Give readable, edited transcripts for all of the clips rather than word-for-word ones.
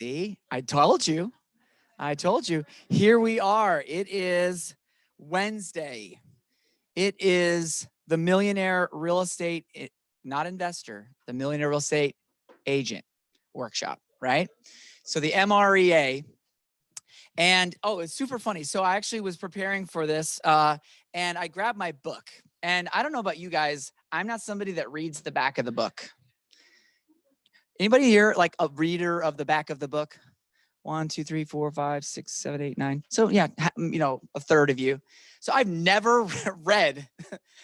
See, I told you. I told you. Here we are. It is Wednesday. It is the Millionaire Real Estate, not investor, the Millionaire Real Estate Agent workshop, right? So the MREA. And it's super funny. So I actually was preparing for this and I grabbed my book. And I don't know about you guys, I'm not somebody that reads the back of the book. Anybody here like a reader of the back of the book? 1, 2, 3, 4, 5, 6, 7, 8, 9. So yeah, a third of you. So I've never read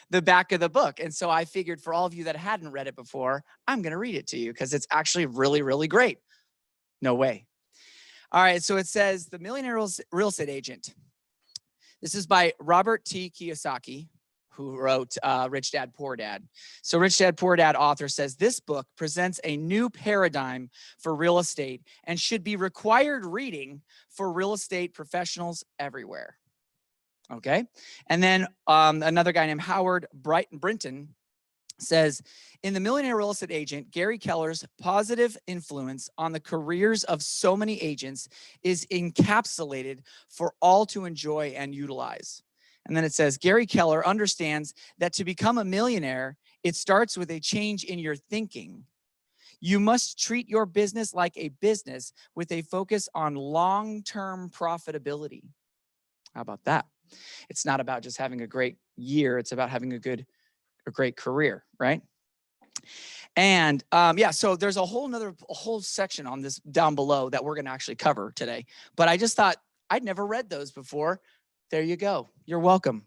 the back of the book. And so I figured for all of you that hadn't read it before, I'm going to read it to you because it's actually really, really great. No way. All right. So it says The Millionaire Real Estate Agent. This is by Robert T. Kiyosaki, who wrote Rich Dad, Poor Dad. So Rich Dad, Poor Dad author says, this book presents a new paradigm for real estate and should be required reading for real estate professionals everywhere. Okay. And then another guy named Howard Brinton says, in The Millionaire Real Estate Agent, Gary Keller's positive influence on the careers of so many agents is encapsulated for all to enjoy and utilize. And then it says, Gary Keller understands that to become a millionaire, it starts with a change in your thinking. You must treat your business like a business with a focus on long-term profitability. How about that? It's not about just having a great year. It's about having a great career, right? And so there's a whole section on this down below that we're going to actually cover today. But I just thought I'd never read those before. There you go. You're welcome.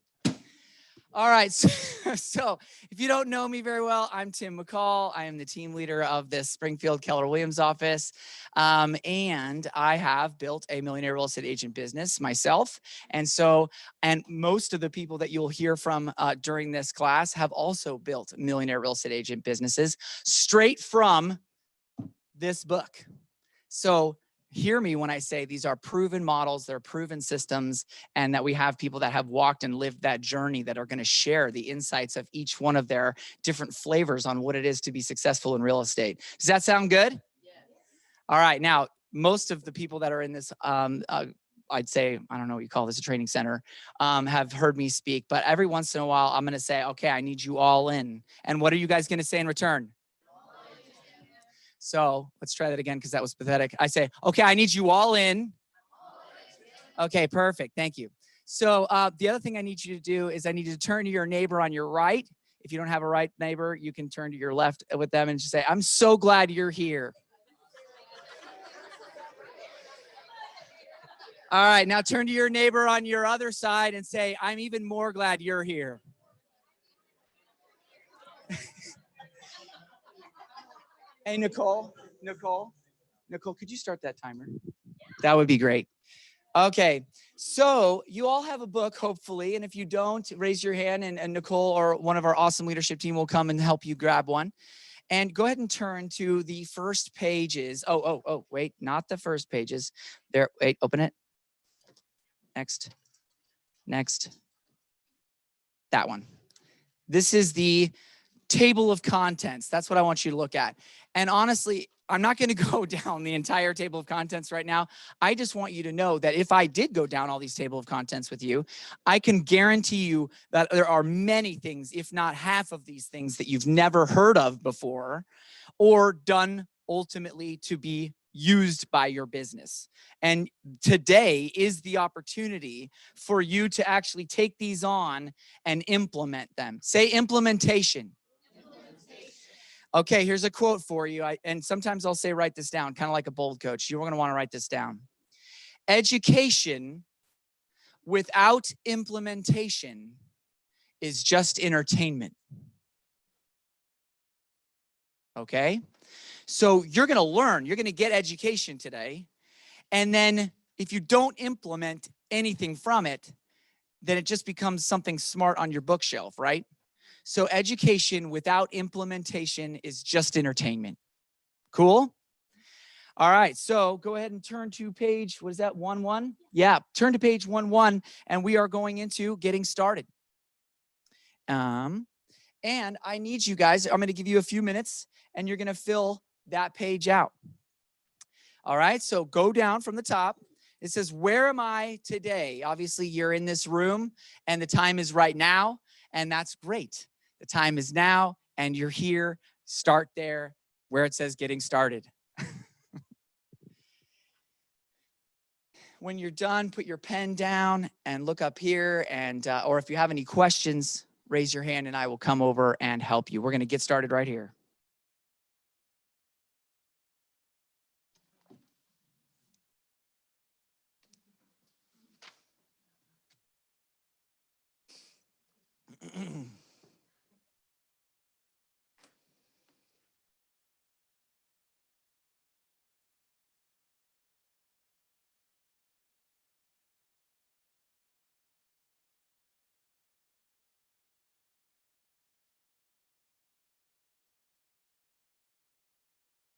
All right. So if you don't know me very well, I'm Tim McCall. I am the team leader of this Springfield Keller Williams office. And I have built a millionaire real estate agent business myself. And most of the people that you'll hear from during this class have also built millionaire real estate agent businesses straight from this book. So hear me when I say these are proven models, they're proven systems, and that we have people that have walked and lived that journey that are going to share the insights of each one of their different flavors on what it is to be successful in real estate. Does that sound good? Yes. All right. Now, most of the people that are in this, I'd say, I don't know what you call this, a training center, have heard me speak, but every once in a while, I'm going to say, okay, I need you all in. And what are you guys going to say in return? So let's try that again because that was pathetic. I say, okay, I need you all in. Okay, perfect. Thank you. So the other thing I need you to do is I need you to turn to your neighbor on your right. If you don't have a right neighbor, you can turn to your left with them and just say, I'm so glad you're here. All right, now turn to your neighbor on your other side and say, I'm even more glad you're here. Hey, Nicole, could you start that timer? That would be great. Okay, so you all have a book, hopefully, and if you don't, raise your hand and Nicole or one of our awesome leadership team will come and help you grab one. And go ahead and turn to the first pages. Wait, not the first pages. There, wait, open it. Next. That one. This is the table of contents. That's what I want you to look at. And honestly, I'm not going to go down the entire table of contents right now. I just want you to know that if I did go down all these table of contents with you, I can guarantee you that there are many things, if not half of these things that you've never heard of before or done ultimately to be used by your business. And today is the opportunity for you to actually take these on and implement them. Say implementation. Okay, here's a quote for you. And sometimes I'll say, write this down, kind of like a bold coach. You're going to want to write this down. Education without implementation is just entertainment. Okay? So you're going to learn, you're going to get education today. And then if you don't implement anything from it, then it just becomes something smart on your bookshelf, right? So education without implementation is just entertainment. Cool? All right, so go ahead and turn to page, what is that, 1-1? Yeah, turn to page 1-1, and we are going into getting started. And I need you guys, I'm going to give you a few minutes, and you're going to fill that page out. All right, so go down from the top. It says, where am I today? Obviously, you're in this room and the time is right now, and that's great. The time is now and you're here. Start there where it says getting started. When you're done, put your pen down and look up here, and or if you have any questions, raise your hand and I will come over and help you. We're going to get started right here.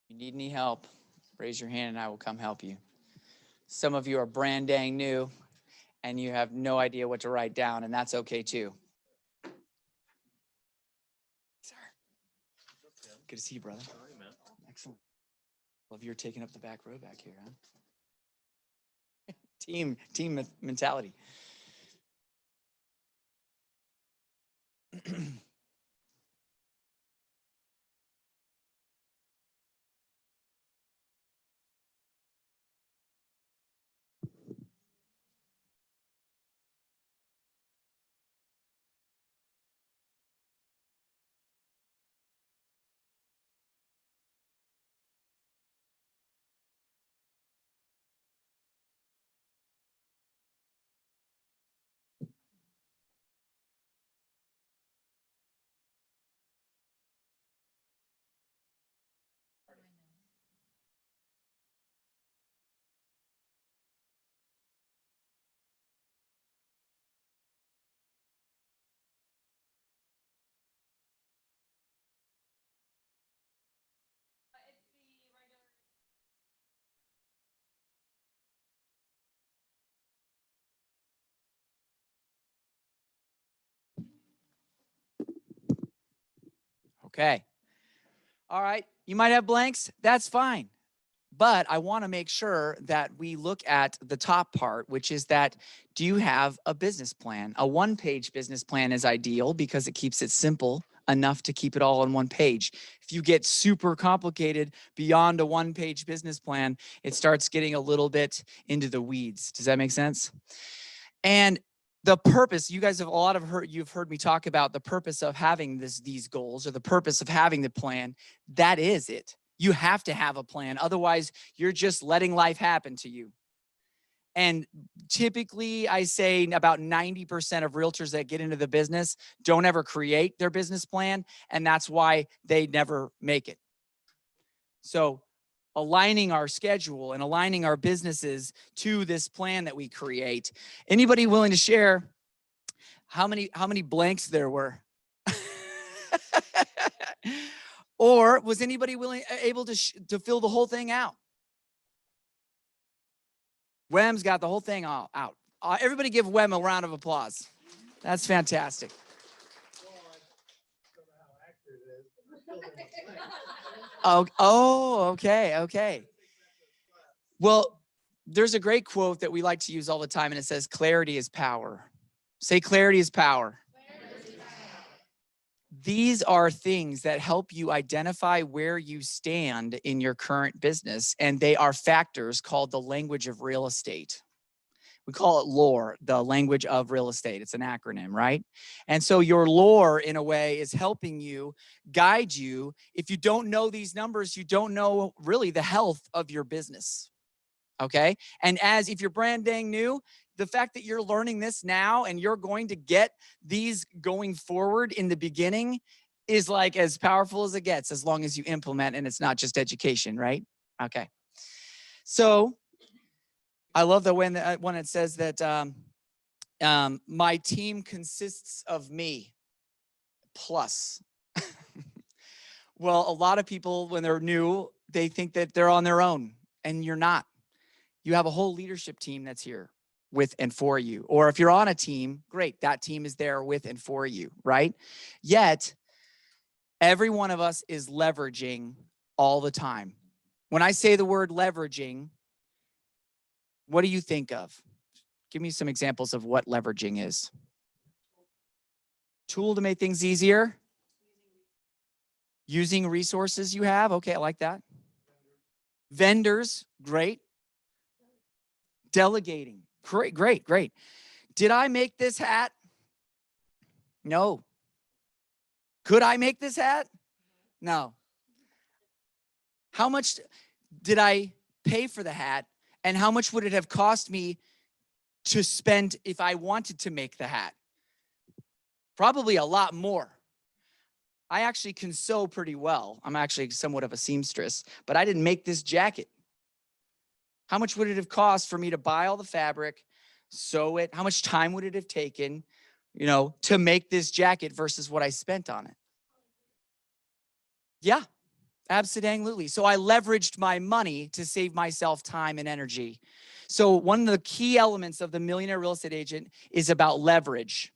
If you need any help, raise your hand and I will come help you. Some of you are brand dang new and you have no idea what to write down, and that's okay too. Sir. Good to see you, brother. Excellent. Love you're taking up the back row back here, huh? Team mentality. Okay. All right. You might have blanks. That's fine. But I want to make sure that we look at the top part, which is that, do you have a business plan? A one-page business plan is ideal because it keeps it simple enough to keep it all on one page. If you get super complicated beyond a one-page business plan, it starts getting a little bit into the weeds. Does that make sense? And the purpose, you guys have you've heard me talk about the purpose of having these goals, or the purpose of having the plan. That is it. You have to have a plan. Otherwise, you're just letting life happen to you. And typically, I say about 90% of realtors that get into the business don't ever create their business plan. And that's why they never make it. So aligning our schedule and aligning our businesses to this plan that we create. Anybody willing to share how many blanks there were? Or was anybody able to fill the whole thing out? Wem's got the whole thing out. Everybody give Wem a round of applause. That's fantastic. Oh, okay. Well, there's a great quote that we like to use all the time, and it says, clarity is power. Say, clarity is power. These are things that help you identify where you stand in your current business, and they are factors called the language of real estate. We call it LORE, the language of real estate. It's an acronym, right? And so your LORE, in a way, is helping you, guide you. If you don't know these numbers, you don't know really the health of your business. Okay. And if you're brand dang new, the fact that you're learning this now and you're going to get these going forward in the beginning is like as powerful as it gets, as long as you implement and it's not just education, right? Okay. So I love the when it says that my team consists of me plus. Well, a lot of people, when they're new, they think that they're on their own, and you're not. You have a whole leadership team that's here with and for you. Or if you're on a team, great, that team is there with and for you, right? Yet, every one of us is leveraging all the time. When I say the word leveraging, what do you think of? Give me some examples of what leveraging is. Tool to make things easier. Using resources you have. Okay, I like that. Vendors, great. Delegating, great, great, great. Did I make this hat? No. Could I make this hat? No. How much did I pay for the hat? And how much would it have cost me to spend if I wanted to make the hat? Probably a lot more. I actually can sew pretty well. I'm actually somewhat of a seamstress, but I didn't make this jacket. How much would it have cost for me to buy all the fabric, sew it? How much time would it have taken, to make this jacket versus what I spent on it? Yeah, absolutely. So I leveraged my money to save myself time and energy. So one of the key elements of the Millionaire Real Estate Agent is about leverage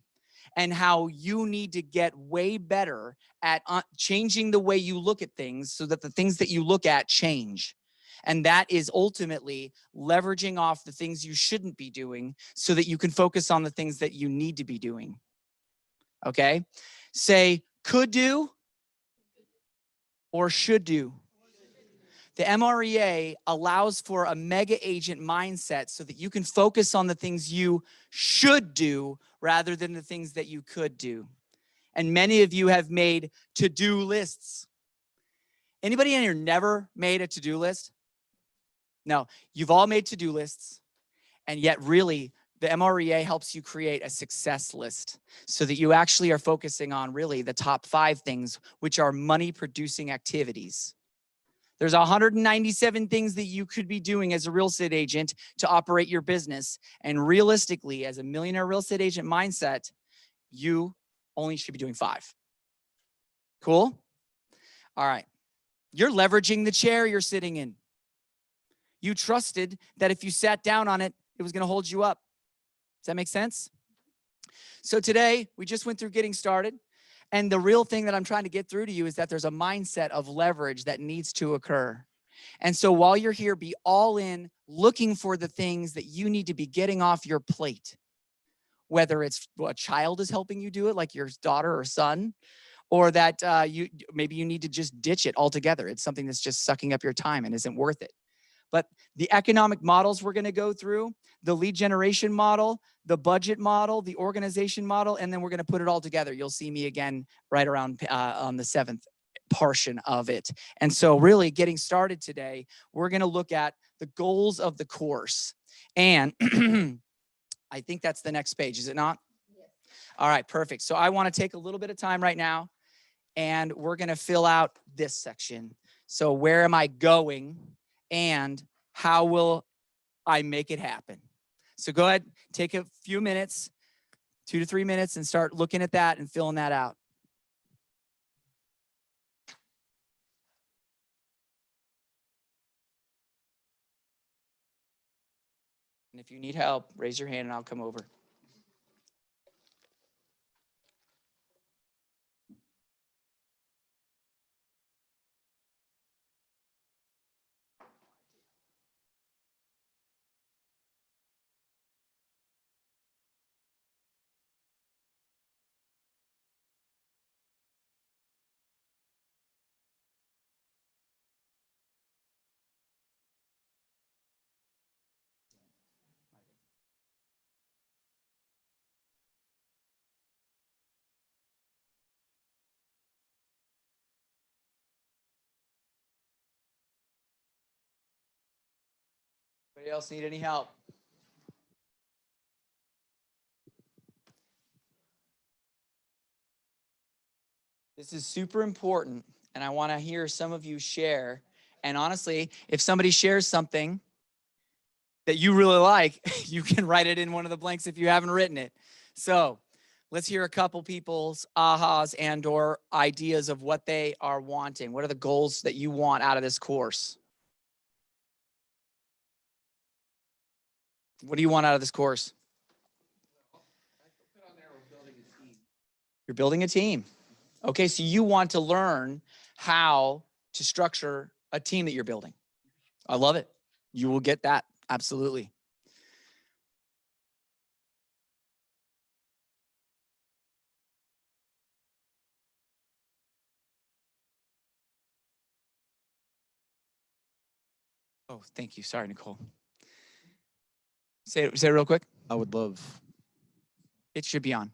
and how you need to get way better at changing the way you look at things so that the things that you look at change. And that is ultimately leveraging off the things you shouldn't be doing so that you can focus on the things that you need to be doing. Okay? Say could do or should do. The MREA allows for a mega agent mindset so that you can focus on the things you should do rather than the things that you could do. And many of you have made to-do lists. Anybody in here never made a to-do list? No, you've all made to-do lists, and yet really the MREA helps you create a success list so that you actually are focusing on really the top 5 things, which are money-producing activities. There's 197 things that you could be doing as a real estate agent to operate your business. And realistically, as a millionaire real estate agent mindset, you only should be doing 5. Cool? All right. You're leveraging the chair you're sitting in. You trusted that if you sat down on it, it was going to hold you up. Does that make sense? So today, we just went through getting started. And the real thing that I'm trying to get through to you is that there's a mindset of leverage that needs to occur. And so while you're here, be all in looking for the things that you need to be getting off your plate. Whether it's a child is helping you do it, like your daughter or son, or that maybe you need to just ditch it altogether. It's something that's just sucking up your time and isn't worth it. But the economic models we're going to go through, the lead generation model, the budget model, the organization model, and then we're going to put it all together. You'll see me again right around on the 7th portion of it. And so really getting started today, we're going to look at the goals of the course. And I think that's the next page, is it not? Yes. All right, perfect. So I want to take a little bit of time right now, and we're going to fill out this section. So where am I going? And how will I make it happen? So go ahead, take a few minutes, 2 to 3 minutes, and start looking at that and filling that out. And if you need help, raise your hand and I'll come over. Anybody else need any help? This is super important, and I want to hear some of you share. And honestly, if somebody shares something that you really like, you can write it in one of the blanks if you haven't written it. So let's hear a couple people's ahas and or ideas of what they are wanting. What are the goals that you want out of this course? What do you want out of this course? You're building a team. Okay, so you want to learn how to structure a team that you're building. I love it. You will get that. Absolutely. Oh, thank you. Sorry, Nicole. Say it real quick. I would love It should be on.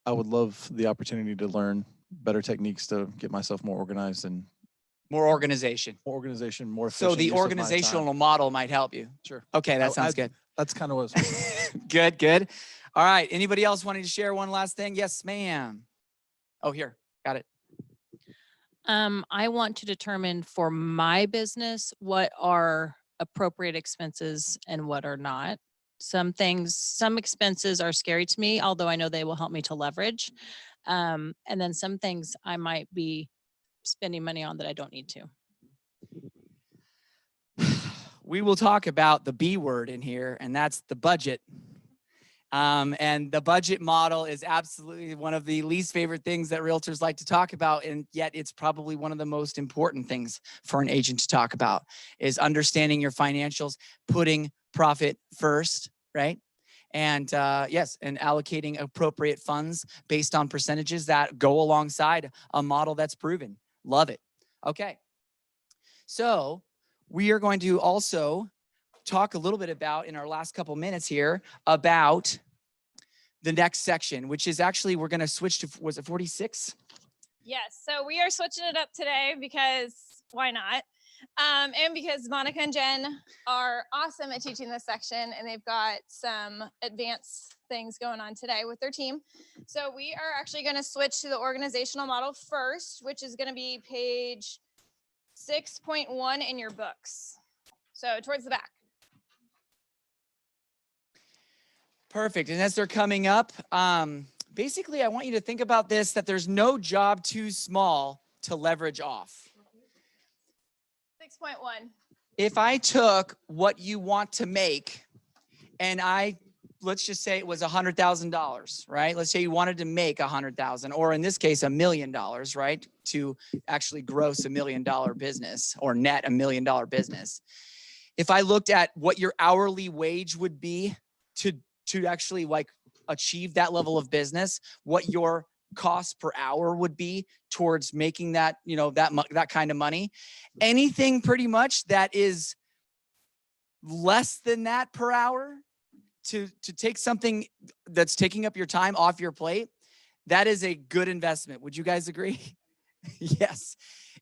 I would love the opportunity to learn better techniques to get myself more organized and More organization. more organization, more So efficient the use of my organizational time. model might help you. Sure. Okay, that sounds good. That's kind of what I was Good, good. All right. Anybody else wanting to share one last thing? Yes, ma'am. Oh, here. Got it. I want to determine for my business what are appropriate expenses and what are not. Some expenses are scary to me, although I know they will help me to leverage. And then some things I might be spending money on that I don't need to. We will talk about the B word in here, and that's the budget. And the budget model is absolutely one of the least favorite things that realtors like to talk about. And yet it's probably one of the most important things for an agent to talk about is understanding your financials, putting profit first, right? And yes, and allocating appropriate funds based on percentages that go alongside a model that's proven. Love it. Okay. So we are going to also talk a little bit about in our last couple minutes here about the next section, which is actually, we're going to switch to, was it 46? Yes, so we are switching it up today because why not? And because Monica and Jen are awesome at teaching this section and they've got some advanced things going on today with their team. So we are actually going to switch to the organizational model first, which is going to be page 6.1 in your books. So towards the back. Perfect. And as they're coming up, basically, I want you to think about this, that there's no job too small to leverage off. 6.1. If I took what you want to make and let's just say it was $100,000, right? Let's say you wanted to make 100,000, or in this case, $1 million, right? To actually gross $1 million business or net $1 million business. If I looked at what your hourly wage would be to actually like achieve that level of business, what your cost per hour would be towards making that, you know, that kind of money, anything pretty much that is less than that per hour to take something that's taking up your time off your plate, that is a good investment. Would you guys agree? Yes.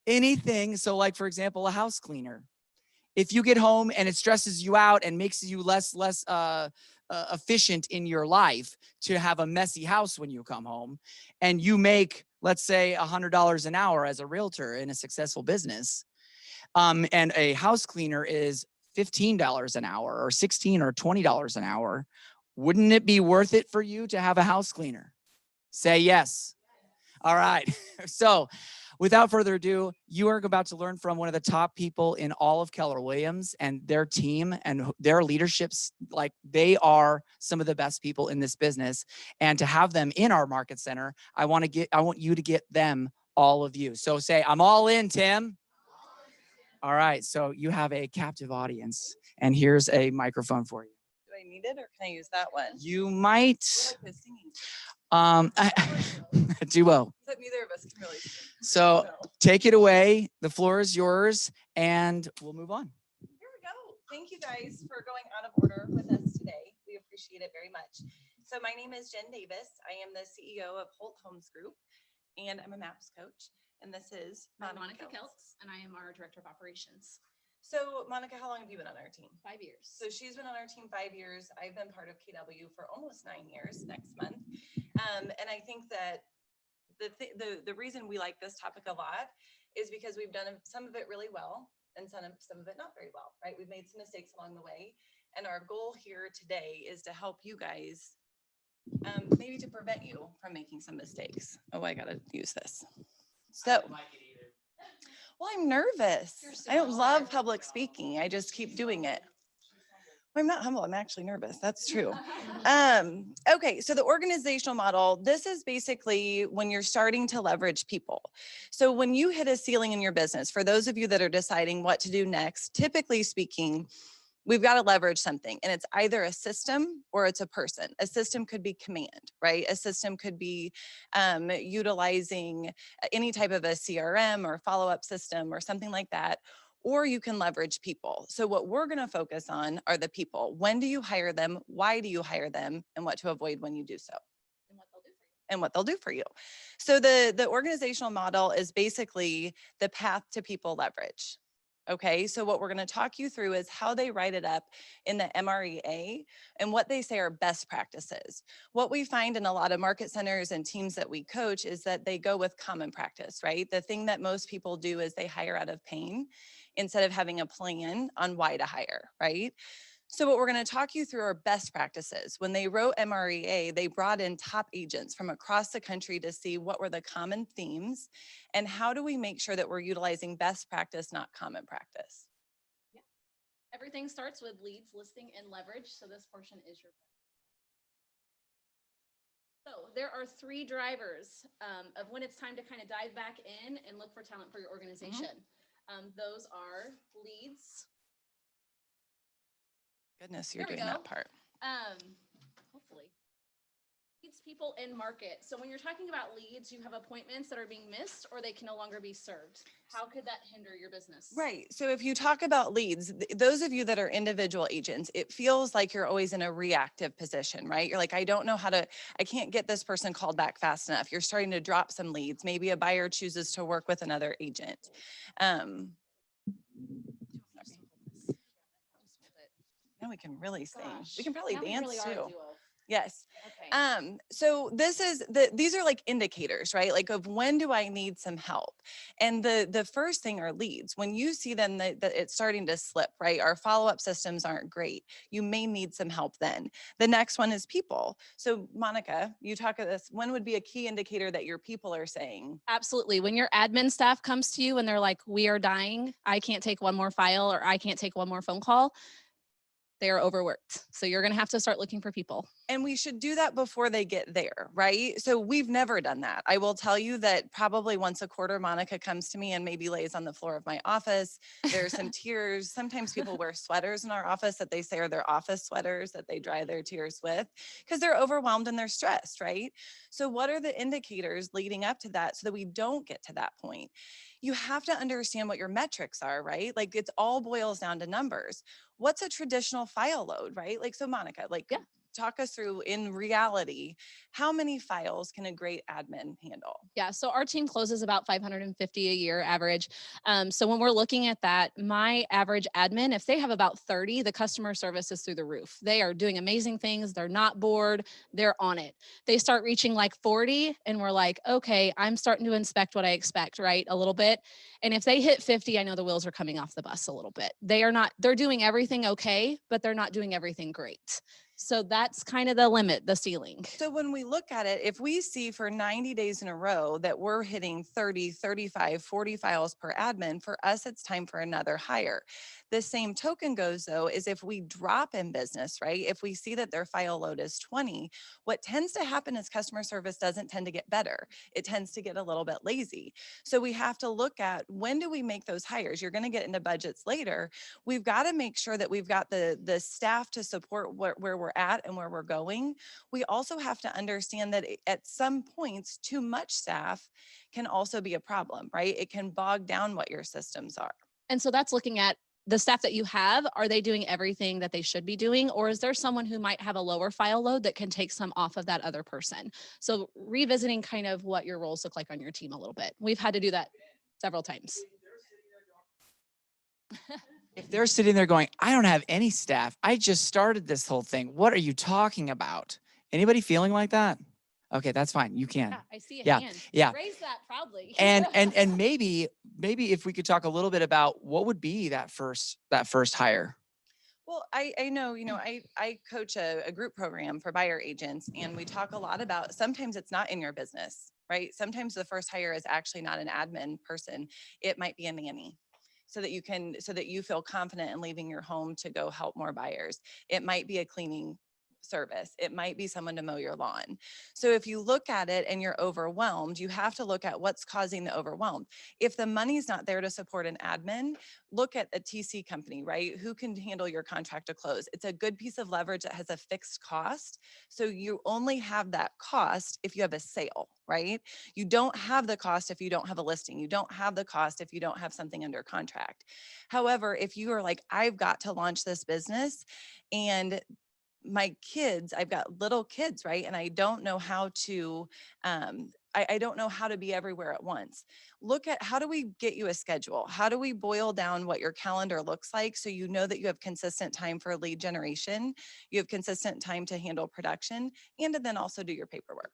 Anything. So like, for example, a house cleaner. If you get home and it stresses you out and makes you less efficient in your life to have a messy house when you come home, and you make, let's say, $100 an hour as a realtor in a successful business, and a house cleaner is $15 an hour or $16 or $20 an hour, wouldn't it be worth it for you to have a house cleaner? Say yes. All right. So without further ado, you are about to learn from one of the top people in all of Keller Williams and their team and their leaderships. Like, they are some of the best people in this business. And to have them in our market center, I want you to get them, all of you. So say, I'm all in, Tim. All right. So you have a captive audience, and here's a microphone for you. Do I need it or can I use that one? You might, What is singing? duo. But neither of us can really sing. So take it away. The floor is yours, and we'll move on. Here we go. Thank you guys for going out of order with us today. We appreciate it very much. So my name is Jen Davis. I am the CEO of Holt Homes Group, and I'm a MAPS coach. And this is I'm Monica Keltz, and I am our Director of Operations. So Monica, how long have you been on our team? 5 years. So she's been on our team 5 years. I've been part of KW for almost 9 years next month. And I think that the reason we like this topic a lot is because we've done some of it really well and some of it not very well, right? We've made some mistakes along the way. And our goal here today is to help you guys, maybe to prevent you from making some mistakes. Oh, I gotta use this. So, well, I'm nervous. I don't love public speaking. I just keep doing it. I'm not humble. I'm actually nervous. That's true. Okay, so the organizational model, this is basically when you're starting to leverage people. So when you hit a ceiling in your business, for those of you that are deciding what to do next, typically speaking, we've got to leverage something, and it's either a system or it's a person. A system could be command, right? A system could be utilizing any type of a CRM or follow-up system or something like that. Or you can leverage people. So what we're going to focus on are the people. When do you hire them? Why do you hire them? And what to avoid when you do so. And what they'll do for you. So the organizational model is basically the path to people leverage. Okay, so what we're going to talk you through is how they write it up in the MREA and what they say are best practices. What we find in a lot of market centers and teams that we coach is that they go with common practice, right? The thing that most people do is they hire out of pain instead of having a plan on why to hire, right? So what we're going to talk you through are best practices. When they wrote MREA, they brought in top agents from across the country to see what were the common themes and how do we make sure that we're utilizing best practice, not common practice. Everything starts with leads, listing, and leverage. So this portion is your. So there are 3 drivers of when it's time to kind of dive back in and look for talent for your organization. Those are leads. Goodness, you're There we doing that go. part. Hopefully. Leads, people, in market. So when you're talking about leads, you have appointments that are being missed or they can no longer be served. How could that hinder your business? Right. So if you talk about leads, those of you that are individual agents, it feels like you're always in a reactive position, right? You're like, I don't know I can't get this person called back fast enough. You're starting to drop some leads. Maybe a buyer chooses to work with another agent. Now we can really sing. We can probably dance too. Yes. Okay. So these are like indicators, right? Like of when do I need some help? And the first thing are leads. When you see them that it's starting to slip, right? Our follow-up systems aren't great. You may need some help then. The next one is people. So Monica, you talk of this, when would be a key indicator that your people are saying? Absolutely. When your admin staff comes to you and they're like, we are dying, I can't take one more file or I can't take one more phone call, they are overworked. So you're going to have to start looking for people. And we should do that before they get there, right? So we've never done that. I will tell you that probably once a quarter, Monica comes to me and maybe lays on the floor of my office. There's some tears. Sometimes people wear sweaters in our office that they say are their office sweaters that they dry their tears with because they're overwhelmed and they're stressed, right? So what are the indicators leading up to that so that we don't get to that point? You have to understand what your metrics are, right? Like it's all boils down to numbers. What's a traditional file load, right? Like, so Monica, like talk us through in reality, how many files can a great admin handle? Yeah, so our team closes about 550 a year average. So when we're looking at that, my average admin, if they have about 30, the customer service is through the roof. They are doing amazing things. They're not bored. They're on it. They start reaching like 40 and we're like, okay, I'm starting to inspect what I expect, right? A little bit. And if they hit 50, I know the wheels are coming off the bus a little bit. They're doing everything okay, but they're not doing everything great. So that's kind of the limit, the ceiling. So when we look at it, if we see for 90 days in a row that we're hitting 30, 35, 40 files per admin, for us, it's time for another hire. The same token goes though, is if we drop in business, right? If we see that their file load is 20, what tends to happen is customer service doesn't tend to get better. It tends to get a little bit lazy. So we have to look at when do we make those hires? You're going to get into budgets later. We've got to make sure that we've got the staff to support where we're at and where we're going. We also have to understand that at some points, too much staff can also be a problem, right? It can bog down what your systems are. And so that's looking at the staff that you have. Are they doing everything that they should be doing? Or is there someone who might have a lower file load that can take some off of that other person? So revisiting kind of what your roles look like on your team a little bit. We've had to do that several times. If they're sitting there going, I don't have any staff. I just started this whole thing. What are you talking about? Anybody feeling like that? Okay, that's fine. You can. Yeah, I see a Yeah, hand. yeah. Raise that proudly. And maybe if we could talk a little bit about what would be that first hire. Well, I know, I coach a group program for buyer agents, and we talk a lot about sometimes it's not in your business, right? Sometimes the first hire is actually not an admin person. It might be a nanny. so that you feel confident in leaving your home to go help more buyers. It might be a cleaning service. It might be someone to mow your lawn. So if you look at it and you're overwhelmed, you have to look at what's causing the overwhelm. If the money's not there to support an admin, look at a TC company, right? Who can handle your contract to close? It's a good piece of leverage that has a fixed cost. So you only have that cost if you have a sale, right? You don't have the cost if you don't have a listing. You don't have the cost if you don't have something under contract. However, if you are like, I've got to launch this business and my kids, I've got little kids, right? And I don't know how to, I don't know how to be everywhere at once. Look at how do we get you a schedule? How do we boil down what your calendar looks like so you know that you have consistent time for lead generation, you have consistent time to handle production, and to then also do your paperwork.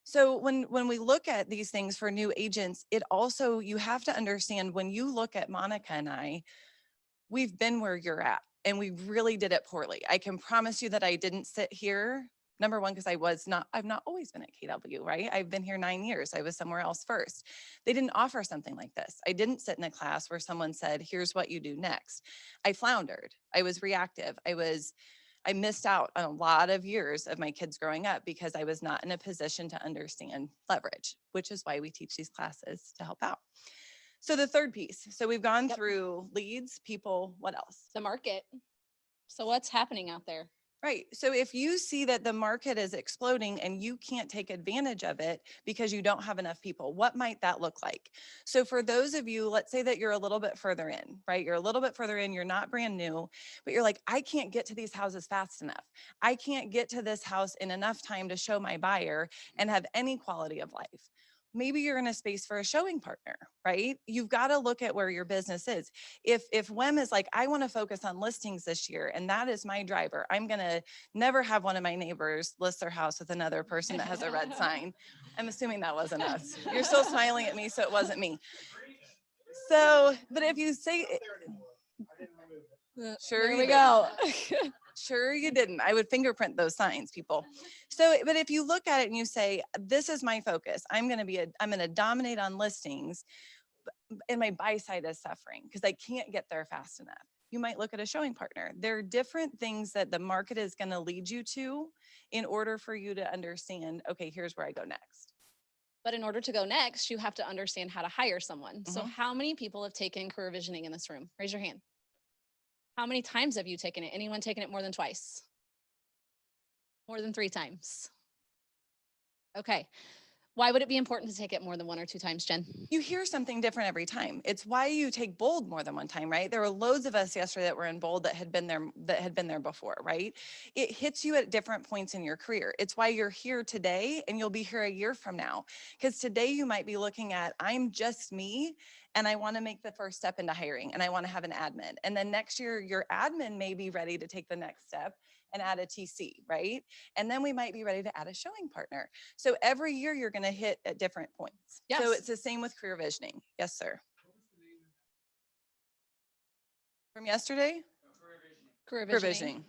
So when we look at these things for new agents, it also, you have to understand when you look at Monica and I, we've been where you're at and we really did it poorly. I can promise you that I didn't sit here. Number one, because I've not always been at KW, right? I've been here 9 years. I was somewhere else first. They didn't offer something like this. I didn't sit in a class where someone said, here's what you do next. I floundered. I was reactive. I missed out on a lot of years of my kids growing up because I was not in a position to understand leverage, which is why we teach these classes to help out. So the third piece, so we've gone Yep. through leads, people, what else? The market. So what's happening out there? Right. So if you see that the market is exploding and you can't take advantage of it because you don't have enough people, what might that look like? So for those of you, let's say that you're a little bit further in, right? You're a little bit further in, you're not brand new, but you're like, I can't get to these houses fast enough. I can't get to this house in enough time to show my buyer and have any quality of life. Maybe you're in a space for a showing partner, right? You've got to look at where your business is. If WEM is like, I want to focus on listings this year, and that is my driver, I'm going to never have one of my neighbors list their house with another person that has a red sign. I'm assuming that wasn't us. You're still smiling at me, so it wasn't me. So, but if you say, sure There you we did. go. Sure you didn't. I would fingerprint those signs, people. So, but if you look at it and you say, this is my focus, I'm going to dominate on listings, and my buy side is suffering because I can't get there fast enough. You might look at a showing partner. There are different things that the market is going to lead you to in order for you to understand, okay, here's where I go next. But in order to go next, you have to understand how to hire someone. So Mhm. how many people have taken career visioning in this room? Raise your hand. How many times have you taken it? Anyone taken it more than twice? More than 3 times? Okay. Why would it be important to take it more than 1 or 2 times, Jen? You hear something different every time. It's why you take bold more than one time, right? There were loads of us yesterday that were in bold that had been there before, right? It hits you at different points in your career. It's why you're here today and you'll be here a year from now. Because today you might be looking at, I'm just me and I want to make the first step into hiring and I want to have an admin. And then next year, your admin may be ready to take the next step and add a TC, right? And then we might be ready to add a showing partner. So every year you're going to hit at different points. So Yes. it's the same with career visioning. Yes, sir. From yesterday? Career Career visioning. visioning.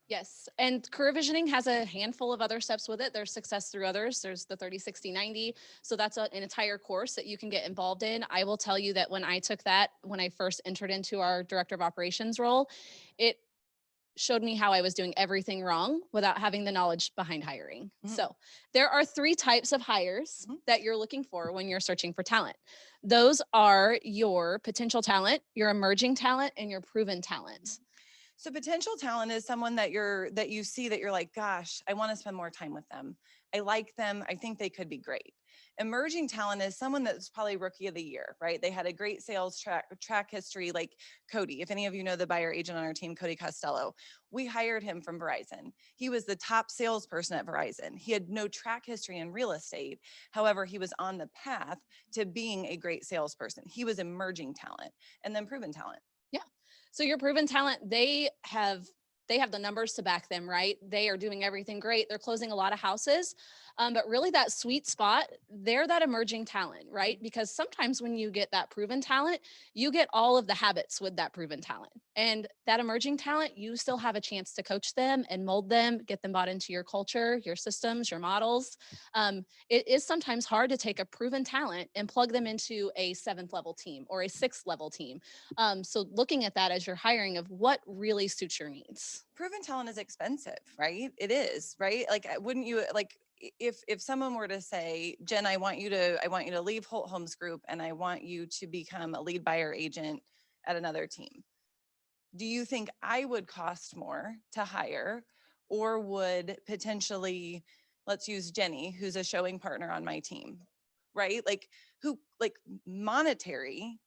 Yes. And career visioning has a handful of other steps with it. There's success through others. There's the 30, 60, 90. So that's an entire course that you can get involved in. I will tell you that when I took that, when I first entered into our director of operations role, it showed me how I was doing everything wrong without having the knowledge behind hiring. Mhm. So there are 3 types of hires Mhm. that you're looking for when you're searching for talent. Those are your potential talent, your emerging talent, and your proven talent. So potential talent is someone that you see that you're like, gosh, I want to spend more time with them. I like them. I think they could be great. Emerging talent is someone that's probably rookie of the year, right? They had a great sales track history, like Cody. If any of you know the buyer agent on our team, Cody Costello, we hired him from Verizon. He was the top salesperson at Verizon. He had no track history in real estate. However, he was on the path to being a great salesperson. He was emerging talent. And then proven talent. So your proven talent, they they have the numbers to back them, right? They are doing everything great. They're closing a lot of houses. But really that sweet spot, they're that emerging talent, right? Because sometimes when you get that proven talent, you get all of the habits with that proven talent. And that emerging talent, you still have a chance to coach them and mold them, get them bought into your culture, your systems, your models. It is sometimes hard to take a proven talent and plug them into a 7th level team or a 6th level team. So looking at that as you're hiring of what really suits your needs. Proven talent is expensive, right? It is, right? Like, wouldn't you like if someone were to say, Jen, I want you to leave Holt Homes Group and I want you to become a lead buyer agent at another team. Do you think I would cost more to hire, or would potentially, let's use Jenny, who's a showing partner on my team, right? Like monetary,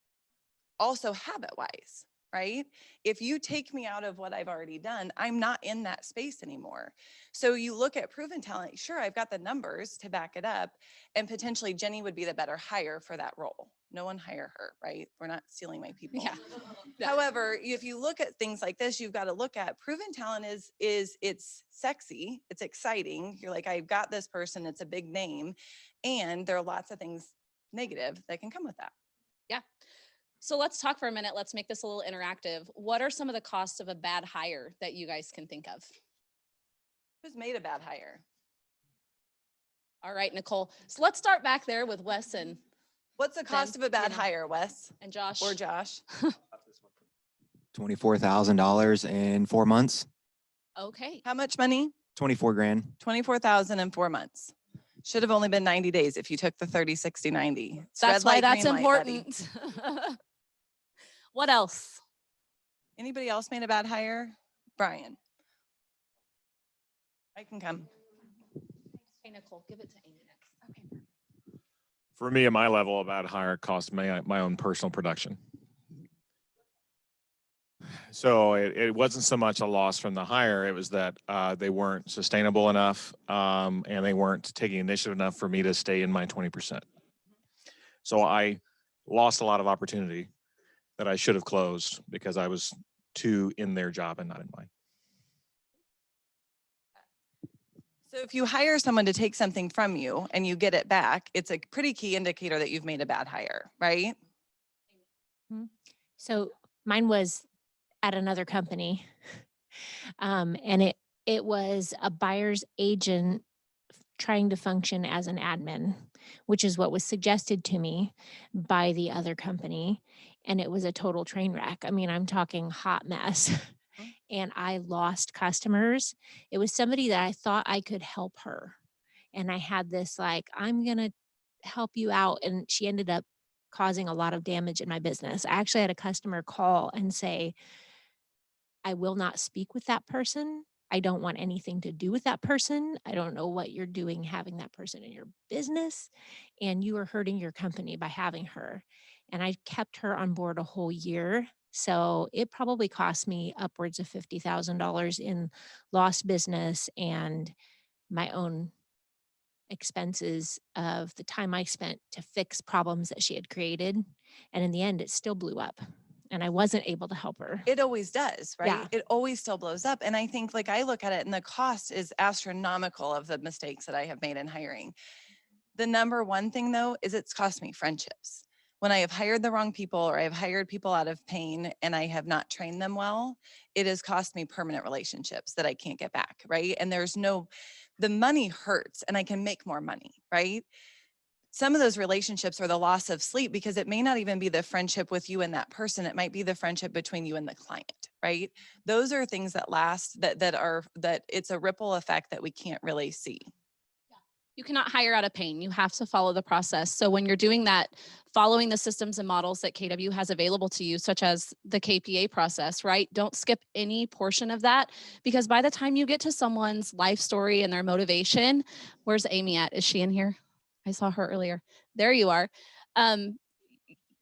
also habit wise, right? If you take me out of what I've already done, I'm not in that space anymore. So you look at proven talent, sure, I've got the numbers to back it up, and potentially Jenny would be the better hire for that role. No one hire her, right? We're not stealing my people. Yeah. Yeah. However, if you look at things like this, you've got to look at proven talent is it's sexy, it's exciting. You're like, I've got this person, it's a big name, and there are lots of things negative that can come with that. Yeah. So let's talk for a minute. Let's make this a little interactive. What are some of the costs of a bad hire that you guys can think of? Who's made a bad hire? All right, Nicole. So let's start back there with Wes and What's the cost of a bad Jenna. hire, Wes Josh. or Josh? $24,000 in 4 months. Okay. How much money? 24 grand. 24,000 in 4 months. Should have only been 90 days if you took the 30, 60, 90. It's That's red why light, that's green light, buddy. important. What else? Anybody else made a bad hire? Brian. I can come. Hey, Nicole, give it to Amy next. Okay. For me, at my level, a bad hire cost my own personal production. So it wasn't so much a loss from the hire, it was that they weren't sustainable enough, and they weren't taking initiative enough for me to stay in my 20%. So I lost a lot of opportunity that I should have closed because I was too in their job and not in mine. So if you hire someone to take something from you and you get it back, it's a pretty key indicator that you've made a bad hire, right? So mine was at another company. And it was a buyer's agent trying to function as an admin, which is what was suggested to me by the other company. And it was a total train wreck. I mean, I'm talking hot mess. And I lost customers. It was somebody that I thought I could help her. And I had this like, I'm going to help you out. And she ended up causing a lot of damage in my business. I actually had a customer call and say, I will not speak with that person. I don't want anything to do with that person. I don't know what you're doing having that person in your business. And you are hurting your company by having her. And I kept her on board a whole year. So it probably cost me upwards of $50,000 in lost business and my own expenses of the time I spent to fix problems that she had created. And in the end, it still blew up and I wasn't able to help her. It always does, right? Yeah. It always still blows up. And I think like I look at it and the cost is astronomical of the mistakes that I have made in hiring. The number one thing though, is it's cost me friendships. When I have hired the wrong people or I have hired people out of pain and I have not trained them well, it has cost me permanent relationships that I can't get back, right? And the money hurts and I can make more money, right? Some of those relationships are the loss of sleep because it may not even be the friendship with you and that person. It might be the friendship between you and the client, right? Those are things that last, that it's a ripple effect that we can't really see. You cannot hire out of pain. You have to follow the process. So when you're doing that, following the systems and models that KW has available to you, such as the KPA process, right? Don't skip any portion of that because by the time you get to someone's life story and their motivation, where's Amy at? Is she in here? I saw her earlier. There you are.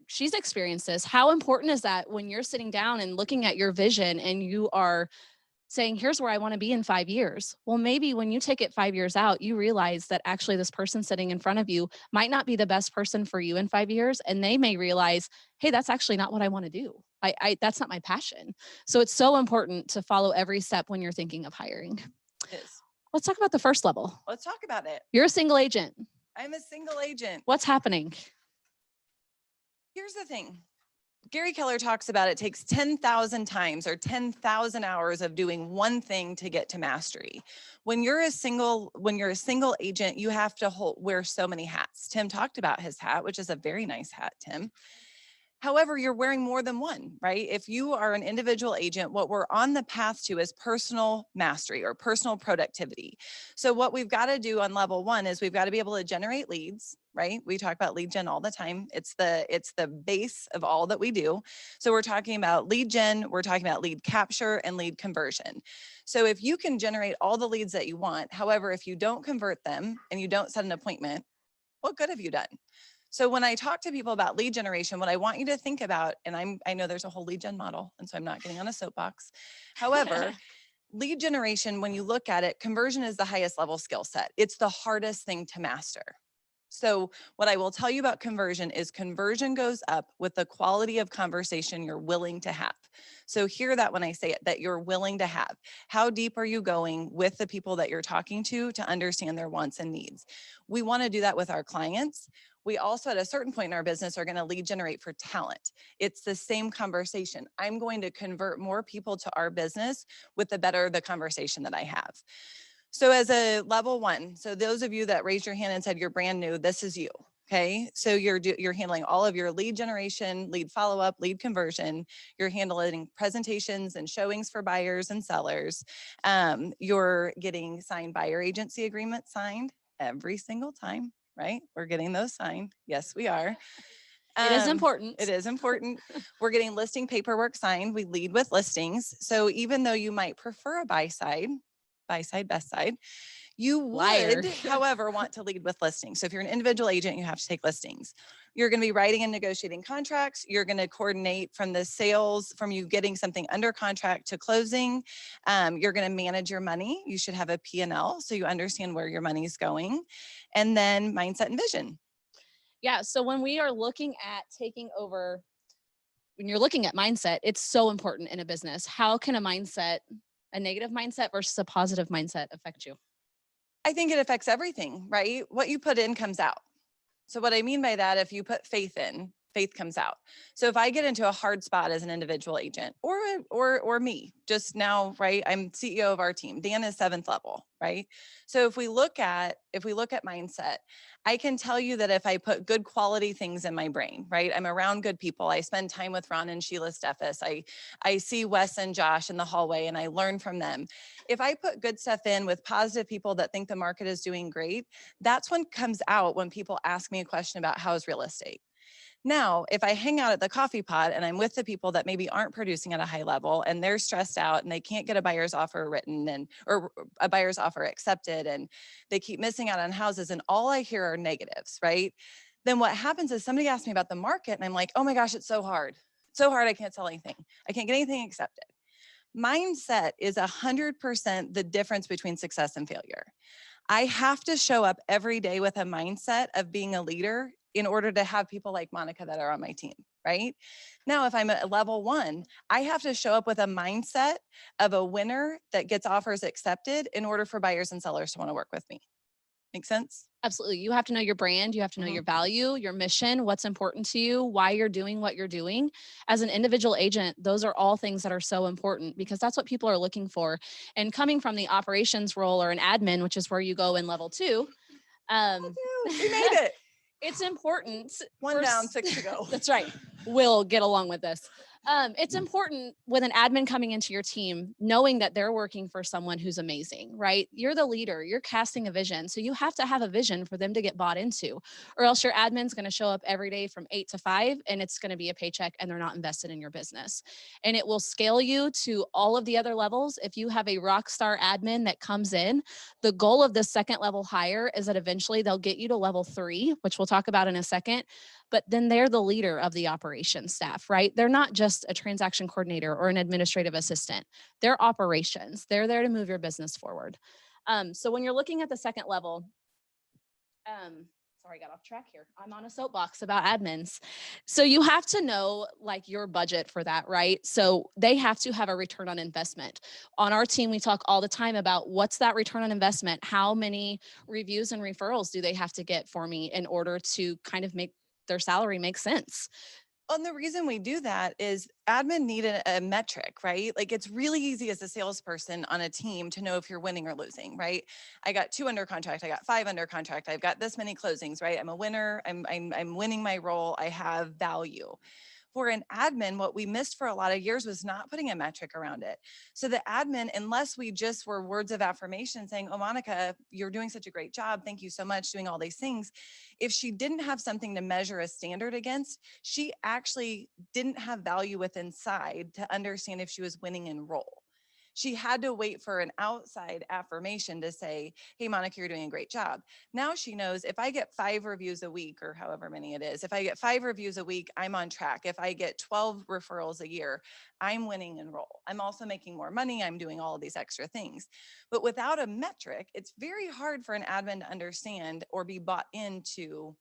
She's experienced this. How important is that when you're sitting down and looking at your vision and you are saying, here's where I want to be in 5 years. Well, maybe when you take it 5 years out, you realize that actually this person sitting in front of you might not be the best person for you in 5 years. And they may realize, hey, that's actually not what I want to do. That's not my passion. So it's so important to follow every step when you're thinking of hiring. It is. Let's talk about the first level. Let's talk about it. You're a single agent. I'm a single agent. What's happening? Here's the thing. Gary Keller talks about it takes 10,000 times or 10,000 hours of doing one thing to get to mastery. When you're a single agent, you have to wear so many hats. Tim talked about his hat, which is a very nice hat, Tim. However, you're wearing more than one, right? If you are an individual agent, what we're on the path to is personal mastery or personal productivity. So what we've got to do on level 1 is we've got to be able to generate leads, right? We talk about lead gen all the time. It's the base of all that we do. So we're talking about lead gen, we're talking about lead capture and lead conversion. So if you can generate all the leads that you want, however, if you don't convert them and you don't set an appointment, what good have you done? So when I talk to people about lead generation, what I want you to think about, and I know there's a whole lead gen model, and so I'm not getting on a soapbox. However, lead generation, when you look at it, conversion is the highest level skill set. It's the hardest thing to master. So what I will tell you about conversion is conversion goes up with the quality of conversation you're willing to have. So hear that when I say it, that you're willing to have. How deep are you going with the people that you're talking to understand their wants and needs? We want to do that with our clients. We also, at a certain point in our business, are going to lead generate for talent. It's the same conversation. I'm going to convert more people to our business with the better the conversation that I have. So as a level 1, so those of you that raised your hand and said you're brand new, this is you. Okay, so you're handling all of your lead generation, lead follow-up, lead conversion. You're handling presentations and showings for buyers and sellers. You're getting signed buyer agency agreements signed every single time. Right? We're getting those signed. Yes, we are. It is important. It is important. We're getting listing paperwork signed. We lead with listings. So even though you might prefer a buy side, best side, you would, however, want to lead with listings. So if you're an individual agent, you have to take listings. You're going to be writing and negotiating contracts. You're going to coordinate from the sales, from you getting something under contract to closing. You're going to manage your money. You should have a P&L so you understand where your money is going. And then mindset and vision. Yeah. So when we are looking at taking over, when you're looking at mindset, it's so important in a business. How can a negative mindset versus a positive mindset affect you? I think it affects everything, right? What you put in comes out. So what I mean by that, if you put faith in, faith comes out. So if I get into a hard spot as an individual agent or me just now, right? I'm CEO of our team. Dan is 7th level, right? So if we look at mindset, I can tell you that if I put good quality things in my brain, right? I'm around good people. I spend time with Ron and Sheila Steffes. I see Wes and Josh in the hallway and I learn from them. If I put good stuff in with positive people that think the market is doing great, that's when comes out when people ask me a question about how's real estate. Now, if I hang out at the coffee pot and I'm with the people that maybe aren't producing at a high level and they're stressed out and they can't get a buyer's offer written or a buyer's offer accepted and they keep missing out on houses and all I hear are negatives, right? Then what happens is somebody asks me about the market and I'm like, oh my gosh, it's so hard. It's so hard. I can't sell anything. I can't get anything accepted. Mindset is 100% the difference between success and failure. I have to show up every day with a mindset of being a leader in order to have people like Monica that are on my team, right? Now, if I'm at level 1, I have to show up with a mindset of a winner that gets offers accepted in order for buyers and sellers to want to work with me. Make sense? Absolutely. You have to know your brand. You have to know your value, your mission, what's important to you, why you're doing what you're doing. As an individual agent, those are all things that are so important because that's what people are looking for. And coming from the operations role or an admin, which is where you go in level 2. We made it. It's important. 1 down, 6 to go. That's right. We'll get along with this. It's important with an admin coming into your team, knowing that they're working for someone who's amazing, right? You're the leader, you're casting a vision. So you have to have a vision for them to get bought into, or else your admin's going to show up every day from 8 to 5 and it's going to be a paycheck and they're not invested in your business. And it will scale you to all of the other levels. If you have a rock star admin that comes in, the goal of the 2nd level hire is that eventually they'll get you to level 3, which we'll talk about in a second. But then they're the leader of the operation. operations staff, right? They're not just a transaction coordinator or an administrative assistant. They're operations. They're there to move your business forward. So when you're looking at the second level, sorry, I got off track here. I'm on a soapbox about admins. So you have to know like your budget for that, right? So they have to have a return on investment. On our team, we talk all the time about what's that return on investment? How many reviews and referrals do they have to get for me in order to kind of make their salary make sense? And the reason we do that is admin need a metric, right? Like it's really easy as a salesperson on a team to know if you're winning or losing, right? I got 2 under contract, I got 5 under contract, I've got this many closings, right? I'm a winner, I'm winning my role, I have value. For an admin, what we missed for a lot of years was not putting a metric around it. So the admin, unless we just were words of affirmation saying, oh, Monica, you're doing such a great job. Thank you so much doing all these things. If she didn't have something to measure a standard against, she actually didn't have value within inside to understand if she was winning in role. She had to wait for an outside affirmation to say, hey, Monica, you're doing a great job. Now she knows if I get 5 reviews a week or however many it is, if I get 5 reviews a week, I'm on track. If I get 12 referrals a year, I'm winning in role. I'm also making more money. I'm doing all of these extra things. But without a metric, it's very hard for an admin to understand or be bought into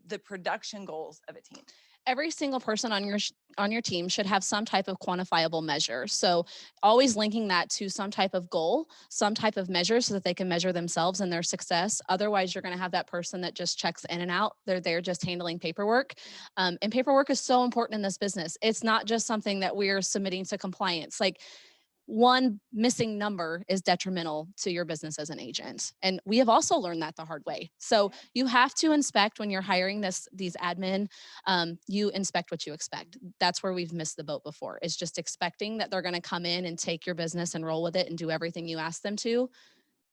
the production goals of a team. Every single person on your team should have some type of quantifiable measure. So always linking that to some type of goal, some type of measure so that they can measure themselves and their success. Otherwise, you're going to have that person that just checks in and out. They're there just handling paperwork. And paperwork is so important in this business. It's not just something that we're submitting to compliance. Like one missing number is detrimental to your business as an agent. And we have also learned that the hard way. So you have to inspect when you're hiring these admin, you inspect what you expect. That's where we've missed the boat before. It's just expecting that they're going to come in and take your business and roll with it and do everything you ask them to.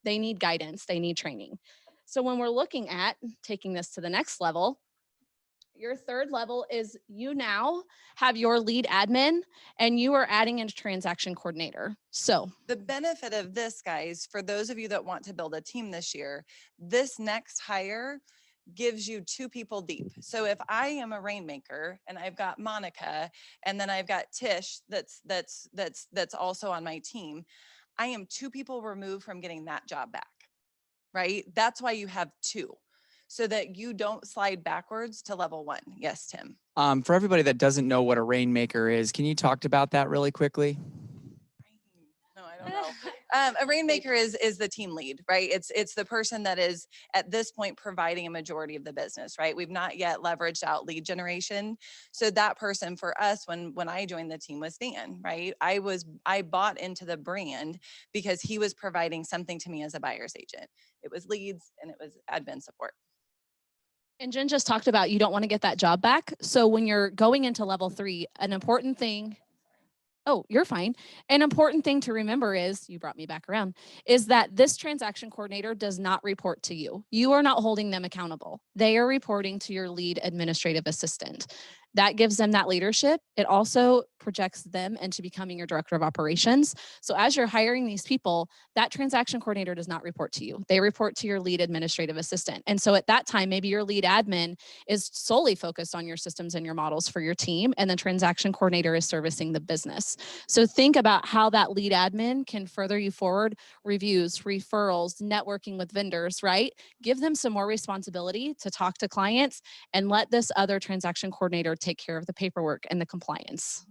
They need guidance. They need training. So when we're looking at taking this to the next level, your third level is you now have your lead admin and you are adding in a transaction coordinator. So the benefit of this, guys, for those of you that want to build a team this year, this next hire gives you 2 people deep. So if I am a rainmaker and I've got Monica and then I've got Tish that's also on my team, I am 2 people removed from getting that job back, right? That's why you have 2. So that you don't slide backwards to level 1. Yes, Tim. For everybody that doesn't know what a rainmaker is, can you talk about that really quickly? No, I don't know. A rainmaker is the team lead, right? It's the person that is at this point providing a majority of the business, right? We've not yet leveraged out lead generation. So that person for us, when I joined the team was Dan, right? I bought into the brand because he was providing something to me as a buyer's agent. It was leads and it was admin support. And Jen just talked about you don't want to get that job back. So when you're going into level 3, an important thing, oh, you're fine. An important thing to remember is, you brought me back around, is that this transaction coordinator does not report to you. You are not holding them accountable. They are reporting to your lead administrative assistant. That gives them that leadership. It also projects them into becoming your director of operations. So as you're hiring these people, that transaction coordinator does not report to you. They report to your lead administrative assistant. And so at that time, maybe your lead admin is solely focused on your systems and your models for your team, and the transaction coordinator is servicing the business. So think about how that lead admin can further you forward, reviews, referrals, networking with vendors, right? Give them some more responsibility to talk to clients and let this other transaction coordinator take care of the paperwork and the compliance.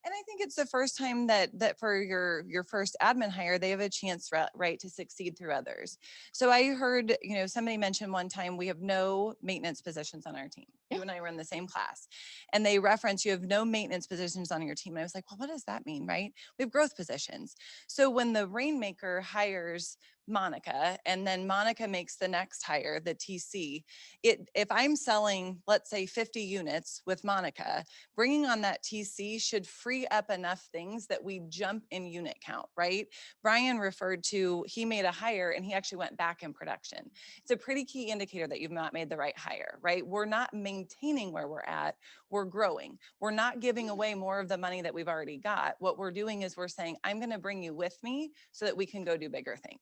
And I think it's the first time that for your first admin hire, they have a chance, right, to succeed through others. So I heard, somebody mentioned one time, we have no maintenance positions on our team. You and I were in the same class, and they reference you have no maintenance positions on your team. And I was like, well, what does that mean, right? We have growth positions. So when the rainmaker hires Monica, and then Monica makes the next hire, the TC, if I'm selling, let's say 50 units with Monica, bringing on that TC should free up enough things that we jump in unit count, right? Brian referred to, he made a hire and he actually went back in production. It's a pretty key indicator that you've not made the right hire, right? We're not maintaining where we're at, we're growing. We're not giving away more of the money that we've already got. What we're doing is we're saying, I'm going to bring you with me so that we can go do bigger things.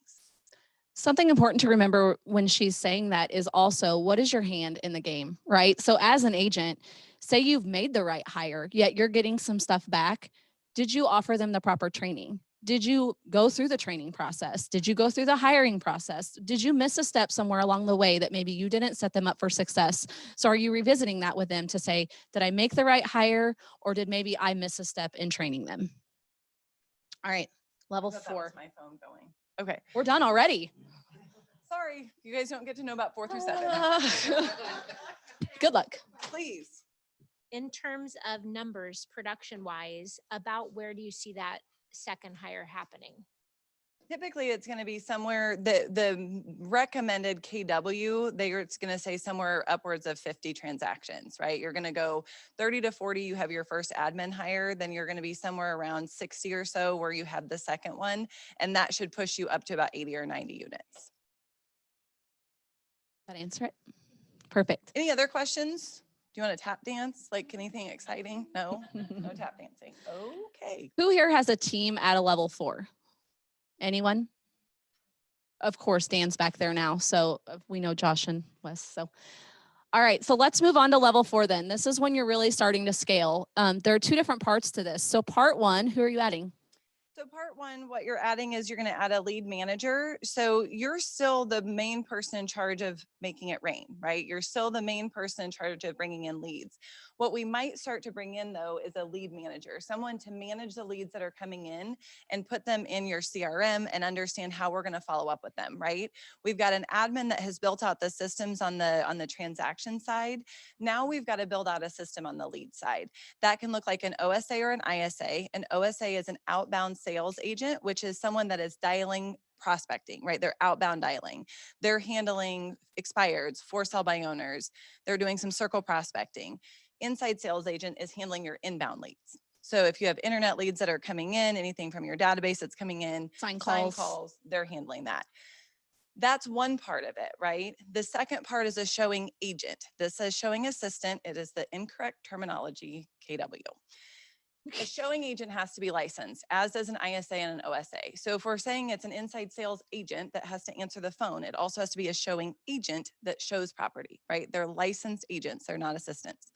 Something important to remember when she's saying that is also, what is your hand in the game, right? So as an agent, Say you've made the right hire, yet you're getting some stuff back. Did you offer them the proper training? Did you go through the training process? Did you go through the hiring process? Did you miss a step somewhere along the way that maybe you didn't set them up for success? So are you revisiting that with them to say, did I make the right hire, or did maybe I miss a step in training them? All right, level Thought that was 4. my phone going. Okay, We're done already. sorry, you guys don't get to know about 4 through 7. Good luck. Please. In terms of numbers, production wise, about where do you see that second hire happening? Typically, it's going to be somewhere, the recommended KW, it's going to say somewhere upwards of 50 transactions, right? You're going to go 30 to 40, you have your first admin hire, then you're going to be somewhere around 60 or so where you have the second one, and that should push you up to about 80 or 90 units. That answer it? Perfect. Any other questions? Do you want to tap dance? Like anything exciting? No? No tap dancing. Okay. Who here has a team at a level 4? Anyone? Of course, Dan's back there now. So we know Josh and Wes. So, all right. So let's move on to level 4 then. This is when you're really starting to scale. There are 2 different parts to this. So part 1, who are you adding? So part 1, what you're adding is you're going to add a lead manager. So you're still the main person in charge of making it rain, right? You're still the main person in charge of bringing in leads. What we might start to bring in though is a lead manager, someone to manage the leads that are coming in and put them in your CRM and understand how we're going to follow up with them, right? We've got an admin that has built out the systems on the transaction side. Now we've got to build out a system on the lead side. That can look like an OSA or an ISA. An OSA is an outbound sales agent, which is someone that is dialing prospecting, right? They're outbound dialing. They're handling expireds, for sale by owners. They're doing some circle prospecting. Inside sales agent is handling your inbound leads. So if you have internet leads that are coming in, anything from your database that's coming in, Sign sign calls. calls, they're handling that. That's one part of it, right? The second part is a showing agent. This says showing assistant. It is the incorrect terminology, KW. A showing agent has to be licensed, as does an ISA and an OSA. So if we're saying it's an inside sales agent that has to answer the phone, it also has to be a showing agent that shows property, right? They're licensed agents, they're not assistants.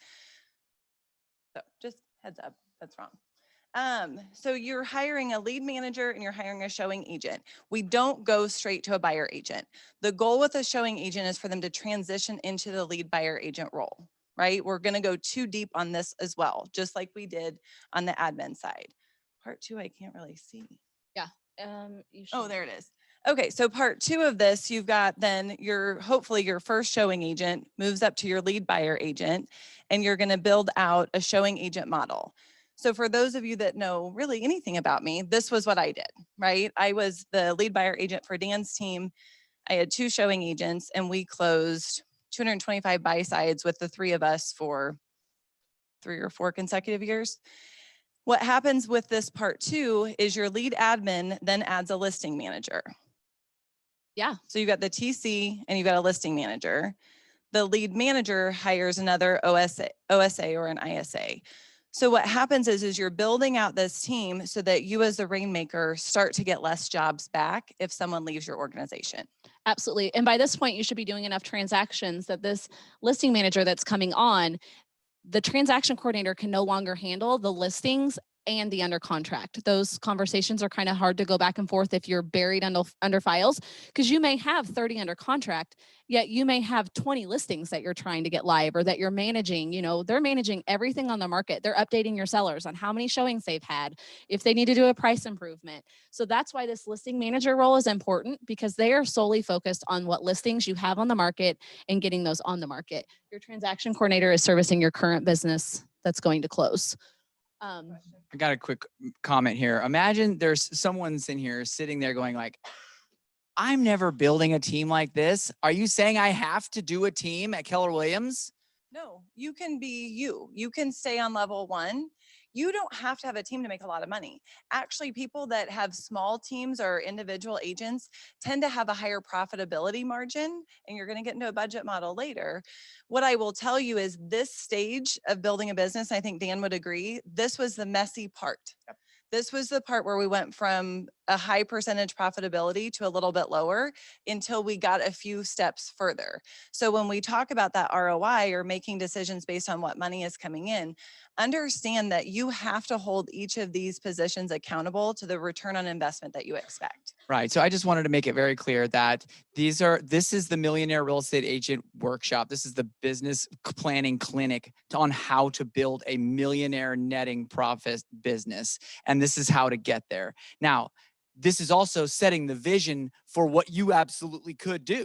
So just heads up, that's wrong. So you're hiring a lead manager and you're hiring a showing agent. We don't go straight to a buyer agent. The goal with a showing agent is for them to transition into the lead buyer agent role, right? We're going to go too deep on this as well, just like we did on the admin side. Part 2, I can't really see. Oh, there it is. Okay, so part 2 of this, you've got then hopefully your first showing agent moves up to your lead buyer agent, and you're going to build out a showing agent model. So for those of you that know really anything about me, this was what I did, right? I was the lead buyer agent for Dan's team. I had 2 showing agents, and we closed 225 buy sides with the 3 of us for 3 or 4 consecutive years. What happens with this part 2 is your lead admin then adds a listing manager. Yeah. So you've got the TC and you've got a listing manager. The lead manager hires another OSA or an ISA. So what happens is you're building out this team so that you as the rainmaker start to get less jobs back if someone leaves your organization. Absolutely. And by this point, you should be doing enough transactions that this listing manager that's coming on, the transaction coordinator can no longer handle the listings and the under contract. Those conversations are kind of hard to go back and forth if you're buried under files, because you may have 30 under contract, yet you may have 20 listings that you're trying to get live or that you're managing. You know, they're managing everything on the market. They're updating your sellers on how many showings they've had, if they need to do a price improvement. So that's why this listing manager role is important, because they are solely focused on what listings you have on the market and getting those on the market. Your transaction coordinator is servicing your current business that's going to close. I got a quick comment here. Imagine there's someone's in here sitting there going like, I'm never building a team like this. Are you saying I have to do a team at Keller Williams? No, you can be you. You can stay on level 1. You don't have to have a team to make a lot of money. Actually, people that have small teams or individual agents tend to have a higher profitability margin, and you're going to get into a budget model later. What I will tell you is this stage of building a business, I think Dan would agree, this was the messy part. This was the part where we went from a high percentage profitability to a little bit lower until we got a few steps further. So when we talk about that ROI or making decisions based on what money is coming in, understand that you have to hold each of these positions accountable to the return on investment that you expect. Right. So I just wanted to make it very clear that this is the Millionaire Real Estate Agent Workshop. This is the business planning clinic on how to build a millionaire netting profit business. And this is how to get there. Now, this is also setting the vision for what you absolutely could do.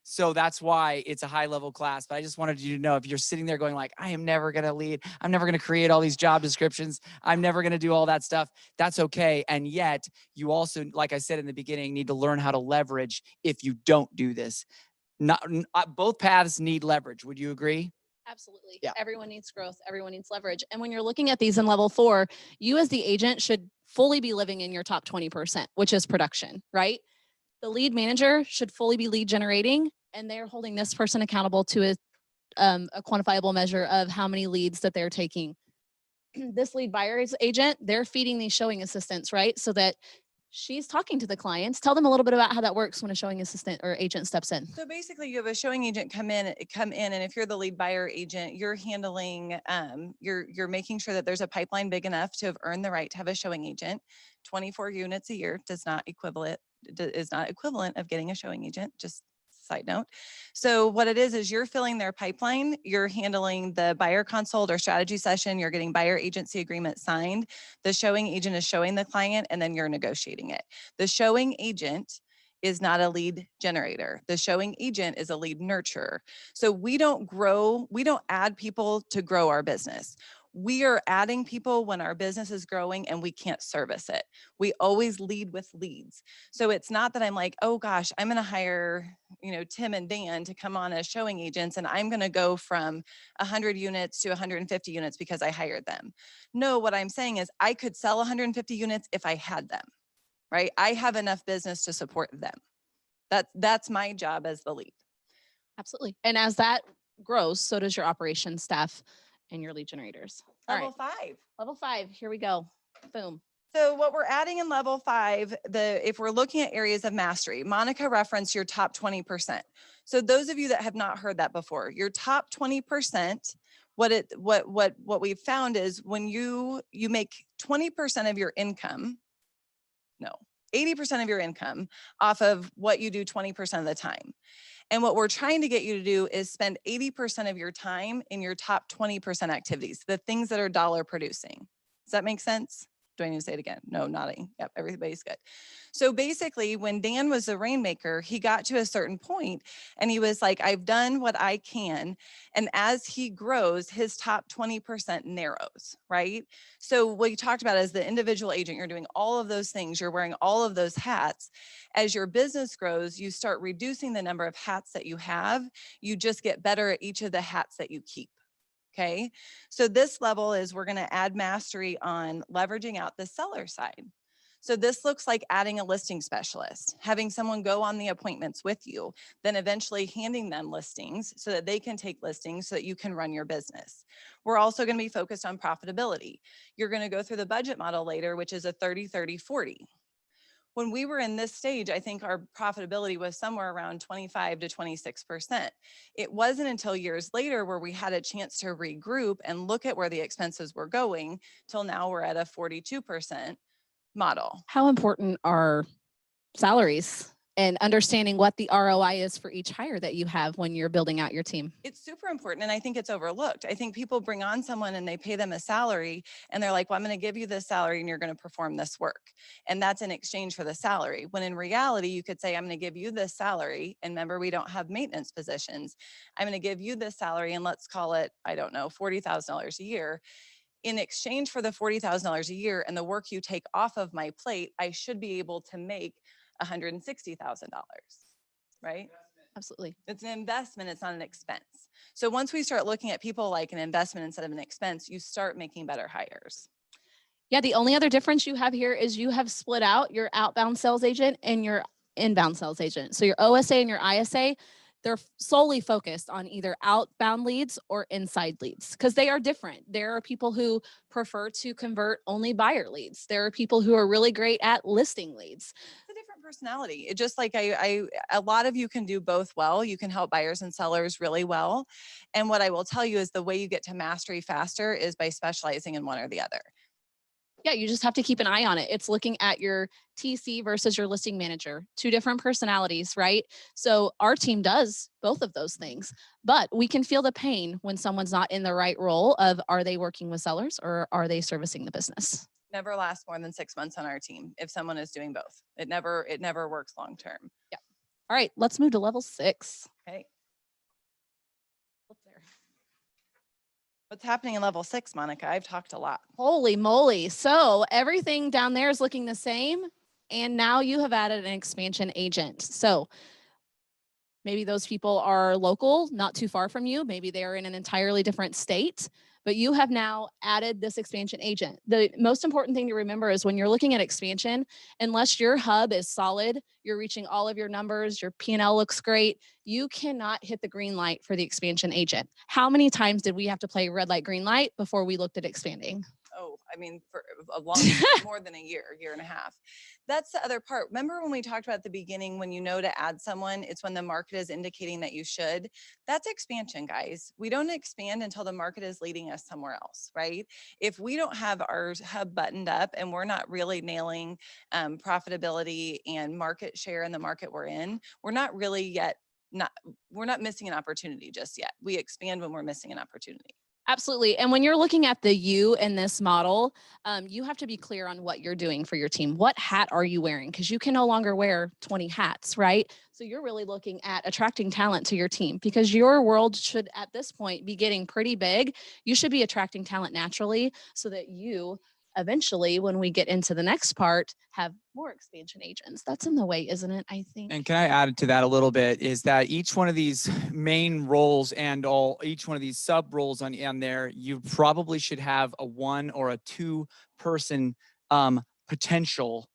So that's why it's a high level class. But I just wanted you to know, if you're sitting there going like, I am never going to lead, I'm never going to create all these job descriptions, I'm never going to do all that stuff, that's okay. And yet you also, like I said in the beginning, need to learn how to leverage if you don't do this. Both paths need leverage. Would you agree? Absolutely. Yeah. Everyone needs growth. Everyone needs leverage. And when you're looking at these in level 4, you as the agent should fully be living in your top 20%, which is production, right? The lead manager should fully be lead generating, and they're holding this person accountable to a quantifiable measure of how many leads that they're taking. This lead buyer's agent, they're feeding these showing assistants, right? So that she's talking to the clients. Tell them a little bit about how that works when a showing assistant or agent steps in. So basically you have a showing agent come in, and if you're the lead buyer agent, you're handling, you're making sure that there's a pipeline big enough to have earned the right to have a showing agent. 24 units a year is not equivalent of getting a showing agent, just side note. So what it is you're filling their pipeline, you're handling the buyer consult or strategy session, you're getting buyer agency agreement signed. The showing agent is showing the client, and then you're negotiating it. The showing agent is not a lead generator. The showing agent is a lead nurturer. So we don't add people to grow our business. We are adding people when our business is growing and we can't service it. We always lead with leads. So it's not that I'm like, oh gosh, I'm going to hire, Tim and Dan to come on as showing agents, and I'm going to go from 100 units to 150 units because I hired them. No, what I'm saying is I could sell 150 units if I had them, right? I have enough business to support them. That's my job as the lead. Absolutely. And as that grows, so does your operations staff and your lead generators. All Level right. 5. Level 5. Here we go. Boom. So what we're adding in level 5, if we're looking at areas of mastery, Monica referenced your top 20%. So those of you that have not heard that before, your top 20%, what we've found is when you make 20% of your income, 80% of your income off of what you do 20% of the time. And what we're trying to get you to do is spend 80% of your time in your top 20% activities, the things that are dollar producing. Does that make sense? Do I need to say it again? No, nodding. Yep, everybody's good. So basically, when Dan was the rainmaker, he got to a certain point and he was like, I've done what I can. And as he grows, his top 20% narrows, right? So what you talked about as the individual agent, you're doing all of those things, you're wearing all of those hats. As your business grows, you start reducing the number of hats that you have. You just get better at each of the hats that you keep. Okay, so this level is we're going to add mastery on leveraging out the seller side. So this looks like adding a listing specialist, having someone go on the appointments with you, then eventually handing them listings so that they can take listings so that you can run your business. We're also going to be focused on profitability. You're going to go through the budget model later, which is a 30-30-40. When we were in this stage, I think our profitability was somewhere around 25 to 26%. It wasn't until years later where we had a chance to regroup and look at where the expenses were going till now we're at a 42% model. How important are salaries and understanding what the ROI is for each hire that you have when you're building out your team? It's super important, and I think it's overlooked. I think people bring on someone and they pay them a salary and they're like, well, I'm going to give you this salary and you're going to perform this work. And that's in exchange for the salary. When in reality, you could say, I'm going to give you this salary. And remember, we don't have maintenance positions. I'm going to give you this salary and let's call it, I don't know, $40,000 a year. In exchange for the $40,000 a year and the work you take off of my plate, I should be able to make $160,000, right? Absolutely. It's an investment, it's not an expense. So once we start looking at people like an investment instead of an expense, you start making better hires. Yeah, the only other difference you have here is you have split out your outbound sales agent and your inbound sales agent. So your OSA and your ISA, they're solely focused on either outbound leads or inside leads because they are different. There are people who prefer to convert only buyer leads. There are people who are really great at listing leads. It's a different personality. It just like a lot of you can do both well. You can help buyers and sellers really well. And what I will tell you is the way you get to mastery faster is by specializing in one or the other. Yeah, you just have to keep an eye on it. It's looking at your TC versus your listing manager, two different personalities, right? So our team does both of those things, but we can feel the pain when someone's not in the right role of are they working with sellers or are they servicing the business? Never lasts more than 6 months on our team if someone is doing both. It never works long term. Yeah. All right, let's move to level 6. Okay. Up there. What's happening in level 6, Monica? I've talked a lot. Holy moly. So everything down there is looking the same. And now you have added an expansion agent. So maybe those people are local, not too far from you. Maybe they're in an entirely different state, but you have now added this expansion agent. The most important thing to remember is when you're looking at expansion, unless your hub is solid, you're reaching all of your numbers, your P&L looks great, you cannot hit the green light for the expansion agent. How many times did we have to play red light, green light before we looked at expanding? Oh, I mean, for a long, more than a year and a half. That's the other part. Remember when we talked about at the beginning, when you know to add someone, it's when the market is indicating that you should. That's expansion, guys. We don't expand until the market is leading us somewhere else, right? If we don't have our hub buttoned up and we're not really nailing profitability and market share in the market we're in, we're not really yet, we're not missing an opportunity just yet. We expand when we're missing an opportunity. Absolutely. And when you're looking at the you in this model, you have to be clear on what you're doing for your team. What hat are you wearing? Because you can no longer wear 20 hats, right? So you're really looking at attracting talent to your team because your world should at this point be getting pretty big. You should be attracting talent naturally so that you eventually, when we get into the next part, have more expansion agents. That's in the way, isn't it? I think. And can I add to that a little bit is that each one of these main roles and each one of these sub roles on there, you probably should have a 1 or a 2 person potential.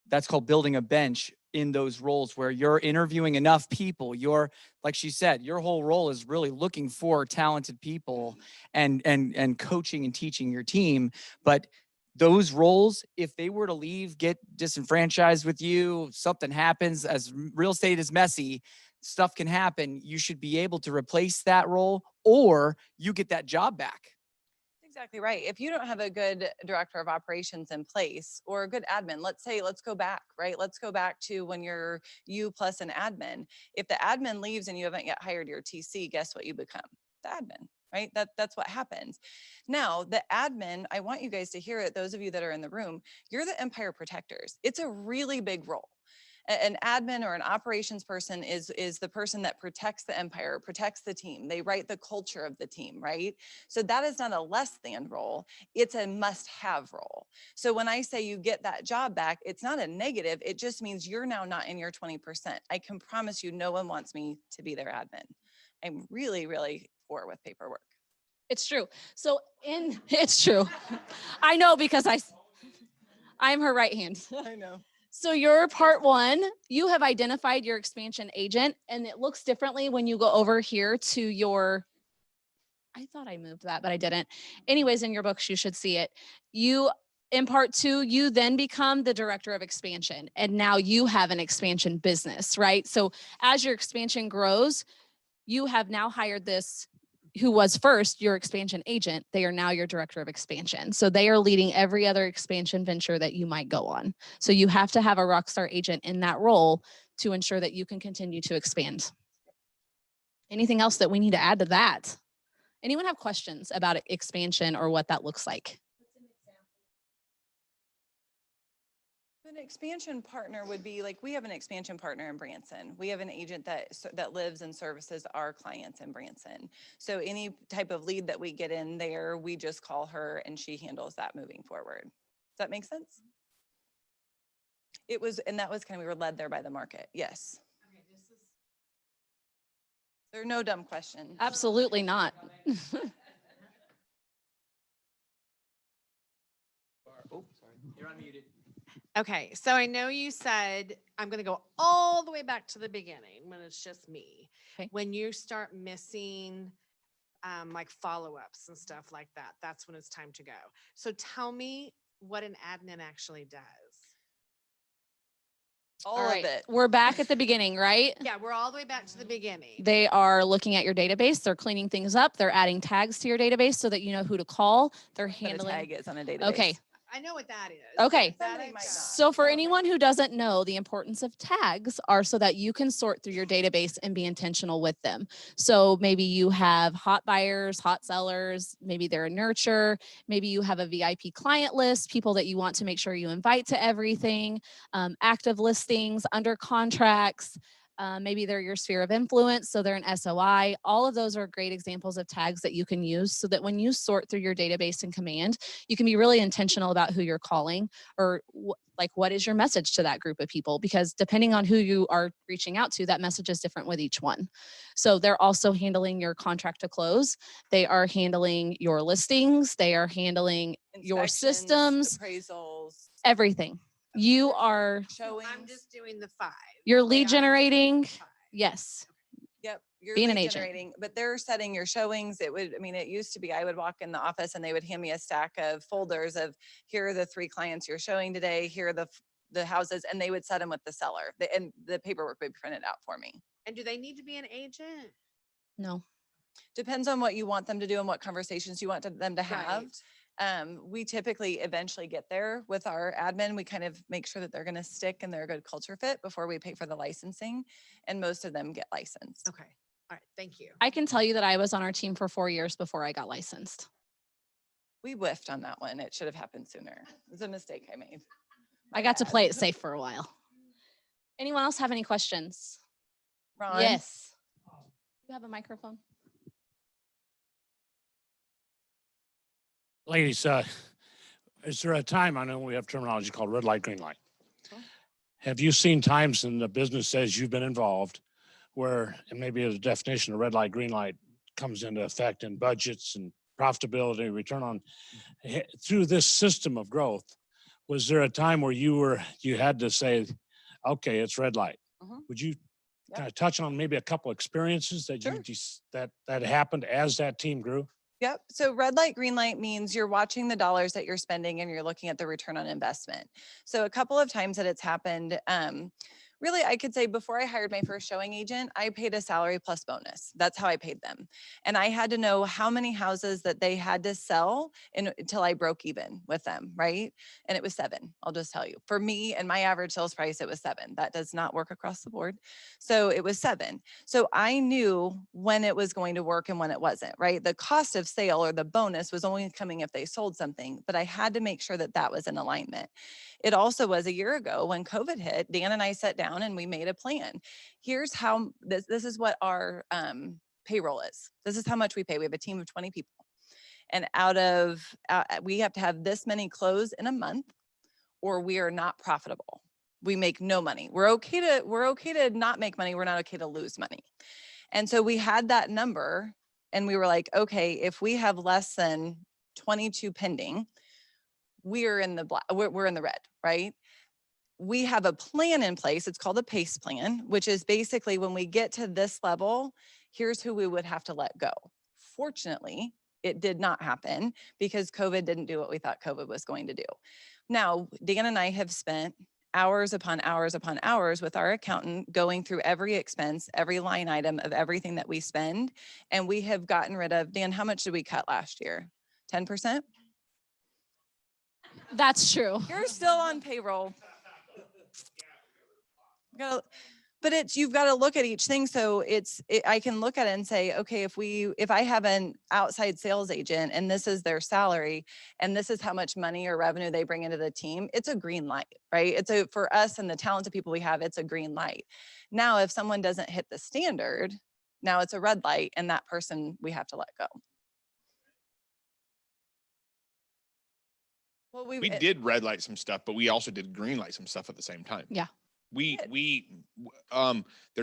That's called building a bench in those roles where you're interviewing enough people. You're, like she said, your whole role is really looking for talented people and coaching and teaching your team. But those roles, if they were to leave, get disenfranchised with you, something happens, as real estate is messy, stuff can happen. You should be able to replace that role or you get that job back. Exactly right. If you don't have a good director of operations in place or a good admin, let's go back, right? Let's go back to when you're you plus an admin. If the admin leaves and you haven't yet hired your TC, guess what you become? The admin, right? That's what happens. Now, the admin, I want you guys to hear it. Those of you that are in the room, you're the empire protectors. It's a really big role. An admin or an operations person is the person that protects the empire, protects the team. They write the culture of the team, right? So that is not a less than role. It's a must-have role. So when I say you get that job back, it's not a negative. It just means you're now not in your 20%. I can promise you no one wants me to be their admin. I'm really, really poor with paperwork. It's true. So it's true. I know because I'm her right hand. I know. So your part 1, you have identified your expansion agent and it looks differently when you go over here to your, I thought I moved that, but I didn't. Anyways, in your books, you should see it. In part 2, you then become the director of expansion and now you have an expansion business, right? So as your expansion grows, you have now hired this who was first your expansion agent. They are now your director of expansion. So they are leading every other expansion venture that you might go on. So you have to have a rockstar agent in that role to ensure that you can continue to expand. Anything else that we need to add to that? Anyone have questions about expansion or what that looks like? An expansion partner would be like, we have an expansion partner in Branson. We have an agent that lives and services our clients in Branson. So any type of lead that we get in there, we just call her and she handles that moving forward. Does that make sense? It was, and that was we were led there by the market. Yes. Okay, there are no dumb questions. Absolutely not. Oh, sorry. You're unmuted. Okay, so I know you said I'm going to go all the way back to the beginning when it's just me. Okay. When you start missing like follow-ups and stuff like that, that's when it's time to go. So tell me what an admin actually does. All of it. We're back at the beginning, right? Yeah, we're all the way back to the beginning. They are looking at your database. They're cleaning things up. They're adding tags to your database so that you know who to call. They're What a handling. tag is on a database. Okay. I know what that is. Okay. That Somebody I've might got. not. So for anyone who doesn't know, the importance of tags are so that you can sort through your database and be intentional with them. So maybe you have hot buyers, hot sellers, maybe they're a nurture, maybe you have a VIP client list, people that you want to make sure you invite to everything, active listings, under contracts. Maybe they're your sphere of influence, so they're an SOI. All of those are great examples of tags that you can use so that when you sort through your database in Command, you can be really intentional about who you're calling or like what is your message to that group of people, because depending on who you are reaching out to, that message is different with each one. So they're also handling your contract to close. They are handling your listings. They are handling your Inspections, systems, appraisals, everything. You are, showing. I'm just doing the 5. you're The way lead I generating. 5. Yes. Yep. You're being an lead agent. generating, but they're setting your showings. It would, I mean, it used to be, I would walk in the office and they would hand me a stack of folders of, here are the 3 clients you're showing today. Here are the houses, and they would set them with the seller, and the paperwork would be printed out for me. And do they need to be an agent? No. Depends on what you want them to do and what conversations you want them to have. We typically eventually get there with our admin. We kind of make sure that they're going to stick and they're a good culture fit before we pay for the licensing. And most of them get licensed. Okay. All right. Thank you. I can tell you that I was on our team for 4 years before I got licensed. We whiffed on that one. It should have happened sooner. It was a mistake I made. I got to play it safe for a while. Anyone else have any questions? Ron? Yes. You have a microphone? Ladies, is there a time, I know we have terminology called red light, green light. Have you seen times in the business as you've been involved where, and maybe the definition of red light, green light comes into effect in budgets and profitability, return on, through this system of growth, was there a time where you had to say, okay, it's red light? Mhm. Would you Yeah. kind of touch on maybe a couple experiences that Sure. that happened as that team grew? Yep. So red light, green light means you're watching the dollars that you're spending and you're looking at the return on investment. So a couple of times that it's happened, really, I could say before I hired my first showing agent, I paid a salary plus bonus. That's how I paid them. And I had to know how many houses that they had to sell until I broke even with them, right? And it was 7, I'll just tell you. For me and my average sales price, it was 7. That does not work across the board. So it was 7. So I knew when it was going to work and when it wasn't, right? The cost of sale or the bonus was only coming if they sold something, but I had to make sure that that was in alignment. It also was a year ago when COVID hit, Dan and I sat down and we made a plan. Here's how, this is what our payroll is. This is how much we pay. We have a team of 20 people. And we have to have this many close in a month or we are not profitable. We make no money. We're okay to not make money. We're not okay to lose money. And so we had that number and we were like, okay, if we have less than 22 pending, we're in the black, we're in the red, right? We have a plan in place. It's called a PACE plan, which is basically when we get to this level, here's who we would have to let go. Fortunately, it did not happen because COVID didn't do what we thought COVID was going to do. Now, Dan and I have spent hours upon hours upon hours with our accountant going through every expense, every line item of everything that we spend. And we have gotten rid of, Dan, how much did we cut last year? 10%? That's true. You're still on payroll. But you've got to look at each thing. So I can look at it and say, okay, if I have an outside sales agent and this is their salary and this is how much money or revenue they bring into the team, it's a green light, right? For us and the talented people we have, it's a green light. Now, if someone doesn't hit the standard, now it's a red light and that person we have to let go. Well, we did red light some stuff, but we also did green light some stuff at the same time. Yeah. There's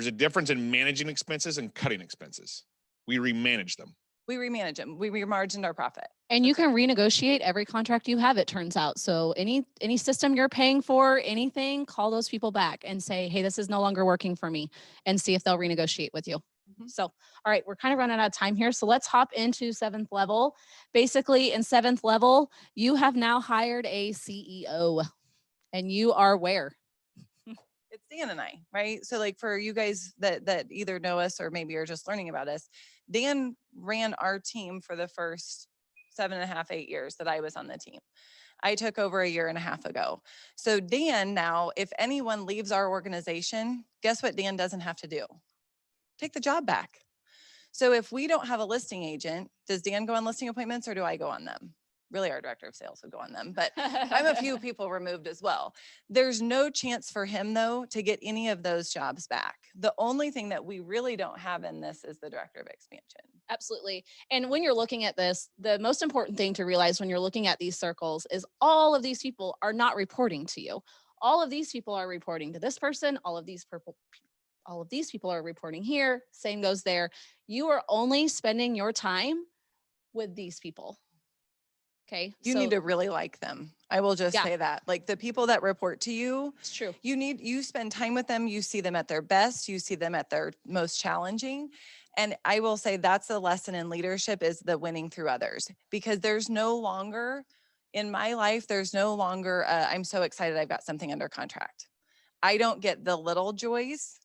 a difference in managing expenses and cutting expenses. We remanage them. We remanage them. We remargined our profit. And you can renegotiate every contract you have, it turns out. So any system you're paying for, anything, call those people back and say, hey, this is no longer working for me, and see if they'll renegotiate with you. So, all right, we're kind of running out of time here. So let's hop into 7th level. Basically, in 7th level, you have now hired a CEO, and you are where? It's Dan and I, right? So like for you guys that either know us or maybe are just learning about us, Dan ran our team for the first 7.5, 8 years that I was on the team. I took over a year and a half ago. So Dan now, if anyone leaves our organization, guess what Dan doesn't have to do? Take the job back. So if we don't have a listing agent, does Dan go on listing appointments or do I go on them? Really, our director of sales would go on them, but I'm a few people removed as well. There's no chance for him though to get any of those jobs back. The only thing that we really don't have in this is the director of expansion. Absolutely. And when you're looking at this, the most important thing to realize when you're looking at these circles is all of these people are not reporting to you. All of these people are reporting to this person. All of these people are reporting here. Same goes there. You are only spending your time with these people. Okay. You need to really like them. I will just Yeah. say that. Like the people that report to you, It's true. you spend time with them, you see them at their best, you see them at their most challenging. And I will say that's the lesson in leadership is the winning through others, because there's no longer in my life, there's no longer, I'm so excited I've got something under contract. I don't get the little joys.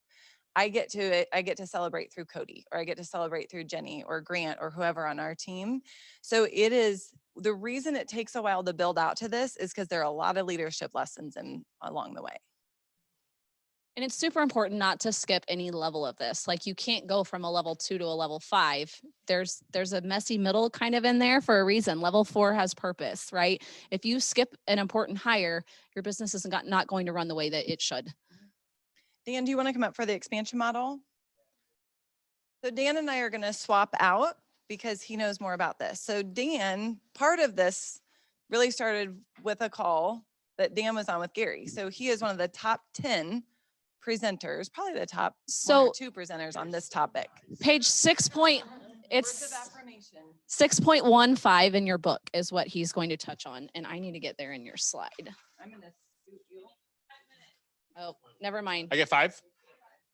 I get to celebrate through Cody, or I get to celebrate through Jenny or Grant or whoever on our team. So it is the reason it takes a while to build out to this is because there are a lot of leadership lessons along the way. And it's super important not to skip any level of this. Like you can't go from a level 2 to a level 5. There's a messy middle kind of in there for a reason. Level 4 has purpose, right? If you skip an important hire, your business is not going to run the way that it should. Dan, do you want to come up for the expansion model? So Dan and I are going to swap out because he knows more about this. So Dan, part of this really started with a call that Dan was on with Gary. So he is one of the top 10 presenters, probably the top one or 2 presenters on this topic. Page 6 point, Words of it's affirmation. 6.15 in your book is what he's going to touch on. And I need to get there in your slide. I'm going to scoot you. Oh, never mind. I get 5.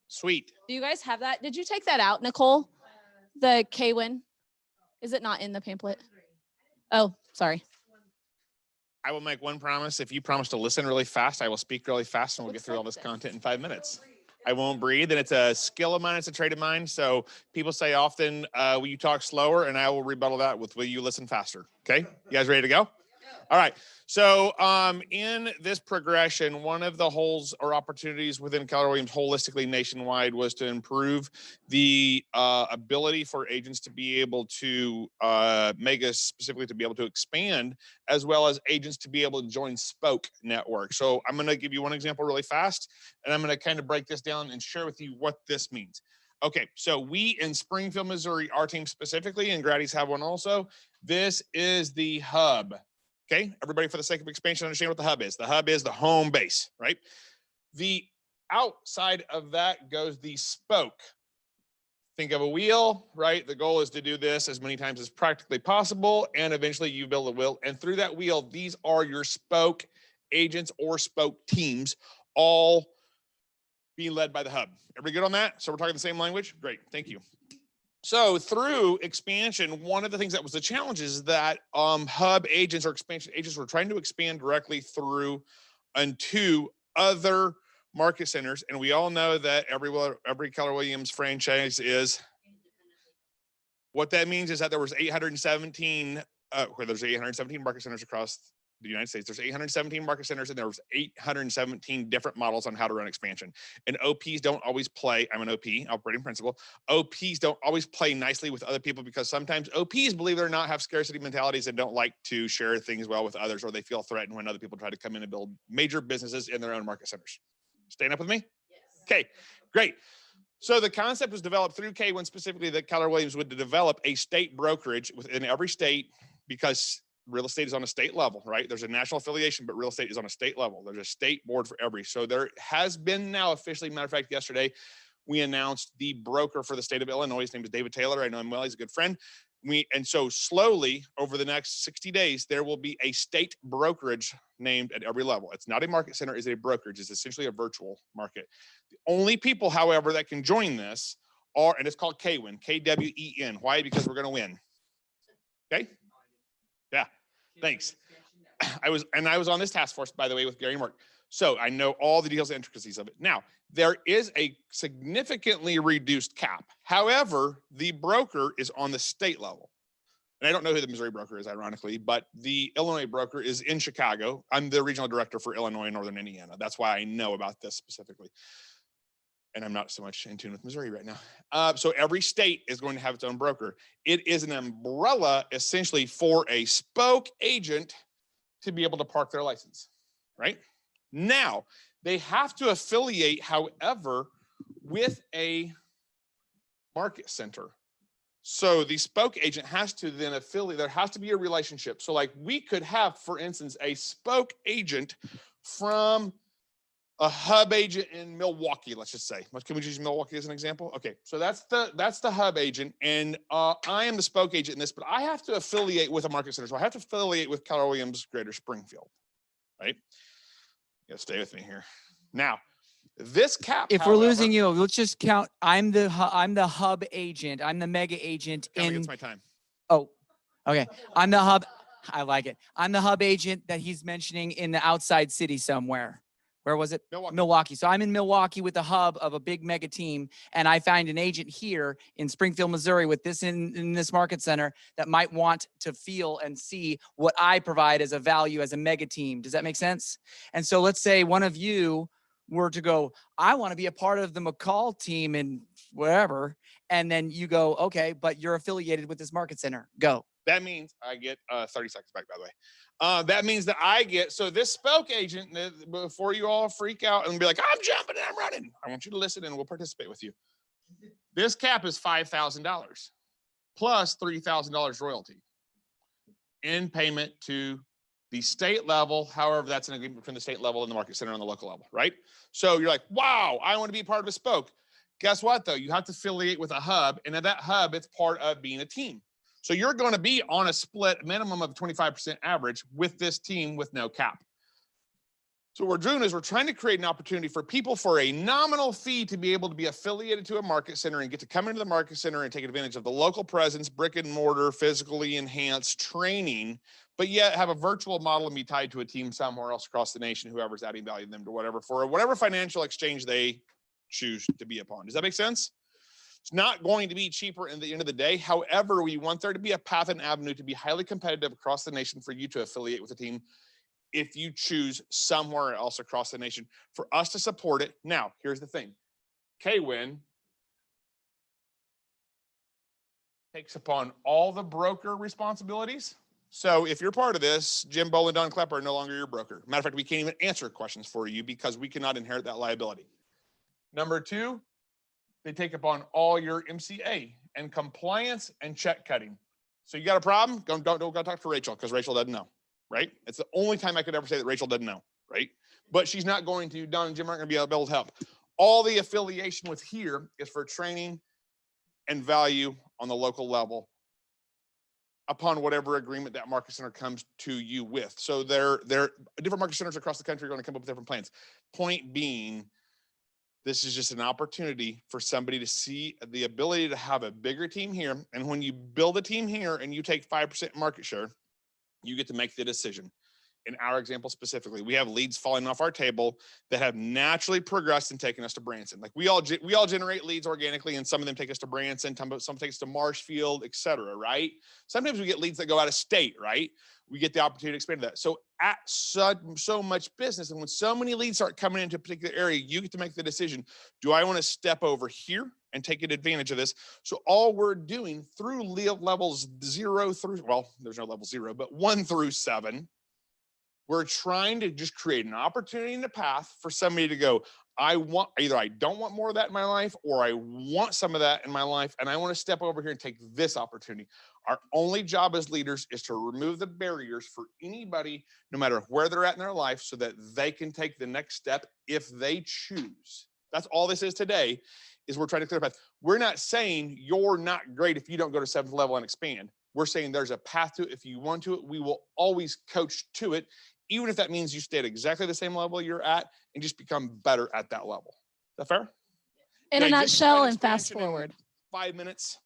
Sweet. Do you guys have that? Did you take that out, Nicole? The K-Win? Is it not in the pamphlet? Oh, sorry. I will make one promise. If you promise to listen really fast, I will speak really fast and we'll get Looks through all like this this. content in 5 minutes. I won't breathe, and it's a skill of mine. It's a trait of mine. So people say often, will you talk slower? And I will rebuttal that with, will you listen faster? Okay, you guys ready to go? All right. So in this progression, one of the holes or opportunities within Keller Williams holistically nationwide was to improve the ability for agents to be able to Megas specifically to be able to expand, as well as agents to be able to join Spoke Network. So I'm going to give you one example really fast, and I'm going to kind of break this down and share with you what this means. Okay, so we in Springfield, Missouri, our team specifically, and Grady's have one also. This is the hub. Okay, everybody, for the sake of expansion, understand what the hub is. The hub is the home base, right? The outside of that goes the spoke. Think of a wheel, right? The goal is to do this as many times as practically possible, and eventually you build a wheel. And through that wheel, these are your spoke agents or spoke teams, all being led by the hub. Everybody good on that? So we're talking the same language? Great, thank you. So through expansion, one of the things that was the challenge is that hub agents or expansion agents were trying to expand directly through and to other market centers. And we all know that every Keller Williams franchise is. What that means is that there was 817, where there's 817 market centers across the United States. There's 817 market centers, and there was 817 different models on how to run expansion. And OPs don't always play. I'm an OP, operating principal. OPs don't always play nicely with other people because sometimes OPs, believe it or not, have scarcity mentalities and don't like to share things well with others, or they feel threatened when other people try to come in and build major businesses in their own market centers. Staying up with me? Yes. Okay, great. So the concept was developed through K1 specifically that Keller Williams would develop a state brokerage within every state, because real estate is on a state level, right? There's a national affiliation, but real estate is on a state level. There's a state board for every. So there has been now officially, matter of fact, yesterday, we announced the broker for the state of Illinois. His name is David Taylor. I know him well. He's a good friend. And so slowly over the next 60 days, there will be a state brokerage named at every level. It's not a market center, it's a brokerage. It's essentially a virtual market. The only people, however, that can join this and it's called KWIN, KWEN. Why? Because we're going to win. Okay. Yeah. Thanks. I was on this task force, by the way, with Gary and Mark. So I know all the details and intricacies of it. Now, there is a significantly reduced cap. However, the broker is on the state level. And I don't know who the Missouri broker is, ironically, but the Illinois broker is in Chicago. I'm the regional director for Illinois and Northern Indiana. That's why I know about this specifically. And I'm not so much in tune with Missouri right now. So every state is going to have its own broker. It is an umbrella essentially for a spoke agent to be able to park their license, right? Now, they have to affiliate, however, with a market center. So the spoke agent has to then affiliate, there has to be a relationship. So like we could have, for instance, a spoke agent from a hub agent in Milwaukee, let's just say. Can we use Milwaukee as an example? Okay, so that's the hub agent, and I am the spoke agent in this, but I have to affiliate with a market center. So I have to affiliate with Keller Williams Greater Springfield, right? You gotta stay with me here. Now, this cap, If we're losing you, let's just count. I'm the hub agent. I'm the mega agent count in. against my time. Oh, okay. I'm the hub. I like it. I'm the hub agent that he's mentioning in the outside city somewhere. Where was it? Milwaukee. So I'm in Milwaukee with the hub of a big mega team, and I find an agent here in Springfield, Missouri, with this in this market center that might want to feel and see what I provide as a value as a mega team. Does that make sense? And so let's say one of you were to go, I want to be a part of the McCall team and wherever, and then you go, okay, but you're affiliated with this market center. Go. That means I get 30 seconds back, by the way. That means that I get, so this spoke agent, before you all freak out and be like, I'm jumping and I'm running, I want you to listen and we'll participate with you. This cap is $5,000 plus $3,000 royalty in payment to the state level. However, that's an agreement between the state level and the market center on the local level, right? So you're like, wow, I want to be part of a spoke. Guess what though? You have to affiliate with a hub, and at that hub, it's part of being a team. So you're going to be on a split minimum of 25% average with this team with no cap. So what we're doing is we're trying to create an opportunity for people for a nominal fee to be able to be affiliated to a market center and get to come into the market center and take advantage of the local presence, brick and mortar, physically enhanced training, but yet have a virtual model and be tied to a team somewhere else across the nation, whoever's adding value to them to whatever, for whatever financial exchange they choose to be upon. Does that make sense? It's not going to be cheaper in the end of the day. However, we want there to be a path and avenue to be highly competitive across the nation for you to affiliate with a team if you choose somewhere else across the nation for us to support it. Now, here's the thing. KWIN takes upon all the broker responsibilities. So if you're part of this, Jim Bowl and Don Klepper are no longer your broker. Matter of fact, we can't even answer questions for you because we cannot inherit that liability. Number two, they take upon all your MCA and compliance and check cutting. So you got a problem? Don't go talk to Rachel because Rachel doesn't know, right? It's the only time I could ever say that Rachel doesn't know, right? But she's not going to, Don and Jim aren't going to be able to help. All the affiliation with here is for training and value on the local level upon whatever agreement that market center comes to you with. So they're different market centers across the country are going to come up with different plans. Point being, this is just an opportunity for somebody to see the ability to have a bigger team here. And when you build a team here and you take 5% market share, you get to make the decision. In our example specifically, we have leads falling off our table that have naturally progressed and taken us to Branson. Like we all generate leads organically, and some of them take us to Branson, some take us to Marshfield, et cetera, right? Sometimes we get leads that go out of state, right? We get the opportunity to expand that. So at so much business, and when so many leads start coming into a particular area, you get to make the decision, do I want to step over here and take advantage of this? So all we're doing through levels 0 through, well, there's no level 0, but 1 through 7, we're trying to just create an opportunity in the path for somebody to go, either I don't want more of that in my life, or I want some of that in my life, and I want to step over here and take this opportunity. Our only job as leaders is to remove the barriers for anybody, no matter where they're at in their life, so that they can take the next step if they choose. That's all this is today, is we're trying to clear a path. We're not saying you're not great if you don't go to 7th level and expand. We're saying there's a path to it. If you want to it, we will always coach to it, even if that means you stay at exactly the same level you're at and just become better at that level. Is that fair? In Did I a get the nutshell plan and fast expansion in forward. 5 minutes?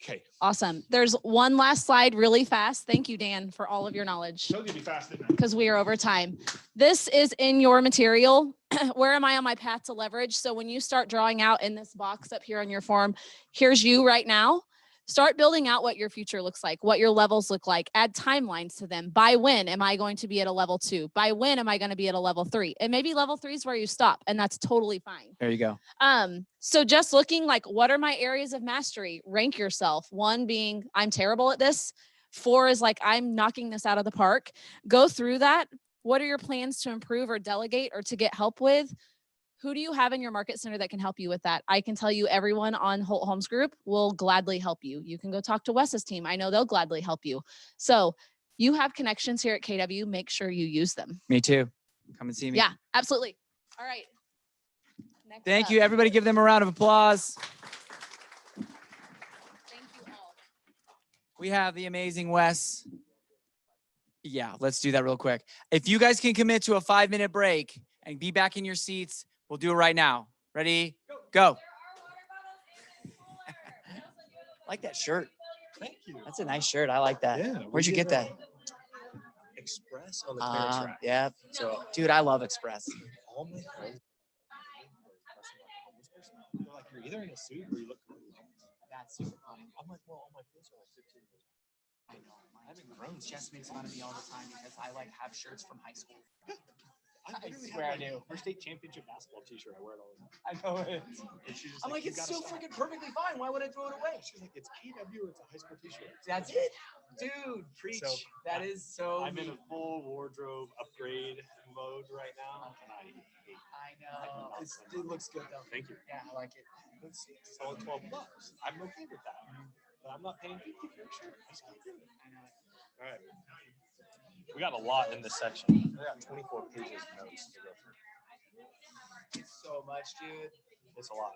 Okay. Awesome. There's one last slide really fast. Thank you, Dan, for all of your knowledge Told you to be fast, didn't I? because we are over time. This is in your material. Where am I on my path to leverage? So when you start drawing out in this box up here on your form, here's you right now. Start building out what your future looks like, what your levels look like. Add timelines to them. By when am I going to be at a level 2? By when am I going to be at a level 3? And maybe level 3 is where you stop, and that's totally fine. There you go. So just looking like, what are my areas of mastery? Rank yourself. 1 being, I'm terrible at this. 4 is like, I'm knocking this out of the park. Go through that. What are your plans to improve or delegate or to get help with? Who do you have in your market center that can help you with that? I can tell you everyone on Holt Homes Group will gladly help you. You can go talk to Wes's team. I know they'll gladly help you. So you have connections here at KW. Make sure you use them. Me too. Come and see me. Yeah, absolutely. All right. Next Thank up. you. Everybody give them a round of applause. Thank you all. We have the amazing Wes. Yeah, let's do that real quick. If you guys can commit to a 5-minute break and be back in your seats, we'll do it right now. Ready? Go. I like that shirt. Thank you. That's a nice shirt. I like that. Yeah, Where'd you get that? Express on the track. Yeah. So, dude, I love Express. All my friends. They're like, you're either in a suit or you look cool. That's super funny. I'm like, well, all my clothes are like 15 years old. I know. I haven't grown. Jess makes fun of me all the time because I like have shirts from high school. I swear I do. Our state championship basketball t-shirt. I wear it all the time. I know it. And she's just I'm like, "You it's gotta so stop." freaking perfectly fine. Why would I throw it away? She's like, it's KW or it's a high school t-shirt. That's it. Dude, preach. So, That is so I'm in neat. a full wardrobe upgrade mode right now, and I hate. I know. It looks good though. Thank you. Yeah, I like it. It's all $12. I'm okay with that, but I'm not paying 50 for a shirt. I just can't do it. I know it. All right. We got a lot in this section. We got 24 pages of notes to go through. It's so much, dude. It's a lot.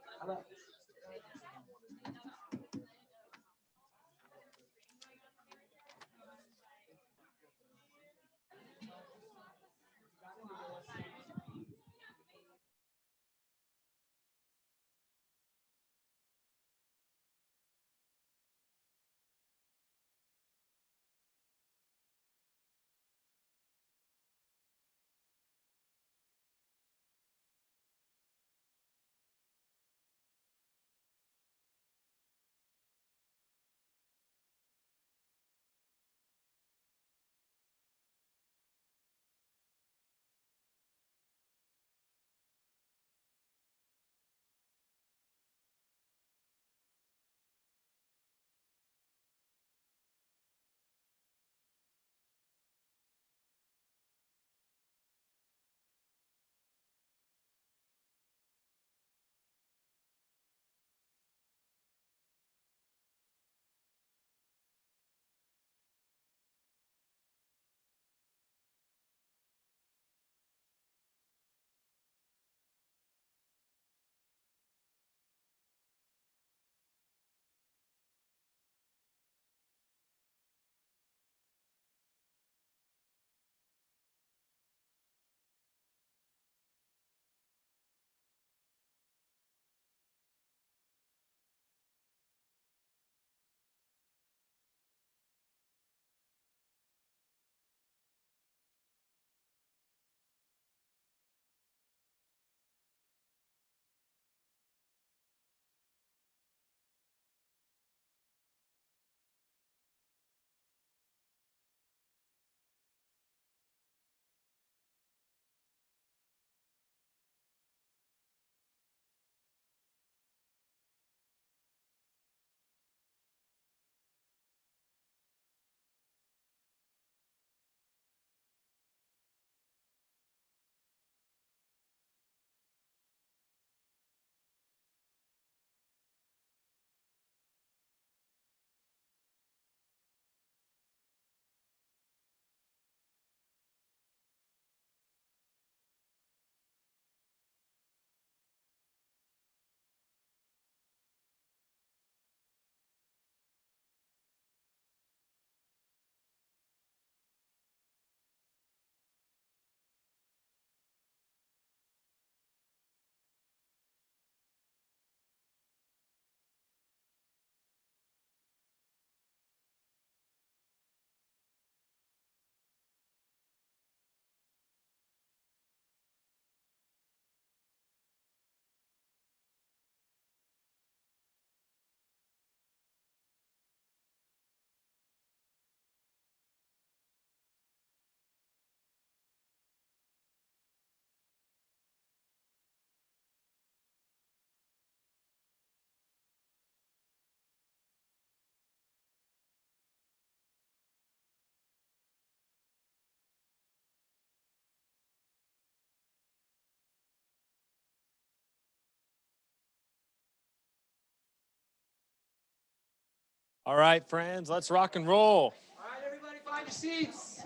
All right, friends, let's rock and roll. All right, everybody find your seats.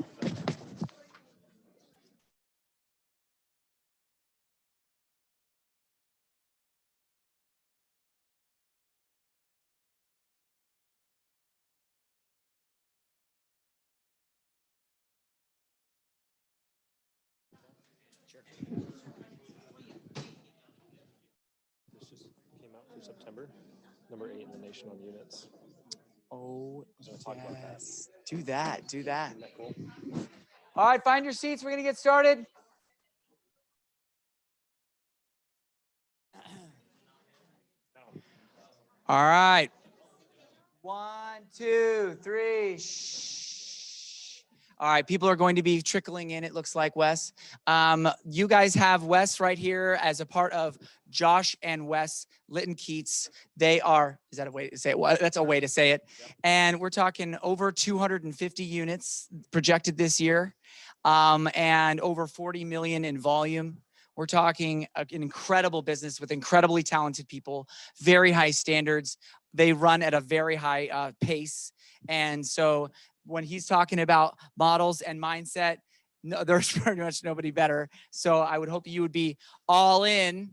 This just came out for September, number 8 in the nation on units. Oh, So I'll talk about that. yes. Do that. Do that. Isn't that cool? All right, find your seats. We're going to get started. All right. 1, 2, 3. Shh. All right, people are going to be trickling in, it looks like, Wes. You guys have Wes right here as a part of Josh and Wes Litton Keats. They are, is that a way to say it? Well, that's a way to say it. Yep. And we're talking over 250 units projected this year, and over 40 million in volume. We're talking an incredible business with incredibly talented people, very high standards. They run at a very high pace. And so when he's talking about models and mindset, no, there's pretty much nobody better. So I would hope you would be all in.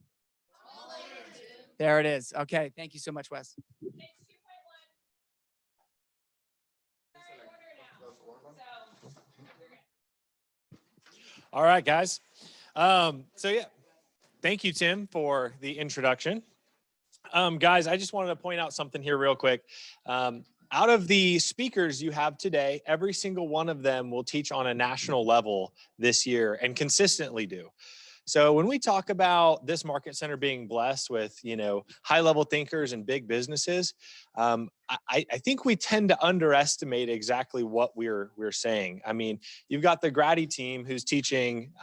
There it is. Okay. Thank you so much, Wes. All right, guys. So yeah, thank you, Tim, for the introduction. Guys, I just wanted to point out something here real quick. Out of the speakers you have today, every single one of them will teach on a national level this year and consistently do. So when we talk about this market center being blessed with, you know, high level thinkers and big businesses, I think we tend to underestimate exactly what we're saying. I mean, you've got the Grady team who's teaching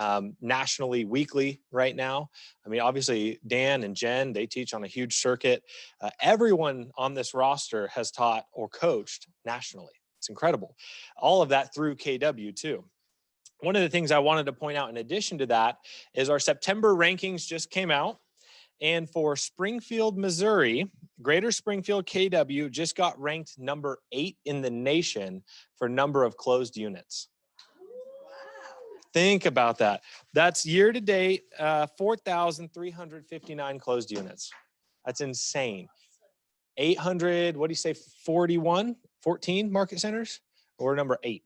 nationally weekly right now. I mean, obviously Dan and Jen, they teach on a huge circuit. Everyone on this roster has taught or coached nationally. It's incredible. All of that through KW too. One of the things I wanted to point out in addition to that is our September rankings just came out. And for Springfield, Missouri, Greater Springfield KW just got ranked number 8 in the nation for number of closed units. Think about that. That's year to date, 4,359 closed units. That's insane. 800, what do you say, 14 market centers? Or number 8.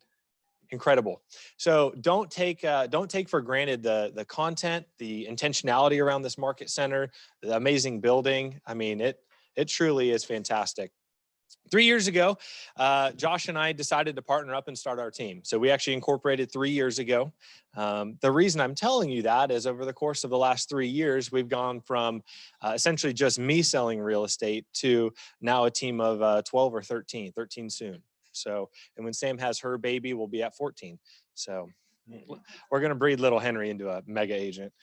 Incredible. So don't take for granted the content, the intentionality around this market center, the amazing building. I mean, it truly is fantastic. 3 years ago, Josh and I decided to partner up and start our team. So we actually incorporated 3 years ago. The reason I'm telling you that is over the course of the last 3 years, we've gone from essentially just me selling real estate to now a team of 12 or 13 soon. So, and when Sam has her baby, we'll be at 14. So we're going to breed little Henry into a mega agent.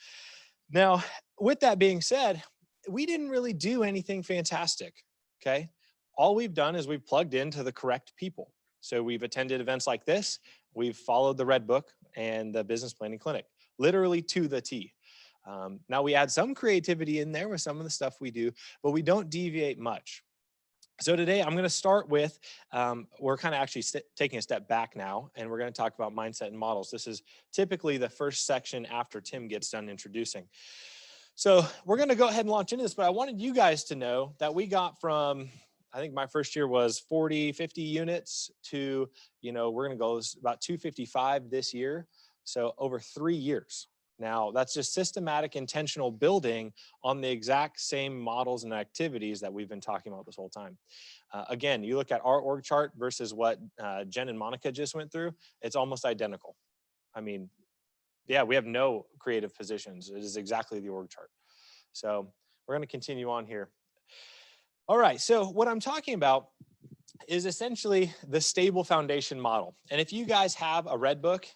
Now, with that being said, we didn't really do anything fantastic. Okay. All we've done is we've plugged into the correct people. So we've attended events like this. We've followed the Red Book and the Business Planning Clinic, literally to the T. Now we add some creativity in there with some of the stuff we do, but we don't deviate much. So today I'm going to start with, we're kind of actually taking a step back now, and we're going to talk about mindset and models. This is typically the first section after Tim gets done introducing. So we're going to go ahead and launch into this, but I wanted you guys to know that we got from, I think my first year was 40, 50 units to, you know, we're going to go about 255 this year. So over 3 years. Now, that's just systematic, intentional building on the exact same models and activities that we've been talking about this whole time. Again, you look at our org chart versus what Jen and Monica just went through, it's almost identical. I mean, yeah, we have no creative positions. It is exactly the org chart. So we're going to continue on here. All right, so what I'm talking about is essentially the stable foundation model. And if you guys have a Red Book,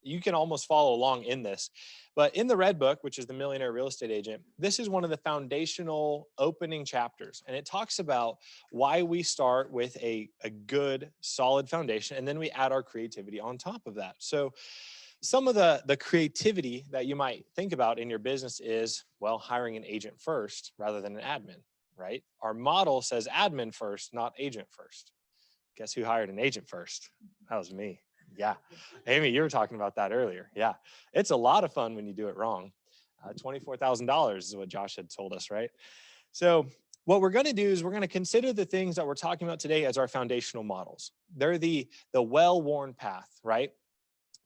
you can almost follow along in this. But in the Red Book, which is the Millionaire Real Estate Agent, this is one of the foundational opening chapters. And it talks about why we start with a good, solid foundation, and then we add our creativity on top of that. So some of the creativity that you might think about in your business is, well, hiring an agent first rather than an admin. right? Our model says admin first, not agent first. Guess who hired an agent first? That was me. Yeah. Amy, you were talking about that earlier. Yeah. It's a lot of fun when you do it wrong. $24,000 is what Josh had told us, right? So what we're going to do is we're going to consider the things that we're talking about today as our foundational models. They're the well-worn path, right?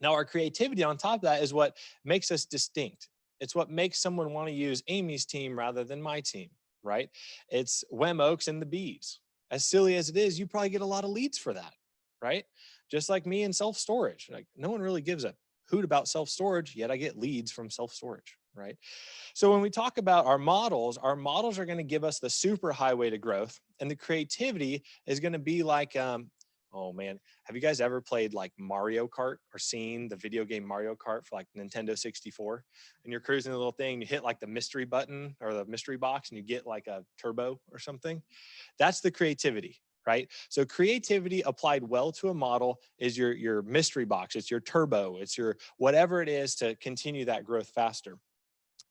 Now our creativity on top of that is what makes us distinct. It's what makes someone want to use Amy's team rather than my team, right? It's Wem Oaks and the bees. As silly as it is, you probably get a lot of leads for that, right? Just like me and self-storage. Like no one really gives a hoot about self-storage, yet I get leads from self-storage, right? So when we talk about our models are going to give us the super highway to growth, and the creativity is going to be like, oh man, have you guys ever played like Mario Kart or seen the video game Mario Kart for like Nintendo 64? And you're cruising the little thing, you hit like the mystery button or the mystery box and you get like a turbo or something. That's the creativity, right? So creativity applied well to a model is your mystery box, it's your turbo, it's your whatever it is to continue that growth faster.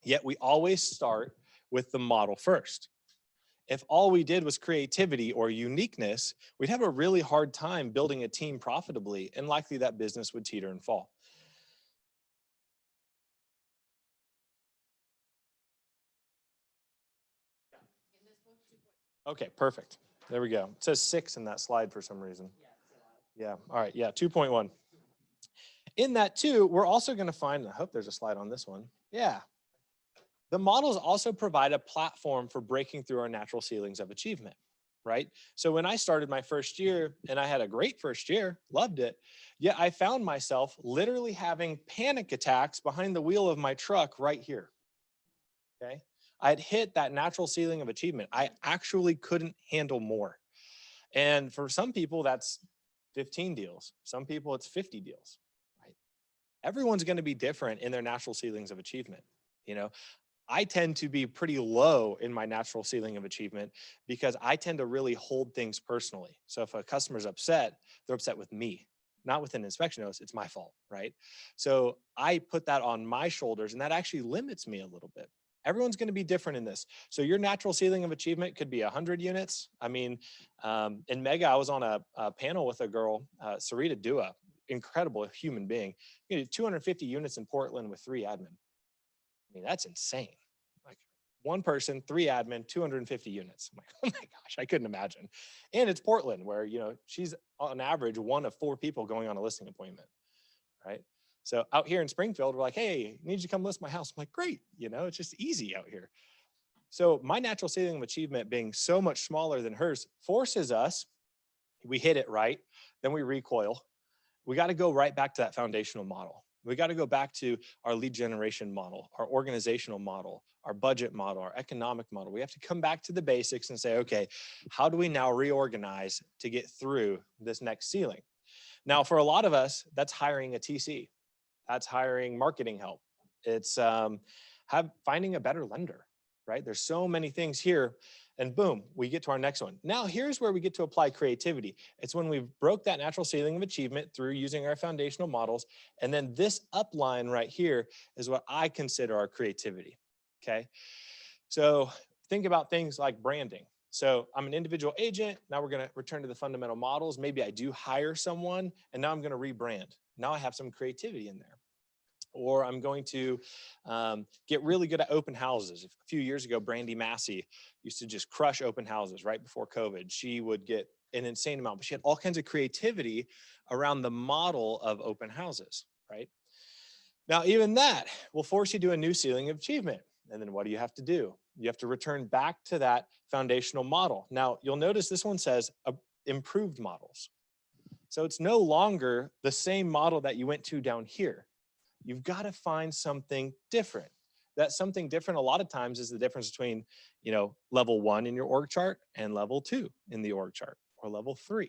Yet we always start with the model first. If all we did was creativity or uniqueness, we'd have a really hard time building a team profitably, and likely that business would teeter and fall. Okay, perfect. There we go. It says 6 in that slide for some reason. Yeah, all right, yeah, 2.1. In that too, we're also gonna find, I hope there's a slide on this one. Yeah. The models also provide a platform for breaking through our natural ceilings of achievement, right? So when I started my first year, and I had a great first year, loved it, yet I found myself literally having panic attacks behind the wheel of my truck right here, okay? I'd hit that natural ceiling of achievement. I actually couldn't handle more. And for some people, that's 15 deals. Some people, it's 50 deals, right? Everyone's gonna be different in their natural ceilings of achievement, you know? I tend to be pretty low in my natural ceiling of achievement because I tend to really hold things personally. So if a customer's upset, they're upset with me, not with an inspection notice, it's my fault, right? So I put that on my shoulders, and that actually limits me a little bit. Everyone's going to be different in this. So your natural ceiling of achievement could be 100 units. I mean, in Mega, I was on a panel with a girl, Sarita Dua, incredible human being. You know, 250 units in Portland with 3 admin. I mean, that's insane. Like one person, 3 admin, 250 units. I'm like, oh my gosh, I couldn't imagine. And it's Portland where, you know, she's on average 1 of 4 people going on a listing appointment, right? So out here in Springfield, we're like, hey, need you to come list my house. I'm like, great, you know, it's just easy out here. So my natural ceiling of achievement being so much smaller than hers forces us, we hit it right, then we recoil. We got to go right back to that foundational model. We got to go back to our lead generation model, our organizational model, our budget model, our economic model. We have to come back to the basics and say, okay, how do we now reorganize to get through this next ceiling? Now, for a lot of us, that's hiring a TC. That's hiring marketing help. It's finding a better lender, right? There's so many things here. And boom, we get to our next one. Now here's where we get to apply creativity. It's when we've broke that natural ceiling of achievement through using our foundational models. And then this upline right here is what I consider our creativity, okay? So think about things like branding. So I'm an individual agent. Now we're gonna return to the fundamental models. Maybe I do hire someone and now I'm gonna rebrand. Now I have some creativity in there. Or I'm going to get really good at open houses. A few years ago, Brandy Massey used to just crush open houses right before COVID. She would get an insane amount, but she had all kinds of creativity around the model of open houses, right? Now, even that will force you to a new ceiling of achievement. And then what do you have to do? You have to return back to that foundational model. Now, you'll notice this one says improved models. So it's no longer the same model that you went to down here. You've got to find something different. That something different a lot of times is the difference between, you know, level 1 in your org chart and level 2 in the org chart, or level 3.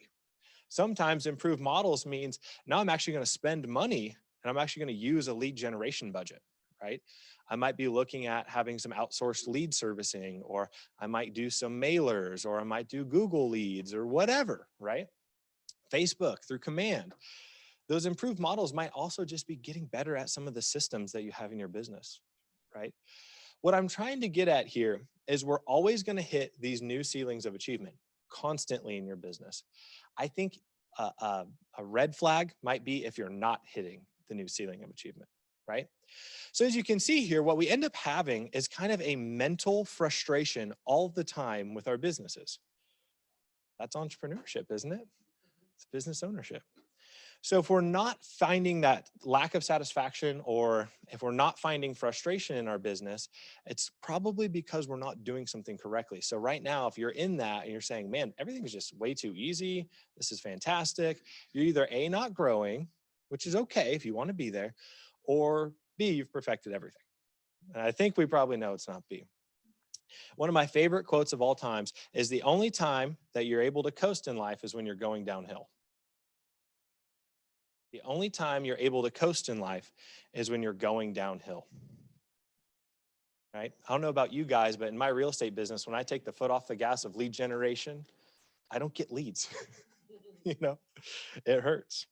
Sometimes improved models means now I'm actually going to spend money and I'm actually going to use a lead generation budget, right? I might be looking at having some outsourced lead servicing, or I might do some mailers, or I might do Google leads or whatever, right? Facebook through command. Those improved models might also just be getting better at some of the systems that you have in your business, right? What I'm trying to get at here is we're always going to hit these new ceilings of achievement constantly in your business. I think a red flag might be if you're not hitting the new ceiling of achievement, right? So as you can see here, what we end up having is kind of a mental frustration all the time with our businesses. That's entrepreneurship, isn't it? It's business ownership. So if we're not finding that lack of satisfaction, or if we're not finding frustration in our business, it's probably because we're not doing something correctly. So right now, if you're in that and you're saying, man, everything's just way too easy, this is fantastic, you're either A, not growing, which is okay if you want to be there, or B, you've perfected everything. And I think we probably know it's not B. One of my favorite quotes of all times is, the only time that you're able to coast in life is when you're going downhill. The only time you're able to coast in life is when you're going downhill. Right? I don't know about you guys, but in my real estate business, when I take the foot off the gas of lead generation, I don't get leads. You know, it hurts.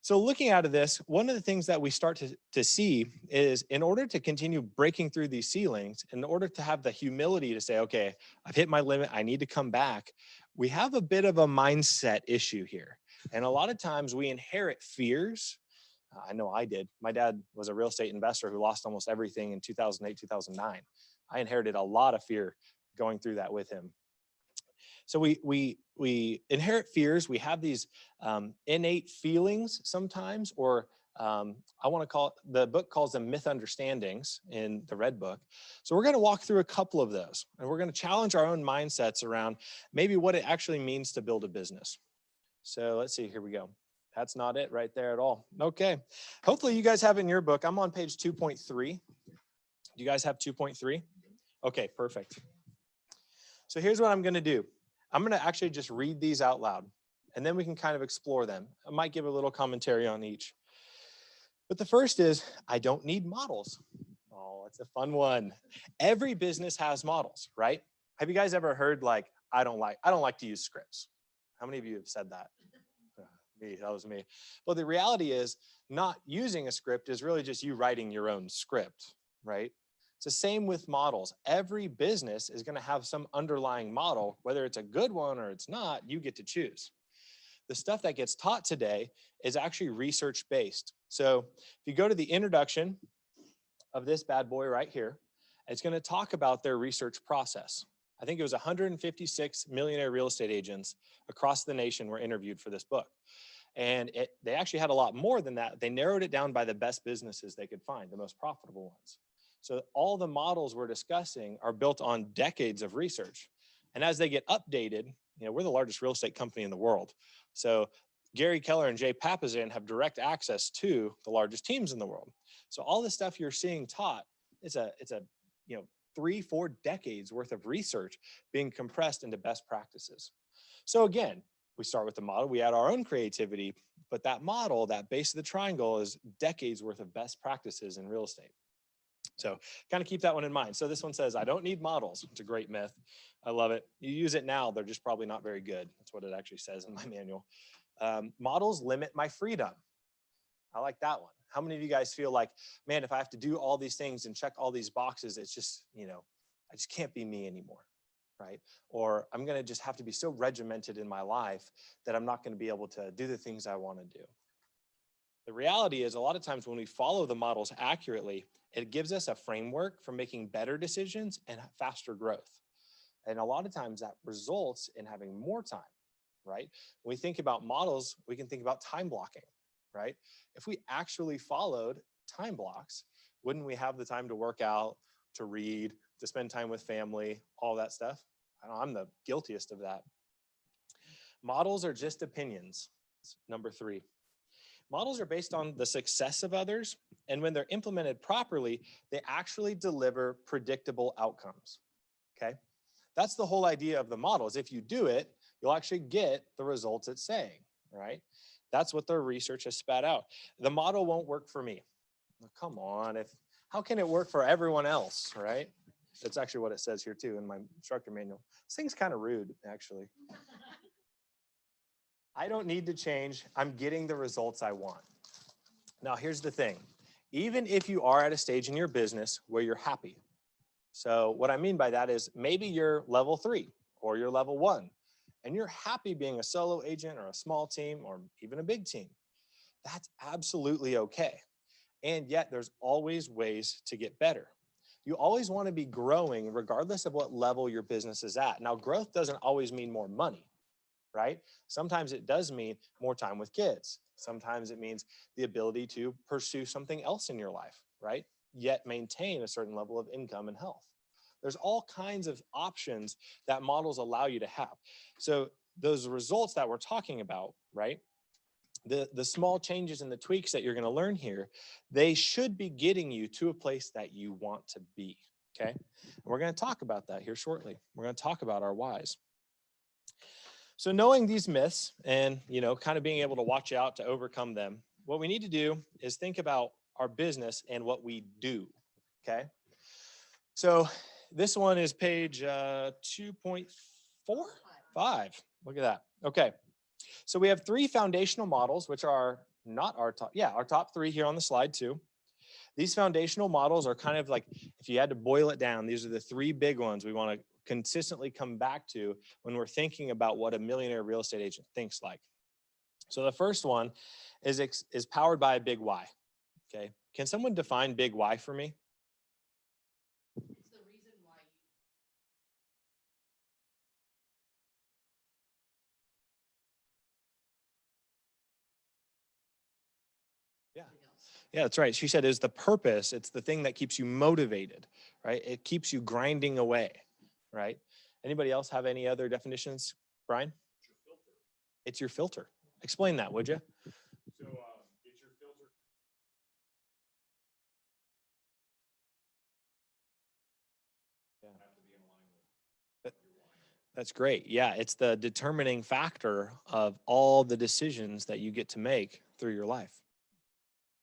So looking out of this, one of the things that we start to see is, in order to continue breaking through these ceilings, in order to have the humility to say, okay, I've hit my limit, I need to come back, we have a bit of a mindset issue here. And a lot of times we inherit fears. I know I did. My dad was a real estate investor who lost almost everything in 2008, 2009. I inherited a lot of fear going through that with him. So we inherit fears. We have these innate feelings sometimes, or I want to call it, the book calls them myth understandings in the Red Book. So we're going to walk through a couple of those, and we're going to challenge our own mindsets around maybe what it actually means to build a business. So let's see, here we go. That's not it right there at all. Okay. Hopefully you guys have it in your book. I'm on page 2.3. Do you guys have 2.3? Okay, perfect. So here's what I'm going to do. I'm going to actually just read these out loud, and then we can kind of explore them. I might give a little commentary on each. But the first is, I don't need models. Oh, it's a fun one. Every business has models, right? Have you guys ever heard, like, I don't like to use scripts? How many of you have said that? Me, that was me. Well, the reality is, not using a script is really just you writing your own script, right? It's the same with models. Every business is going to have some underlying model, whether it's a good one or it's not, you get to choose. The stuff that gets taught today is actually research-based. So if you go to the introduction of this bad boy right here, it's going to talk about their research process. I think it was 156 millionaire real estate agents across the nation were interviewed for this book. And they actually had a lot more than that. They narrowed it down by the best businesses they could find, the most profitable ones. So all the models we're discussing are built on decades of research. And as they get updated, you know, we're the largest real estate company in the world. So Gary Keller and Jay Papasan have direct access to the largest teams in the world. So all the stuff you're seeing taught, it's a 3-4 decades worth of research being compressed into best practices. So again, we start with the model, we add our own creativity, but that model, that base of the triangle, is decades worth of best practices in real estate. So kind of keep that one in mind. So this one says, I don't need models. It's a great myth. I love it. You use it now, they're just probably not very good. That's what it actually says in my manual. Models limit my freedom. I like that one. How many of you guys feel like, man, if I have to do all these things and check all these boxes, it's just, I just can't be me anymore, right? Or I'm going to just have to be so regimented in my life that I'm not going to be able to do the things I want to do. The reality is, a lot of times when we follow the models accurately, it gives us a framework for making better decisions and faster growth. And a lot of times that results in having more time, right? When we think about models, we can think about time blocking, right? If we actually followed time blocks, wouldn't we have the time to work out, to read, to spend time with family, all that stuff? I'm the guiltiest of that. Models are just opinions. Number 3. Models are based on the success of others, and when they're implemented properly, they actually deliver predictable outcomes, okay? That's the whole idea of the model, is if you do it, you'll actually get the results it's saying, right? That's what their research has spat out. The model won't work for me. Well, come on, how can it work for everyone else, right? That's actually what it says here too in my instructor manual. This thing's kind of rude, actually. I don't need to change. I'm getting the results I want. Now, here's the thing. Even if you are at a stage in your business where you're happy, So what I mean by that is maybe you're level 3 or you're level 1 and you're happy being a solo agent or a small team or even a big team. That's absolutely okay. And yet there's always ways to get better. You always want to be growing regardless of what level your business is at. Now, growth doesn't always mean more money, right? Sometimes it does mean more time with kids. Sometimes it means the ability to pursue something else in your life, right? Yet maintain a certain level of income and health. There's all kinds of options that models allow you to have. So those results that we're talking about, right? The small changes and the tweaks that you're going to learn here, they should be getting you to a place that you want to be, okay? And we're going to talk about that here shortly. We're going to talk about our whys. So knowing these myths and, kind of being able to watch out to overcome them, what we need to do is think about our business and what we do, okay? So this one is page 2.45. Look at that. Okay. So we have 3 foundational models, which are not our top 3 here on the slide too. These foundational models are kind of like, if you had to boil it down, these are the 3 big ones we want to consistently come back to when we're thinking about what a millionaire real estate agent thinks like. So the first one is powered by a big why. Okay. Can someone define big why for me? It's the reason why Yeah, that's right. She said is the purpose. It's the thing that keeps you motivated, right? It keeps you grinding away, right? Anybody else have any other definitions? Brian? It's your filter. Explain that, would you? So it's your filter. That's great. Yeah, it's the determining factor of all the decisions that you get to make through your life.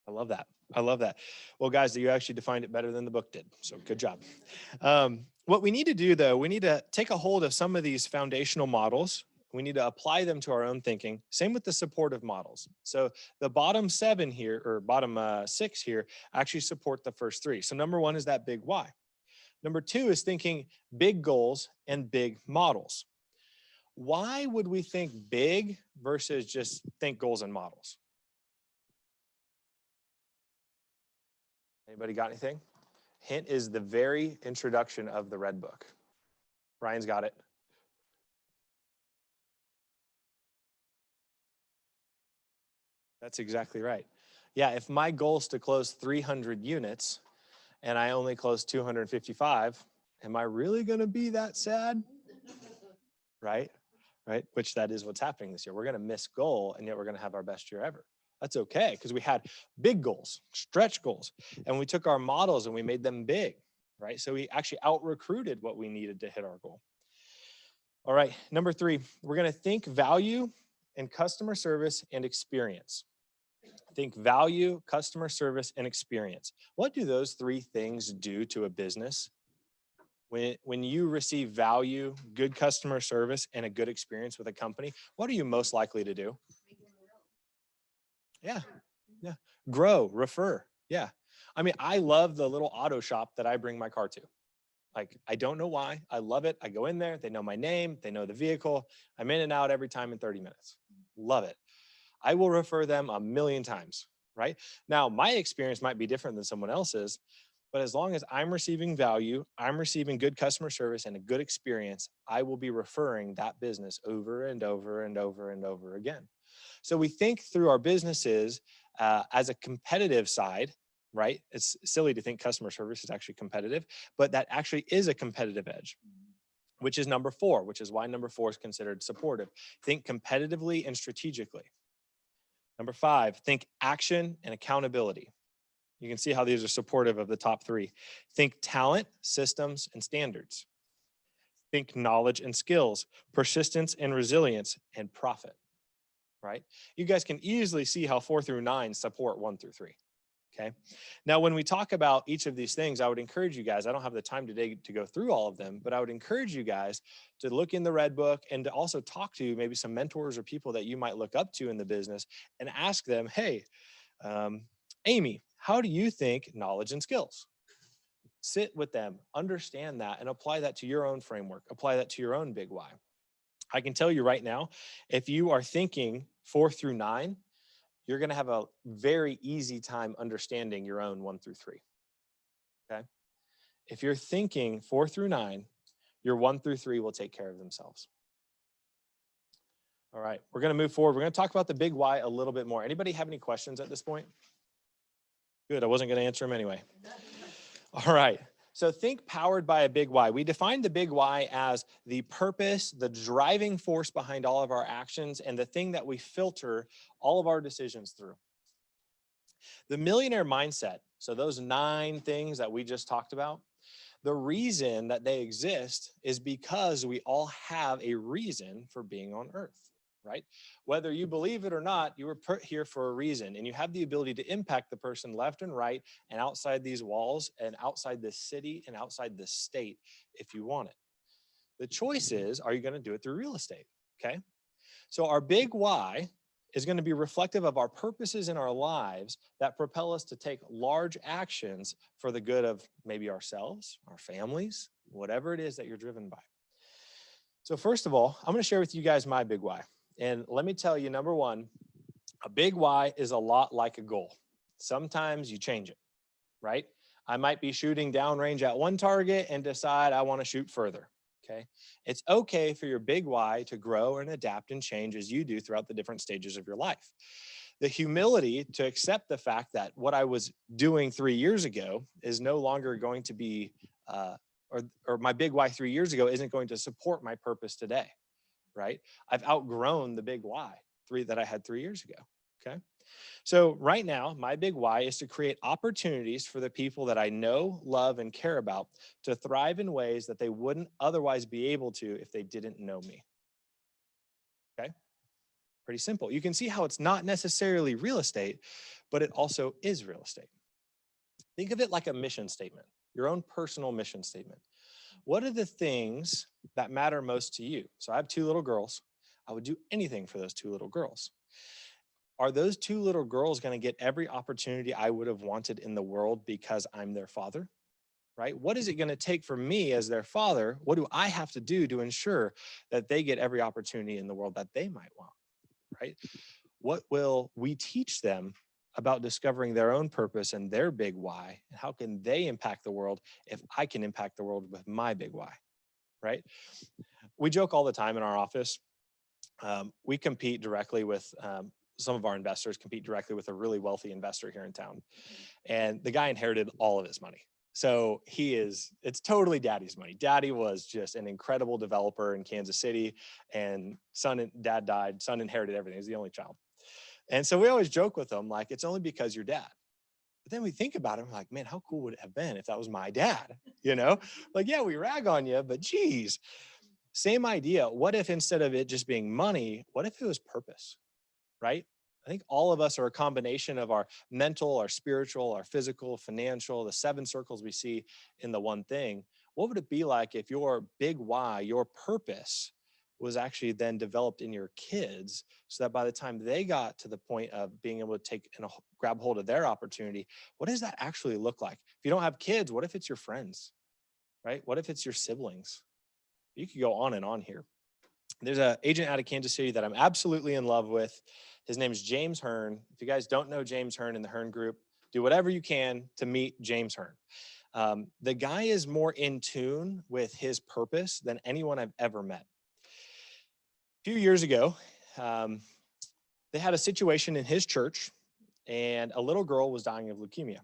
I love that. I love that. Well, guys, you actually defined it better than the book did. So good job. What we need to do, though, we need to take a hold of some of these foundational models. We need to apply them to our own thinking. Same with the supportive models. So the bottom 7 here, or bottom 6 here, actually support the first 3. So number 1 is that big why. Number 2 is thinking big goals and big models. Why would we think big versus just think goals and models? Anybody got anything? Hint is the very introduction of the Red Book. Ryan's got it. That's exactly right. Yeah, if my goal is to close 300 units and I only close 255, am I really going to be that sad? Right? Right? Which that is what's happening this year. We're going to miss goal and yet we're going to have our best year ever. That's okay because we had big goals, stretch goals, and we took our models and we made them big, right? So we actually out-recruited what we needed to hit our goal. All right, number 3, we're going to think value and customer service and experience. Think value, customer service, and experience. What do those 3 things do to a business? When you receive value, good customer service, and a good experience with a company, what are you most likely to do? Yeah. Grow, refer. Yeah. I mean, I love the little auto shop that I bring my car to. Like, I don't know why. I love it. I go in there. They know my name. They know the vehicle. I'm in and out every time in 30 minutes. Love it. I will refer them a million times, right? Now, my experience might be different than someone else's, but as long as I'm receiving value, I'm receiving good customer service and a good experience, I will be referring that business over and over and over and over again. So we think through our businesses as a competitive side, right? It's silly to think customer service is actually competitive, but that actually is a competitive edge, which is number 4, which is why number 4 is considered supportive. Think competitively and strategically. Number 5, think action and accountability. You can see how these are supportive of the top 3. Think talent, systems, and standards. Think knowledge and skills, persistence and resilience, and profit. Right? You guys can easily see how 4 through 9 support 1 through 3. Okay. Now, when we talk about each of these things, I would encourage you guys, I don't have the time today to go through all of them, but I would encourage you guys to look in the Red Book and to also talk to maybe some mentors or people that you might look up to in the business and ask them, hey, Amy, how do you think knowledge and skills? Sit with them, understand that, and apply that to your own framework. Apply that to your own big why. I can tell you right now, if you are thinking 4 through 9, you're going to have a very easy time understanding your own 1 through 3. Okay? If you're thinking 4 through 9, your 1 through 3 will take care of themselves. All right, we're going to move forward. We're going to talk about the big why a little bit more. Anybody have any questions at this point? Good, I wasn't going to answer them anyway. All right, so think powered by a big why. We defined the big why as the purpose, the driving force behind all of our actions, and the thing that we filter all of our decisions through. The millionaire mindset, so those 9 things that we just talked about, the reason that they exist is because we all have a reason for being on earth, right? Whether you believe it or not, you were put here for a reason, and you have the ability to impact the person left and right and outside these walls and outside this city and outside this state if you want it. The choice is, are you going to do it through real estate? Okay. So our big why is going to be reflective of our purposes in our lives that propel us to take large actions for the good of maybe ourselves, our families, whatever it is that you're driven by. So first of all, I'm going to share with you guys my big why. And let me tell you, number one, a big why is a lot like a goal. Sometimes you change it, right? I might be shooting downrange at one target and decide I want to shoot further. Okay. It's okay for your big why to grow and adapt and change as you do throughout the different stages of your life. The humility to accept the fact that what I was doing 3 years ago is no longer going to be, or my big why 3 years ago isn't going to support my purpose today, right? I've outgrown the big why that I had 3 years ago. Okay. So right now, my big why is to create opportunities for the people that I know, love, and care about to thrive in ways that they wouldn't otherwise be able to if they didn't know me. Okay? Pretty simple. You can see how it's not necessarily real estate, but it also is real estate. Think of it like a mission statement, your own personal mission statement. What are the things that matter most to you? So I have 2 little girls. I would do anything for those 2 little girls. Are those 2 little girls going to get every opportunity I would have wanted in the world because I'm their father, right? What is it going to take for me as their father? What do I have to do to ensure that they get every opportunity in the world that they might want, right? What will we teach them about discovering their own purpose and their big why? And how can they impact the world if I can impact the world with my big why, right? We joke all the time in our office. We compete directly with some of our investors compete directly with a really wealthy investor here in town. And the guy inherited all of his money. So it's totally daddy's money. Daddy was just an incredible developer in Kansas City, and dad died, son inherited everything. He's the only child. And so we always joke with him, like, it's only because you're dad. But then we think about it, we're like, man, how cool would it have been if that was my dad? You know, like, yeah, we rag on you, but geez, same idea. What if instead of it just being money, what if it was purpose? Right? I think all of us are a combination of our mental, our spiritual, our physical, financial, the 7 circles we see in the one thing. What would it be like if your big why, your purpose, was actually then developed in your kids so that by the time they got to the point of being able to take and grab hold of their opportunity, what does that actually look like? If you don't have kids, what if it's your friends, right? What if it's your siblings? You could go on and on here. There's an agent out of Kansas City that I'm absolutely in love with. His name is James Hearn. If you guys don't know James Hearn in the Hearn Group, do whatever you can to meet James Hearn. The guy is more in tune with his purpose than anyone I've ever met. A few years ago, they had a situation in his church, and a little girl was dying of leukemia.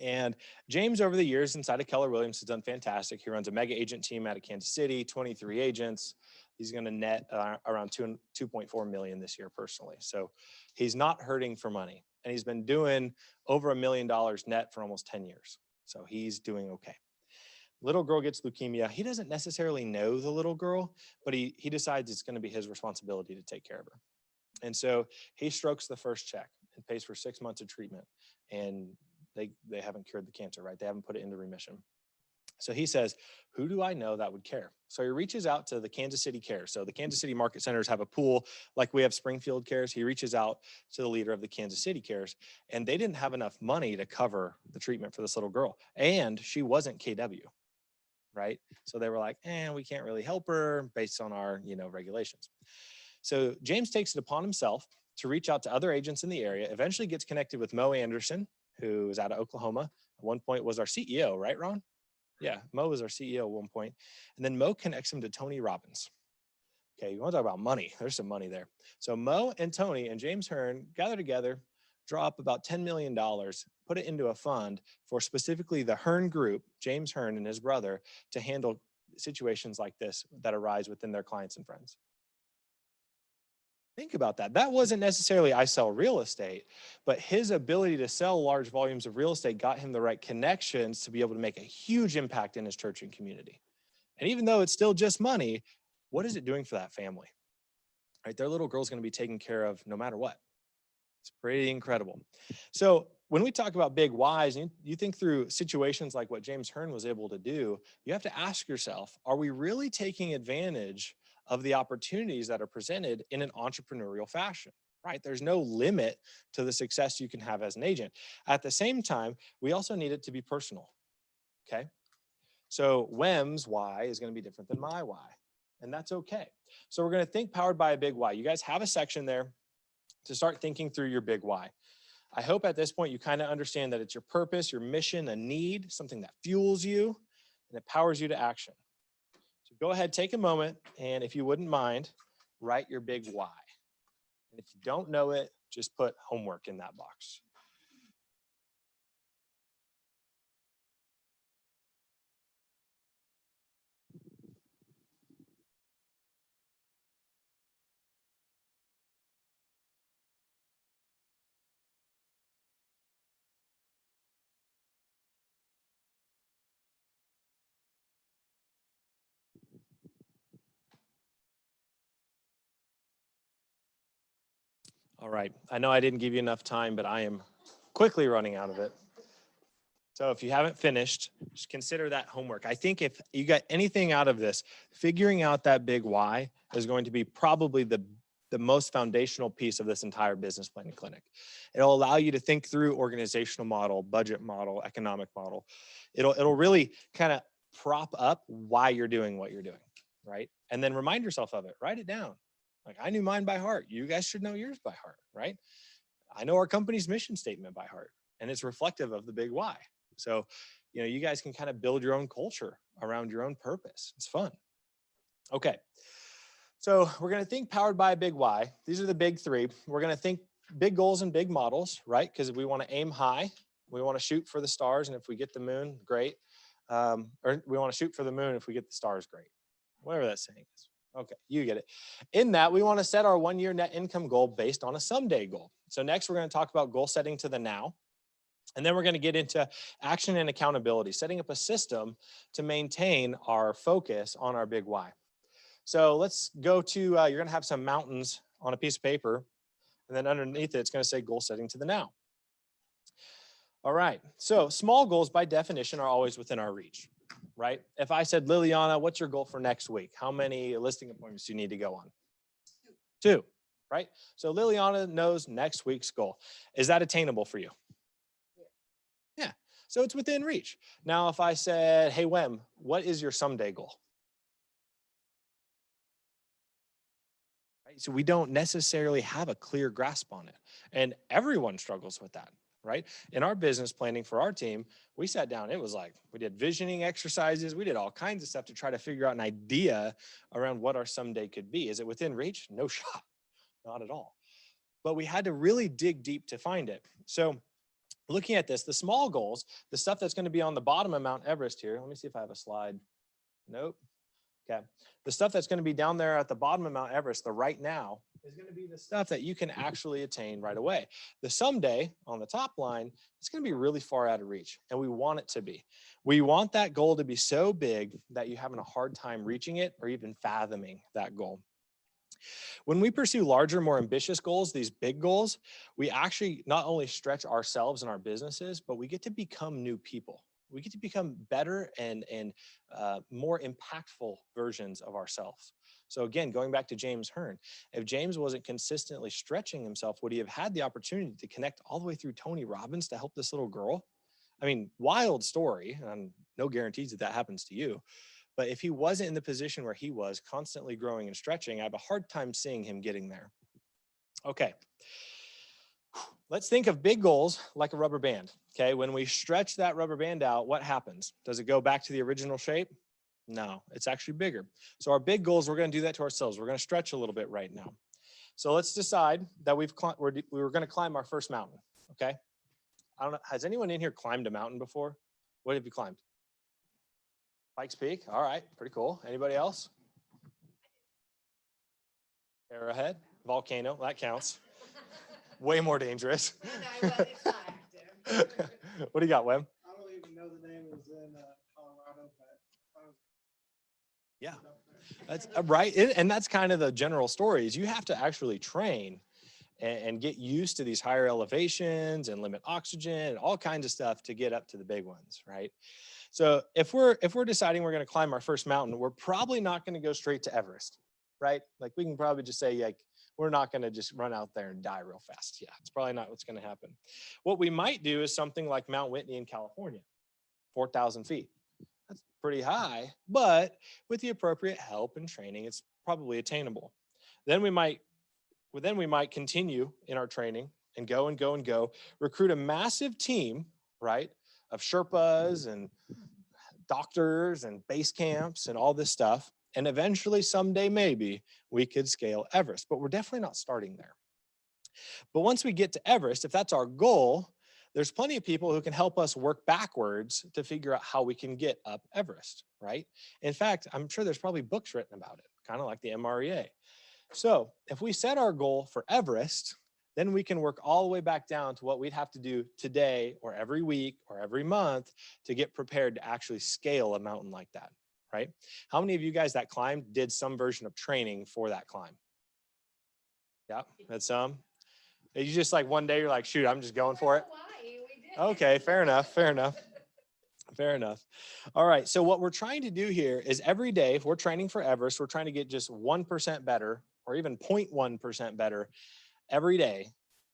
And James, over the years inside of Keller Williams, has done fantastic. He runs a mega agent team out of Kansas City, 23 agents. He's going to net around 2.4 million this year personally. So he's not hurting for money. And he's been doing over $1 million net for almost 10 years. So he's doing okay. Little girl gets leukemia. He doesn't necessarily know the little girl, but he decides it's going to be his responsibility to take care of her. And so he strokes the first check and pays for 6 months of treatment. And they haven't cured the cancer, right? They haven't put it into remission. So he says, who do I know that would care? So he reaches out to the Kansas City Cares. So the Kansas City Market Centers have a pool like we have Springfield Cares. He reaches out to the leader of the Kansas City Cares, and they didn't have enough money to cover the treatment for this little girl. And she wasn't KW, right? So they were like, we can't really help her based on our, regulations. So James takes it upon himself to reach out to other agents in the area, eventually gets connected with Mo Anderson, who is out of Oklahoma. At one point was our CEO, right, Ron? Yeah, Mo was our CEO at one point. And then Mo connects him to Tony Robbins. Okay, you want to talk about money? There's some money there. So Mo and Tony and James Hearn gather together, draw up about $10 million, put it into a fund for specifically the Hearn Group, James Hearn and his brother, to handle situations like this that arise within their clients and friends. Think about that. That wasn't necessarily I sell real estate, but his ability to sell large volumes of real estate got him the right connections to be able to make a huge impact in his church and community. And even though it's still just money, what is it doing for that family? Right? Their little girl's going to be taken care of no matter what. It's pretty incredible. So when we talk about big whys, you think through situations like what James Hearn was able to do, you have to ask yourself, are we really taking advantage of the opportunities that are presented in an entrepreneurial fashion, right? There's no limit to the success you can have as an agent. At the same time, we also need it to be personal, okay? So WEM's why is going to be different than my why, and that's okay. So we're going to think powered by a big why. You guys have a section there to start thinking through your big why. I hope at this point you kind of understand that it's your purpose, your mission, a need, something that fuels you and it powers you to action. So go ahead, take a moment, and if you wouldn't mind, write your big why. And if you don't know it, just put homework in that box. All right, I know I didn't give you enough time, but I am quickly running out of it. So if you haven't finished, just consider that homework. I think if you got anything out of this, figuring out that big why is going to be probably the most foundational piece of this entire business planning clinic. It'll allow you to think through organizational model, budget model, economic model. It'll really kind of prop up why you're doing what you're doing, right? And then remind yourself of it, write it down. Like, I knew mine by heart. You guys should know yours by heart, right? I know our company's mission statement by heart, and it's reflective of the big why. So, you guys can kind of build your own culture around your own purpose. It's fun. Okay. So we're going to think powered by a big why. These are the big three. We're going to think big goals and big models, right? Because we want to aim high. We want to shoot for the stars. And if we get the moon, great. Or we want to shoot for the moon. If we get the stars, great. Whatever that saying is. Okay, you get it. In that, we want to set our 1-year net income goal based on a someday goal. So next, we're going to talk about goal setting to the now. And then we're going to get into action and accountability, setting up a system to maintain our focus on our big why. So let's go to, you're going to have some mountains on a piece of paper, and then underneath it, it's going to say goal setting to the now. All right, so small goals by definition are always within our reach, right? If I said, Liliana, what's your goal for next week? How many listing appointments do you need to go on? 2, right? So Liliana knows next week's goal. Is that attainable for you? Yeah, so it's within reach. Now, if I said, hey, Wem, what is your someday goal? Right? So we don't necessarily have a clear grasp on it. And everyone struggles with that, right? In our business planning for our team, we sat down, it was like, we did visioning exercises. We did all kinds of stuff to try to figure out an idea around what our someday could be. Is it within reach? No shot, not at all. But we had to really dig deep to find it. So looking at this, the small goals, the stuff that's going to be on the bottom of Mount Everest here. Let me see if I have a slide. Nope. Okay. The stuff that's going to be down there at the bottom of Mount Everest, the right now, is going to be the stuff that you can actually attain right away. The someday on the top line, it's going to be really far out of reach, and we want it to be. We want that goal to be so big that you're having a hard time reaching it or even fathoming that goal. When we pursue larger, more ambitious goals, these big goals, we actually not only stretch ourselves and our businesses, but we get to become new people, We get to become better and more impactful versions of ourselves. So again, going back to James Hearn, if James wasn't consistently stretching himself, would he have had the opportunity to connect all the way through Tony Robbins to help this little girl? I mean, wild story, and no guarantees that happens to you. But if he wasn't in the position where he was, constantly growing and stretching, I have a hard time seeing him getting there. Okay. Let's think of big goals like a rubber band. Okay. When we stretch that rubber band out, what happens? Does it go back to the original shape? No, it's actually bigger. So our big goals, we're going to do that to ourselves. We're going to stretch a little bit right now. So let's decide that we were going to climb our first mountain. Okay. I don't know. Has anyone in here climbed a mountain before? What have you climbed? Pikes Peak. All right. Pretty cool. Anybody else? Arrowhead, volcano. That counts. Way more dangerous. What do you got, Wem? I don't even know the name. It was in Colorado, but yeah, that's right. And that's kind of the general story is you have to actually train and get used to these higher elevations and limit oxygen and all kinds of stuff to get up to the big ones, right? So if we're deciding we're going to climb our first mountain, we're probably not going to go straight to Everest, right? Like we can probably just say, like, we're not going to just run out there and die real fast. Yeah, it's probably not what's going to happen. What we might do is something like Mount Whitney in California, 4,000 feet. That's pretty high, but with the appropriate help and training, it's probably attainable. Then we might continue in our training and go, recruit a massive team, right, of Sherpas and doctors and base camps and all this stuff. And eventually someday, maybe we could scale Everest, but we're definitely not starting there. But once we get to Everest, if that's our goal, there's plenty of people who can help us work backwards to figure out how we can get up Everest, right? In fact, I'm sure there's probably books written about it, kind of like the MREA. So if we set our goal for Everest, then we can work all the way back down to what we'd have to do today or every week or every month to get prepared to actually scale a mountain like that, right? How many of you guys that climbed did some version of training for that climb? Yeah, that's some. You just like one day you're like, shoot, I'm just going for it. Okay, fair enough, fair enough. Fair enough. All right, so what we're trying to do here is every day, if we're training for Everest, we're trying to get just 1% better or even 0.1% better every day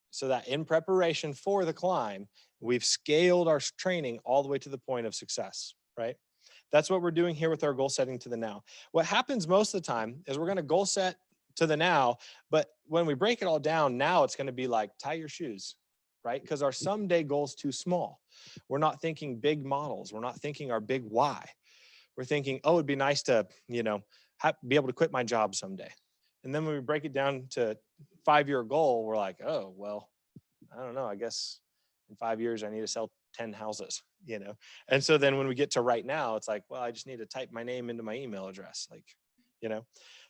so that in preparation for the climb, we've scaled our training all the way to the point of success, right? That's what we're doing here with our goal setting to the now. What happens most of the time is we're going to goal set to the now, but when we break it all down, now it's going to be like tie your shoes, right? Because our someday goal is too small. We're not thinking big models. We're not thinking our big why. We're thinking, oh, it'd be nice to, be able to quit my job someday. And then when we break it down to 5-year goal, we're like, oh, well, I don't know. I guess in 5 years, I need to sell 10 houses, And so then when we get to right now, it's like, well, I just need to type my name into my email address,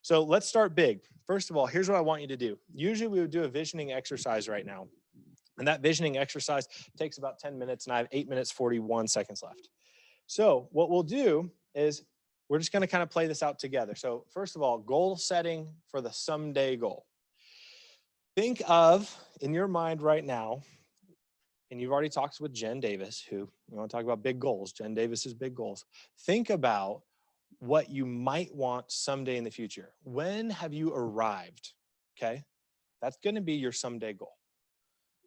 So let's start big. First of all, here's what I want you to do. Usually we would do a visioning exercise right now. And that visioning exercise takes about 10 minutes and I have 8 minutes, 41 seconds left. So what we'll do is we're just going to kind of play this out together. So first of all, goal setting for the someday goal. Think of, in your mind right now, and you've already talked with Jen Davis, who we want to talk about big goals. Jen Davis's big goals. Think about what you might want someday in the future. When have you arrived? Okay. That's going to be your someday goal.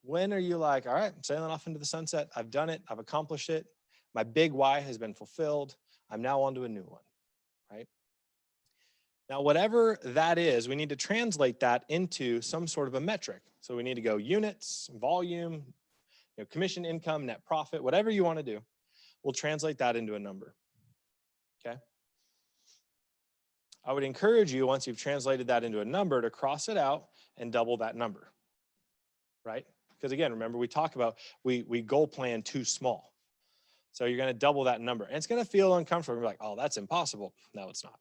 When are you like, all right, I'm sailing off into the sunset. I've done it. I've accomplished it. My big why has been fulfilled. I'm now on to a new one, right? Now, whatever that is, we need to translate that into some sort of a metric. So we need to go units, volume, commission income, net profit, whatever you want to do. We'll translate that into a number, okay? I would encourage you, once you've translated that into a number, to cross it out and double that number, right? Because again, remember we talk about, we goal plan too small. So you're going to double that number. And it's going to feel uncomfortable. You're like, oh, that's impossible. No, it's not.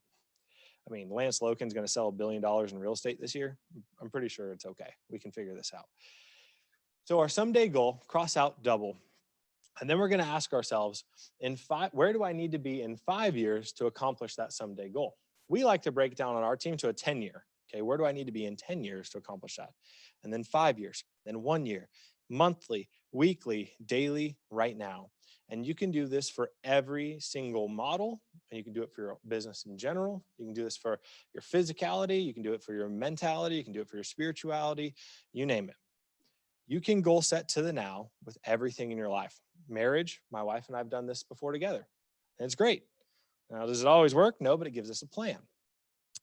I mean, Lance Loken's going to sell $1 billion in real estate this year. I'm pretty sure it's okay. We can figure this out. So our someday goal, cross out, double. And then we're going to ask ourselves, where do I need to be in 5 years to accomplish that someday goal? We like to break down on our team to a 10-year. Okay, where do I need to be in 10 years to accomplish that? And then 5 years, then 1 year, monthly, weekly, daily, right now. And you can do this for every single model, and you can do it for your business in general. You can do this for your physicality. You can do it for your mentality. You can do it for your spirituality, you name it. You can goal set to the now with everything in your life. Marriage, my wife and I have done this before together, and it's great. Now, does it always work? No, but it gives us a plan.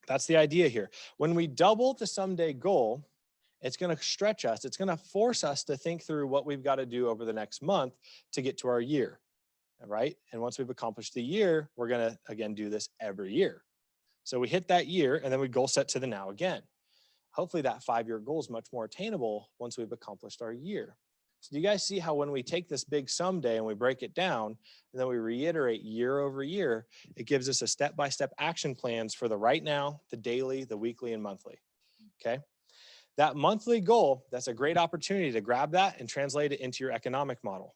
That's the idea here. When we double the someday goal, it's going to stretch us. It's going to force us to think through what we've got to do over the next month to get to our year, right? And once we've accomplished the year, we're going to, again, do this every year. So we hit that year, and then we goal set to the now again. Hopefully that 5-year goal is much more attainable once we've accomplished our year. So do you guys see how when we take this big someday and we break it down, and then we reiterate year over year, it gives us a step-by-step action plans for the right now, the daily, the weekly, and monthly, okay? That monthly goal, that's a great opportunity to grab that and translate it into your economic model.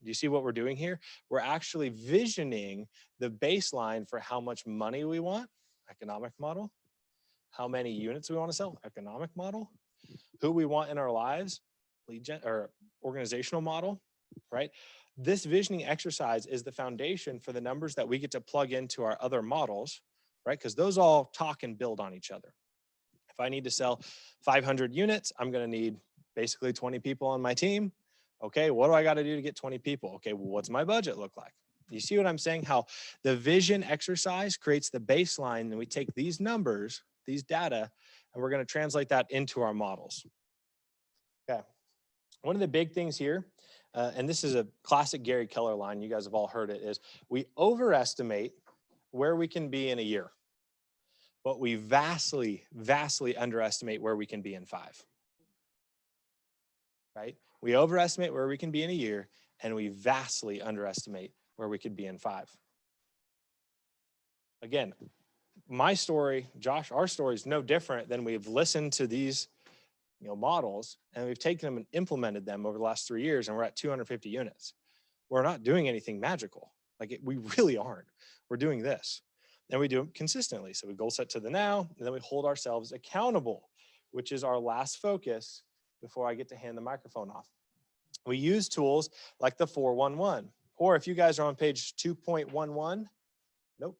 Do you see what we're doing here? We're actually visioning the baseline for how much money we want, economic model, how many units we want to sell, economic model, who we want in our lives, lead gen or organizational model, right? This visioning exercise is the foundation for the numbers that we get to plug into our other models, right? Because those all talk and build on each other. If I need to sell 500 units, I'm going to need basically 20 people on my team. Okay, what do I got to do to get 20 people? Okay, well, what's my budget look like? You see what I'm saying? How the vision exercise creates the baseline, and we take these numbers, these data, and we're going to translate that into our models. Okay. One of the big things here, and this is a classic Gary Keller line, you guys have all heard it, is we overestimate where we can be in a year, but we vastly, vastly underestimate where we can be in 5. Right? We overestimate where we can be in a year, and we vastly underestimate where we could be in 5. Again, my story, Josh, our story is no different than we've listened to these models, and we've taken them and implemented them over the last 3 years, and we're at 250 units. We're not doing anything magical. We really aren't. We're doing this, and we do it consistently. So we goal set to the now, and then we hold ourselves accountable, which is our last focus before I get to hand the microphone off. We use tools like the 411, or if you guys are on page 2.11, nope.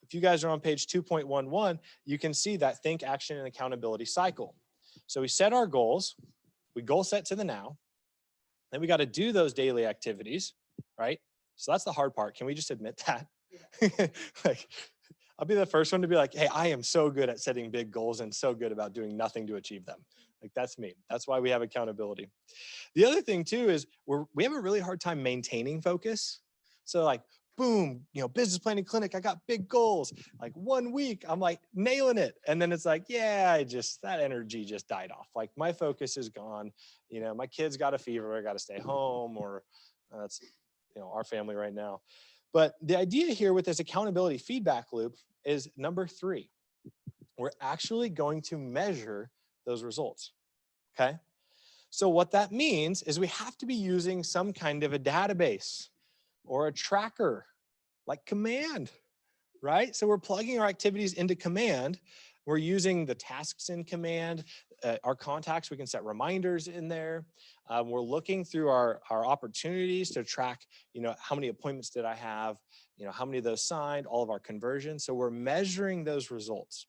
If you guys are on page 2.11, you can see that think, action, and accountability cycle. So we set our goals, we goal set to the now, then we got to do those daily activities, right? So that's the hard part. Can we just admit that? I'll be the first one to be like, hey, I am so good at setting big goals and so good about doing nothing to achieve them. That's me. That's why we have accountability. The other thing too is we have a really hard time maintaining focus. So boom, business planning clinic, I got big goals. 1 week, I'm nailing it. And then it's yeah, that energy just died off. My focus is gone. My kids got a fever, I got to stay home, or that's, our family right now. But the idea here with this accountability feedback loop is number 3. We're actually going to measure those results, okay? So what that means is we have to be using some kind of a database or a tracker like Command, right? So we're plugging our activities into Command. We're using the tasks in Command, our contacts, we can set reminders in there. We're looking through our opportunities to track, how many appointments did I have, how many of those signed, all of our conversions. So we're measuring those results.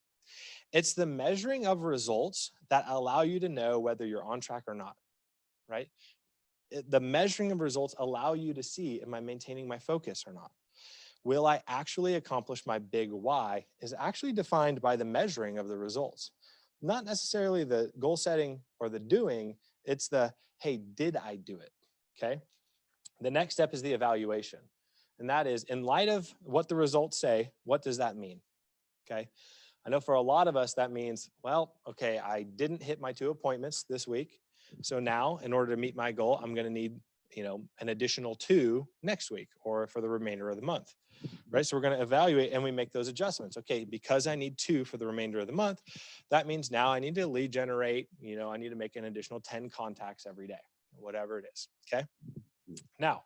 It's the measuring of results that allow you to know whether you're on track or not, right? The measuring of results allow you to see, am I maintaining my focus or not? Will I actually accomplish my big why is actually defined by the measuring of the results. Not necessarily the goal setting or the doing, it's the, hey, did I do it, okay? The next step is the evaluation. And that is, in light of what the results say, what does that mean, okay? I know for a lot of us, that means, well, okay, I didn't hit my 2 appointments this week. So now, in order to meet my goal, I'm going to need, an additional 2 next week or for the remainder of the month, right? So we're going to evaluate and we make those adjustments. Okay, because I need 2 for the remainder of the month, that means now I need to lead generate, I need to make an additional 10 contacts every day, whatever it is, okay? Now,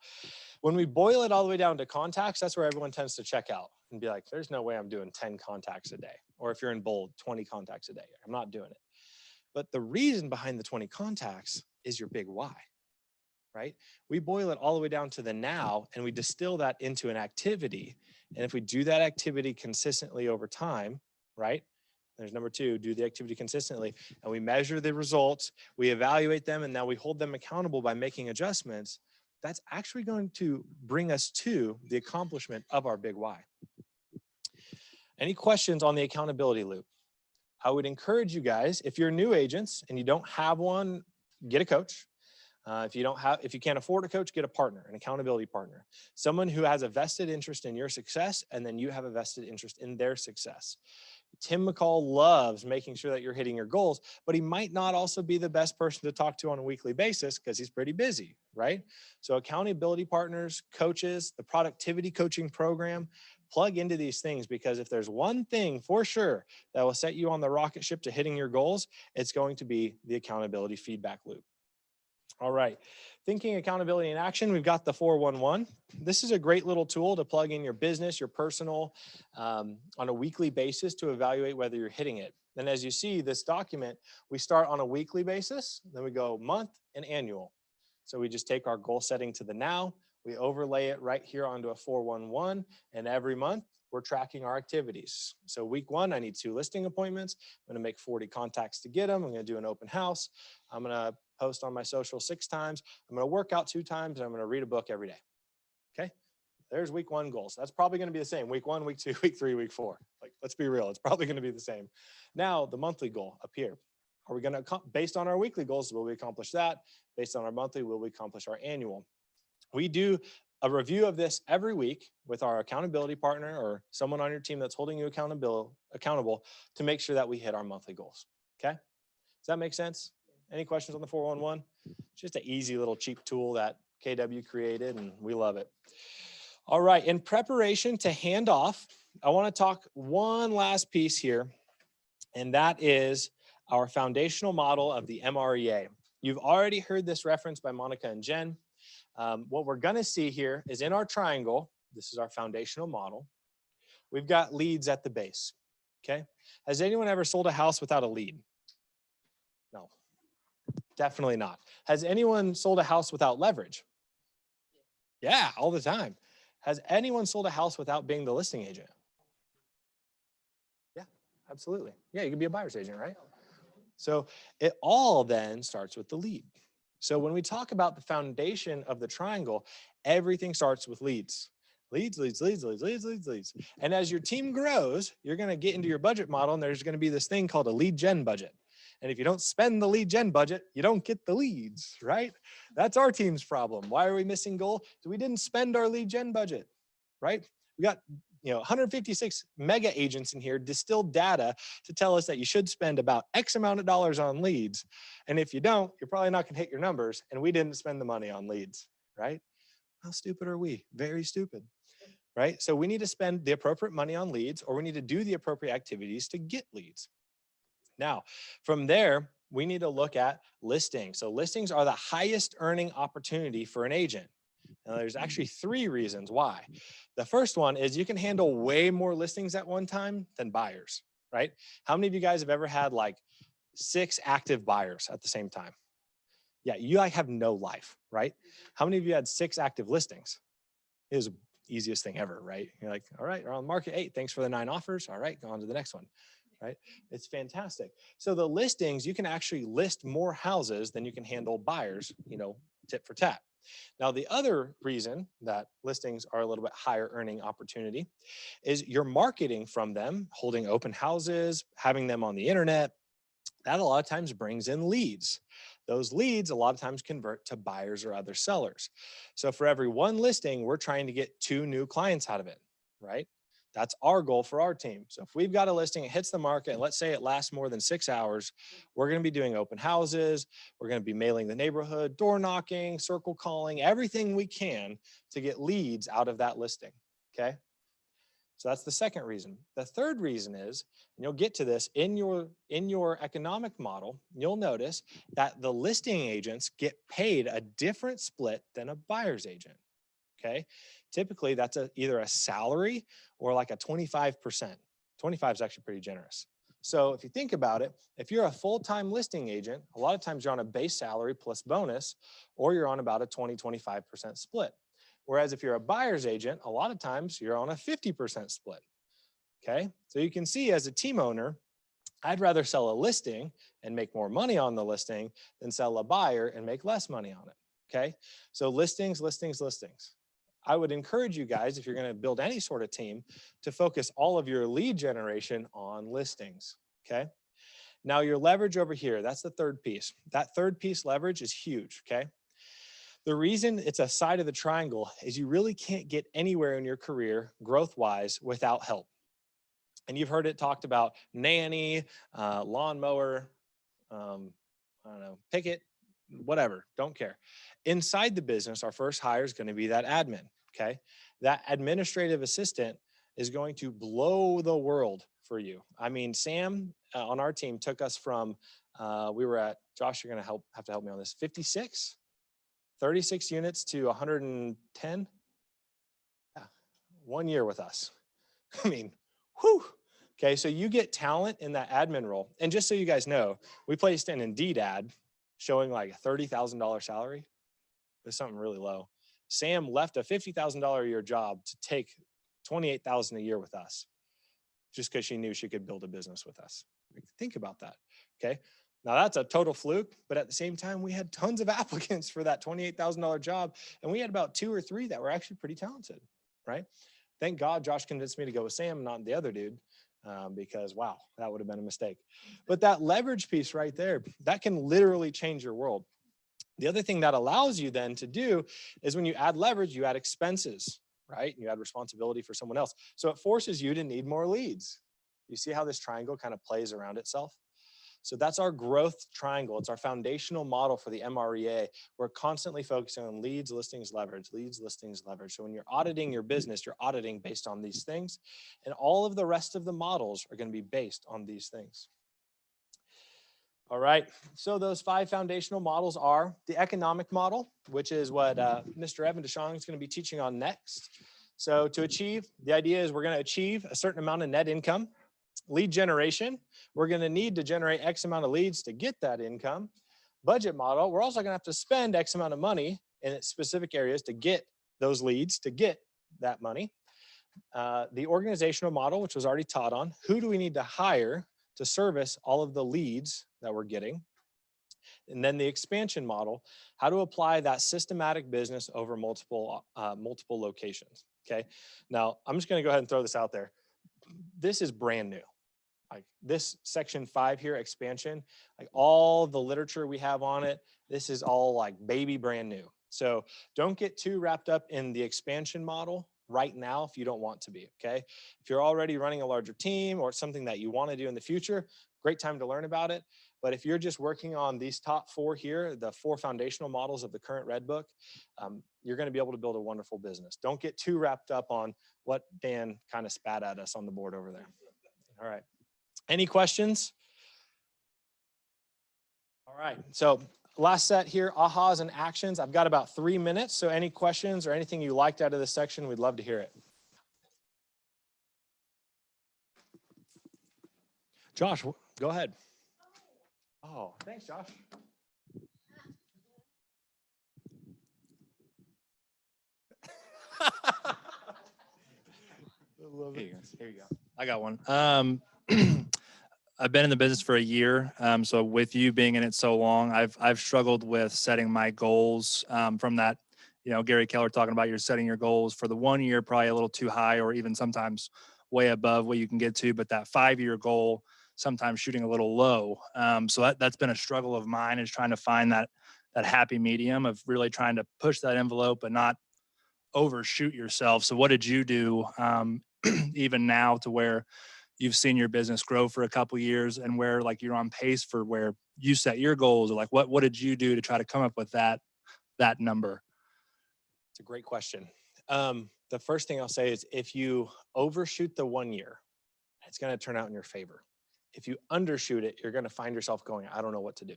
when we boil it all the way down to contacts, that's where everyone tends to check out and be like, there's no way I'm doing 10 contacts a day. Or if you're in bold, 20 contacts a day. I'm not doing it. But the reason behind the 20 contacts is your big why, right? We boil it all the way down to the now and we distill that into an activity. And if we do that activity consistently over time, right? There's number two, do the activity consistently. And we measure the results, we evaluate them, and now we hold them accountable by making adjustments. That's actually going to bring us to the accomplishment of our big why. Any questions on the accountability loop? I would encourage you guys, if you're new agents and you don't have one, get a coach. If you can't afford a coach, get a partner, an accountability partner, someone who has a vested interest in your success, and then you have a vested interest in their success. Tim McCall loves making sure that you're hitting your goals, but he might not also be the best person to talk to on a weekly basis because he's pretty busy, right? So accountability partners, coaches, the productivity coaching program, plug into these things, because if there's one thing for sure that will set you on the rocket ship to hitting your goals, it's going to be the accountability feedback loop. All right, thinking accountability in action, we've got the 411. This is a great little tool to plug in your business, your personal, on a weekly basis to evaluate whether you're hitting it. And as you see, this document, we start on a weekly basis, then we go month and annual. So we just take our goal setting to the now, we overlay it right here onto a 411, and every month we're tracking our activities. So week 1, I need 2 listing appointments. I'm gonna make 40 contacts to get them. I'm gonna do an open house. I'm gonna post on my social 6 times. I'm gonna work out 2 times, and I'm gonna read a book every day. Okay, there's week 1 goals. That's probably gonna be the same. Week 1, week 2, week 3, week 4. Like, let's be real, it's probably gonna be the same. Now, the monthly goal up here. Are we gonna, based on our weekly goals, will we accomplish that? Based on our monthly, will we accomplish our annual? We do a review of this every week with our accountability partner or someone on your team that's holding you accountable to make sure that we hit our monthly goals. Okay, does that make sense? Any questions on the 411? Just an easy little cheap tool that KW created, and we love it. All right, in preparation to hand off, I want to talk one last piece here, and that is our foundational model of the MREA. You've already heard this reference by Monica and Jen. What we're gonna see here is in our triangle, this is our foundational model, we've got leads at the base, okay? Has anyone ever sold a house without a lead? No, definitely not. Has anyone sold a house without leverage? Yeah, all the time. Has anyone sold a house without being the listing agent? Yeah, absolutely. Yeah, you could be a buyer's agent, right? So it all then starts with the lead. So when we talk about the foundation of the triangle, everything starts with leads. Leads, leads, leads, leads, leads, leads, leads. And as your team grows, you're gonna get into your budget model, and there's gonna be this thing called a lead gen budget. And if you don't spend the lead gen budget, you don't get the leads, right? That's our team's problem. Why are we missing goal? So we didn't spend our lead gen budget, right? We got 156 mega agents in here, distilled data to tell us that you should spend about X amount of dollars on leads. And if you don't, you're probably not gonna hit your numbers, and we didn't spend the money on leads, right? How stupid are we? Very stupid, right? So we need to spend the appropriate money on leads, or we need to do the appropriate activities to get leads. Now, from there, we need to look at listings. So listings are the highest earning opportunity for an agent. Now, there's actually 3 reasons why. The first one is you can handle way more listings at one time than buyers, right? How many of you guys have ever had like 6 active buyers at the same time? Yeah, you like have no life, right? How many of you had 6 active listings? It was the easiest thing ever, right? You're like, all right, we're on the market. Hey, thanks for the 9 offers. All right, go on to the next one, right? It's fantastic. So the listings, you can actually list more houses than you can handle buyers, tit for tat. Now, the other reason that listings are a little bit higher earning opportunity is you're marketing from them, holding open houses, having them on the internet. That a lot of times brings in leads. Those leads a lot of times convert to buyers or other sellers. So for every 1 listing, we're trying to get 2 new clients out of it, right? That's our goal for our team. So if we've got a listing, it hits the market, and let's say it lasts more than 6 hours, we're gonna be doing open houses, we're gonna be mailing the neighborhood, door knocking, circle calling, everything we can to get leads out of that listing, okay? So that's the second reason. The third reason is, and you'll get to this in your economic model, you'll notice that the listing agents get paid a different split than a buyer's agent, okay? Typically, that's either a salary or like a 25%. 25 is actually pretty generous. So if you think about it, if you're a full-time listing agent, a lot of times you're on a base salary plus bonus, or you're on about a 20-25% split. Whereas if you're a buyer's agent, a lot of times you're on a 50% split. Okay, so you can see as a team owner, I'd rather sell a listing and make more money on the listing than sell a buyer and make less money on it. Okay, so listings, listings, listings. I would encourage you guys, if you're going to build any sort of team, to focus all of your lead generation on listings. Okay, now your leverage over here, that's the third piece. That third piece leverage is huge. Okay, the reason it's a side of the triangle is you really can't get anywhere in your career growth-wise without help. And you've heard it talked about nanny, lawnmower, I don't know, picket, whatever, don't care. Inside the business, our first hire is going to be that admin, okay? That administrative assistant is going to blow the world for you. I mean, Sam on our team took us from, we were at, Josh, you're going to have to help me on this, 56, 36 units to 110. Yeah, 1 year with us. I mean, whew. Okay, so you get talent in that admin role. And just so you guys know, we placed an Indeed ad showing like a $30,000 salary. It's something really low. Sam left a $50,000 a year job to take $28,000 a year with us, just because she knew she could build a business with us. Think about that, okay? Now that's a total fluke, but at the same time, we had tons of applicants for that $28,000 job, and we had about 2 or 3 that were actually pretty talented, right? Thank God Josh convinced me to go with Sam, not the other dude. Because wow, that would have been a mistake. But that leverage piece right there, that can literally change your world. The other thing that allows you then to do is when you add leverage, you add expenses, right? You add responsibility for someone else. So it forces you to need more leads. You see how this triangle kind of plays around itself? So that's our growth triangle. It's our foundational model for the MREA. We're constantly focusing on leads, listings, leverage, leads, listings, leverage. So when you're auditing your business, you're auditing based on these things. And all of the rest of the models are going to be based on these things. All right. So those 5 foundational models are the economic model, which is what Mr. Evan DeShong is going to be teaching on next. So to achieve, the idea is we're going to achieve a certain amount of net income. Lead generation, we're going to need to generate X amount of leads to get that income. Budget model, we're also going to have to spend X amount of money in specific areas to get those leads, to get that money. The organizational model, which was already taught on, who do we need to hire to service all of the leads that we're getting? And then the expansion model, how to apply that systematic business over multiple locations, okay? Now, I'm just going to go ahead and throw this out there. This is brand new. Like this section 5 here, expansion, like all the literature we have on it, this is all like baby brand new. So don't get too wrapped up in the expansion model right now if you don't want to be, okay? If you're already running a larger team or something that you want to do in the future, great time to learn about it. But if you're just working on these top 4 here, the 4 foundational models of the current Red Book, you're going to be able to build a wonderful business. Don't get too wrapped up on what Dan kind of spat at us on the board over there. All right. Any questions? All right. So last set here, ahas and actions. I've got about 3 minutes. So any questions or anything you liked out of this section, we'd love to hear it. Josh, go ahead. Oh, thanks, Josh. Here you go. I got one. I've been in the business for a year. So with you being in it so long, I've struggled with setting my goals from that, you know, Gary Keller talking about you're setting your goals for the 1 year, probably a little too high or even sometimes way above what you can get to, but that 5-year goal, sometimes shooting a little low. So that's been a struggle of mine, is trying to find that happy medium of really trying to push that envelope but not overshoot yourself. So what did you do even now to where you've seen your business grow for a couple years and where like you're on pace for where you set your goals, or like what did you do to try to come up with that number? It's a great question. The first thing I'll say is if you overshoot the 1 year, it's going to turn out in your favor. If you undershoot it, you're going to find yourself going, I don't know what to do.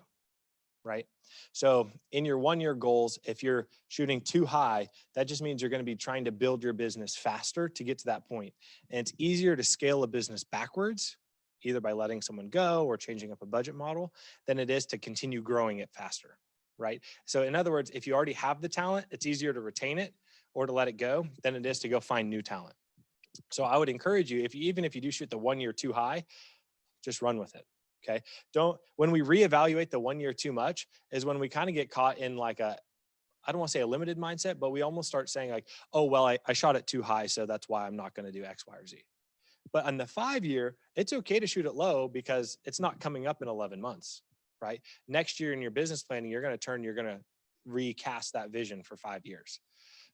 Right? So in your 1 year goals, if you're shooting too high, that just means you're going to be trying to build your business faster to get to that point. And it's easier to scale a business backwards either by letting someone go or changing up a budget model, than it is to continue growing it faster, right? So in other words, if you already have the talent, it's easier to retain it or to let it go than it is to go find new talent. So I would encourage you, even if you do shoot the 1 year too high, just run with it. Okay. When we reevaluate the 1 year too much is when we kind of get caught in like I don't want to say a limited mindset, but we almost start saying like, oh, well, I shot it too high, so that's why I'm not going to do X, Y, or Z. But on the 5 year, it's okay to shoot it low because it's not coming up in 11 months, right? Next year in your business planning, you're going to recast that vision for 5 years.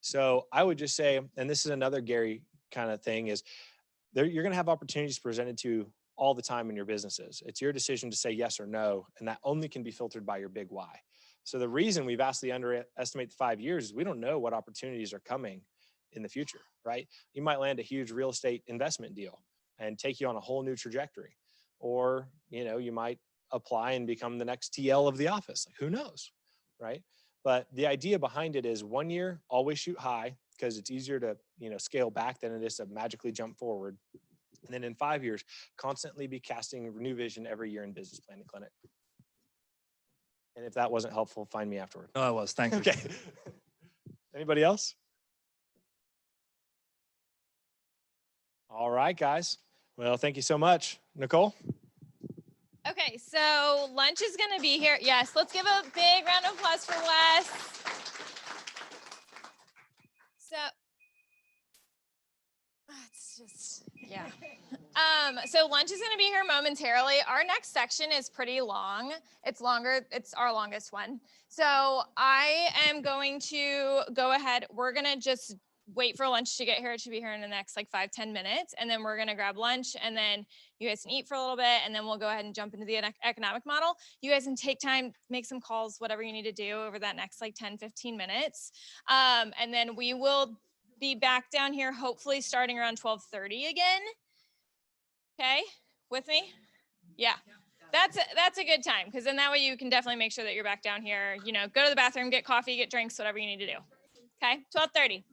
So I would just say, and this is another Gary kind of thing, is you're going to have opportunities presented to you all the time in your businesses. It's your decision to say yes or no, and that only can be filtered by your big why. So the reason we vastly underestimate the 5 years is we don't know what opportunities are coming in the future, right? You might land a huge real estate investment deal and take you on a whole new trajectory. Or, you might apply and become the next TL of the office. Like, who knows, right? But the idea behind it is 1 year, always shoot high because it's easier to, scale back than it is to magically jump forward. And then in 5 years, constantly be casting new vision every year in Business Planning Clinic. And if that wasn't helpful, find me afterward. No, it was. Thank you. Okay. Anybody else? All right, guys. Well, thank you so much. Nicole? Okay, so lunch is gonna be here. Yes, let's give a big round of applause for Wes. So, it's just, yeah. So lunch is gonna be here momentarily. Our next section is pretty long. It's longer, it's our longest one. So I am going to go ahead. We're gonna just wait for lunch to get here. It should be here in the next like 5-10 minutes. And then we're gonna grab lunch and then you guys can eat for a little bit and then we'll go ahead and jump into the economic model. You guys can take time, make some calls, whatever you need to do over that next like 10-15 minutes. And then we will be back down here, hopefully starting around 12:30 again. Okay, with me? Yeah, that's a good time because then that way you can definitely make sure that you're back down here, go to the bathroom, get coffee, get drinks, whatever you need to do. Okay, 12:30.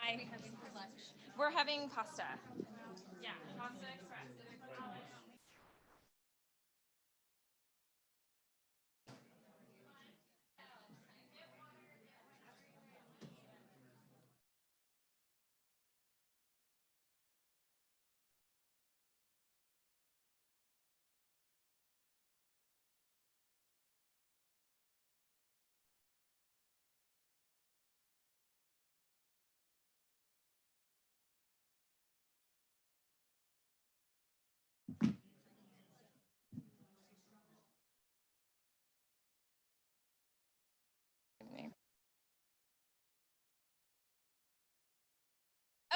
Hi. We're having pasta. Yeah, pasta express.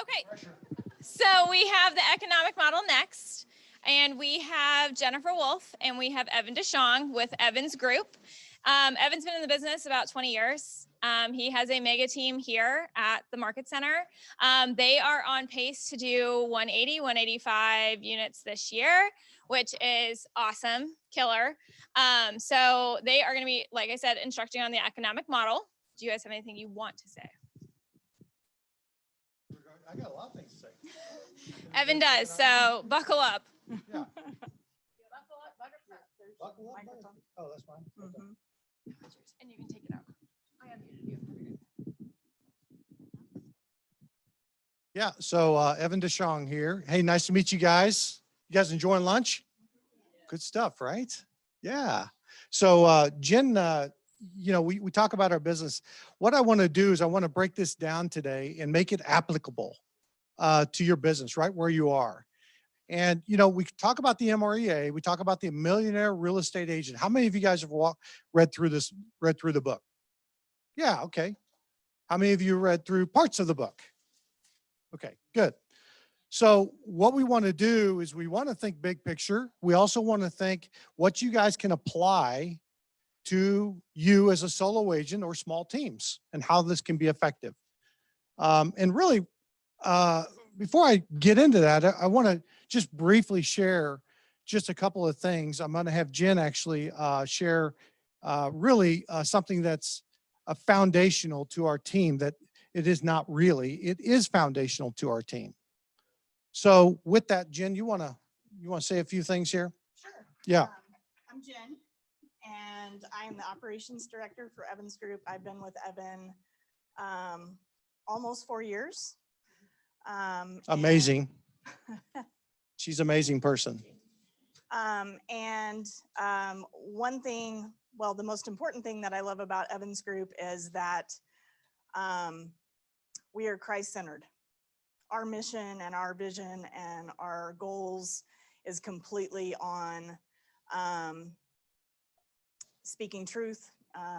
Okay, so we have the economic model next, and we have Jennifer Wolf, and we have Evan DeShong with Evan's group. Evan's been in the business about 20 years. He has a mega team here at the Market Center. They are on pace to do 180, 185 units this year, which is awesome, killer. So they are gonna be, like I said, instructing on the economic model. Do you guys have anything you want to say? I got a lot of things to say. Evan does, so buckle up. Yeah. Buckle up, buckle up. Oh, that's fine. Okay. And you can take it out. I unmuted you. Yeah, so Evan DeShong here. Hey, nice to meet you guys. You guys enjoying lunch? Good stuff, right? Yeah. So Jen, we talk about our business. What I want to do is I want to break this down today and make it applicable to your business right where you are. And, we talk about the MREA, we talk about the Millionaire Real Estate Agent. How many of you guys have read through the book? Yeah, okay. How many of you read through parts of the book? Okay, good. So what we want to do is we want to think big picture. We also want to think what you guys can apply to you as a solo agent or small teams and how this can be effective. And really, before I get into that, I want to just briefly share just a couple of things. I'm going to have Jen actually share really something that's foundational to our team, that it is not really, it is foundational to our team. So with that, Jen, you want to say a few things here? Sure. Yeah. I'm Jen, and I am the operations director for Evans Group. I've been with Evan almost 4 years. Amazing. She's an amazing person. One thing, well, the most important thing that I love about Evans Group is that we are Christ-centered. Our mission and our vision and our goals is completely on speaking truth,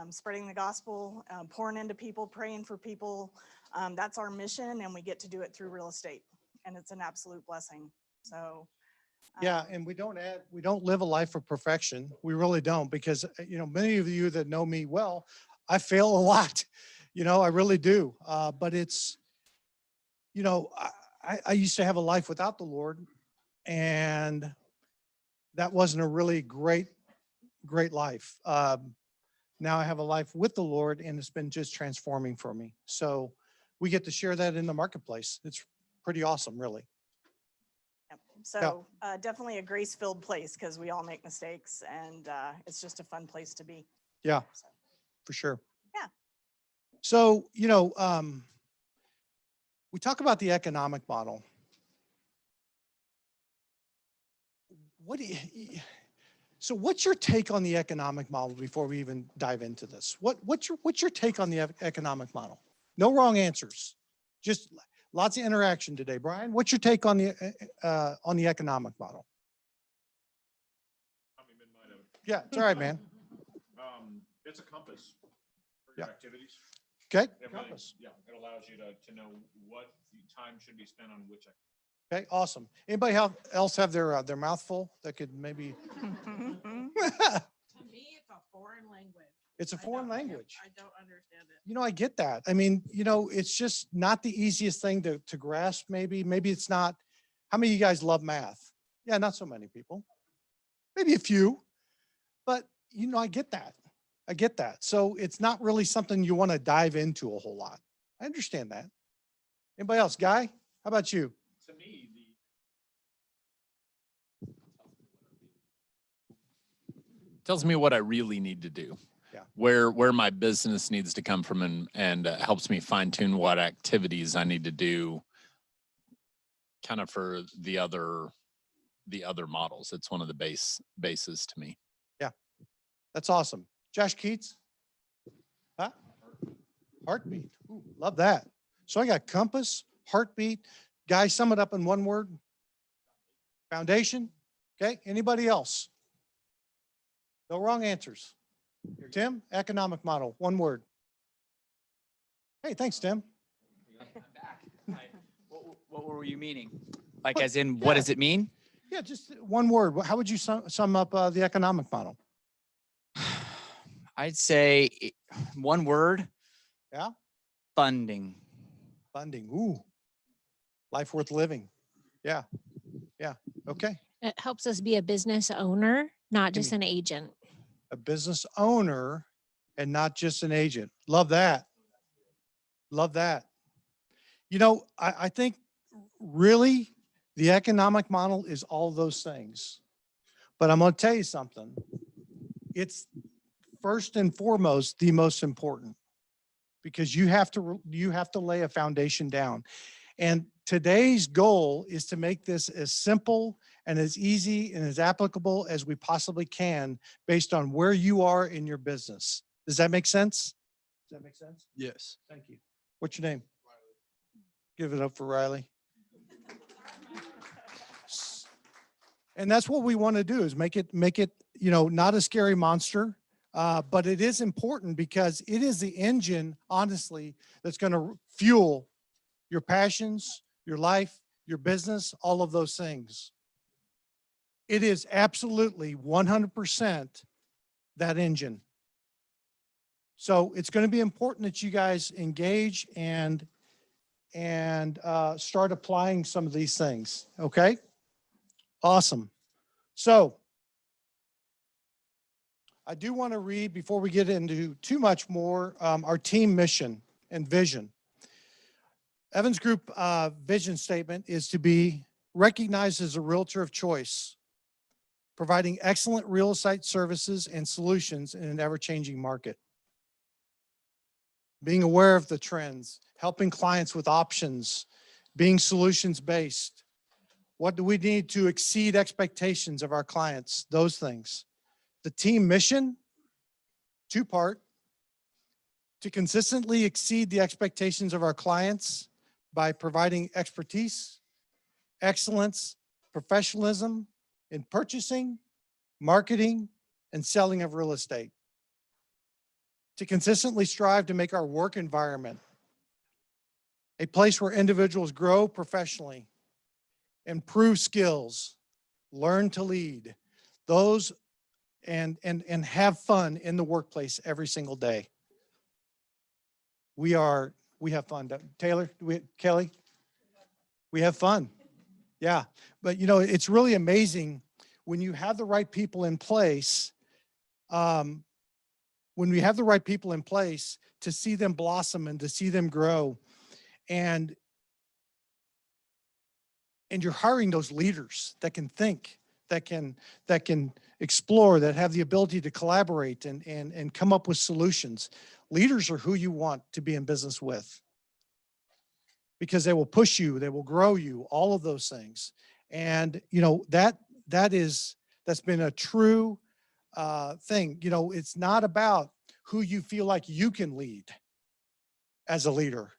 spreading the gospel, pouring into people, praying for people. That's our mission, and we get to do it through real estate, and it's an absolute blessing. So Yeah, and we don't live a life of perfection. We really don't, because, many of you that know me well, I fail a lot. I really do. But it's, I used to have a life without the Lord, and that wasn't a really great life. Now I have a life with the Lord, and it's been just transforming for me. So we get to share that in the marketplace. It's pretty awesome, really. So definitely a grace-filled place, because we all make mistakes, and it's just a fun place to be. Yeah, for sure. Yeah. So, we talk about the economic model. So what's your take on the economic model before we even dive into this? What's your take on the economic model? No wrong answers. Just lots of interaction today. Brian, what's your take on the economic model? Yeah, it's all right, man. It's a compass for Yeah. your activities. Okay. It really- Compass. Yeah, it allows you to know what time should be spent on which activity. Okay, awesome. Anybody else have their mouth full that could maybe? To me, it's a foreign language. It's a foreign language. I don't understand it. I get that. I mean, it's just not the easiest thing to grasp, maybe. Maybe it's not. How many of you guys love math? Yeah, not so many people. Maybe a few. But, I get that. I get that. So it's not really something you want to dive into a whole lot. I understand that. Anybody else? Guy, how about you? To me, tells me what I really need to do. Yeah. Where my business needs to come from, and helps me fine tune what activities I need to do kind of for the other models. It's one of the bases to me. Yeah, that's awesome. Josh Keats? Huh? Heartbeat. Ooh, love that. So I got compass, heartbeat. Guys, sum it up in one word. Foundation. Okay, anybody else? No wrong answers. Tim, economic model, one word. Hey, thanks, Tim. What were you meaning? Like, as in, what does it mean? Yeah, just one word. How would you sum up the economic model? I'd say one word. Yeah. Funding. Funding. Ooh. Life worth living. Yeah. Yeah. Okay. It helps us be a business owner, not just an agent. A business owner and not just an agent. Love that. Love that. I think really the economic model is all those things. But I'm going to tell you something. It's first and foremost the most important, because you have to lay a foundation down. And today's goal is to make this as simple and as easy and as applicable as we possibly can based on where you are in your business. Does that make sense? Does that make sense? Yes. Thank you. What's your name? Give it up for Riley. And that's what we want to do, is make it, not a scary monster, but it is important, because it is the engine, honestly, that's going to fuel your passions, your life, your business, all of those things. It is absolutely 100% that engine. So it's going to be important that you guys engage and and start applying some of these things. Okay? Awesome. So I do want to read, before we get into too much more, our team mission and vision. Evans Group vision statement is to be recognized as a realtor of choice, providing excellent real estate services and solutions in an ever-changing market. Being aware of the trends, helping clients with options, being solutions-based. What do we need to exceed expectations of our clients? Those things. The team mission, two-part, to consistently exceed the expectations of our clients by providing expertise, excellence, professionalism in purchasing, marketing, and selling of real estate. To consistently strive to make our work environment a place where individuals grow professionally, improve skills, learn to lead, those and have fun in the workplace every single day. We have fun. Taylor, Kelly, we have fun. Yeah, but you know, it's really amazing when you have the right people in place, when we have the right people in place to see them blossom and to see them grow. And you're hiring those leaders that can think, that can explore, that have the ability to collaborate and come up with solutions. Leaders are who you want to be in business with, because they will push you, they will grow you, all of those things. And you know, that's been a true thing. You know, it's not about who you feel like you can lead as a leader.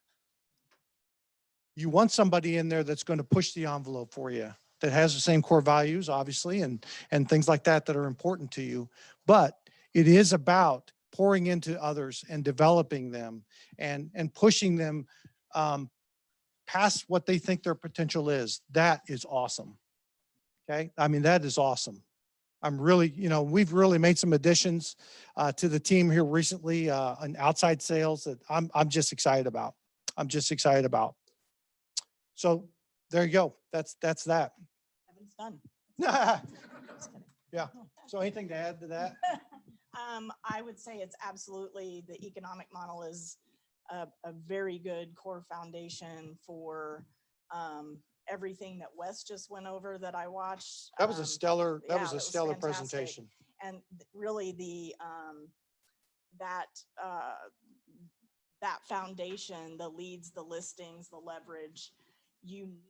You want somebody in there that's going to push the envelope for you, that has the same core values, obviously, and things like that that are important to you. But it is about pouring into others and developing them and pushing them past what they think their potential is. That is awesome. Okay. I mean, that is awesome. I'm really, you know, we've really made some additions to the team here recently on outside sales that I'm just excited about. I'm just excited about. So there you go. That's that. Evan's done. Yeah. So anything to add to that? I would say it's absolutely, the economic model is a very good core foundation for everything that Wes just went over that I watched. That was a stellar, yeah, that was a stellar fantastic. presentation. And really the that foundation, the leads, the listings, the leverage, you need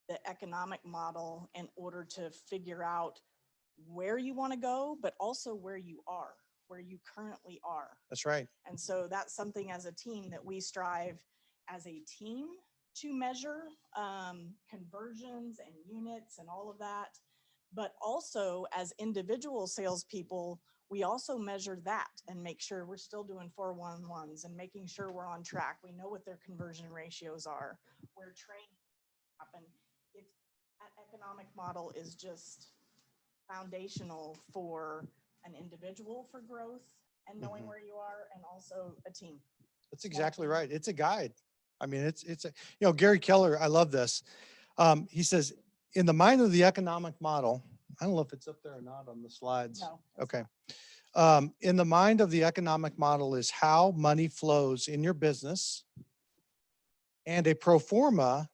the economic model in order to figure out where you want to go, but also where you are, where you currently are. That's right. And so that's something as a team that we strive as a team to measure conversions and units and all of that. But also as individual salespeople, we also measure that and make sure we're still doing 411s and making sure we're on track. We know what their conversion ratios are, where training happen. It's, that economic model is just foundational for an individual for growth and knowing where you are, and also a team. That's exactly right. It's a guide. I mean, it's a, you know, Gary Keller, I love this. He says, in the mind of the economic model, I don't know if it's up there or not on the slides. No. Okay. In the mind of the economic model is how money flows in your business, and a pro forma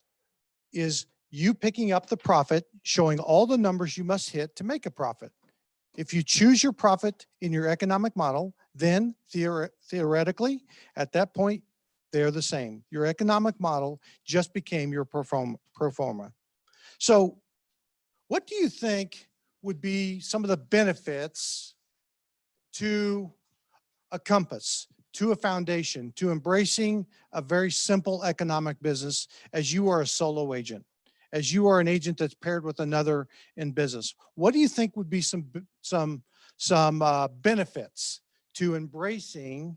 is you picking up the profit, showing all the numbers you must hit to make a profit. If you choose your profit in your economic model, then theoretically, at that point, they're the same. Your economic model just became your pro forma. So what do you think would be some of the benefits to a compass, to a foundation, to embracing a very simple economic business as you are a solo agent, as you are an agent that's paired with another in business? What do you think would be some benefits to embracing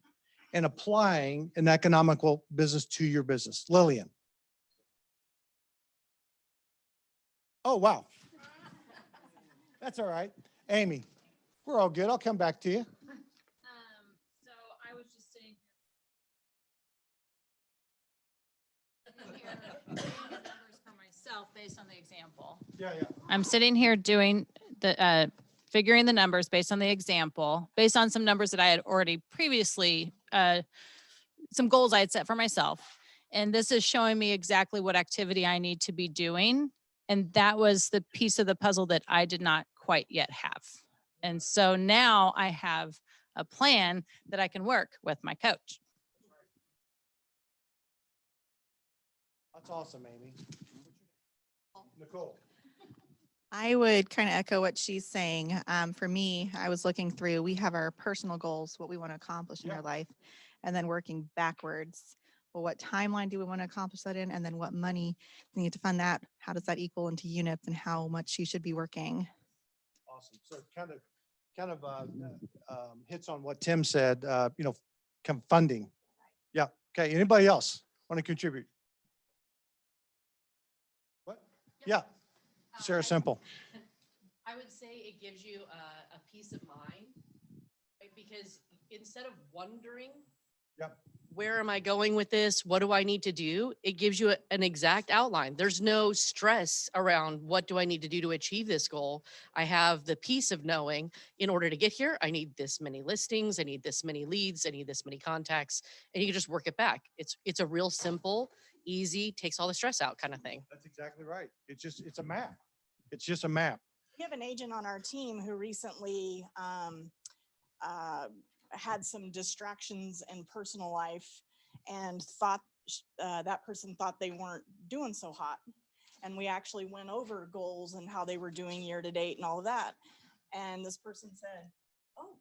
and applying an economical business to your business? Lillian. Oh, wow. That's all right. Amy, we're all good. I'll come back to you. So I was just sitting here. For myself, based on the example. Yeah, yeah. I'm sitting here doing the, figuring the numbers based on the example, based on some numbers that I had already previously, some goals I had set for myself. And this is showing me exactly what activity I need to be doing. And that was the piece of the puzzle that I did not quite yet have. And so now I have a plan that I can work with my coach. That's awesome, Amy. Nicole. I would kind of echo what she's saying. For me, I was looking through, we have our personal goals, what we want to accomplish in Yeah. our life, and then working backwards. Well, what timeline do we want to accomplish that in? And then what money we need to fund that? How does that equal into units and how much she should be working? Awesome. So kind of hits on what Tim said, funding. Yeah. Okay. Anybody else want to contribute? What? Yeah. Sarah Simple. I would say it gives you a peace of mind, right? Because instead of wondering, Yep. where am I going with this? What do I need to do? It gives you an exact outline. There's no stress around what do I need to do to achieve this goal. I have the peace of knowing in order to get here, I need this many listings, I need this many leads, I need this many contacts, and you can just work it back. It's a real simple, easy, takes all the stress out kind of thing. That's exactly right. It's a map. It's just a map. We have an agent on our team who recently had some distractions in personal life and thought that person thought they weren't doing so hot. And we actually went over goals and how they were doing year to date and all of that. And this person said, "Oh,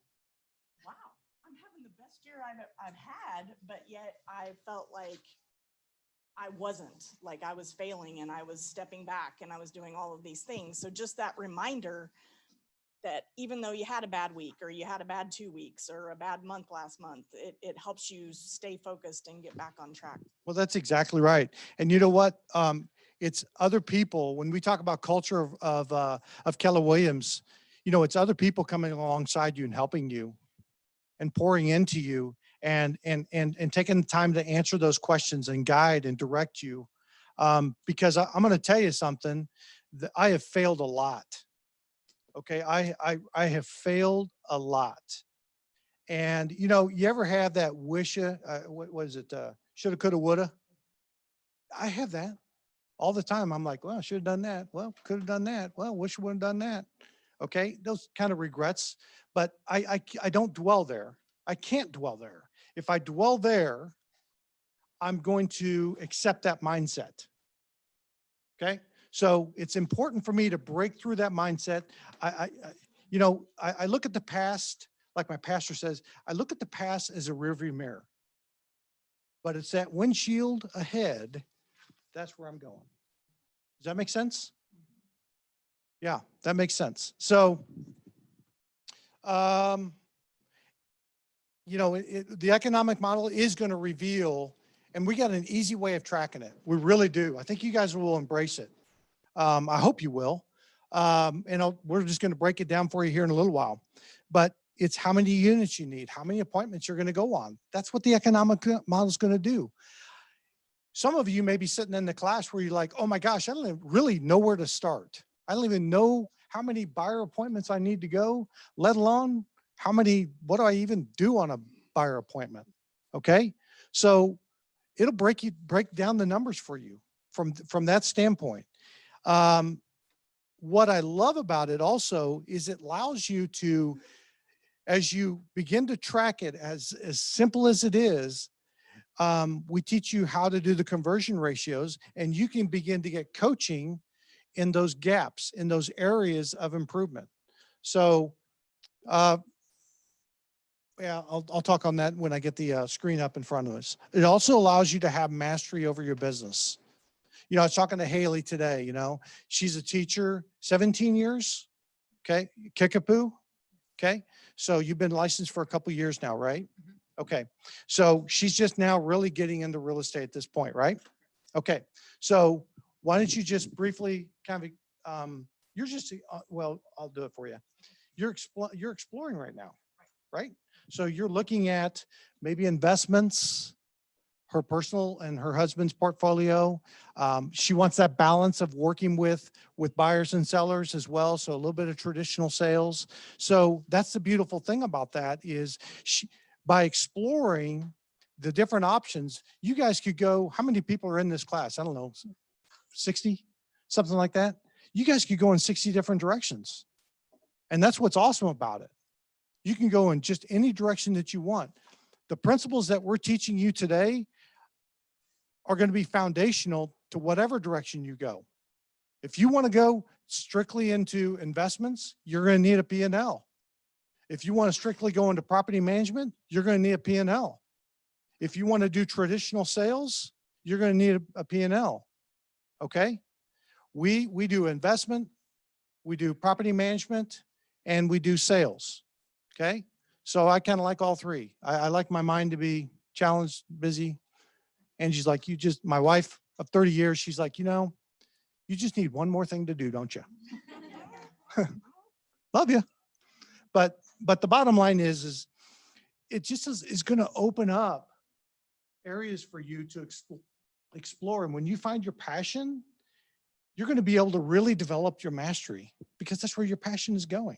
wow, I'm having the best year I've had, but yet I felt like I wasn't, like I was failing and I was stepping back and I was doing all of these things." So just that reminder that even though you had a bad week or you had a bad 2 weeks or a bad month last month, it helps you stay focused and get back on track. Well, that's exactly right. And you know what? It's other people. When we talk about culture of Keller Williams, it's other people coming alongside you and helping you and pouring into you and taking the time to answer those questions and guide and direct you. Because I'm going to tell you something, that I have failed a lot. Okay. I have failed a lot. And you ever have that wish, what was it? Shoulda, coulda, woulda. I have that all the time. I'm like, well, I should have done that. Well, could have done that. Well, wish I would have done that. Okay. Those kind of regrets, but I don't dwell there. I can't dwell there. If I dwell there, I'm going to accept that mindset. Okay. So it's important for me to break through that mindset. I look at the past, like my pastor says, I look at the past as a rearview mirror, but it's that windshield ahead. That's where I'm going. Does that make sense? Yeah, that makes sense. So, the economic model is going to reveal, and we got an easy way of tracking it. We really do. I think you guys will embrace it. I hope you will. We're just going to break it down for you here in a little while. But it's how many units you need, how many appointments you're going to go on. That's what the economic model is going to do. Some of you may be sitting in the class where you're like, oh my gosh, I don't even really know where to start. I don't even know how many buyer appointments I need to go, let alone what do I even do on a buyer appointment? Okay. So it'll break down the numbers for you from that standpoint. What I love about it also is it allows you to, as you begin to track it, as simple as it is, we teach you how to do the conversion ratios, and you can begin to get coaching in those gaps, in those areas of improvement. So, yeah, I'll talk on that when I get the screen up in front of us. It also allows you to have mastery over your business. I was talking to Haley today, she's a teacher, 17 years. Okay. Kickapoo. Okay. So you've been licensed for a couple of years now, right? Okay. So she's just now really getting into real estate at this point, right? Okay. So why don't you just briefly you're just, well, I'll do it for you. You're exploring right now, right? So you're looking at maybe investments, her personal and her husband's portfolio. She wants that balance of working with buyers and sellers as well. So a little bit of traditional sales. So that's the beautiful thing about that is by exploring the different options, you guys could go, how many people are in this class? I don't know, 60, something like that. You guys could go in 60 different directions. And that's what's awesome about it. You can go in just any direction that you want. The principles that we're teaching you today are going to be foundational to whatever direction you go. If you want to go strictly into investments, you're going to need a P&L. If you want to strictly go into property management, you're going to need a P&L. If you want to do traditional sales, you're going to need a P&L. Okay? We do investment, we do property management, and we do sales. Okay? So I kind of like all three. I like my mind to be challenged, busy. Angie's like, my wife of 30 years, she's like, you just need one more thing to do, don't you? Love you. But the bottom line is it just is going to open up areas for you to explore. And when you find your passion, you're going to be able to really develop your mastery because that's where your passion is going.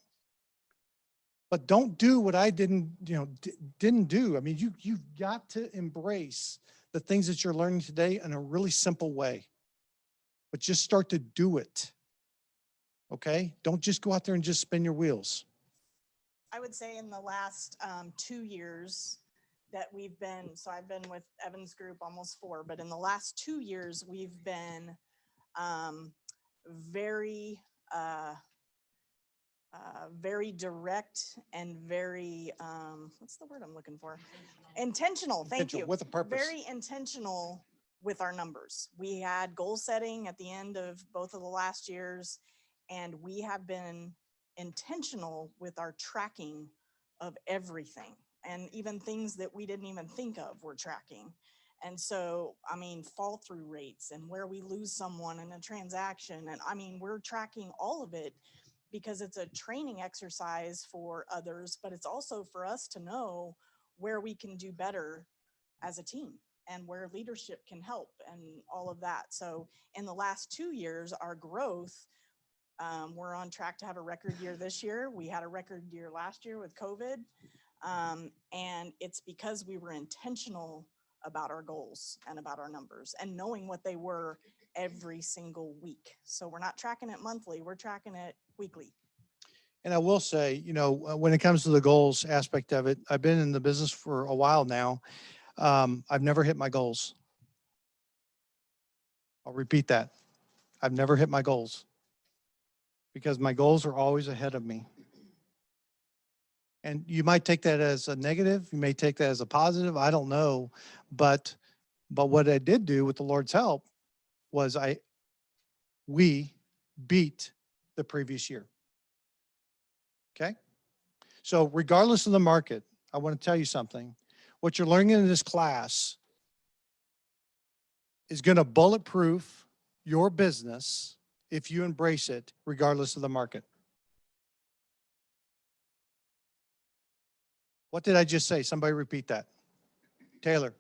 But don't do what I didn't do. I mean, you've got to embrace the things that you're learning today in a really simple way, but just start to do it. Okay? Don't just go out there and just spin your wheels. I would say in the last 2 years that we've been, so I've been with Evan's group almost 4, but in the last 2 years, we've been very direct and very, what's the word I'm looking for? Intentional. Thank you. With a purpose. Very intentional with our numbers. We had goal setting at the end of both of the last years, and we have been intentional with our tracking of everything, and even things that we didn't even think of we're tracking. And so, I mean, fall through rates and where we lose someone in a transaction. And I mean, we're tracking all of it because it's a training exercise for others, but it's also for us to know where we can do better as a team and where leadership can help and all of that. So in the last 2 years, our growth, we're on track to have a record year this year. We had a record year last year with COVID. And it's because we were intentional about our goals and about our numbers and knowing what they were every single week. So we're not tracking it monthly, we're tracking it weekly. And I will say, when it comes to the goals aspect of it, I've been in the business for a while now. I've never hit my goals. I'll repeat that. I've never hit my goals because my goals are always ahead of me. And you might take that as a negative. You may take that as a positive. I don't know. But what I did do with the Lord's help was we beat the previous year. Okay. So regardless of the market, I want to tell you something. What you're learning in this class is going to bulletproof your business if you embrace it, regardless of the market. What did I just say? Somebody repeat that. Taylor.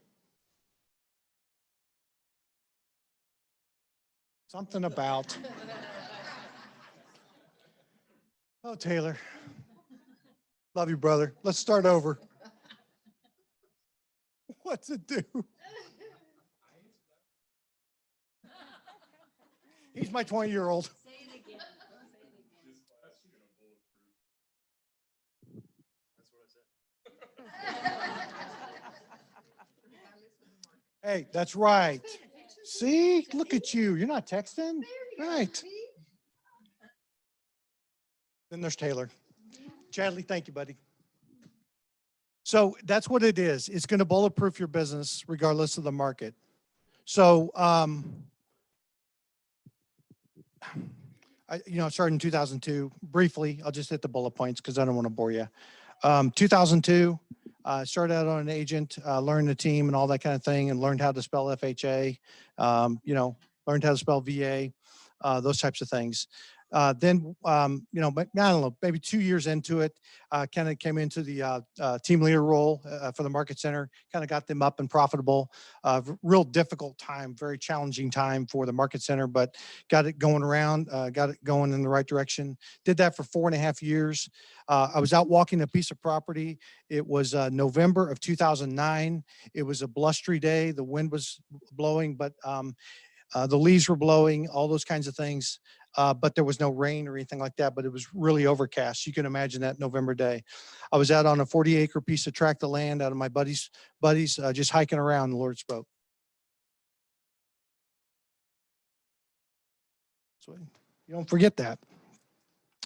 Something about. Oh, Taylor. Love you, brother. Let's start over. What's it do? He's my 20-year-old. Hey, that's right. See, look at you. You're not texting. Right. Then there's Taylor. Chadley, thank you, buddy. So that's what it is. It's going to bulletproof your business regardless of the market. So, I started in 2002. Briefly, I'll just hit the bullet points because I don't want to bore you. 2002, started out on an agent, learned the team and all that kind of thing, and learned how to spell FHA, learned how to spell VA, those types of things. Then, you know, but I don't know, maybe 2 years into it, kind of came into the team leader role for the market center, kind of got them up and profitable. Real difficult time, very challenging time for the market center, but got it going around, got it going in the right direction. Did that for 4.5 years. I was out walking a piece of property. It was November of 2009. It was a blustery day. The wind was blowing, but the leaves were blowing, all those kinds of things. But there was no rain or anything like that, but it was really overcast. You can imagine that November day. I was out on a 40-acre piece of tract of land out of my buddies, just hiking around. The Lord spoke. So you don't forget that.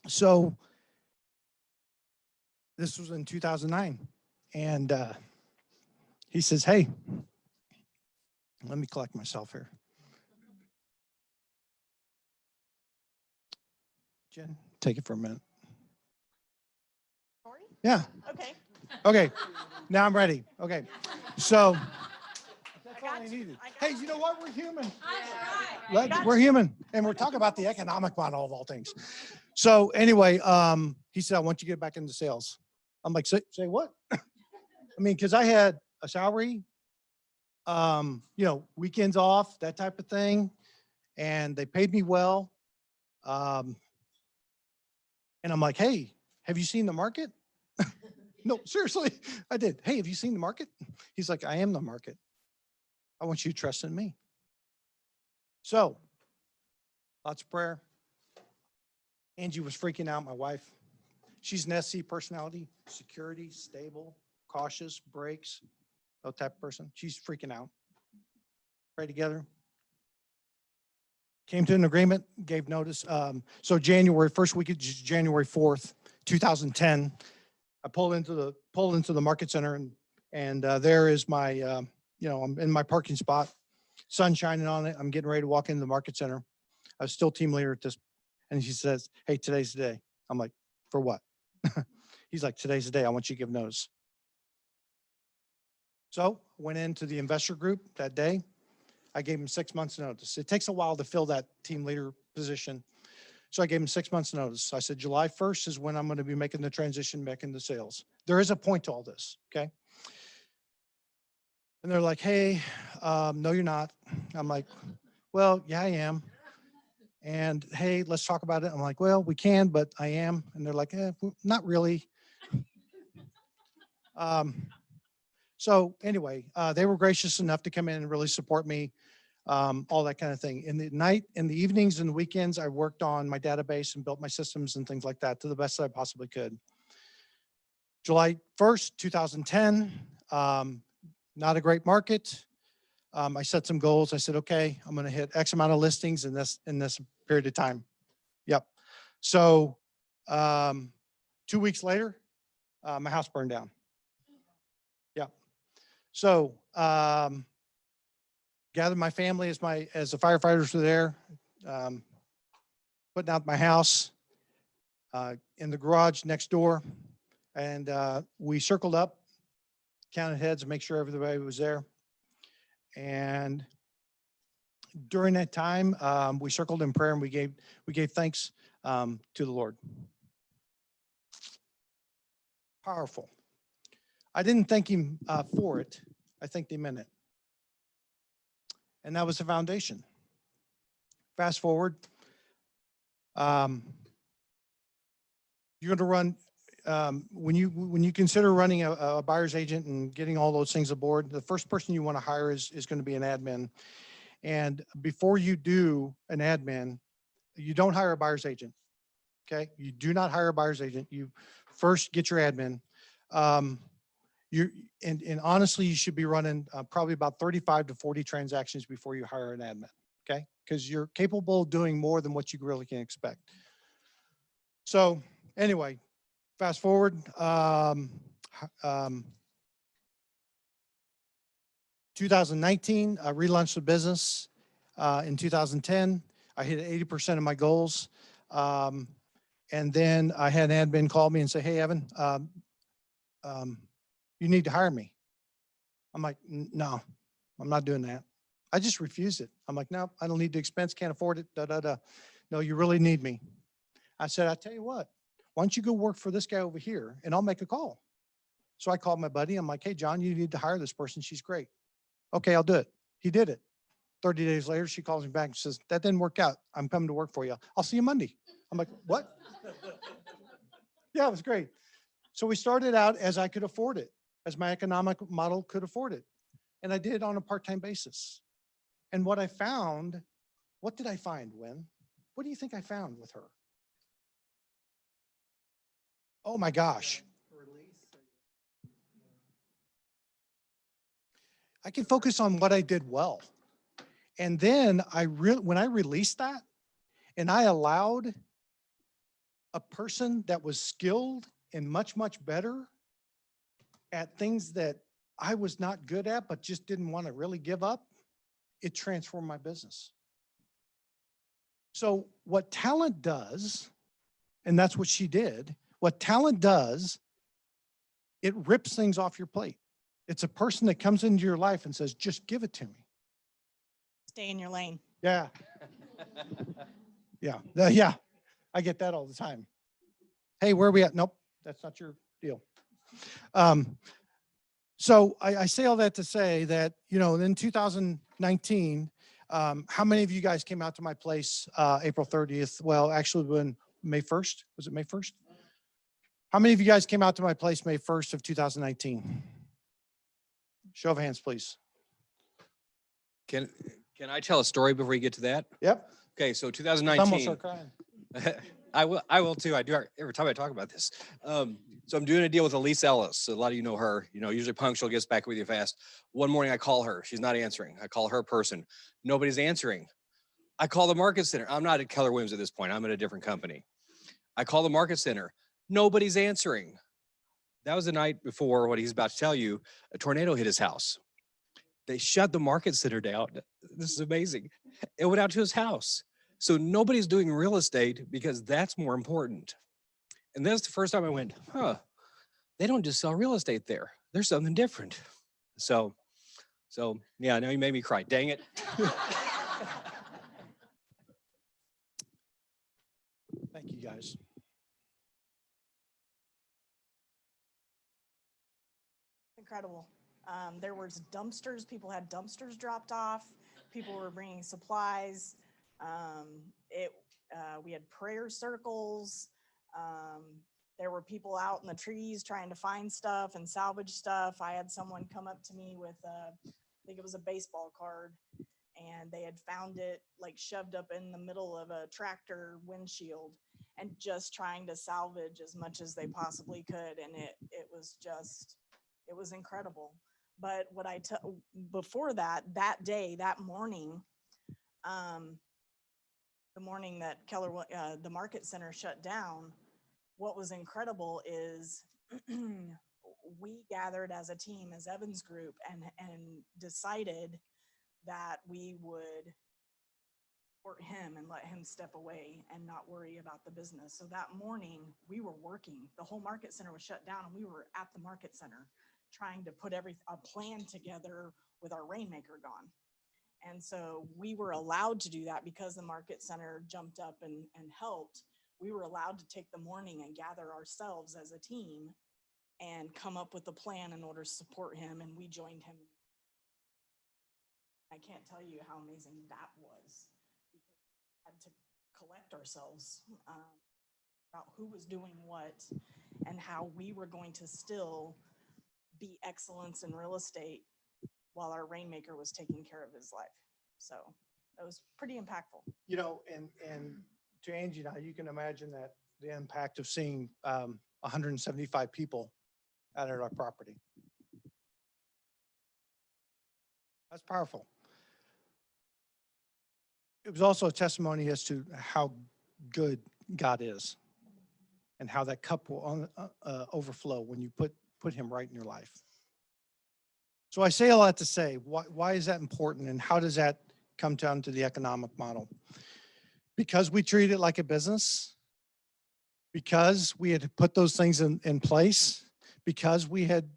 So this was in 2009. And he says, hey, let me collect myself here. Jen, take it for a minute. Yeah. Okay. Okay. Now I'm ready. Okay. So that's all I needed. Hey, you know what? We're human. We're human. And we're talking about the economic model of all things. So anyway, he said, I want you to get back into sales. I'm like, say what? I mean, because I had a salary, you know, weekends off, that type of thing. And they paid me well. And I'm like, hey, have you seen the market? No, seriously, I did. Hey, have you seen the market? He's like, I am the market. I want you to trust in me. So, lots of prayer. Angie was freaking out, my wife. She's an SC personality, security, stable, cautious, breaks, that type of person. She's freaking out. Pray together. Came to an agreement, gave notice. So January, first week of January 4th, 2010, I pulled into the market center and there is my, you know, I'm in my parking spot, sun shining on it. I'm getting ready to walk into the market center. I was still team leader at this, and he says, hey, today's the day. I'm like, for what? He's like, today's the day. I want you to give notice. So went into the investor group that day. I gave him 6 months notice. It takes a while to fill that team leader position. So I gave him 6 months notice. I said, July 1st is when I'm going to be making the transition back into sales. There is a point to all this, okay? And they're like, hey, no, you're not. I'm like, well, yeah, I am. And hey, let's talk about it. I'm like, well, we can, but I am. And they're like, not really. So anyway, they were gracious enough to come in and really support me, all that kind of thing. In the evenings and the weekends, I worked on my database and built my systems and things like that to the best that I possibly could. July 1st, 2010, not a great market. I set some goals. I said, okay, I'm going to hit X amount of listings in this period of time. Yep. So 2 weeks later, my house burned down. Yep. So gathered my family as the firefighters were there, putting out my house in the garage next door. And we circled up, counted heads to make sure everybody was there. And during that time, we circled in prayer and we gave thanks to the Lord. Powerful. I didn't thank him for it. I thanked him in it. And that was the foundation. Fast forward. You're going to run, when you consider running a buyer's agent and getting all those things aboard, the first person you want to hire is going to be an admin. And before you do an admin, you don't hire a buyer's agent. Okay. You do not hire a buyer's agent. You first get your admin. And honestly, you should be running probably about 35 to 40 transactions before you hire an admin. Okay. Because you're capable of doing more than what you really can expect. So anyway, fast forward, 2019, I relaunched the business. In 2010, I hit 80% of my goals. And then I had an admin call me and say, hey, Evan, you need to hire me. I'm like, no, I'm not doing that. I just refused it. I'm like, no, I don't need the expense, can't afford it, No, you really need me. I said, I tell you what, why don't you go work for this guy over here and I'll make a call. So I called my buddy. I'm like, hey, John, you need to hire this person. She's great. Okay, I'll do it. He did it. 30 days later, she calls me back and says, that didn't work out. I'm coming to work for you. I'll see you Monday. I'm like, what? Yeah, it was great. So we started out as I could afford it, as my economic model could afford it. And I did it on a part-time basis. And what I found, what did I find, Win? What do you think I found with her? Oh my gosh. I can focus on what I did well. And then when I released that and I allowed a person that was skilled and much, much better at things that I was not good at, but just didn't want to really give up, it transformed my business. So what talent does, and that's what she did, what talent does, it rips things off your plate. It's a person that comes into your life and says, just give it to me. Stay in your lane. Yeah. Yeah. Yeah. I get that all the time. Hey, where are we at? Nope, that's not your deal. So I say all that to say that, you know, in 2019, how many of you guys came out to my place April 30th? Well, actually, when May 1st, was it May 1st? How many of you guys came out to my place May 1st of 2019? Show of hands, please. Can I tell a story before we get to that? Yep. Okay, so I 2019. almost start crying. I will too. I do every time I talk about this. So I'm doing a deal with Elise Ellis. A lot of you know her. You know, usually punctual, gets back with you fast. One morning I call her. She's not answering. I call her person. Nobody's answering. I call the market center. I'm not at Keller Williams at this point. I'm at a different company. I call the market center. Nobody's answering. That was the night before what he's about to tell you. A tornado hit his house. They shut the market center down. This is amazing. It went out to his house. So nobody's doing real estate because that's more important. And that's the first time I went, huh, they don't just sell real estate there. There's something different. So yeah, now you made me cry. Dang it. Thank you, guys. Incredible. There was dumpsters. People had dumpsters dropped off. People were bringing supplies. We had prayer circles. There were people out in the trees trying to find stuff and salvage stuff. I had someone come up to me with, I think it was a baseball card, and they had found it like shoved up in the middle of a tractor windshield and just trying to salvage as much as they possibly could. And it was incredible. But what before that day, that morning, the morning that the market center shut down, what was incredible is we gathered as a team, as Evan's group, and decided that we would support him and let him step away and not worry about the business. So that morning we were working. The whole market center was shut down and we were at the market center trying to put a plan together with our rainmaker gone. And so we were allowed to do that because the market center jumped up and helped. We were allowed to take the morning and gather ourselves as a team and come up with a plan in order to support him. And we joined him. I can't tell you how amazing that was. We had to collect ourselves about who was doing what and how we were going to still be excellence in real estate while our rainmaker was taking care of his life. So it was pretty impactful. You know, and to Angie now, you can imagine that the impact of seeing 175 people out at our property. That's powerful. It was also a testimony as to how good God is and how that cup will overflow when you put him right in your life. So I say a lot to say, why is that important and how does that come down to the economic model? Because we treat it like a business, because we had put those things in place, because we had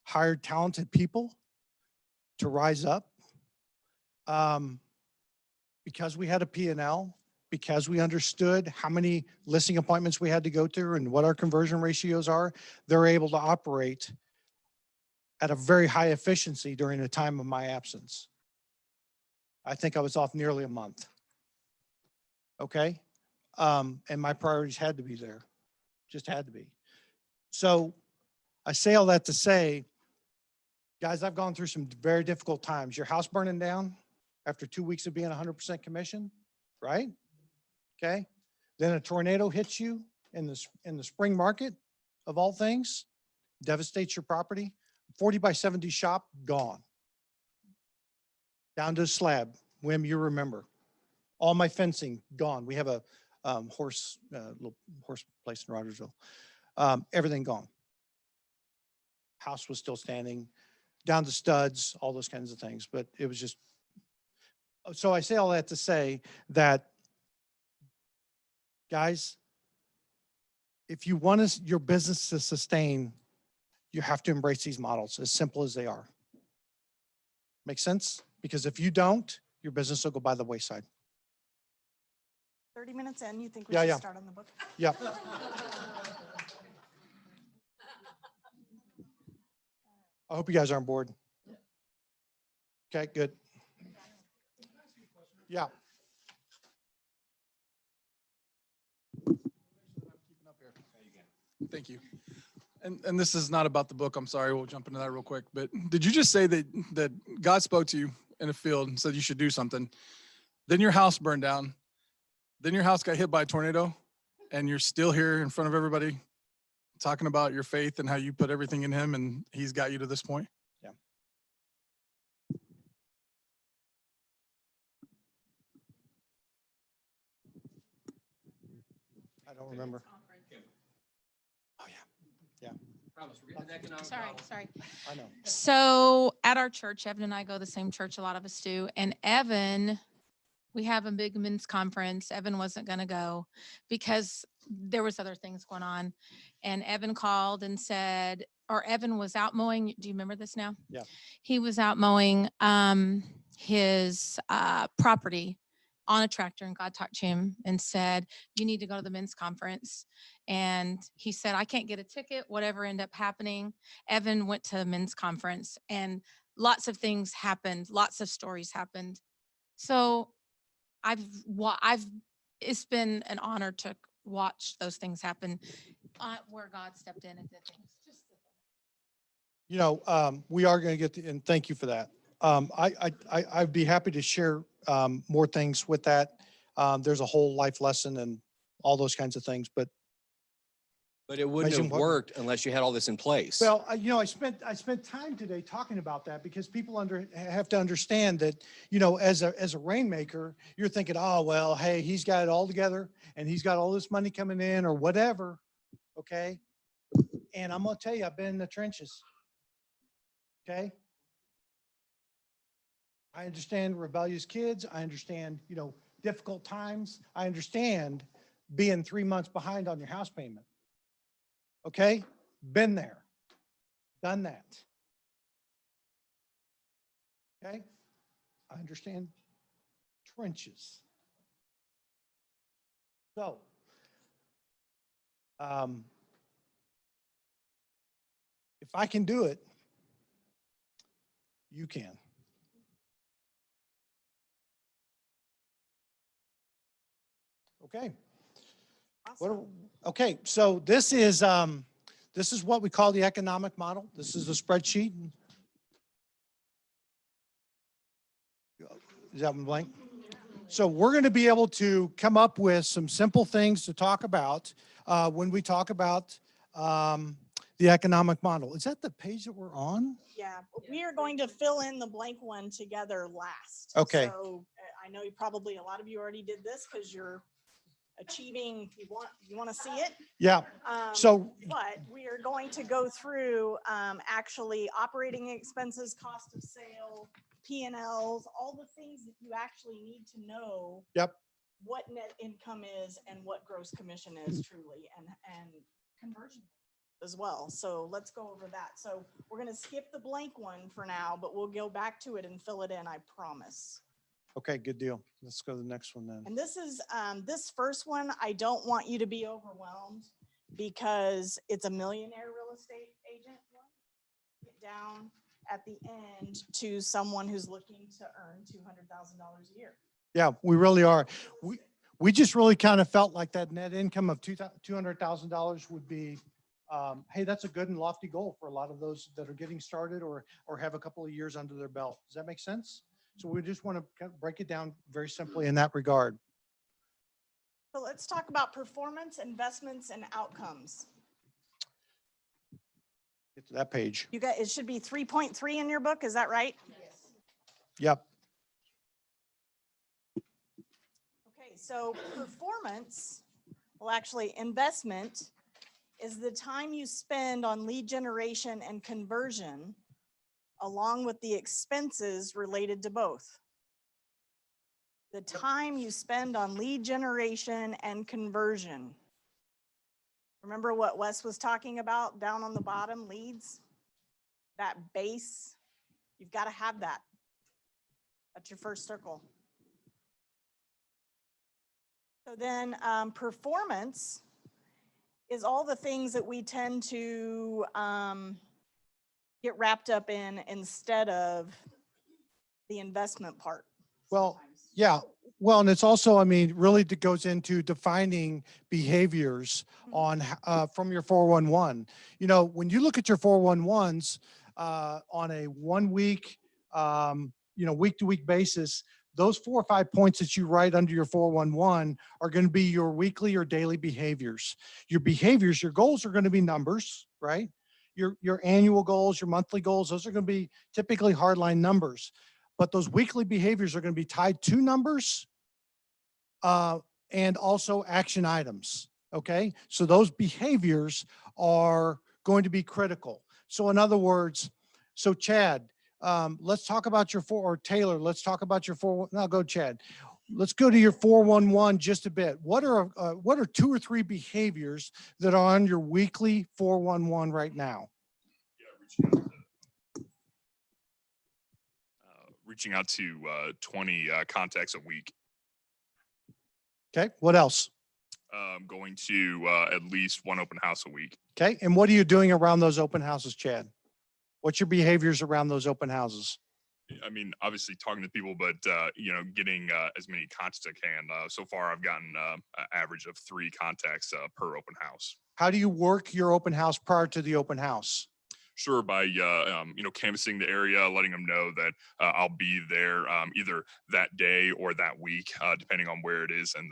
hired talented people to rise up, because we had a P&L, because we understood how many listing appointments we had to go through and what our conversion ratios are, they're able to operate at a very high efficiency during the time of my absence. I think I was off nearly a month. Okay? And my priorities had to be there, just had to be. So I say all that to say, guys, I've gone through some very difficult times. Your house burning down after 2 weeks of being 100% commission, right? Okay. Then a tornado hits you in the spring market of all things, devastates your property. 40 by 70 shop, gone. Down to a slab, Wim, you remember. All my fencing, gone. We have a little horse place in Rogersville. Everything gone. House was still standing, down to studs, all those kinds of things, but it was just, so I say all that to say that, guys, if you want your business to sustain, you have to embrace these models, as simple as they are. Make sense? Because if you don't, your business will go by the wayside. 30 minutes in, you think we Yeah, should yeah. start on the book? Yeah. I hope you guys aren't bored. Okay, good. Yeah. Thank you. And this is not about the book. I'm sorry. We'll jump into that real quick. But did you just say that God spoke to you in a field and said you should do something? Then your house burned down. Then your house got hit by a tornado, and you're still here in front of everybody talking about your faith and how you put everything in Him, and He's got you to this point? Yeah. I don't remember. Oh, yeah. Yeah. Sorry. I know. So at our church, Evan and I go to the same church, a lot of us do. And Evan, we have a big men's conference. Evan wasn't going to go because there was other things going on. And Evan called and said, or Evan was out mowing. Do you remember this now? Yeah. He was out mowing his property on a tractor, and God talked to him and said, you need to go to the men's conference. And he said, I can't get a ticket, whatever ended up happening. Evan went to the men's conference, and lots of things happened. Lots of stories happened. So it's been an honor to watch those things happen where God stepped in and did things. You know, we are going to get and thank you for that. I'd be happy to share more things with that. There's a whole life lesson and all those kinds of things, but it wouldn't Amazing have what- worked unless you had all this in place. well, you know, I spent time today talking about that because people have to understand that, you know, as a rainmaker, you're thinking, oh, well, hey, he's got it all together and he's got all this money coming in or whatever. Okay. And I'm going to tell you, I've been in the trenches. Okay. I understand rebellious kids. I understand, you know, difficult times. I understand being 3 months behind on your house payment. Okay? Been there, done that. Okay? I understand trenches. So, if I can do it, you can. Okay. Okay, so this is what we call the economic model. This is a spreadsheet. Is that one blank? So we're going to be able to come up with some simple things to talk about when we talk about the economic model. Is that the page that we're on? Yeah, we are going to fill in the blank one together last. Okay. So I know probably a lot of you already did this because you're achieving, you want to see it? Yeah. So But we are going to go through actually operating expenses, cost of sale, P&Ls, all the things that you actually need to know. Yep. What net income is and what gross commission is truly, and conversion as well. So let's go over that. So we're going to skip the blank one for now, but we'll go back to it and fill it in, I promise. Okay, good deal. Let's go to the next one then. And this is, this first one, I don't want you to be overwhelmed because it's a millionaire real estate agent one. Get down at the end to someone who's looking to earn $200,000 a year. Yeah, we really are. We just really kind of felt like that net income of $200,000 would be, hey, that's a good and lofty goal for a lot of those that are getting started or have a couple of years under their belt. Does that make sense? So we just want to kind of break it down very simply in that regard. So let's talk about performance, investments, and outcomes. Get to that page. You got, it should be 3.3 in your book, is that right? Yep. Okay, so performance, well, actually investment is the time you spend on lead generation and conversion along with the expenses related to both. The time you spend on lead generation and conversion. Remember what Wes was talking about down on the bottom, leads? That base, you've got to have that. That's your first circle. So then performance is all the things that we tend to get wrapped up in instead of the investment part. Well, yeah. Well, and it's also, I mean, really it goes into defining behaviors on from your 411. You know, when you look at your 411s on a 1 week, you know, week to week basis, those 4 or 5 points that you write under your 411 are going to be your weekly or daily behaviors. Your behaviors, your goals are going to be numbers, right? Your annual goals, your monthly goals, those are going to be typically hardline numbers. But those weekly behaviors are going to be tied to numbers and also action items. Okay. So those behaviors are going to be critical. So in other words, so Chad, let's talk about your or Taylor, let's talk about your no, go Chad. Let's go to your 411 just a bit. What are 2 or 3 behaviors that are on your weekly 411 right now? Reaching out to 20 contacts a week. Okay. What else? Going to at least 1 open house a week. Okay. And what are you doing around those open houses, Chad? What's your behaviors around those open houses? I mean, obviously talking to people, but you know, getting as many contacts as I can. So far, I've gotten an average of 3 contacts per open house. How do you work your open house prior to the open house? Sure, by you know, canvassing the area, letting them know that I'll be there either that day or that week, depending on where it is and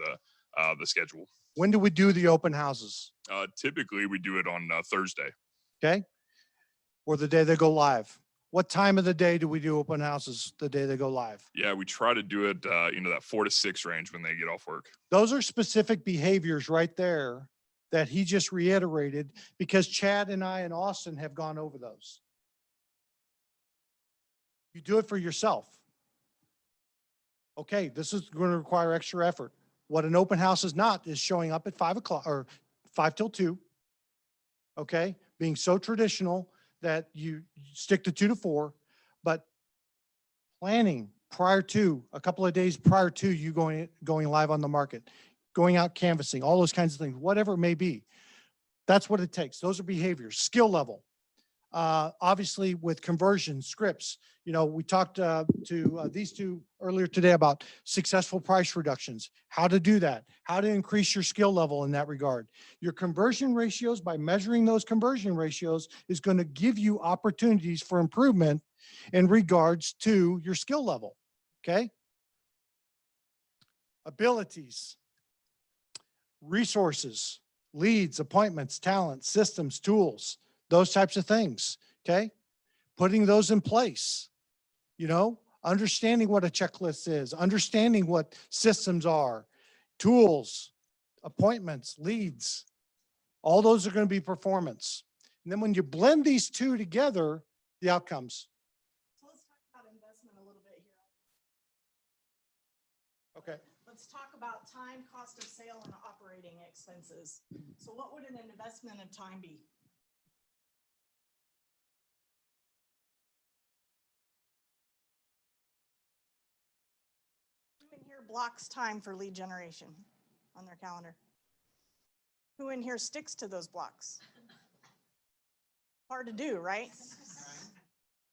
the schedule. When do we do the open houses? Typically, we do it on Thursday. Okay. Or the day they go live. What time of the day do we do open houses the day they go live? Yeah, we try to do it, you know, that 4 to 6 range when they get off work. Those are specific behaviors right there that he just reiterated because Chad and I and Austin have gone over those. You do it for yourself. Okay, this is going to require extra effort. What an open house is not is showing up at 5 o'clock or 5 till 2. Okay, being so traditional that you stick to 2 to 4, but planning prior to a couple of days prior to you going live on the market, going out canvassing, all those kinds of things, whatever it may be. That's what it takes. Those are behaviors, skill level. Obviously with conversion scripts, you know, we talked to these two earlier today about successful price reductions, how to do that, how to increase your skill level in that regard. Your conversion ratios, by measuring those conversion ratios, is going to give you opportunities for improvement in regards to your skill level. Okay. Abilities, resources, leads, appointments, talent, systems, tools, those types of things. Okay. Putting those in place, you know, understanding what a checklist is, understanding what systems are, tools, appointments, leads, all those are going to be performance. And then when you blend these two together, the outcomes. So let's talk about investment a little bit here. Okay. Let's talk about time, cost of sale, and operating expenses. So what would an investment of time be? blocks time for lead generation on their calendar? Who in here sticks to those blocks? Hard to do, right?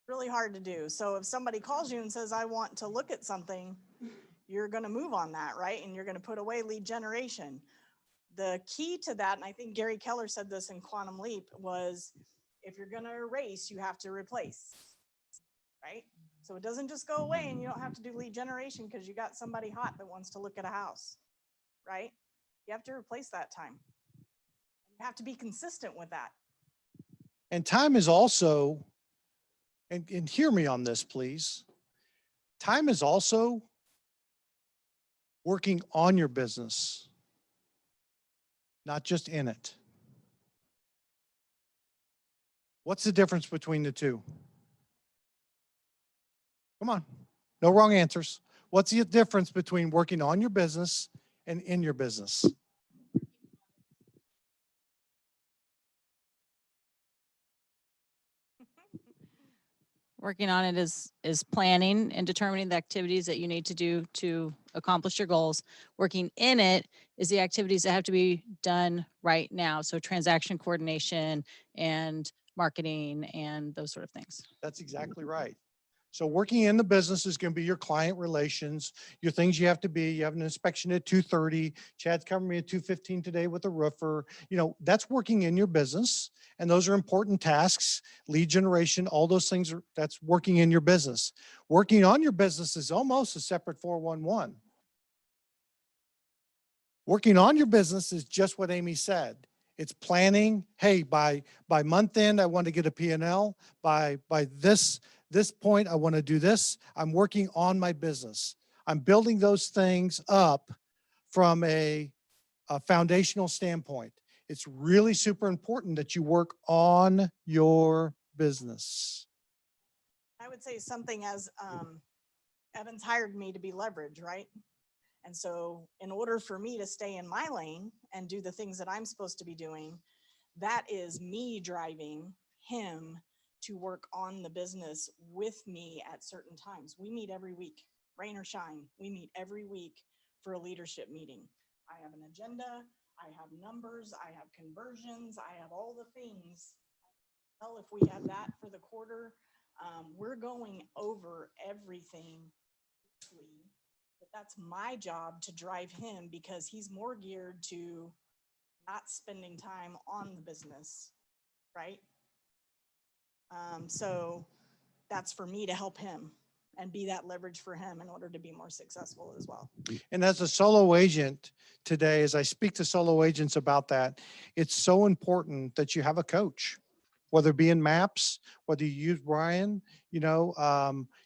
Really hard to do. So if somebody calls you and says, I want to look at something, you're going to move on that, right? And you're going to put away lead generation. The key to that, and I think Gary Keller said this in Quantum Leap, was if you're going to erase, you have to replace, right? So it doesn't just go away and you don't have to do lead generation because you got somebody hot that wants to look at a house, right? You have to replace that time. You have to be consistent with that. And time is also, and hear me on this, please. Time is also working on your business, not just in it. What's the difference between the two? Come on, no wrong answers. What's the difference between working on your business and in your business? Working on it is planning and determining the activities that you need to do to accomplish your goals. Working in it is the activities that have to be done right now. So transaction coordination and marketing and those sort of things. That's exactly right. So working in the business is going to be your client relations, your things you have to be. You have an inspection at 2:30. Chad's covering me at 2:15 today with a roofer. You know, that's working in your business. And those are important tasks, lead generation, all those things are, that's working in your business. Working on your business is almost a separate 411. Working on your business is just what Amy said. It's planning. Hey, by month end, I want to get a P&L. By this point, I want to do this. I'm working on my business. I'm building those things up from a foundational standpoint. It's really super important that you work on your business. I would say something as Evan's hired me to be leverage, right? And so in order for me to stay in my lane and do the things that I'm supposed to be doing, that is me driving him to work on the business with me at certain times. We meet every week, rain or shine. We meet every week for a leadership meeting. I have an agenda, I have numbers, I have conversions, I have all the things. Well, if we have that for the quarter, we're going over everything. But that's my job to drive him because he's more geared to not spending time on the business, right? So that's for me to help him and be that leverage for him in order to be more successful as well. And as a solo agent today, as I speak to solo agents about that, it's so important that you have a coach, whether it be in MAPS, whether you use Brian,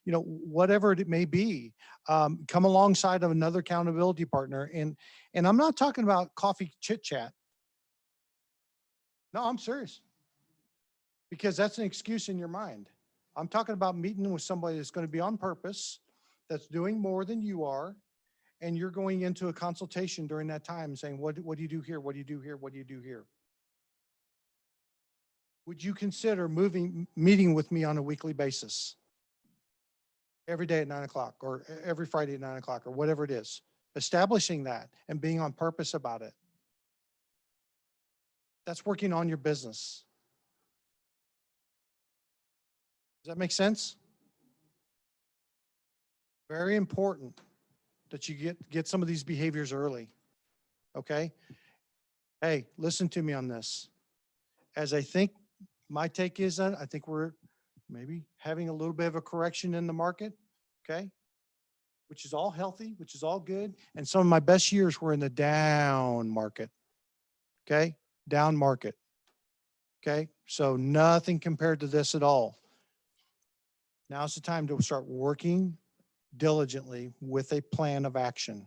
whatever it may be, come alongside of another accountability partner. And I'm not talking about coffee chit chat. No, I'm serious. Because that's an excuse in your mind. I'm talking about meeting with somebody that's going to be on purpose, that's doing more than you are, and you're going into a consultation during that time saying, what do you do here? What do you do here? What do you do here? Would you consider meeting with me on a weekly basis? Every day at 9 o'clock or every Friday at 9 o'clock or whatever it is. Establishing that and being on purpose about it. That's working on your business. Does that make sense? Very important that you get some of these behaviors early. Okay? Hey, listen to me on this. As I think my take is that I think we're maybe having a little bit of a correction in the market. Okay? Which is all healthy, which is all good. And some of my best years were in the down market. Okay? Down market. Okay? So nothing compared to this at all. Now's the time to start working diligently with a plan of action.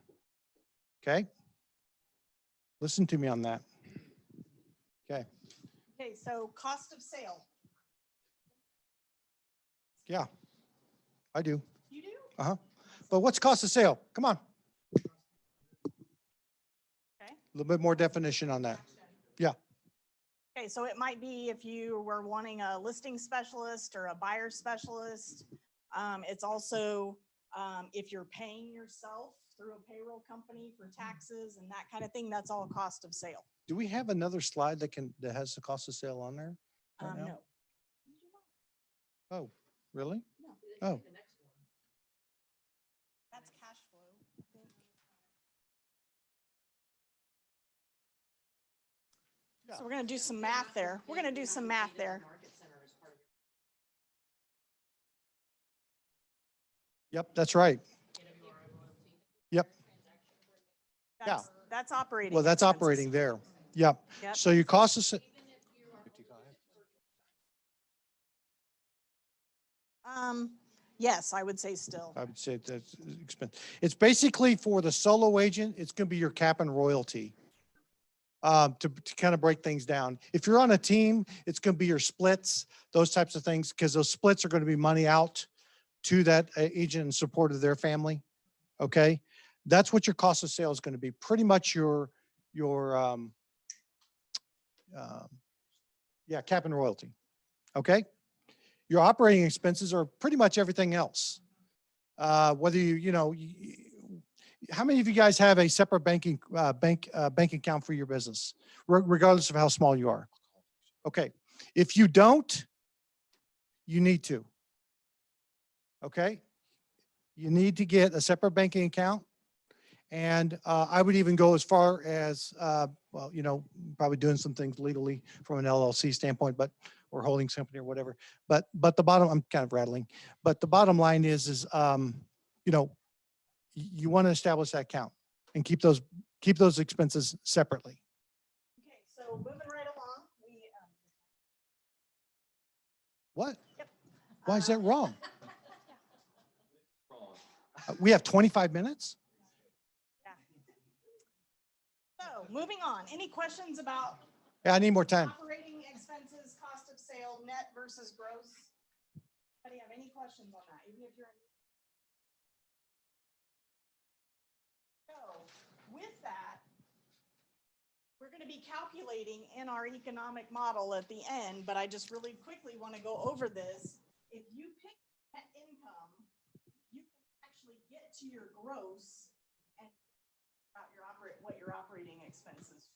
Okay? Listen to me on that. Okay. Okay, so cost of sale. Yeah, I do. You do? Uh-huh. But what's cost of sale? Come on. Okay. A little bit more definition on that. Yeah. Okay, so it might be if you were wanting a listing specialist or a buyer specialist. It's also if you're paying yourself through a payroll company for taxes and that kind of thing, that's all cost of sale. Do we have another slide that has the cost of sale on there? right now? No. Oh, really? No. Oh, That's cash flow. So we're gonna do some math there. We're gonna do some math there. yep, that's right. Yep. That's operating. Well, that's expenses. operating there. Yep. Yep. So your cost of, Yes, I would say still. I would say that's expensive. It's basically for the solo agent, it's going to be your cap and royalty. To kind of break things down. If you're on a team, it's going to be your splits, those types of things, because those splits are going to be money out to that agent in support of their family. Okay. That's what your cost of sale is going to be. Pretty much your cap and royalty. Okay. Your operating expenses are pretty much everything else. Whether how many of you guys have a separate bank account for your business, regardless of how small you are? Okay. If you don't, you need to. Okay. You need to get a separate banking account. And I would even go as far as, probably doing some things legally from an LLC standpoint, or holding company or whatever. But the bottom, I'm kind of rattling, but the bottom line is you want to establish that account and keep those expenses separately. Okay, so moving right along, What? Yep. Why is that wrong? We have 25 minutes? So moving on, any questions about Yeah, I need more time. operating expenses, cost of sale, net versus gross? Anybody have any questions on that, even if you're? So with that, we're going to be calculating in our economic model at the end, but I just really quickly want to go over this. If you pick net income, you can actually get to your gross and about what your operating expenses.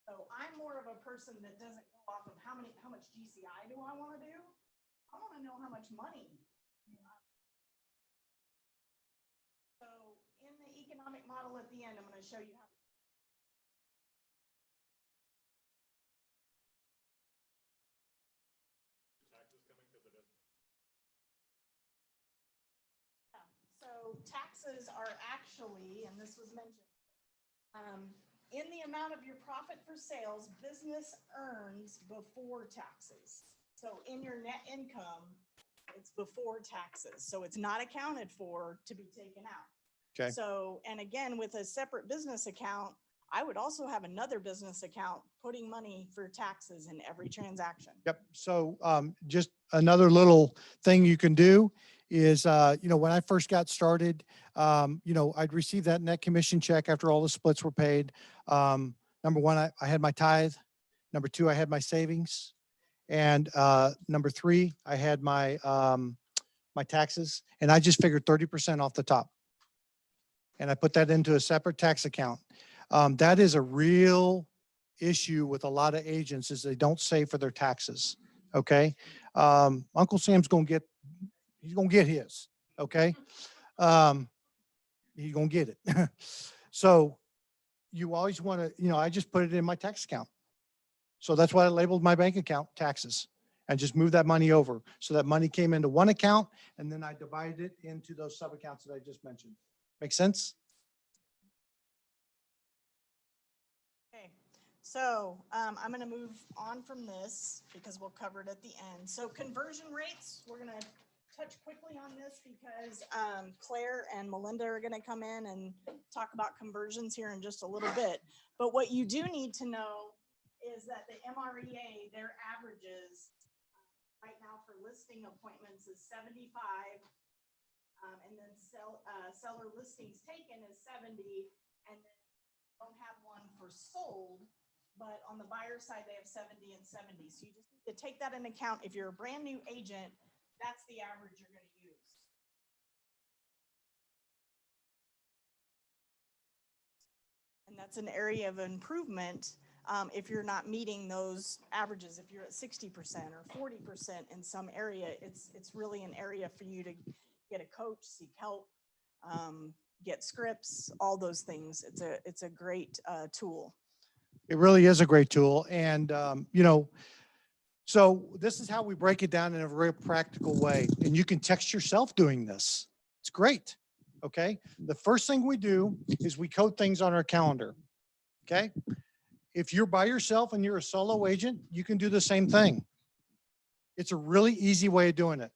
So I'm more of a person that doesn't go off of how much GCI do I want to do? I want to know how much money. So in the economic model at the end, I'm going to show you how. So taxes are actually, and this was mentioned, in the amount of your profit for sales, business earns before taxes. So in your net income, it's before taxes. So it's not accounted for to be taken out. Okay. So, and again, with a separate business account, I would also have another business account putting money for taxes in every transaction. Yep. So just another little thing you can do is, when I first got started, I'd receive that net commission check after all the splits were paid. Number one, I had my tithe. Number two, I had my savings. And number three, I had my my taxes. And I just figured 30% off the top. And I put that into a separate tax account. That is a real issue with a lot of agents is they don't save for their taxes. Okay. Uncle Sam's he's going to get his. Okay. He's going to get it. So you always want to, I just put it in my tax account. So that's why I labeled my bank account taxes and just moved that money over. So that money came into one account and then I divided it into those sub accounts that I just mentioned. Make sense? Okay, so I'm going to move on from this because we'll cover it at the end. So conversion rates, we're going to touch quickly on this because Claire and Melinda are going to come in and talk about conversions here in just a little bit. But what you do need to know is that the MREA, their averages right now for listing appointments is 75. And then seller listings taken is 70, and then don't have one for sold, but on the buyer side, they have 70 and 70. So you just need to take that into account. If you're a brand new agent, that's the average you're going to use. that's an area of improvement. If you're not meeting those averages, if you're at 60% or 40% in some area, it's really an area for you to get a coach, seek help, get scripts, all those things. It's a great tool. It really is a great tool. And, you know, so this is how we break it down in a very practical way. And you can text yourself doing this. It's great. Okay. The first thing we do is we code things on our calendar. Okay. If you're by yourself and you're a solo agent, you can do the same thing. It's a really easy way of doing it.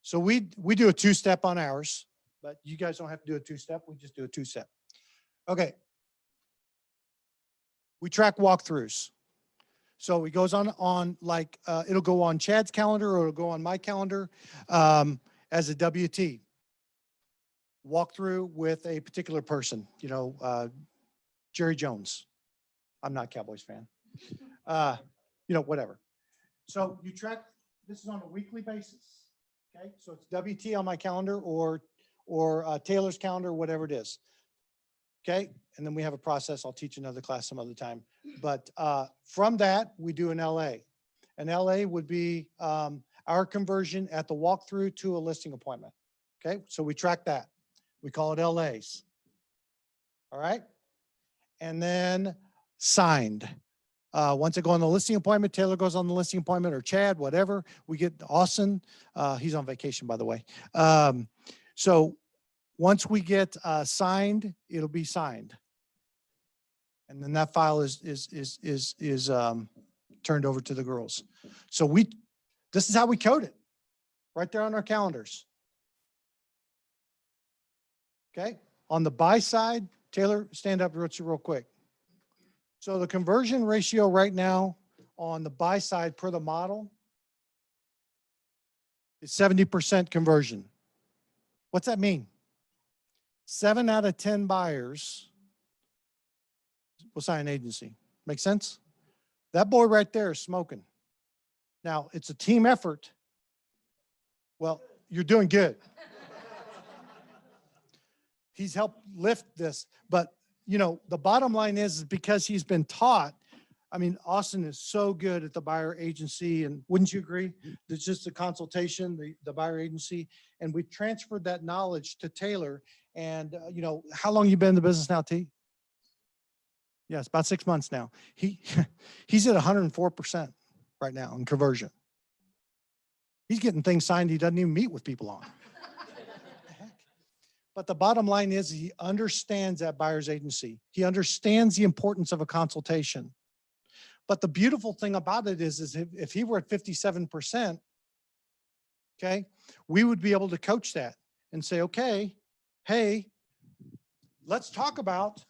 So we do a 2-step on ours, but you guys don't have to do a 2-step. We just do a 2-step. Okay. We track walkthroughs. So it goes on like, it'll go on Chad's calendar or it'll go on my calendar as a WT. Walkthrough with a particular person, you know, Jerry Jones. I'm not a Cowboys fan. You know, whatever. So you track, this is on a weekly basis. Okay. So it's WT on my calendar or Taylor's calendar, whatever it is. Okay. And then we have a process. I'll teach another class some other time. But from that, we do an LA. An LA would be our conversion at the walkthrough to a listing appointment. Okay. So we track that. We call it LAs. All right. And then signed. Once I go on the listing appointment, Taylor goes on the listing appointment or Chad, whatever. We get Austin. He's on vacation, by the way. So once we get signed, it'll be signed. And then that file is turned over to the girls. So this is how we code it right there on our calendars. Okay. On the buy side, Taylor, stand up real quick. So the conversion ratio right now on the buy side per the model is 70% conversion. What's that mean? 7 out of 10 buyers will sign an agency. Make sense? That boy right there is smoking. Now, it's a team effort. Well, you're doing good. He's helped lift this, but you know, the bottom line is because he's been taught. I mean, Austin is so good at the buyer agency, and wouldn't you agree? It's just the consultation, the buyer agency, and we transferred that knowledge to Taylor. And you know, how long you been in the business now, T? Yes, about 6 months now. He's at 104% right now in conversion. He's getting things signed he doesn't even meet with people on. But the bottom line is he understands that buyer's agency. He understands the importance of a consultation. But the beautiful thing about it is if he were at 57%, okay, we would be able to coach that and say, okay, hey, let's talk about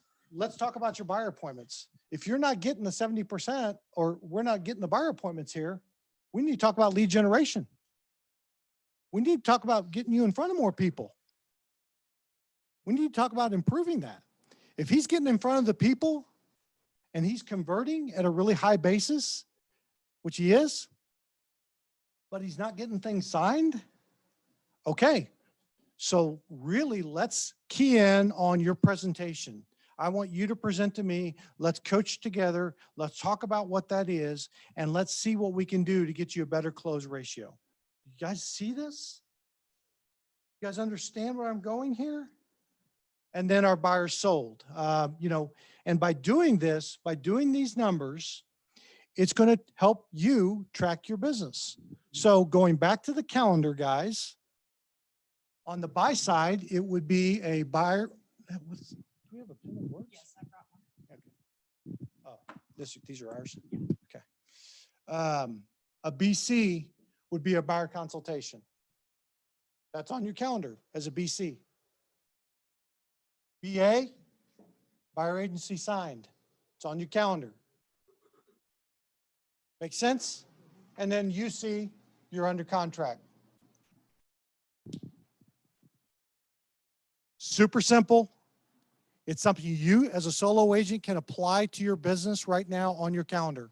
your buyer appointments. If you're not getting the 70% or we're not getting the buyer appointments here, we need to talk about lead generation. We need to talk about getting you in front of more people. We need to talk about improving that. If he's getting in front of the people and he's converting at a really high basis, which he is, but he's not getting things signed, okay. So really, let's key in on your presentation. I want you to present to me. Let's coach together. Let's talk about what that is, and let's see what we can do to get you a better close ratio. You guys see this? You guys understand where I'm going here? And then our buyers sold, you know, and by doing this, by doing these numbers, it's going to help you track your business. So going back to the calendar, guys, on the buy side, it would be a buyer. Do we have a pen that works? Yes, I brought one. Okay. Oh, these are ours. Okay. A BC would be a buyer consultation. That's on your calendar as a BC. BA, buyer agency signed. It's on your calendar. Make sense? And then UC, you're under contract. Super simple. It's something you as a solo agent can apply to your business right now on your calendar.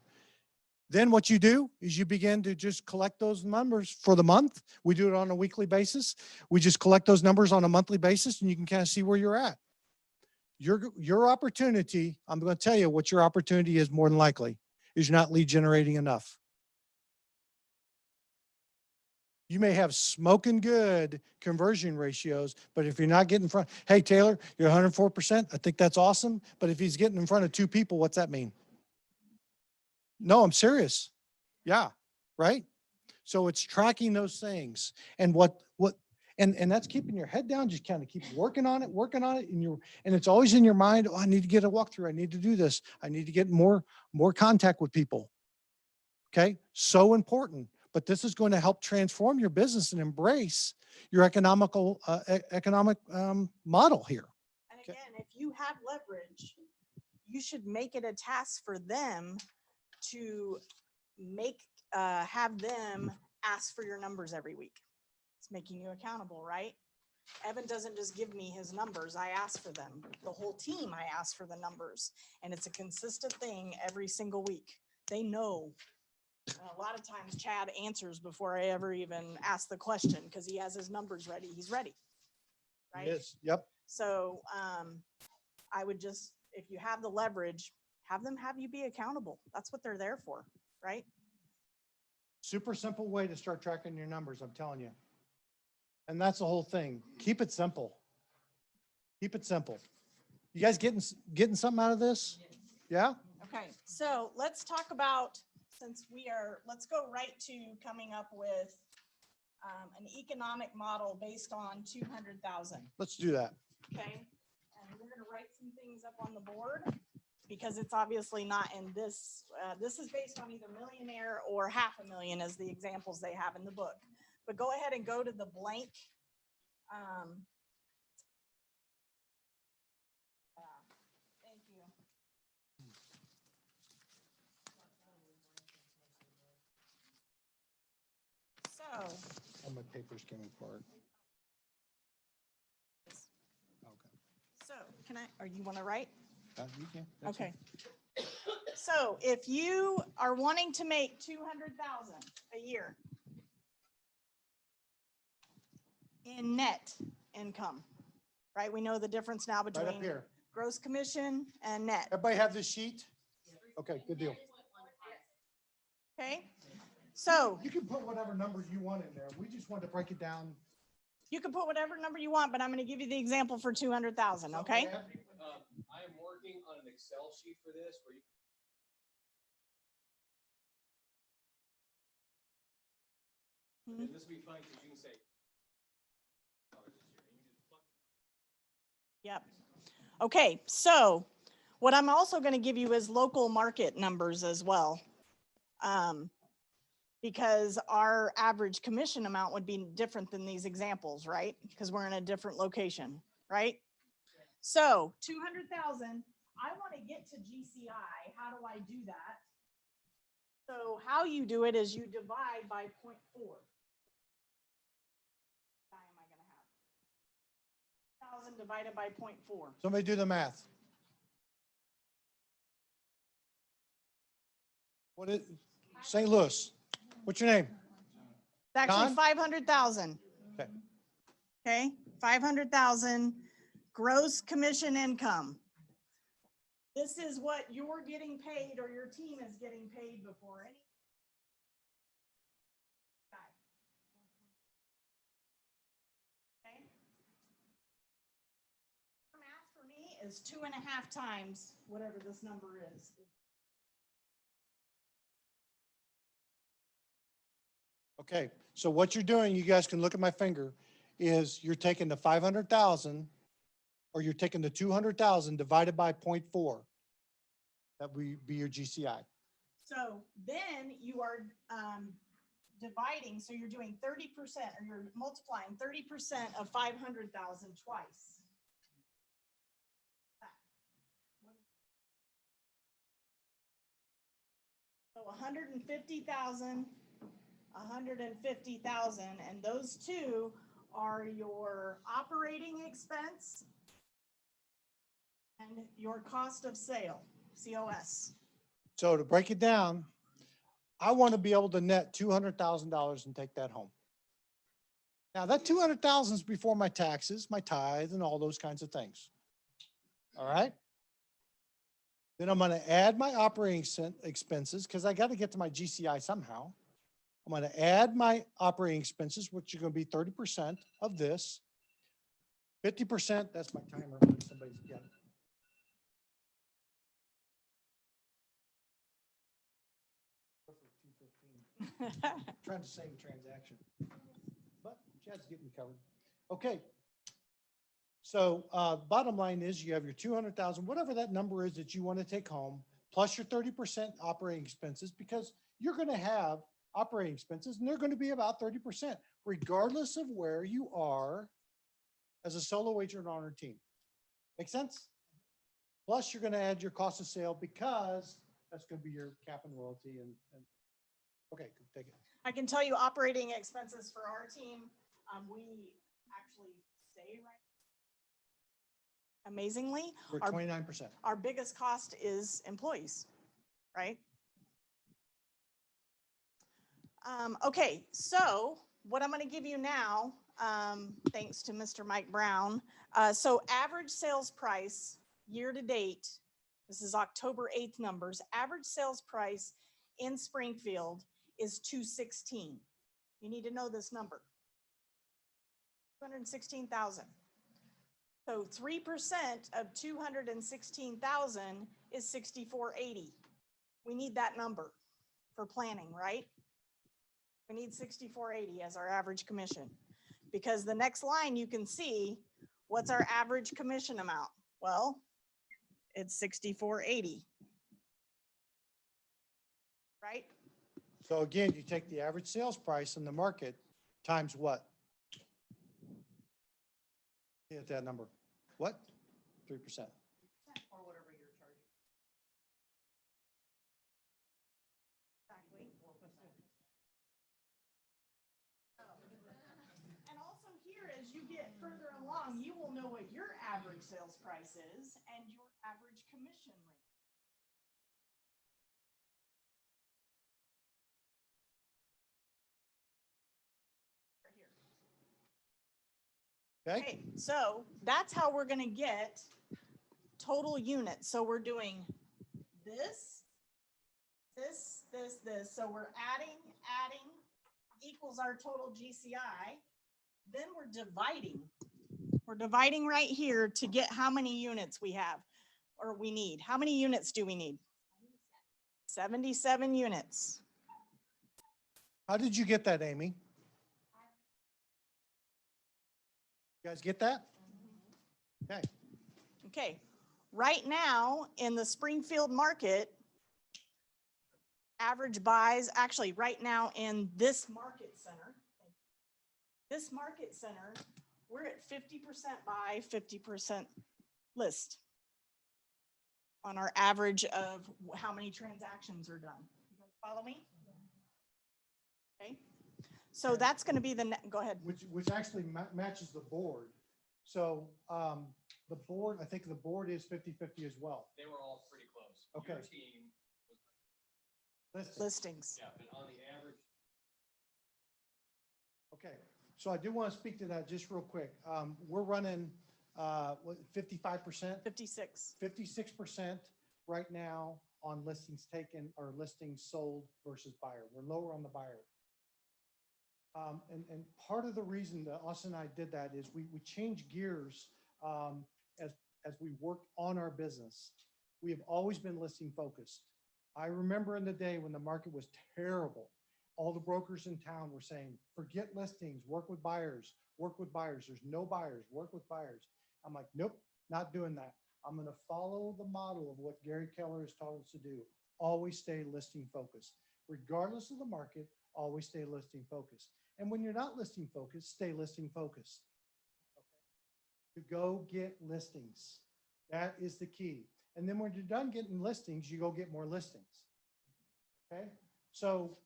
Then what you do is you begin to just collect those numbers for the month. We do it on a weekly basis. We just collect those numbers on a monthly basis and you can kind of see where you're at. Your opportunity, I'm going to tell you what your opportunity is more than likely, is you're not lead generating enough. You may have smoking good conversion ratios, but if you're not getting in front, hey, Taylor, you're 104%. I think that's awesome. But if he's getting in front of 2 people, what's that mean? No, I'm serious. Yeah. Right. So it's tracking those things and and that's keeping your head down. Just kind of keep working on it. And it's always in your mind. Oh, I need to get a walkthrough. I need to do this. I need to get more contact with people. Okay. So important. But this is going to help transform your business and embrace your economic model here. And again, if you have leverage, you should make it a task for them to have them ask for your numbers every week. It's making you accountable, right? Evan doesn't just give me his numbers. I ask for them. The whole team, I ask for the numbers. And it's a consistent thing every single week. They know. A lot of times Chad answers before I ever even ask the question because he has his numbers ready. He's ready. Right? Yes. Yep. So I would just, if you have the leverage, have them have you be accountable. That's what they're there for, right? Super simple way to start tracking your numbers, I'm telling you. And that's the whole thing. Keep it simple. Keep it simple. You guys getting something out of this? Yeah? Okay, so let's talk about, let's go right to coming up with an economic model based on 200,000. Let's do that. Okay, and we're gonna write some things up on the board because it's obviously not in this. This is based on either millionaire or $500,000 as the examples they have in the book. But go ahead and go to the blank. Thank you. So. All my papers came apart. So can I, or you want to write? You can. That's Okay. So if you are wanting to make 200,000 a year in net income, right? We know the difference now Right up between here. gross commission and net. Everybody have this sheet? Okay, good deal. Okay. So you can put whatever numbers you want in there. We just want to break it down. you can put whatever number you want, but I'm going to give you the example for 200,000. Okay. I am working on an Excel sheet for this where you. And this will be fun because you can say. Yep. Okay, so what I'm also going to give you is local market numbers as well. Because our average commission amount would be different than these examples, right? Because we're in a different location, right? So 200,000, I want to get to GCI. How do I do that? So how you do it is you divide by 0.4. Divided by 0.4. Somebody do the math. What is St. Louis? What's your name? It's actually Don? 500,000. Okay. Okay, 500,000 gross commission income. This is what you're getting paid or your team is getting paid before any. Okay. Math for me is 2.5 times whatever this number is. Okay, so what you're doing, you guys can look at my finger, is you're taking the 500,000 or you're taking the 200,000 divided by 0.4. That would be your GCI. So then you are dividing, so you're doing 30% or you're multiplying 30% of 500,000 twice. So 150,000, 150,000, and those two are your operating expense and your cost of sale, COS. So to break it down, I want to be able to net $200,000 and take that home. Now that 200,000 is before my taxes, my tithe, and all those kinds of things. All right. Then I'm going to add my operating expenses because I got to get to my GCI somehow. I'm going to add my operating expenses, which are going to be 30% of this. 50%, that's my timer. Somebody's got it. Trying to save a transaction, but Chad's getting me covered. Okay. So bottom line is you have your 200,000, whatever that number is that you want to take home, plus your 30% operating expenses, because you're going to have operating expenses and they're going to be about 30%, regardless of where you are as a solo agent on our team. Make sense? Plus you're going to add your cost of sale because that's going to be your cap and royalty and okay, take it. I can tell you operating expenses for our team, we actually stay right. Amazingly, We're our 29%. our biggest cost is employees, right? Okay, so what I'm going to give you now, thanks to Mr. Mike Brown. So average sales price year to date, this is October 8th numbers, average sales price in Springfield is 216. You need to know this number. 216,000. So 3% of 216,000 is 6480. We need that number for planning, right? We need 6480 as our average commission, because the next line you can see, what's our average commission amount? Well, it's 6480. Right? So again, you take the average sales price in the market times what? Hit that number. What? 3%. Or whatever you're charging. Exactly. And also here, as you get further along, you will know what your average sales price is and your average commission rate. Okay, so that's how we're going to get total units. So we're doing this, this. So we're adding equals our total GCI. Then we're dividing. We're dividing right here to get how many units we have or we need. How many units do we need? 77 units. How did you get that, Amy? You guys get that? Okay. Okay, right now in the Springfield market, average buys, actually right now in this market center, we're at 50% buy, 50% list on our average of how many transactions are done. You guys follow me? Okay, so that's going to be the, go ahead. Which actually matches the board. So the board, I think the board is 50-50 as well. They were all pretty close. Okay. Your team was Listings. yeah, but on the average. Okay, so I do want to speak to that just real quick. We're running what, 55%? 56. 56% right now on listings taken or listings sold versus buyer. We're lower on the buyer. And part of the reason that Austin and I did that is we changed gears as we worked on our business. We have always been listing focused. I remember in the day when the market was terrible, all the brokers in town were saying, forget listings, work with buyers, work with buyers. There's no buyers, work with buyers. I'm like, nope, not doing that. I'm going to follow the model of what Gary Keller has taught us to do. Always stay listing focused. Regardless of the market, always stay listing focused. And when you're not listing focused, stay listing focused. Okay. To go get listings. That is the key. And then when you're done getting listings, you go get more listings. Okay. So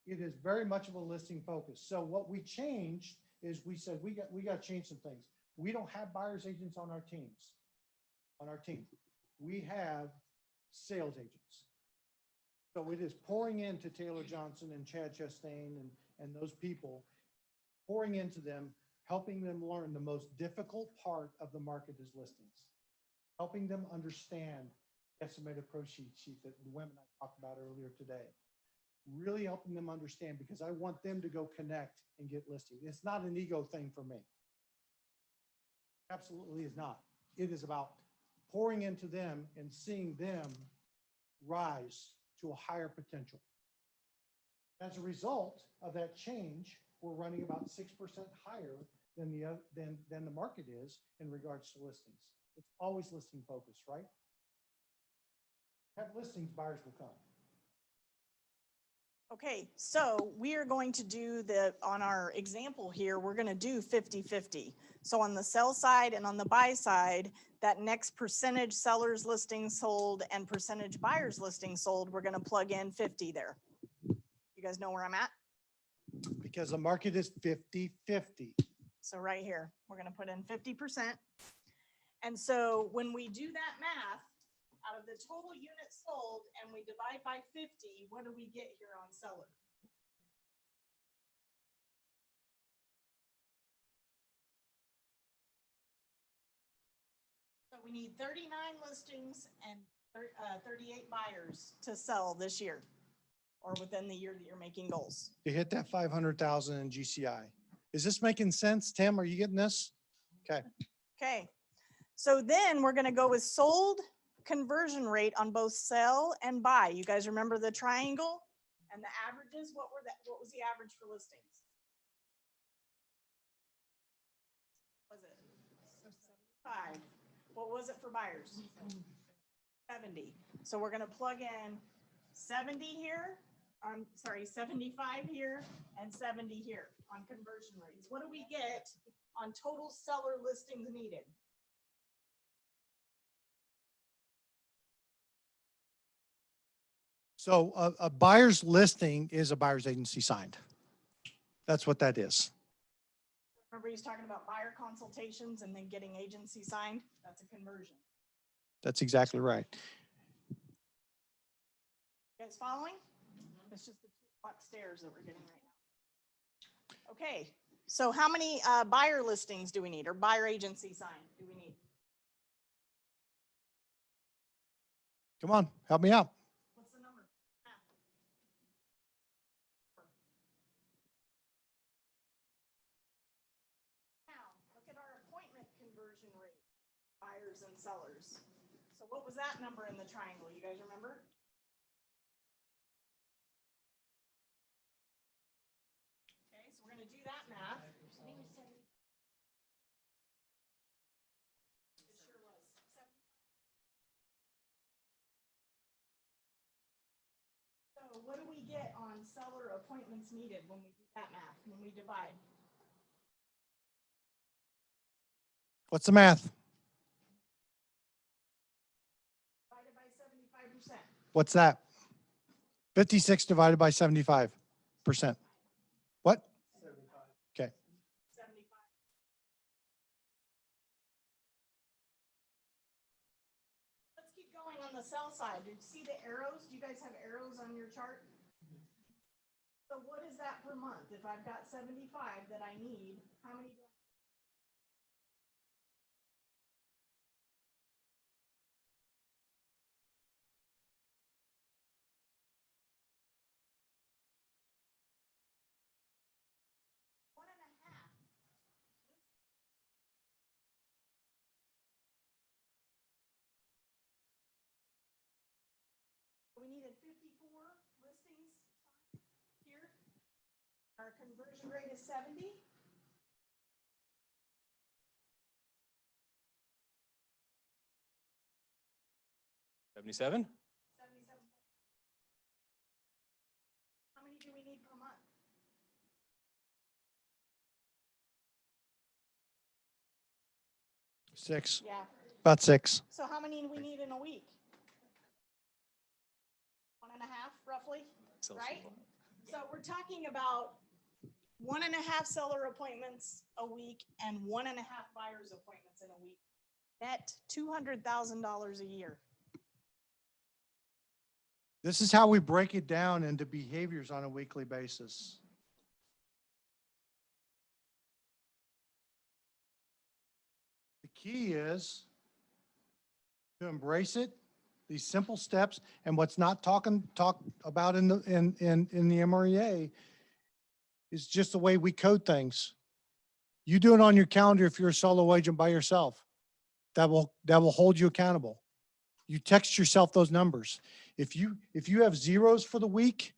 it is very much of a listing focus. So what we changed is we said, we got to change some things. We don't have buyer's agents on our teams. On our team, we have sales agents. So it is pouring into Taylor Johnson and Chad Chastain and those people, pouring into them, helping them learn the most difficult part of the market is listings. helping them understand estimated proceed sheet that the women I talked about earlier today. Really helping them understand because I want them to go connect and get listing. It's not an ego thing for me. Absolutely is not. It is about pouring into them and seeing them rise to a higher potential. As a result of that change, we're running about 6% higher than the market is in regards to listings. It's always listing focused, right? Have listings, buyers will come. Okay, so we are going to do on our example here, we're going to do 50-50. So on the sell side and on the buy side, that next percentage sellers listings sold and percentage buyers listings sold, we're going to plug in 50 there. You guys know where I'm at? Because the market is 50-50. So right here, we're going to put in 50%. And so when we do that math, out of the total units sold and we divide by 50, what do we get here on seller? So we need 39 listings and 38 buyers to sell this year or within the year that you're making goals. To hit that 500,000 in GCI. Is this making sense? Tim, are you getting this? Okay. Okay. So then we're going to go with sold conversion rate on both sell and buy. You guys remember the triangle and the averages? What was the average for listings? Was it 75? What was it for buyers? 70. So we're going to plug in 70 here. I'm sorry, 75 here and 70 here on conversion rates. What do we get on total seller listings needed? So a buyer's listing is a buyer's agency signed. That's what that is. Remember he's talking about buyer consultations and then getting agency signed? That's a conversion. That's exactly right. You guys following? It's just the 2 block stairs that we're getting right now. Okay, so how many buyer listings do we need or buyer agency signed do we need? Come on, help me out. What's the number? Now, look at our appointment conversion rate, buyers and sellers. So what was that number in the triangle? You guys remember? Okay, so we're going to do that math. It sure was. So what do we get on seller appointments needed when we do that math, when we divide? What's the math? Divided by 75%. What's that? 56 divided by 75%. What? 75. Okay. 75. Let's keep going on the sell side. Did you see the arrows? Do you guys have arrows on your chart? So what is that per month? If I've got 75 that I need, how many do I? We needed 54 listings here. Our conversion rate is 70. $77? 77. How many do we need per month? Six. Yeah. About 6. So how many do we need in a week? 1.5 roughly, right? So we're talking about 1.5 seller appointments a week and 1.5 buyers appointments in a week. Net $200,000 a year. This is how we break it down into behaviors on a weekly basis. The key is to embrace it, these simple steps, and what's not talked about in the MREA is just the way we code things. You do it on your calendar if you're a solo agent by yourself. That will hold you accountable. You text yourself those numbers. If you have zeros for the week,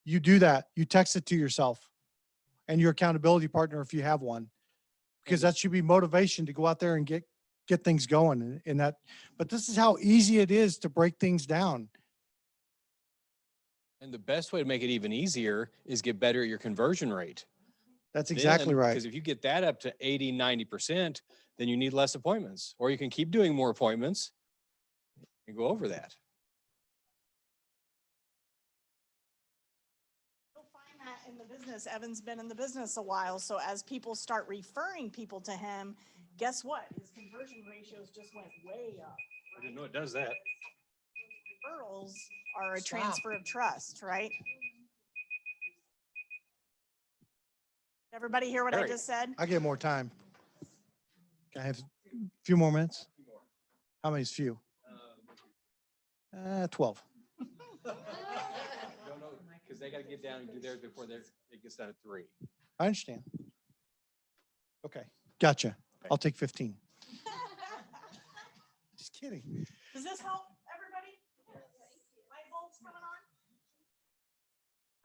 you do that. You text it to yourself and your accountability partner if you have one, because that should be motivation to go out there and get things going in that. But this is how easy it is to break things down. And the best way to make it even easier is get better at your conversion rate. That's exactly right. Because if you get that up to 80, 90%, then you need less appointments, or you can keep doing more appointments and go over that. You'll find that in the business. Evan's been in the business a while. So as people start referring people to him, guess what? His conversion ratios just went way up. I didn't know it does that. Referrals are a transfer of trust, right? Everybody hear what I just said? I get more time. Can I have a few more minutes? How many is few? 12. No, because they got to get down and do theirs before it gets down to 3. I understand. Okay, gotcha. I'll take 15. Just kidding. Does this help everybody? Light bulbs coming on?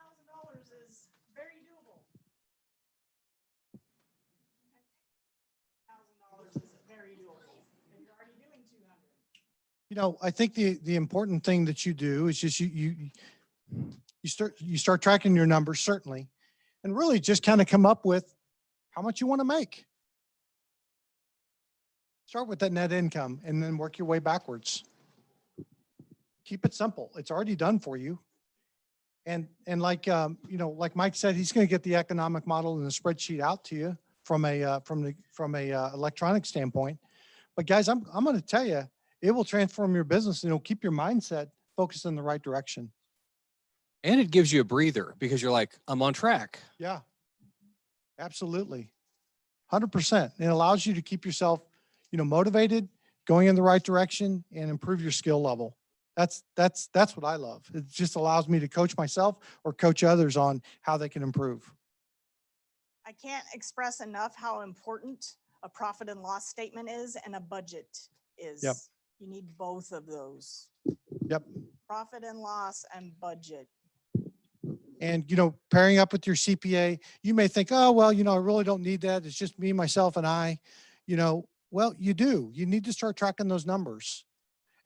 $1,000 is very doable. $1,000 is very doable. And you're already doing 200. You know, I think the important thing that you do is just you start tracking your numbers, certainly, and really just kind of come up with how much you want to make. Start with that net income and then work your way backwards. Keep it simple. It's already done for you. And like, you know, like Mike said, he's going to get the economic model and the spreadsheet out to you from a electronic standpoint. But guys, I'm going to tell you, it will transform your business and it'll keep your mindset focused in the right direction. And it gives you a breather because you're like, I'm on track. Yeah, absolutely. 100%. It allows you to keep yourself, you know, motivated, going in the right direction and improve your skill level. That's what I love. It just allows me to coach myself or coach others on how they can improve. I can't express enough how important a profit and loss statement is and a budget is. Yep. You need both of those. Yep. Profit and loss and budget. And, you know, pairing up with your CPA, you may think, oh, well, you know, I really don't need that. It's just me, myself, and I, you know, well, you do. You need to start tracking those numbers.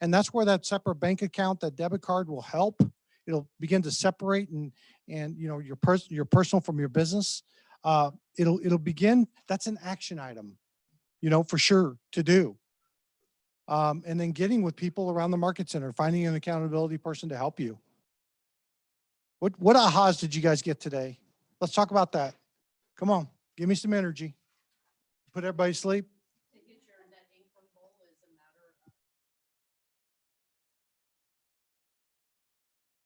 And that's where that separate bank account, that debit card will help. It'll begin to separate and you know, your personal from your business. It'll begin, that's an action item, you know, for sure to do. And then getting with people around the market center, finding an accountability person to help you. What ahas did you guys get today? Let's talk about that. Come on, give me some energy. Put everybody to sleep.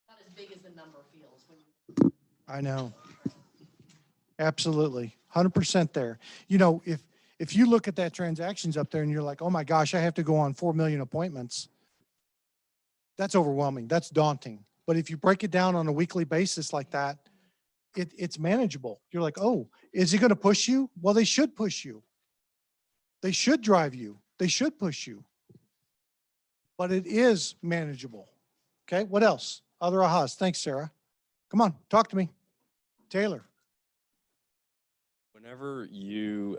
Not as big as the number feels when you. I know. Absolutely. 100% there. You know, if you look at that transactions up there and you're like, oh my gosh, I have to go on 4 million appointments. That's overwhelming. That's daunting. But if you break it down on a weekly basis like that, it's manageable. You're like, oh, is it going to push you? Well, they should push you. They should drive you. They should push you. But it is manageable. Okay, what else? Other ahas. Thanks, Sarah. Come on, talk to me. Taylor. Whenever you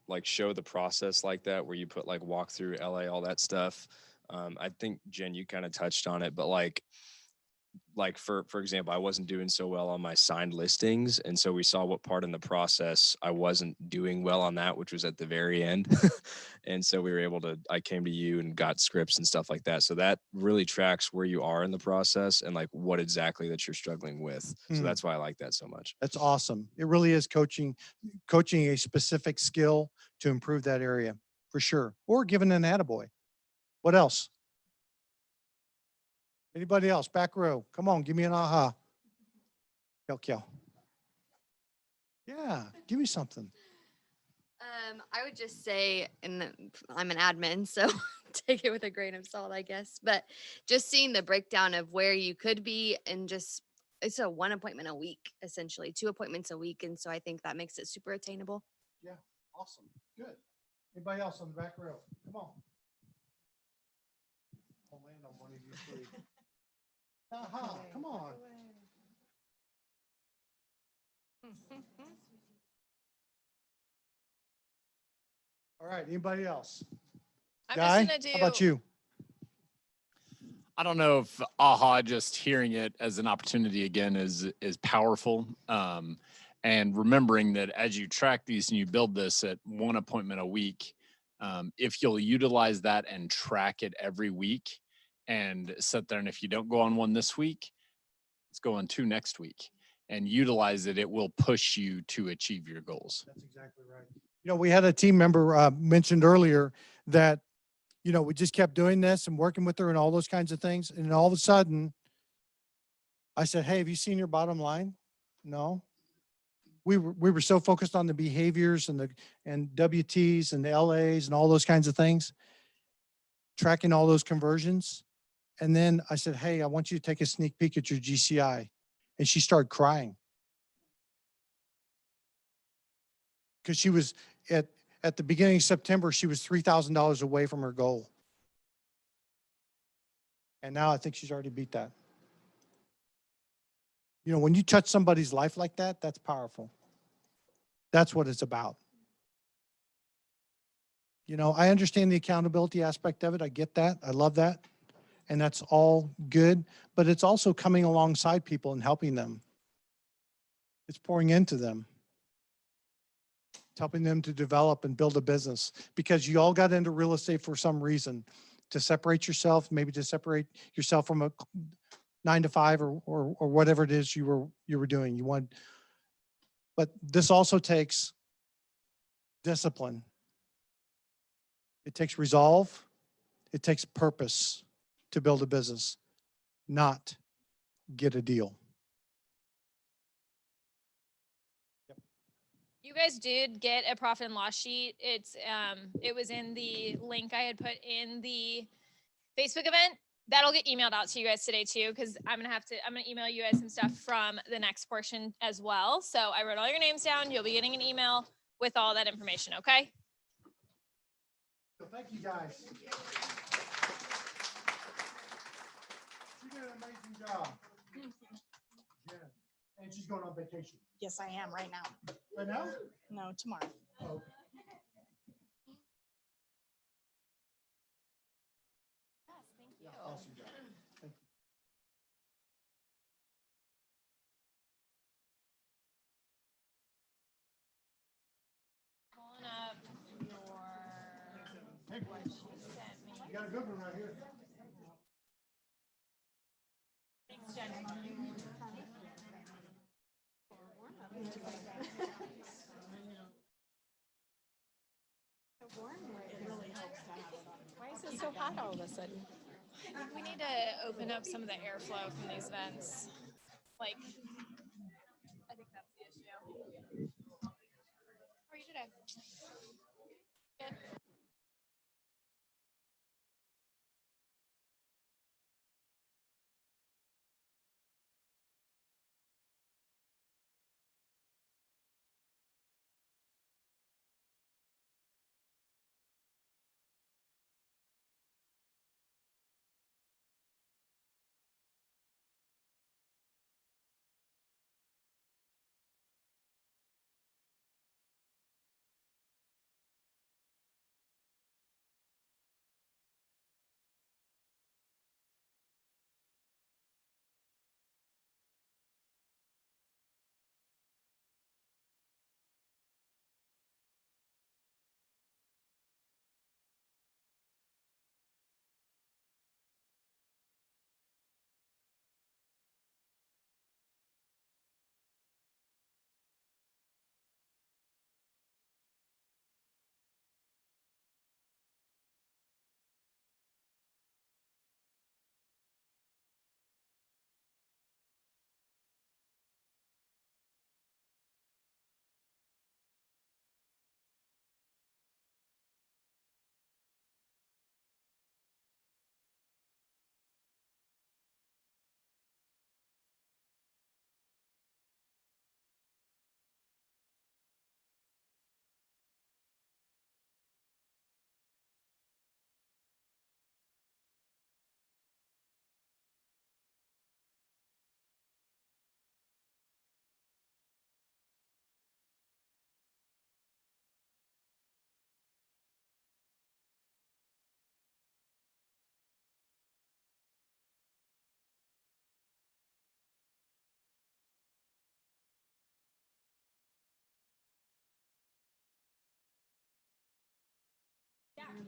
like show the process like that, where you put like walk through LA, all that stuff, I think Jen, you kind of touched on it, but like for example, I wasn't doing so well on my signed listings. And so we saw what part in the process I wasn't doing well on that, which was at the very end. And so we were able to, I came to you and got scripts and stuff like that. So that really tracks where you are in the process and like what exactly that you're struggling with. So that's why I like that so much. That's awesome. It really is coaching a specific skill to improve that area for sure. Or giving an attaboy. What else? Anybody else? Back row. Come on, give me an aha. Kel. Yeah, give me something. I would just say, and I'm an admin, so take it with a grain of salt, I guess. But just seeing the breakdown of where you could be and just it's a one appointment a week, essentially, 2 appointments a week. And so I think that makes it super attainable. Yeah, awesome. Good. Anybody else on the back row? Come on. I'll land on one of you three. Aha, come on. All right, anybody else? I'm Guy, just gonna how about do- you? I don't know if AHA, just hearing it as an opportunity again is powerful. And remembering that as you track these and you build this at 1 appointment a week, if you'll utilize that and track it every week and sit there, and if you don't go on one this week, let's go on 2 next week and utilize it, it will push you to achieve your goals. That's exactly right. You know, we had a team member mentioned earlier that, you know, we just kept doing this and working with her and all those kinds of things. And all of a sudden, I said, hey, have you seen your bottom line? No. We were so focused on the behaviors and WTs and the LAs and all those kinds of things, tracking all those conversions. And then I said, hey, I want you to take a sneak peek at your GCI. And she started crying. Because she was at the beginning of September, she was $3,000 away from her goal. And now I think she's already beat that. You know, when you touch somebody's life like that, that's powerful. That's what it's about. You know, I understand the accountability aspect of it. I get that. I love that. And that's all good. But it's also coming alongside people and helping them. It's pouring into them. It's helping them to develop and build a business, because you all got into real estate for some reason, to separate yourself, maybe to separate yourself from a 9 to 5 or whatever it is you were doing. You want, but this also takes discipline. It takes resolve. It takes purpose to build a business, not get a deal. You guys did get a profit and loss sheet. It was in the link I had put in the Facebook event. That'll get emailed out to you guys today too, because I'm gonna email you guys some stuff from the next portion as well. So I wrote all your names down. You'll be getting an email with all that information, okay? So thank you guys. You did an amazing job. Jen. And she's going on vacation. Yes, I am right now. Right now? No, tomorrow. Oh. Yeah, awesome job. Thank you. Pulling up what she sent me. You got a good one right here. Thanks, Jen. Why is it so hot all of a sudden? We need to open up some of the airflow from these vents. Like, I think that's the issue. How are you today? Good.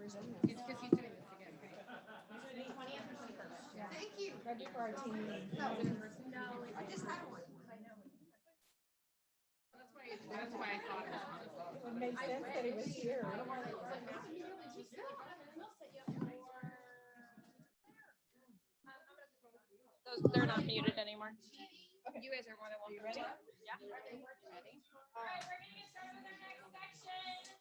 Thank you. Right before our team meeting. No, I just had one. That's why I thought it would make sense that he was here. They're not muted anymore. You guys are more than welcome. Ready? Yeah. Ready. All right, we're gonna get started with our next section.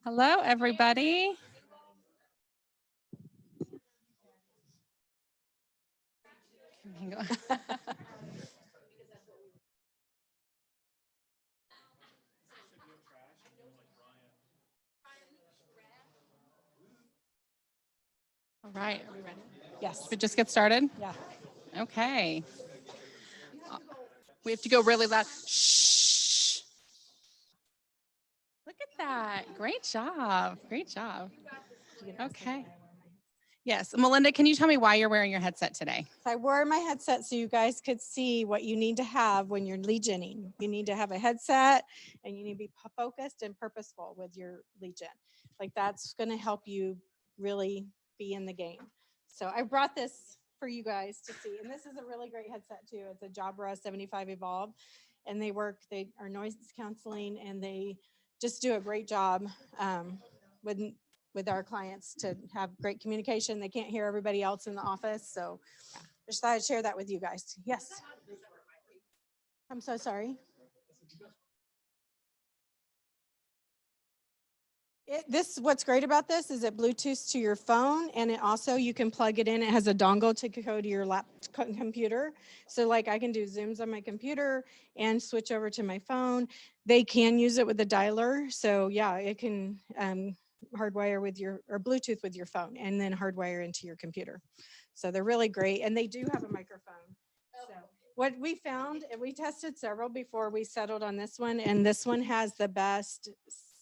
Hello, everybody. Hang on. All right, are we ready? Yes. Should we just get started? Yeah. Okay. We have to go really loud. Shh. Look at that. Great job. Great job. Okay. Yes. Melinda, can you tell me why you're wearing your headset today? So I wore my headset so you guys could see what you need to have when you're lead genning. You need to have a headset and you need to be focused and purposeful with your lead gen. Like that's going to help you really be in the game. So I brought this for you guys to see. And this is a really great headset too. It's a Jabra 75 Evolve and they are noise canceling and they just do a great job with our clients to have great communication. They can't hear everybody else in the office. So just thought I'd share that with you guys. Yes. I'm so sorry. What's great about this is it Bluetooths to your phone and it also, you can plug it in. It has a dongle to go to your laptop computer. So like I can do Zooms on my computer and switch over to my phone. They can use it with a dialer. So yeah, it can hardwire with or Bluetooth with your phone and then hardwire into your computer. So they're really great. And they do have a microphone. So what we found, and we tested several before we settled on this one, and this one has the best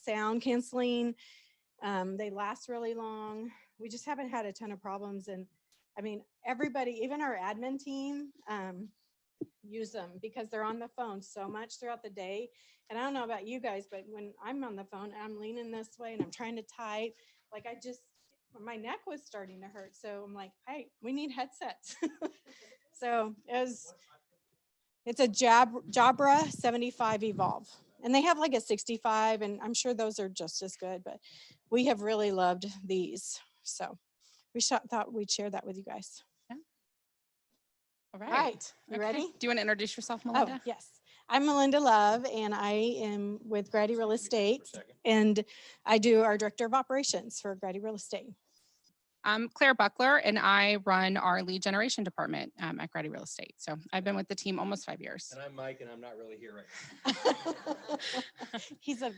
sound canceling. They last really long. We just haven't had a ton of problems. And I mean, everybody, even our admin team, use them because they're on the phone so much throughout the day. And I don't know about you guys, but when I'm on the phone, I'm leaning this way and I'm trying to type, like my neck was starting to hurt. So I'm like, hey, we need headsets. So it's a Jabra 75 Evolve. And they have like a 65 and I'm sure those are just as good, but we have really loved these. So we thought we'd share that with you guys. Yeah. All All right. right, you ready? Do you want to introduce yourself, Melinda? Oh, yes. I'm Melinda Love and I am with Grady Real Estate and I do our Director of Operations for Grady Real Estate. I'm Claire Buckler and I run our lead generation department at Grady Real Estate. So I've been with the team almost 5 years. And I'm Mike and I'm not really here right now. He's a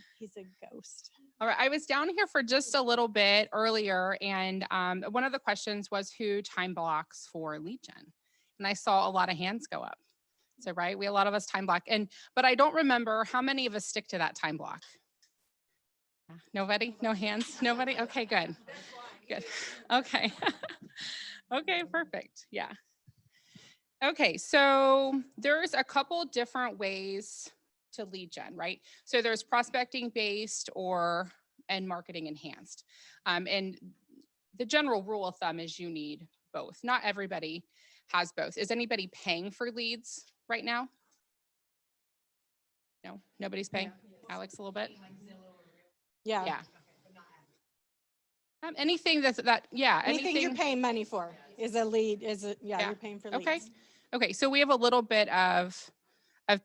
ghost. All right, I was down here for just a little bit earlier and one of the questions was who time blocks for lead gen? And I saw a lot of hands go up. So, right, a lot of us time block but I don't remember how many of us stick to that time block. Nobody? No hands? Nobody? Okay, good. Good. Okay. Okay, perfect. Yeah. Okay, so there's a couple different ways to lead gen, right? So there's prospecting based and marketing enhanced. And the general rule of thumb is you need both. Not everybody has both. Is anybody paying for leads right now? No, nobody's paying. Alex, a little bit. Yeah. Yeah. Anything Anything you're paying money for is a lead, you're paying for leads. Okay. Okay. So we have a little bit of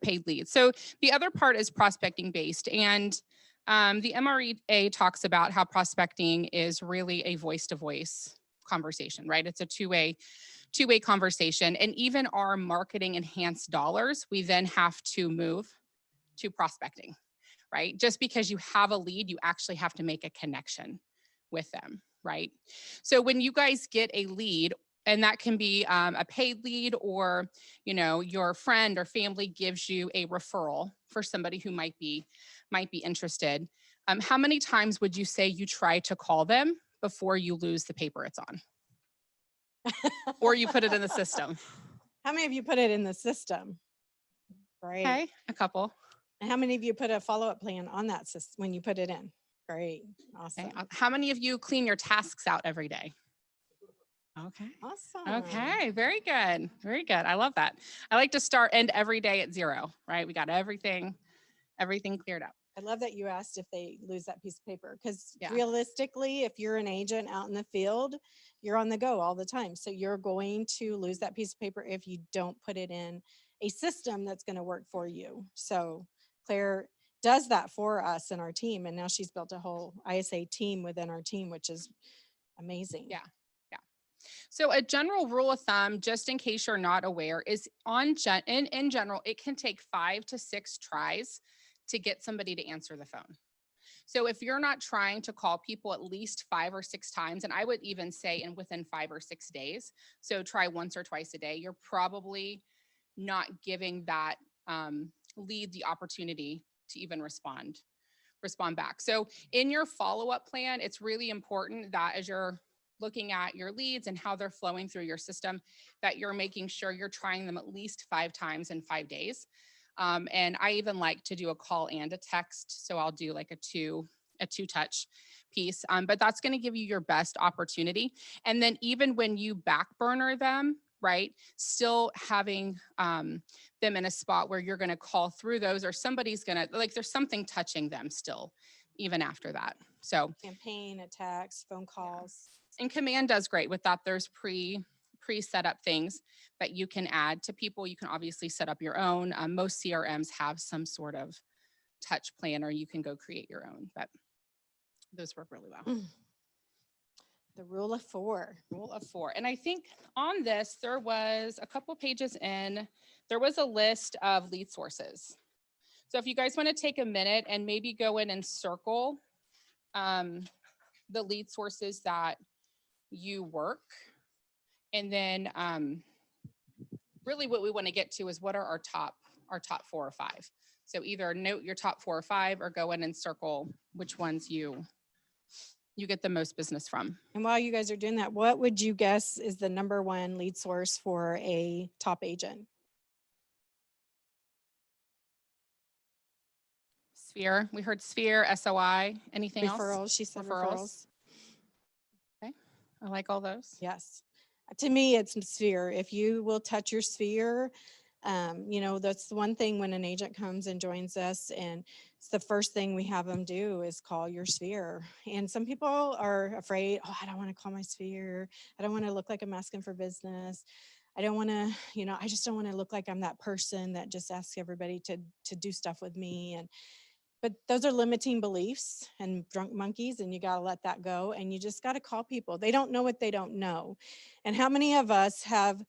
paid leads. So the other part is prospecting based. And the MREA talks about how prospecting is really a voice to voice conversation, right? It's a two-way conversation. And even our marketing enhanced dollars, we then have to move to prospecting, right? Just because you have a lead, you actually have to make a connection with them, right? So when you guys get a lead, and that can be a paid lead or, your friend or family gives you a referral for somebody who might be interested. How many times would you say you try to call them before you lose the paper it's on? Or you put it in the system? How many of you put it in the system? Right. Okay, a couple. And how many of you put a follow-up plan on that system when you put it in? Great, awesome. Okay. How many of you clean your tasks out every day? Okay. Awesome. Okay. Very good. Very good. I love that. I like to start end every day at 0, right? We got everything cleared up. I love that you asked if they lose that piece of paper because Yeah. realistically, if you're an agent out in the field, you're on the go all the time. So you're going to lose that piece of paper if you don't put it in a system that's going to work for you. So Claire does that for us and our team. And now she's built a whole ISA team within our team, which is amazing. Yeah. Yeah. So a general rule of thumb, just in case you're not aware, is in general, it can take 5 to 6 tries to get somebody to answer the phone. So if you're not trying to call people at least 5 or 6 times, and I would even say within 5 or 6 days, so try once or twice a day, you're probably not giving that lead the opportunity to even respond back. So in your follow-up plan, it's really important that as you're looking at your leads and how they're flowing through your system, that you're making sure you're trying them at least 5 times in 5 days. And I even like to do a call and a text. So I'll do like a two touch piece, but that's going to give you your best opportunity. And then even when you back burner them, right, still having them in a spot where you're going to call through those, or somebody's going to, like, there's something touching them still, even after that. So Campaign, attacks, phone calls. and Command does great with that. There's pre-set up things that you can add to people. You can obviously set up your own. Most CRMs have some sort of touch plan, or you can go create your own, but those work really well. The rule of 4. Rule of 4. And I think on this, there was a couple pages in, there was a list of lead sources. So if you guys want to take a minute and maybe go in and circle the lead sources that you work. And then really what we want to get to is what are our top 4 or 5. So either note your top 4 or 5 or go in and circle which ones you get the most business from. And while you guys are doing that, what would you guess is the #1 lead source for a top agent? Sphere. We heard Sphere, SOI. Anything else? Referrals. She said referrals. Okay. I like all those. Yes. To me, it's Sphere. If you will touch your Sphere, you know, that's the one thing when an agent comes and joins us, and it's the first thing we have them do is call your Sphere. And some people are afraid, oh, I don't want to call my Sphere. I don't want to look like I'm asking for business. I don't want to, you know, I just don't want to look like I'm that person that just asks everybody to do stuff with me. But those are limiting beliefs and drunk monkeys, and you got to let that go. And you just got to call people. They don't know what they don't know. And how many of us have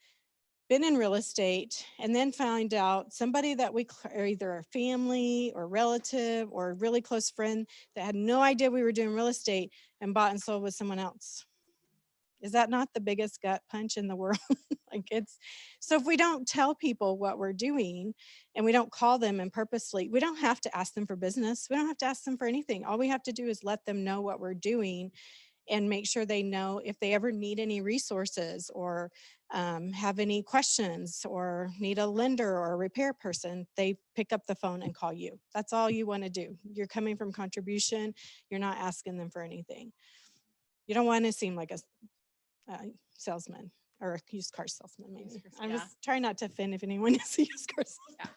been in real estate and then find out somebody that we are either a family or relative or a really close friend that had no idea we were doing real estate and bought and sold with someone else? Is that not the biggest gut punch in the world? Like, it's so if we don't tell people what we're doing and we don't call them and purposely, we don't have to ask them for business. We don't have to ask them for anything. All we have to do is let them know what we're doing and make sure they know if they ever need any resources or have any questions or need a lender or a repair person, they pick up the phone and call you. That's all you want to do. You're coming from contribution. You're not asking them for anything. You don't want to seem like a salesman or a used car salesman, maybe. I was trying not to offend if anyone is a used car salesman.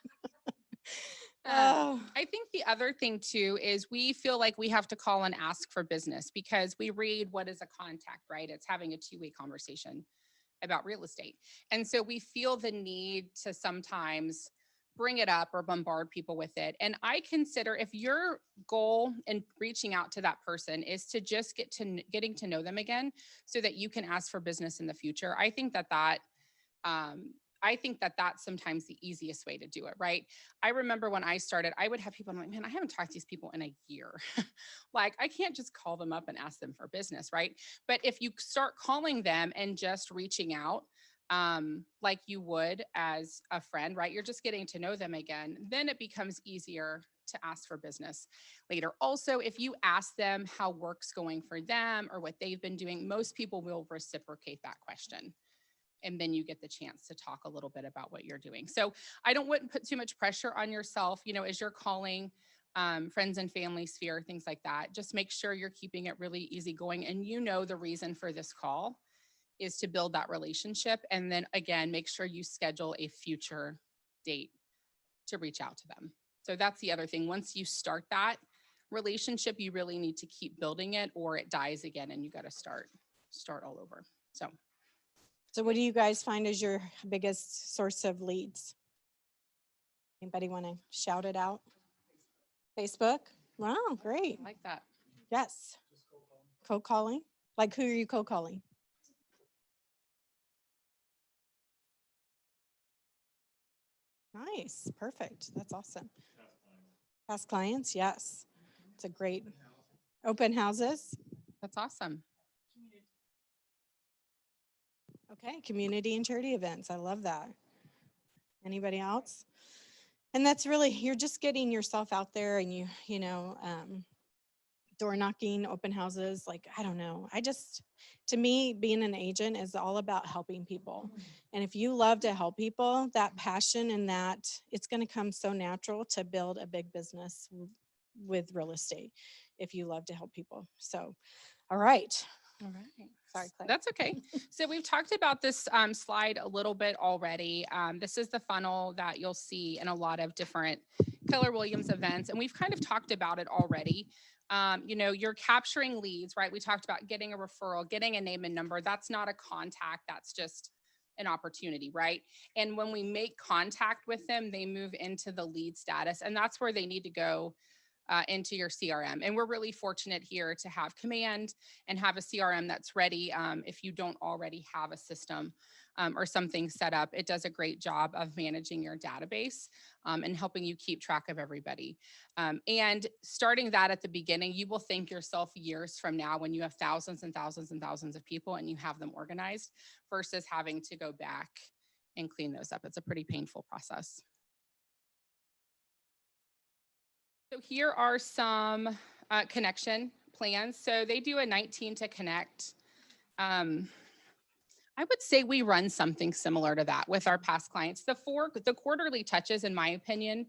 I think the other thing too is we feel like we have to call and ask for business because we read what is a contact, right? It's having a 2-way conversation about real estate. And so we feel the need to sometimes bring it up or bombard people with it. And I consider if your goal in reaching out to that person is to just getting to know them again so that you can ask for business in the future, I think that that's sometimes the easiest way to do it, right? I remember when I started, I would have people, I'm like, man, I haven't talked to these people in a year. Like, I can't just call them up and ask them for business, right? But if you start calling them and just reaching out, like you would as a friend, right? You're just getting to know them again. Then it becomes easier to ask for business later. Also, if you ask them how work's going for them or what they've been doing, most people will reciprocate that question. And then you get the chance to talk a little bit about what you're doing. So I wouldn't put too much pressure on yourself, as you're calling friends and family sphere, things like that. Just make sure you're keeping it really easygoing. And the reason for this call is to build that relationship. And then again, make sure you schedule a future date to reach out to them. So that's the other thing. Once you start that relationship, you really need to keep building it or it dies again and you got to start all over. So what do you guys find as your biggest source of leads? Anybody want to shout it out? Facebook? Wow, great. I like that. Yes. Cold calling? Like who are you cold calling? Nice, perfect. That's awesome. Past clients, yes. It's a great open houses. That's awesome. Okay, community and charity events. I love that. Anybody else? And that's really, you're just getting yourself out there and door knocking, open houses. Like, I don't know. To me, being an agent is all about helping people. And if you love to help people, that passion and that it's going to come so natural to build a big business with real estate if you love to help people. So, all right. All right. Sorry, Claire. That's okay. So we've talked about this slide a little bit already. This is the funnel that you'll see in a lot of different Keller Williams events. And we've kind of talked about it already. You're capturing leads, right? We talked about getting a referral, getting a name and number. That's not a contact. That's just an opportunity, right? And when we make contact with them, they move into the lead status. And that's where they need to go into your CRM. And we're really fortunate here to have Command and have a CRM that's ready. If you don't already have a system or something set up, it does a great job of managing your database and helping you keep track of everybody. And starting that at the beginning, you will thank yourself years from now when you have thousands and thousands and thousands of people and you have them organized versus having to go back and clean those up. It's a pretty painful process. So here are some connection plans. So they do a 19 to connect. I would say we run something similar to that with our past clients. The quarterly touches, in my opinion,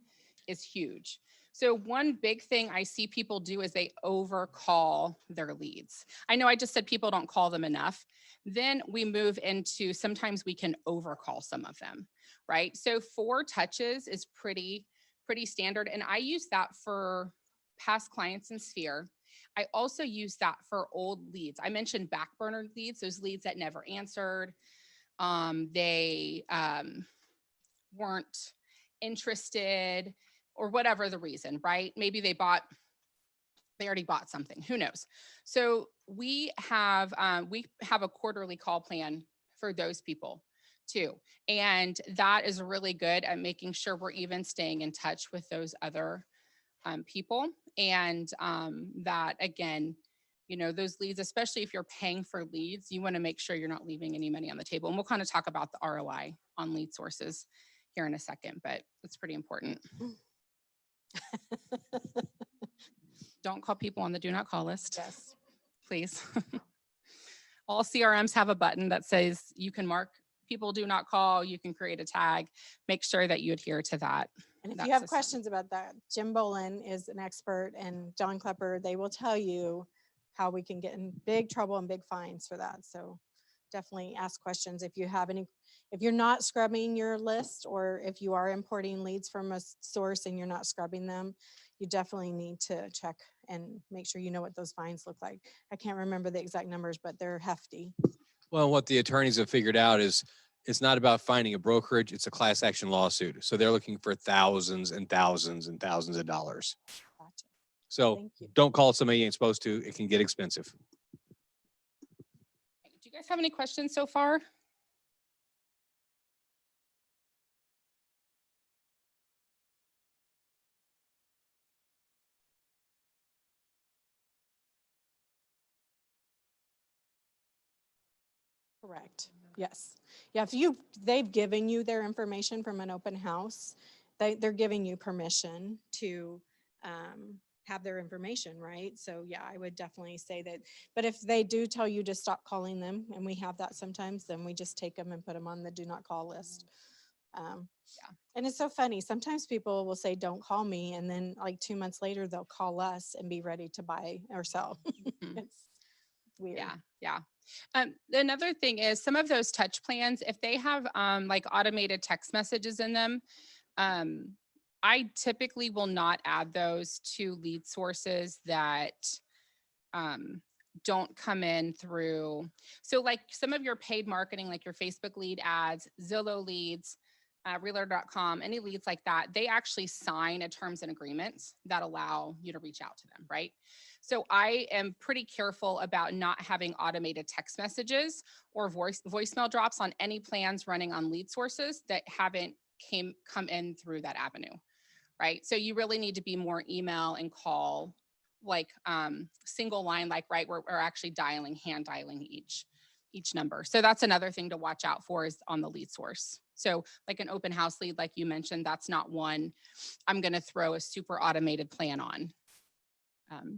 is huge. So one big thing I see people do is they overcall their leads. I know I just said people don't call them enough. Then we move into sometimes we can overcall some of them, right? So 4 touches is pretty standard. And I use that for past clients in Sphere. I also use that for old leads. I mentioned back burner leads, those leads that never answered. They weren't interested or whatever the reason, right? Maybe they already bought something, who knows? So we have a quarterly call plan for those people too. And that is really good at making sure we're even staying in touch with those other people. And that again, those leads, especially if you're paying for leads, you want to make sure you're not leaving any money on the table. And we'll kind of talk about the ROI on lead sources here in a second, but it's pretty important. Don't call people on the do not call list. Yes. Please. All CRMs have a button that says you can mark people do not call, you can create a tag, make sure that you adhere to that. And if you have questions about that, Jim Bolin is an expert and John Klepper, they will tell you how we can get in big trouble and big fines for that. So definitely ask questions if you have any, if you're not scrubbing your list or if you are importing leads from a source and you're not scrubbing them, you definitely need to check and make sure you know what those fines look like. I can't remember the exact numbers, but they're hefty. Well, what the attorneys have figured out is it's not about finding a brokerage, it's a class action lawsuit. So they're looking for thousands and thousands and thousands of dollars. Gotcha. So Thank you. don't call somebody you ain't supposed to. It can get expensive. Do you guys have any questions so far? Correct. Yes. Yeah. If they've given you their information from an open house, they're giving you permission to have their information, right? So yeah, I would definitely say that. But if they do tell you to stop calling them, and we have that sometimes, then we just take them and put them on the do not call list. Yeah. And it's so funny. Sometimes people will say, don't call me. And then like 2 months later, they'll call us and be ready to buy or sell. It's weird. Yeah, yeah. Another thing is some of those touch plans, if they have like automated text messages in them, I typically will not add those to lead sources that don't come in through. So like some of your paid marketing, like your Facebook lead ads, Zillow leads, realtor.com, any leads like that, they actually sign a terms and agreements that allow you to reach out to them, right? So I am pretty careful about not having automated text messages or voicemail drops on any plans running on lead sources that haven't come in through that avenue, right? So you really need to be more email and call, like single line, like right, we're actually hand dialing each number. So that's another thing to watch out for is on the lead source. So like an open house lead, like you mentioned, that's not one I'm going to throw a super automated plan on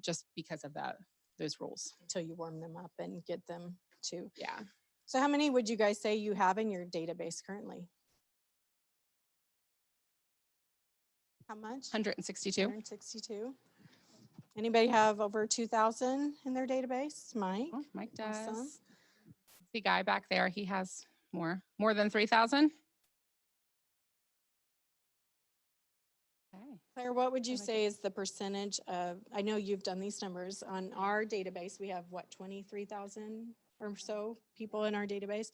just because of those rules. Until you warm them up and get them to. Yeah. So how many would you guys say you have in your database currently? How much? 162. 162. Anybody have over 2,000 in their database? Mike? Oh, Mike does. Awesome. The guy back there, he has more than 3,000. Claire, what would you say is the percentage of, I know you've done these numbers on our database. We have what, 23,000 or so people in our database.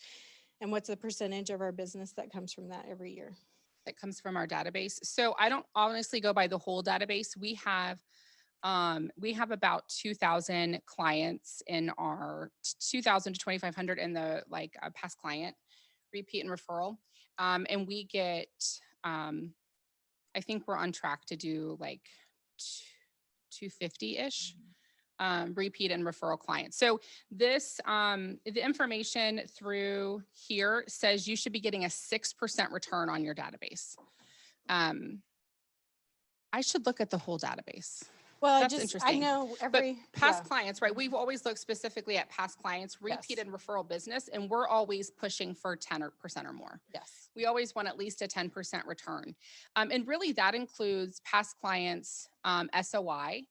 And what's the percentage of our business that comes from that every year? That comes from our database. So I don't honestly go by the whole database. We have about 2,000 clients in our 2,000 to 2,500 in the past client repeat and referral. And we get, I think we're on track to do like 250-ish repeat and referral clients. So this, the information through here says you should be getting a 6% return on your database. I should look at the whole database. Well, That's I interesting. know But every past clients, right? We've always looked specifically at past clients, repeat and referral business, and we're always pushing for 10% or more. Yes. We always want at least a 10% return. And really that includes past clients, SOI,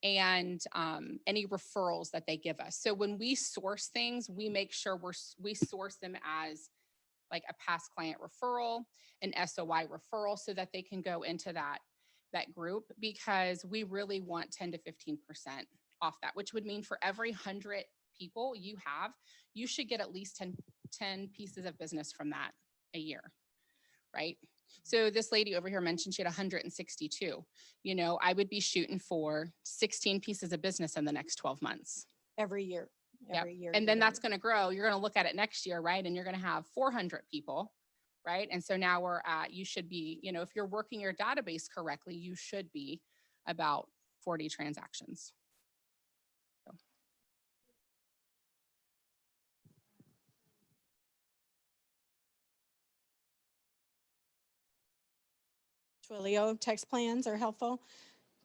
and any referrals that they give us. So when we source things, we make sure we source them as like a past client referral, an SOI referral, so that they can go into that group, because we really want 10 to 15% off that, which would mean for every 100 people you have, you should get at least 10 pieces of business from that a year, right? So this lady over here mentioned she had 162. You know, I would be shooting for 16 pieces of business in the next 12 months. Every year. Every year. And then that's going to grow. You're going to look at it next year, right? And you're going to have 400 people. Right. And so now you should be, you know, if you're working your database correctly, you should be about 40 transactions. So. Twilio text plans are helpful.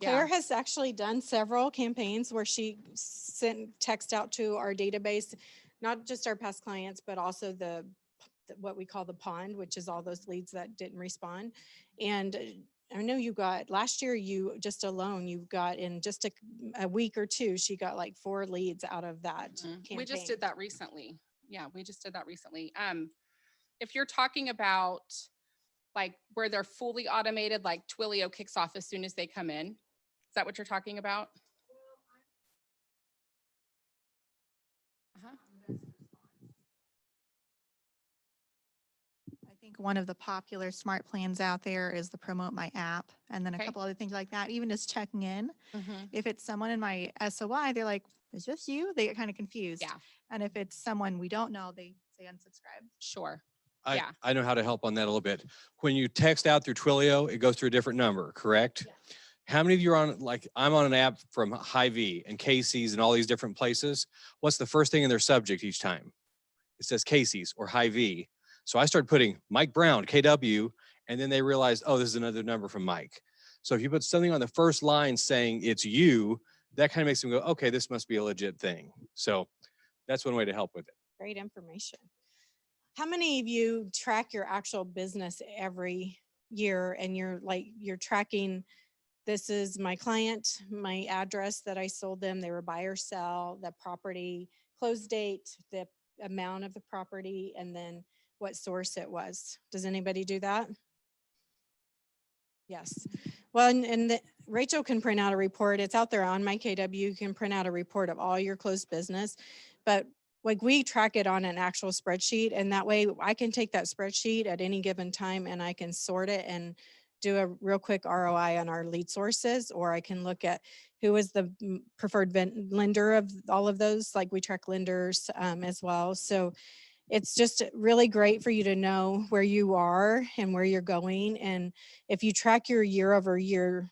Yeah. Claire has actually done several campaigns where she sent text out to our database, not just our past clients, but also what we call the pond, which is all those leads that didn't respond. And I know you got last year, you got in just a week or two, she got like 4 leads out of that campaign. We just did that recently. Yeah, we just did that recently. If you're talking about like where they're fully automated, like Twilio kicks off as soon as they come in, is that what you're talking about? One of the popular smart plans out there is the Promote My App, and then a couple other things like that. Even just checking in. If it's someone in my SOI, they're like, is this you? They get kind of confused. Yeah. And if it's someone we don't know, they say unsubscribe. Sure. I know how to help on that a little bit. When you text out through Twilio, it goes through a different number, correct? Yeah. How many of you are on, like, I'm on an app from Hy-Vee and Casey's and all these different places. What's the first thing in their subject each time? It says Casey's or Hy-Vee. So I started putting Mike Brown, KW, and then they realized, oh, this is another number from Mike. So if you put something on the first line saying it's you, that kind of makes them go, okay, this must be a legit thing. So that's one way to help with it. Great information. How many of you track your actual business every year and you're tracking, this is my client, my address that I sold them, they were buy or sell, the property, close date, the amount of the property, and then what source it was. Does anybody do that? Yes. Well, Rachel can print out a report. It's out there on my KW. You can print out a report of all your closed business, but like we track it on an actual spreadsheet, and that way I can take that spreadsheet at any given time and I can sort it and do a real quick ROI on our lead sources, or I can look at who is the preferred lender of all of those. Like we track lenders as well. So it's just really great for you to know where you are and where you're going. And if you track your year over year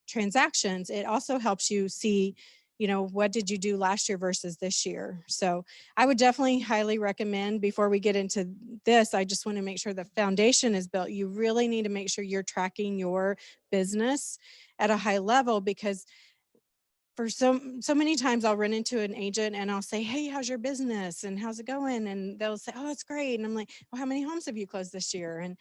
transactions, it also helps you see, you know, what did you do last year versus this year? So I would definitely highly recommend, before we get into this, I just want to make sure the foundation is built. You really need to make sure you're tracking your business at a high level, because for so many times I'll run into an agent and I'll say, hey, how's your business and how's it going? And they'll say, oh, it's great. And I'm like, well, how many homes have you closed this year? And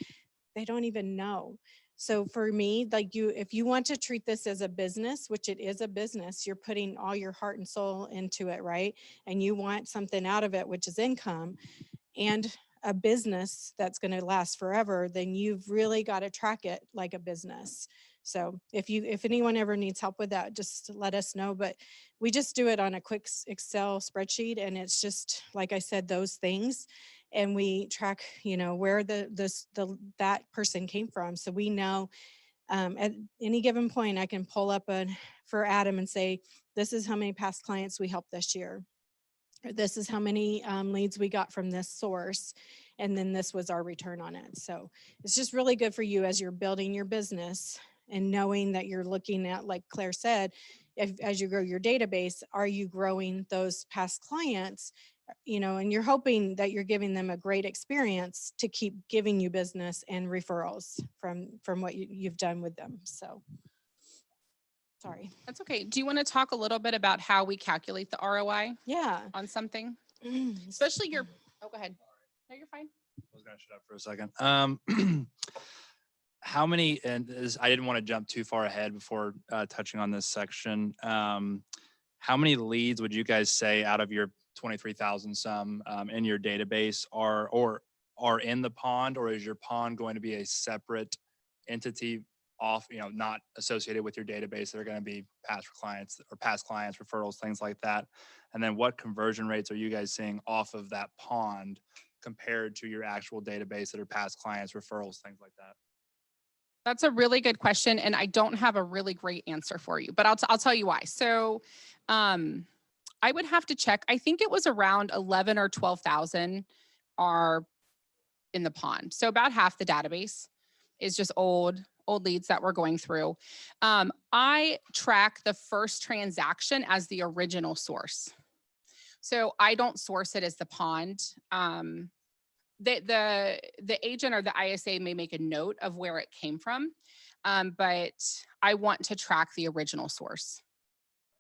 they don't even know. So for me, like if you want to treat this as a business, which it is a business, you're putting all your heart and soul into it, right? And you want something out of it, which is income and a business that's going to last forever, then you've really got to track it like a business. So if anyone ever needs help with that, just let us know. But we just do it on a quick Excel spreadsheet, and it's just, like I said, those things. And we track, you know, where that person came from. So we know at any given point, I can pull up for Adam and say, this is how many past clients we helped this year. Or this is how many leads we got from this source. And then this was our return on it. So it's just really good for you as you're building your business and knowing that you're looking at, like Claire said, as you grow your database, are you growing those past clients? You know, and you're hoping that you're giving them a great experience to keep giving you business and referrals from what you've done with them. So sorry. That's okay. Do you want to talk a little bit about how we calculate the ROI? Yeah. On something, especially your, oh, go ahead. No, you're fine. I was going to shut up for a second. How many, and I didn't want to jump too far ahead before touching on this section. How many leads would you guys say out of your 23,000 some in your database are in the pond, or is your pond going to be a separate entity off, you know, not associated with your database that are going to be past clients, referrals, things like that? And then what conversion rates are you guys seeing off of that pond compared to your actual database that are past clients, referrals, things like that? That's a really good question, and I don't have a really great answer for you, but I'll tell you why. So I would have to check. I think it was around 11 or 12,000 are in the pond. So about half the database is just old leads that we're going through. I track the first transaction as the original source. So I don't source it as the pond. The agent or the ISA may make a note of where it came from, but I want to track the original source.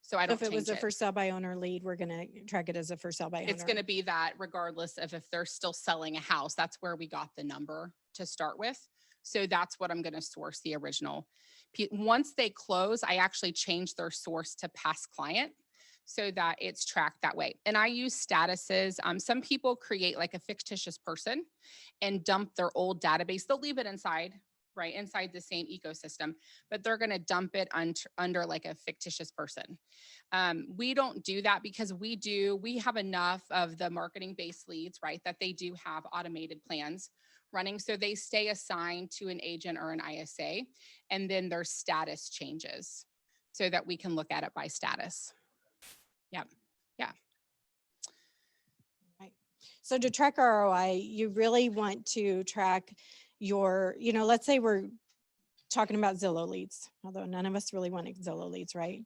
So I don't If it was change a for sale by owner lead, we're going to track it as a for sale by owner. It's going to be that regardless of if they're still selling a house. That's where we got the number to start with. So that's what I'm going to source the original. Once they close, I actually change their source to past client so that it's tracked that way. And I use statuses. Some people create like a fictitious person and dump their old database. They'll leave it inside, right, inside the same ecosystem, but they're going to dump it under like a fictitious person. We don't do that because we have enough of the marketing-based leads, right, that they do have automated plans running. So they stay assigned to an agent or an ISA, and then their status changes so that we can look at it by status. Yep. Yeah. Right. So to track ROI, you really want to track your, you know, let's say we're talking about Zillow leads, although none of us really want Zillow leads, right?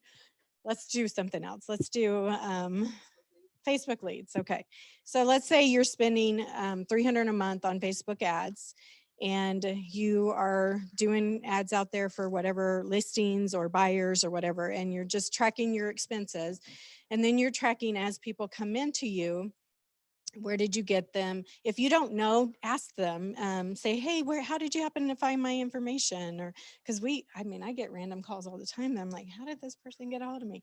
Let's do something else. Let's do Facebook leads. Okay. So let's say you're spending $300 a month on Facebook ads, and you are doing ads out there for whatever listings or buyers or whatever, and you're just tracking your expenses. And then you're tracking as people come into you, where did you get them? If you don't know, ask them. Say, hey, how did you happen to find my information? Or because I mean, I get random calls all the time. And I'm like, how did this person get a hold of me?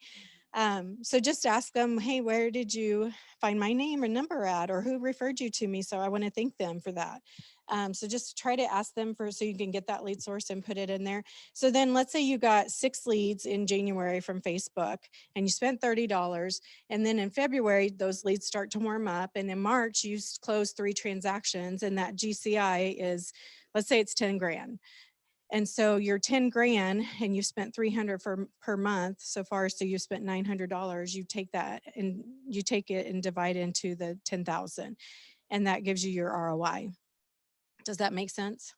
So just ask them, hey, where did you find my name or number at, or who referred you to me? So I want to thank them for that. So just try to ask them so you can get that lead source and put it in there. So then let's say you got 6 leads in January from Facebook and you spent $30. And then in February, those leads start to warm up. And in March, you close 3 transactions, and that GCI is, let's say it's 10 grand. And so you're 10 grand and you spent 300 per month so far. So you spent $900. You take that and you take it and divide into the 10,000, and that gives you your ROI. Does that make sense?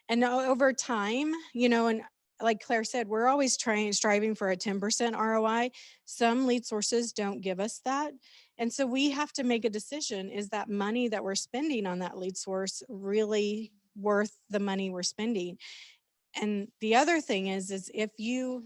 And over time, and like Claire said, we're always striving for a 10% ROI. Some lead sources don't give us that. And so we have to make a decision. Is that money that we're spending on that lead source really worth the money we're spending? And the other thing is if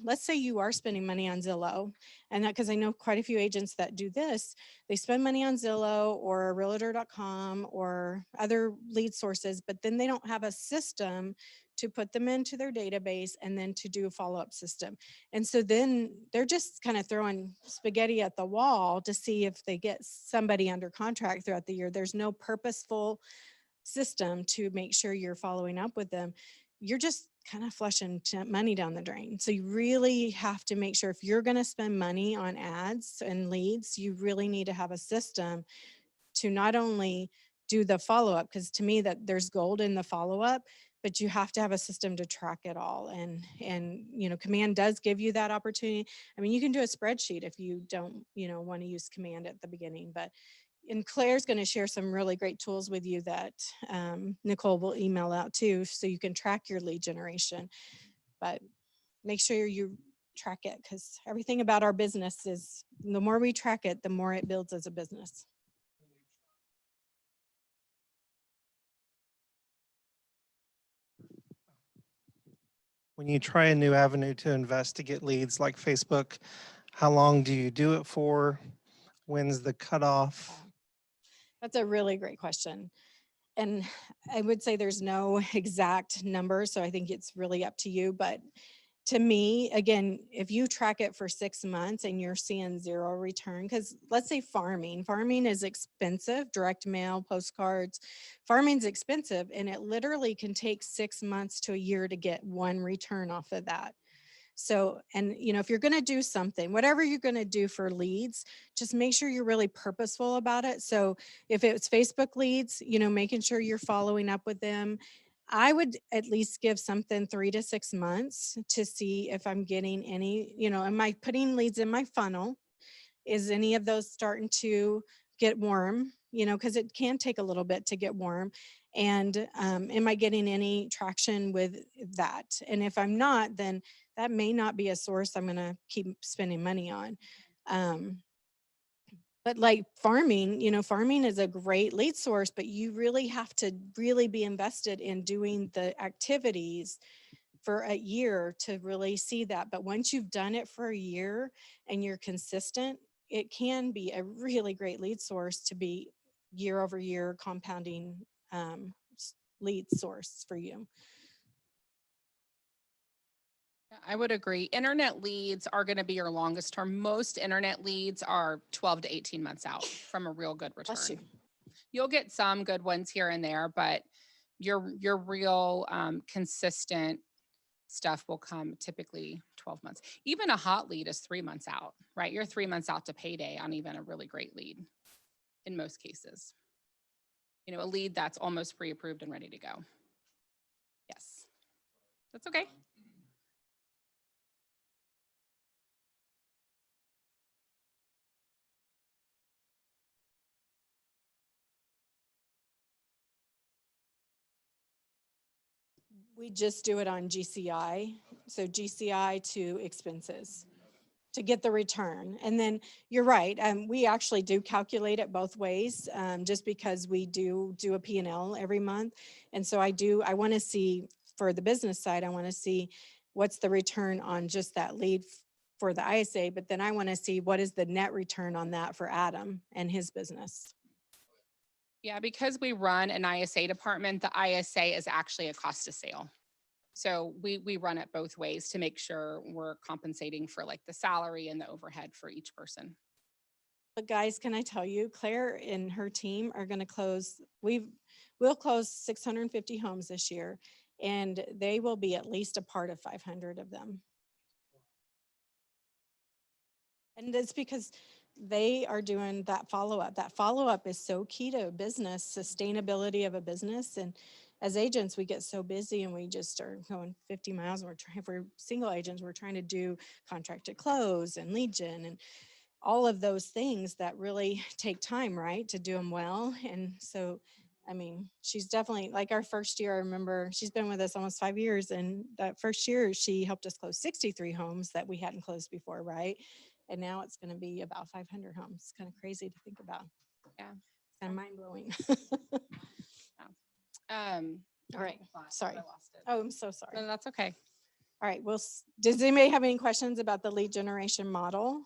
let's say you are spending money on Zillow, and that, because I know quite a few agents that do this, they spend money on Zillow or realtor.com or other lead sources, but then they don't have a system to put them into their database and then to do a follow-up system. And so then they're just kind of throwing spaghetti at the wall to see if they get somebody under contract throughout the year. There's no purposeful system to make sure you're following up with them. You're just kind of flushing money down the drain. So you really have to make sure if you're going to spend money on ads and leads, you really need to have a system to not only do the follow-up, because to me that there's gold in the follow-up, but you have to have a system to track it all. And Command does give you that opportunity. I mean, you can do a spreadsheet if you don't, want to use Command at the beginning, and Claire's going to share some really great tools with you that Nicole will email out too, so you can track your lead generation. But make sure you track it, because everything about our business is, the more we track it, the more it builds as a business. When you try a new avenue to invest to get leads like Facebook, how long do you do it for? When's the cutoff? That's a really great question. And I would say there's no exact number, so I think it's really up to you. But to me, again, if you track it for 6 months and you're seeing 0 return, because let's say farming is expensive, direct mail, postcards, farming's expensive, and it literally can take 6 months to a year to get 1 return off of that. So, and if you're going to do something, whatever you're going to do for leads, just make sure you're really purposeful about it. So if it's Facebook leads, making sure you're following up with them. I would at least give something 3 to 6 months to see if I'm getting any, am I putting leads in my funnel? Is any of those starting to get warm? Because it can take a little bit to get warm. And am I getting any traction with that? And if I'm not, then that may not be a source I'm going to keep spending money on. But like farming, farming is a great lead source, but you really have to really be invested in doing the activities for a year to really see that. But once you've done it for a year and you're consistent, it can be a really great lead source to be year over year compounding lead source for you. I would agree. Internet leads are going to be your longest term. Most internet leads are 12 to 18 months out from a real good return. You'll get some good ones here and there, but your real consistent stuff will come typically 12 months. Even a hot lead is 3 months out, right? You're 3 months out to payday on even a really great lead in most cases. A lead that's almost pre-approved and ready to go. Yes, that's okay. We just do it on GCI. So GCI to expenses. to get the return. And then you're right. We actually do calculate it both ways, just because we do a P&L every month. And so I want to see for the business side, I want to see what's the return on just that lead for the ISA, but then I want to see what is the net return on that for Adam and his business. Yeah, because we run an ISA department, the ISA is actually a cost of sale. So we run it both ways to make sure we're compensating for like the salary and the overhead for each person. But guys, can I tell you, Claire and her team are going to close, we'll close 650 homes this year, and they will be at least a part of 500 of them. And it's because they are doing that follow-up. That follow-up is so key to a business, sustainability of a business. And as agents, we get so busy and we just are going 50 miles, and if we're single agents, we're trying to do contract to close and lead gen and all of those things that really take time, right, to do them well. And so, I mean, she's definitely, like our first year, I remember she's been with us almost 5 years, and that first year she helped us close 63 homes that we hadn't closed before, right? And now it's going to be about 500 homes. It's kind of crazy to think about. Yeah. Kind of mind blowing. All right. Sorry. Oh, I'm so sorry. No, that's okay. All right. Well, does anybody have any questions about the lead generation model?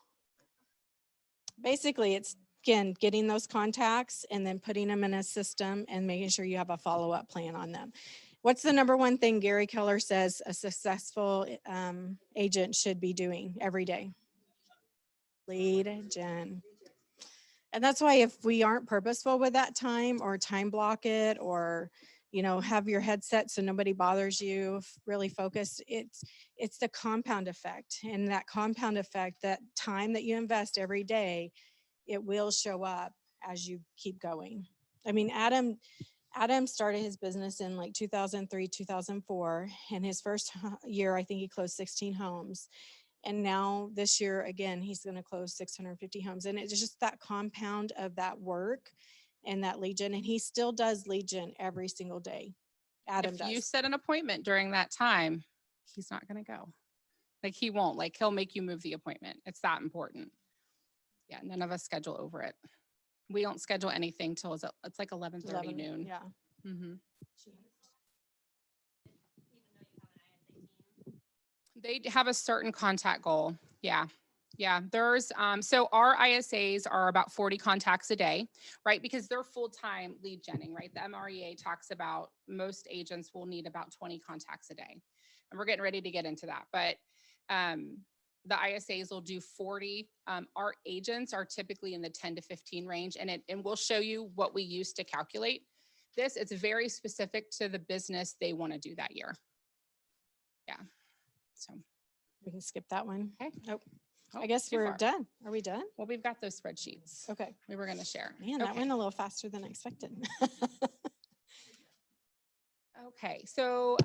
Basically, it's, again, getting those contacts and then putting them in a system and making sure you have a follow-up plan on them. What's the number one thing Gary Keller says a successful agent should be doing every day? Lead gen. And that's why if we aren't purposeful with that time, or time block it, or, you know, have your headset so nobody bothers you, really focus, it's the compound effect. And that compound effect, that time that you invest every day, it will show up as you keep going. I mean, Adam started his business in like 2003, 2004. And his first year, I think he closed 16 homes. And now this year, again, he's going to close 650 homes. And it's just that compound of that work and that lead gen. And he still does lead gen every single day. Adam If does. you set an appointment during that time, he's not going to go. Like he won't, like he'll make you move the appointment. It's that important. Yeah. None of us schedule over it. We don't schedule anything till it's like 11:30 11, noon. yeah. Mm-hmm. They have a certain contact goal. Yeah. Yeah. There's, so our ISAs are about 40 contacts a day, right? Because they're full-time lead genning, right? The MREA talks about most agents will need about 20 contacts a day. And we're getting ready to get into that. But the ISAs will do 40. Our agents are typically in the 10 to 15 range. And we'll show you what we use to calculate this. It's very specific to the business they want to do that year. Yeah. So we can skip that one. Okay. Nope. Oh, I guess too we're far. done. Are we done? Well, we've got those spreadsheets. Okay. We were going to share. Man, that Okay. went a little faster than expected. Okay. So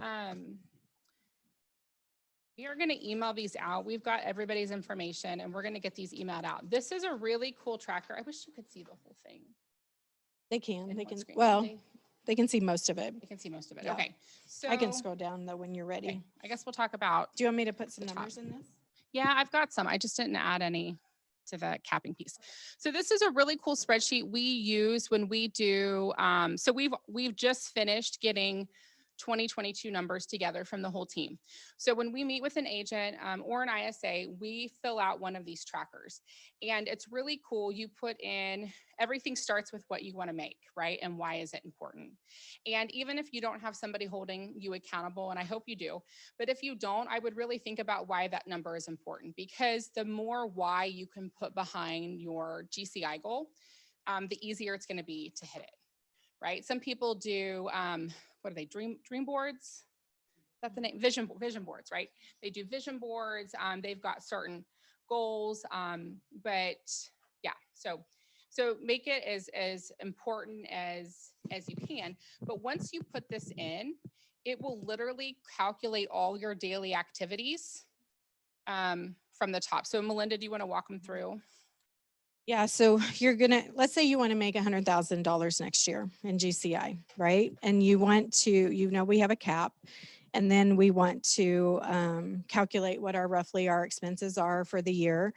we are going to email these out. We've got everybody's information and we're going to get these emailed out. This is a really cool tracker. I wish you could see the whole thing. They can. In They one can. screen, Well, can they can see most of it. You can see most of it. Yeah. Okay. So I can scroll down though when you're ready. Okay. I guess we'll talk about. Do you want me to put some the top. numbers in this? Yeah, I've got some. I just didn't add any to the capping piece. So this is a really cool spreadsheet we use when we do, so we've just finished getting 2022 numbers together from the whole team. So when we meet with an agent or an ISA, we fill out one of these trackers. And it's really cool. You put in, everything starts with what you want to make, right? And why is it important? And even if you don't have somebody holding you accountable, and I hope you do, but if you don't, I would really think about why that number is important, because the more why you can put behind your GCI goal, the easier it's going to be to hit it, right? Some people do, what are they, dream boards? That's the name, vision boards, right? They do vision boards. They've got certain goals, but yeah, so make it as important as you can. But once you put this in, it will literally calculate all your daily activities from the top. So Melinda, do you want to walk them through? Yeah, so you're gonna, let's say you want to make $100,000 next year in GCI, right? And you want to, we have a cap, And then we want to calculate what roughly our expenses are for the year.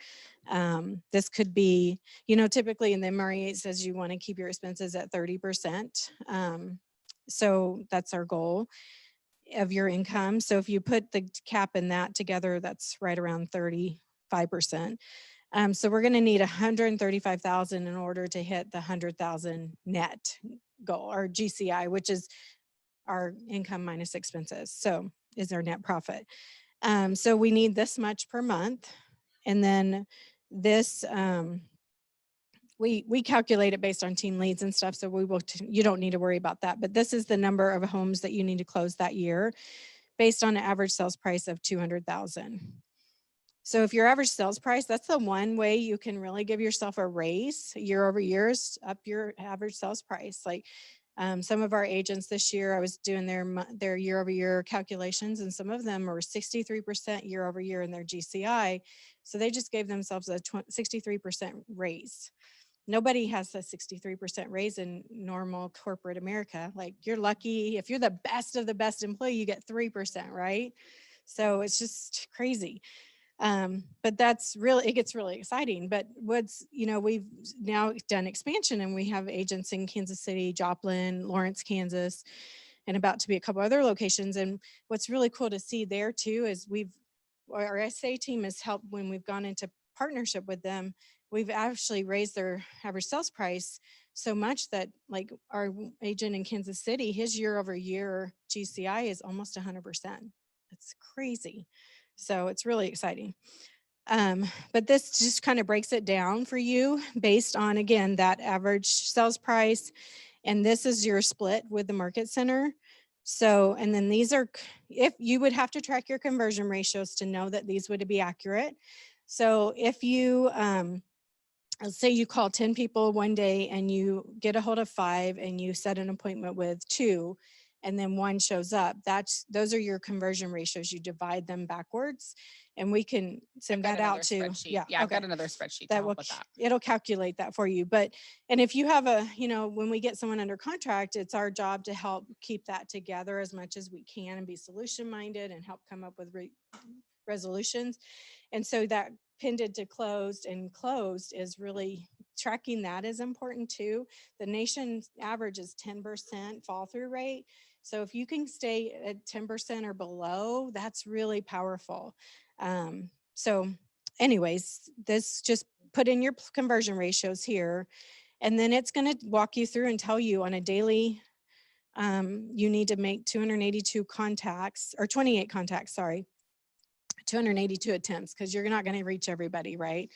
This could be, typically in the MRE, it says you want to keep your expenses at 30%. So that's our goal of your income. So if you put the cap in that together, that's right around 35%. So we're going to need 135,000 in order to hit the 100,000 net goal, or GCI, which is our income minus expenses. So is our net profit. So we need this much per month. And then this, we calculate it based on team leads and stuff. So you don't need to worry about that. But this is the number of homes that you need to close that year based on an average sales price of 200,000. So if your average sales price, that's the one way you can really give yourself a raise year over year, is up your average sales price. Like some of our agents this year, I was doing their year over year calculations, and some of them were 63% year over year in their GCI. So they just gave themselves a 63% raise. Nobody has a 63% raise in normal corporate America. Like, you're lucky if you're the best of the best employee, you get 3%, right? So it's just crazy. But that's really, it gets really exciting. But we've now done expansion, and we have agents in Kansas City, Joplin, Lawrence, Kansas, and about to be a couple other locations. And what's really cool to see there too is our SA team has helped when we've gone into partnership with them. We've actually raised their average sales price so much that, like, our agent in Kansas City, his year over year GCI is almost 100%. It's crazy. So it's really exciting. But this just kind of breaks it down for you based on, again, that average sales price. And this is your split with the market center. So, and then these are, if you would have to track your conversion ratios to know that these would be accurate. So if you, let's say you call 10 people one day and you get a hold of 5 and you set an appointment with 2, and then 1 shows up, those are your conversion ratios. You divide them backwards, and we can send that out to, yeah, I've got another spreadsheet to help with that. It'll calculate that for you. But, and if you have when we get someone under contract, it's our job to help keep that together as much as we can and be solution minded and help come up with resolutions. And so that pinned to closed and closed is really, tracking that is important too. The nation's average is 10% fall through rate. So if you can stay at 10% or below, that's really powerful. So anyways, this just put in your conversion ratios here, and then it's going to walk you through and tell you on a daily, you need to make 282 contacts, or 28 contacts, sorry, 282 attempts, because you're not going to reach everybody, right?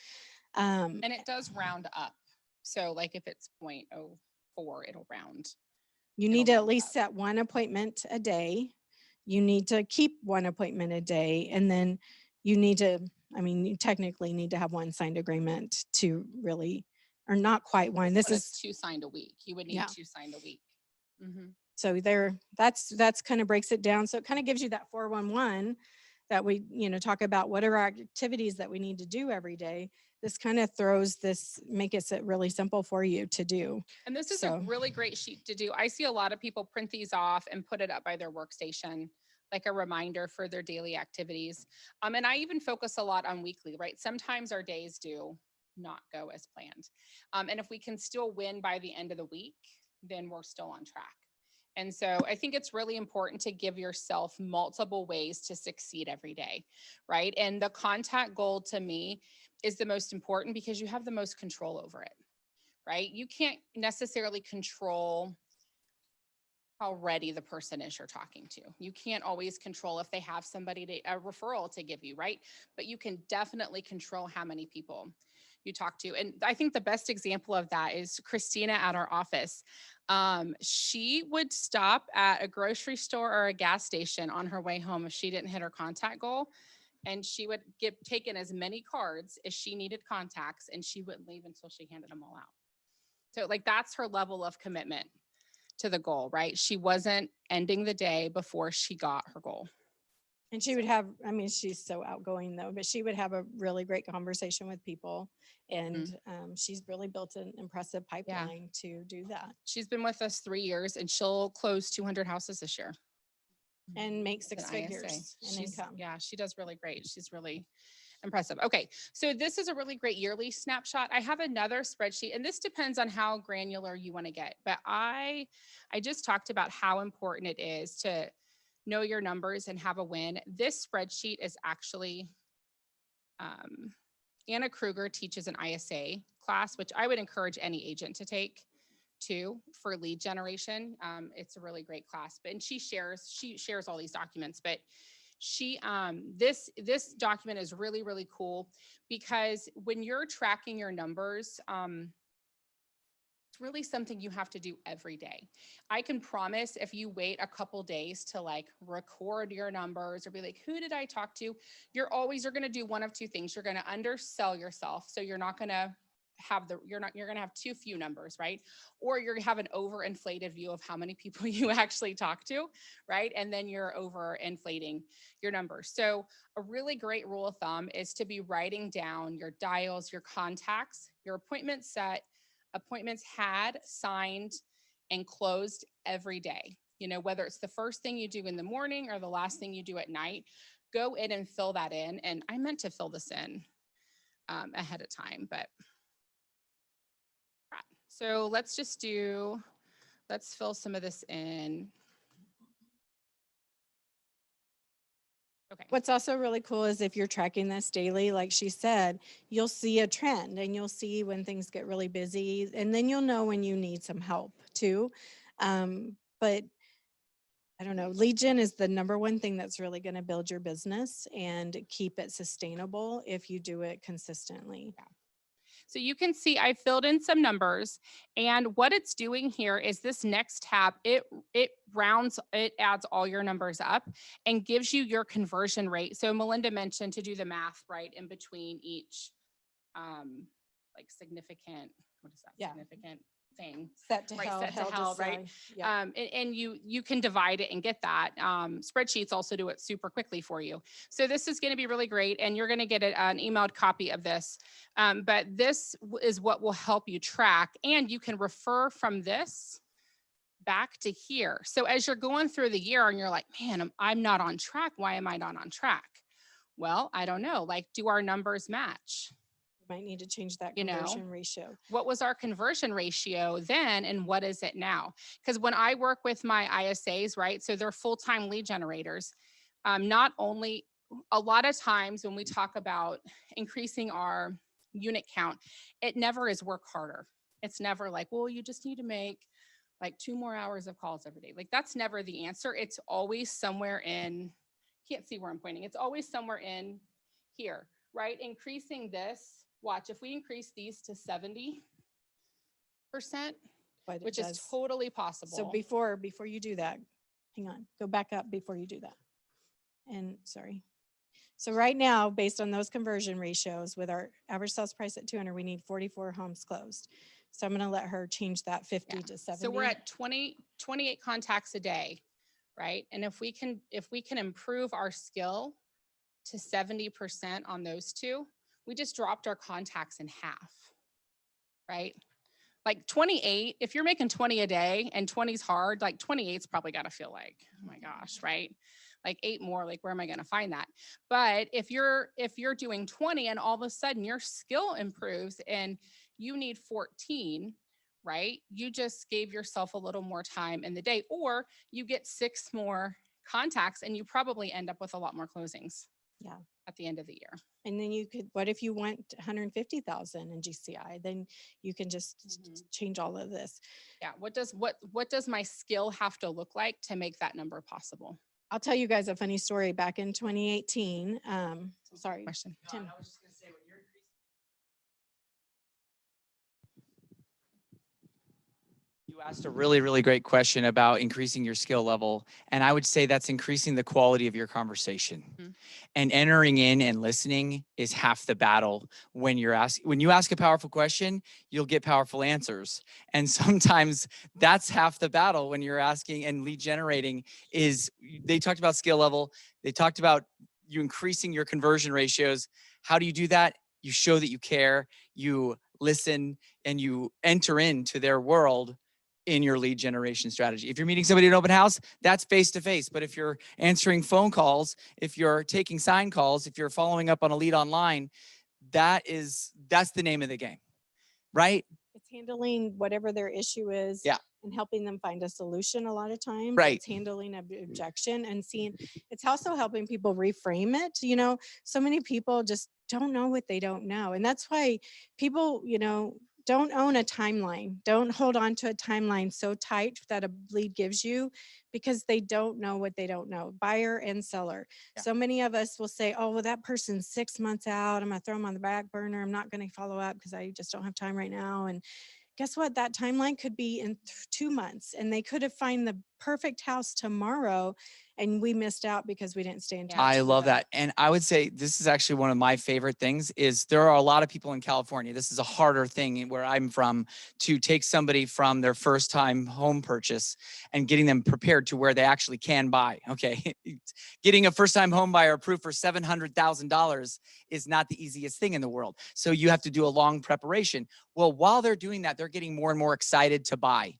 And it does round up. So like if it's 0.04, it'll round. You need to at least set 1 appointment a day. You need to keep 1 appointment a day. And then you need to, you technically need to have 1 signed agreement to really, or not quite 1. This is 2 signed a week. You would need 2 signed a week. So that's kind of breaks it down. So it kind of gives you that 411 that we, talk about what are our activities that we need to do every day. This kind of makes it really simple for you to do. And this is a really great sheet to do. I see a lot of people print these off and put it up by their workstation, like a reminder for their daily activities. And I even focus a lot on weekly, right? Sometimes our days do not go as planned. And if we can still win by the end of the week, then we're still on track. And so I think it's really important to give yourself multiple ways to succeed every day, right? And the contact goal to me is the most important because you have the most control over it, right? You can't necessarily control how ready the person is you're talking to. You can't always control if they have a referral to give you, right? But you can definitely control how many people you talk to. And I think the best example of that is Christina at our office. She would stop at a grocery store or a gas station on her way home if she didn't hit her contact goal. And she would take in as many cards as she needed contacts, and she wouldn't leave until she handed them all out. So like, that's her level of commitment to the goal, right? She wasn't ending the day before she got her goal. And she would have, she's so outgoing though, but she would have a really great conversation with people. And she's really built an impressive pipeline to do that. She's been with us 3 years, and she'll close 200 houses this year. and make an 6 ISA. figures in She's- income. Yeah, she does really great. She's really impressive. Okay, so this is a really great yearly snapshot. I have another spreadsheet, and this depends on how granular you want to get. But I just talked about how important it is to know your numbers and have a win. This spreadsheet is actually Anna Kruger teaches an ISA class, which I would encourage any agent to take too for lead generation. It's a really great class, but and she shares all these documents, but this document is really, really cool because when you're tracking your numbers, it's really something you have to do every day. I can promise if you wait a couple days to like record your numbers or be like, who did I talk to? You're going to do one of two things. You're going to undersell yourself. So you're not going to you're going to have too few numbers, right? Or you're going to have an overinflated view of how many people you actually talk to, right? And then you're overinflating your numbers. So a really great rule of thumb is to be writing down your dials, your contacts, your appointments set, appointments had, signed, and closed every day. You know, whether it's the first thing you do in the morning or the last thing you do at night, go in and fill that in. And I meant to fill this in ahead of time, but so let's fill some of this in. Okay. What's also really cool is if you're tracking this daily, like she said, you'll see a trend and you'll see when things get really busy, and then you'll know when you need some help too. But I don't know, lead gen is the number one thing that's really going to build your business and keep it sustainable if you do it consistently. Yeah. So you can see I filled in some numbers, and what it's doing here is this next tab, it adds all your numbers up and gives you your conversion rate. So Melinda mentioned to do the math right in between each like significant, what is that? Yeah. Significant thing. Set to Right, held, set to held to held, right? side. Yeah. And you can divide it and get that. Spreadsheets also do it super quickly for you. So this is going to be really great, and you're going to get an emailed copy of this. But this is what will help you track, and you can refer from this back to here. So as you're going through the year and you're like, man, I'm not on track. Why am I not on track? Well, I don't know. Like, do our numbers match? Might need to change that You know, conversion ratio. What was our conversion ratio then and what is it now? Because when I work with my ISAs, right, so they're full-time lead generators, not only a lot of times when we talk about increasing our unit count, it never is work harder. It's never like, well, you just need to make like 2 more hours of calls every day. Like that's never the answer. It's always somewhere in, can't see where I'm pointing. It's always somewhere in here, right? Increasing this. Watch, if we increase these to 70%, But which is totally possible. So before you do that, hang on, go back up before you do that. And sorry. So right now, based on those conversion ratios with our average sales price at 200, we need 44 homes closed. So I'm going to let her change that 50 to 70. So we're at 28 contacts a day, right? And if we can improve our skill to 70% on those two, we just dropped our contacts in half, right? Like 28, if you're making 20 a day and 20's hard, like 28's probably got to feel like, oh my gosh, right? Like 8 more, like where am I going to find that? But if you're doing 20 and all of a sudden your skill improves and you need 14, right? You just gave yourself a little more time in the day, or you get 6 more contacts and you probably end up with a lot more closings. Yeah. At the end of the year. And then you could, what if you want 150,000 in GCI? Then you can just change all of this. Yeah. What does my skill have to look like to make that number possible? I'll tell you guys a funny story. Back in 2018, sorry, Question. Tim. You asked a really, really great question about increasing your skill level. And I would say that's increasing the quality of your conversation. And entering in and listening is half the battle. When you ask a powerful question, you'll get powerful answers. And sometimes that's half the battle when you're asking and lead generating is, they talked about skill level. They talked about you increasing your conversion ratios. How do you do that? You show that you care, you listen, and you enter into their world in your lead generation strategy. If you're meeting somebody at an open house, that's face to face. But if you're answering phone calls, if you're taking sign calls, if you're following up on a lead online, that's the name of the game, right? It's handling whatever their issue is. Yeah. And helping them find a solution a lot of times. Right. It's handling an objection and seeing, it's also helping people reframe it. You know, so many people just don't know what they don't know. And that's why people, you know, don't own a timeline. Don't hold on to a timeline so tight that a lead gives you, because they don't know what they don't know, buyer and seller. Yeah. So many of us will say, oh, well, that person's 6 months out. I'm gonna throw them on the back burner. I'm not gonna follow up because I just don't have time right now. And guess what? That timeline could be in 2 months, and they could have find the perfect house tomorrow, and we missed out because we didn't stay in touch. I with love them. that. And I would say this is actually one of my favorite things is there are a lot of people in California. This is a harder thing where I'm from, to take somebody from their first time home purchase and getting them prepared to where they actually can buy. Okay. Getting a first time home buyer approved for $700,000 is not the easiest thing in the world. So you have to do a long preparation. Well, while they're doing that, they're getting more and more excited to buy.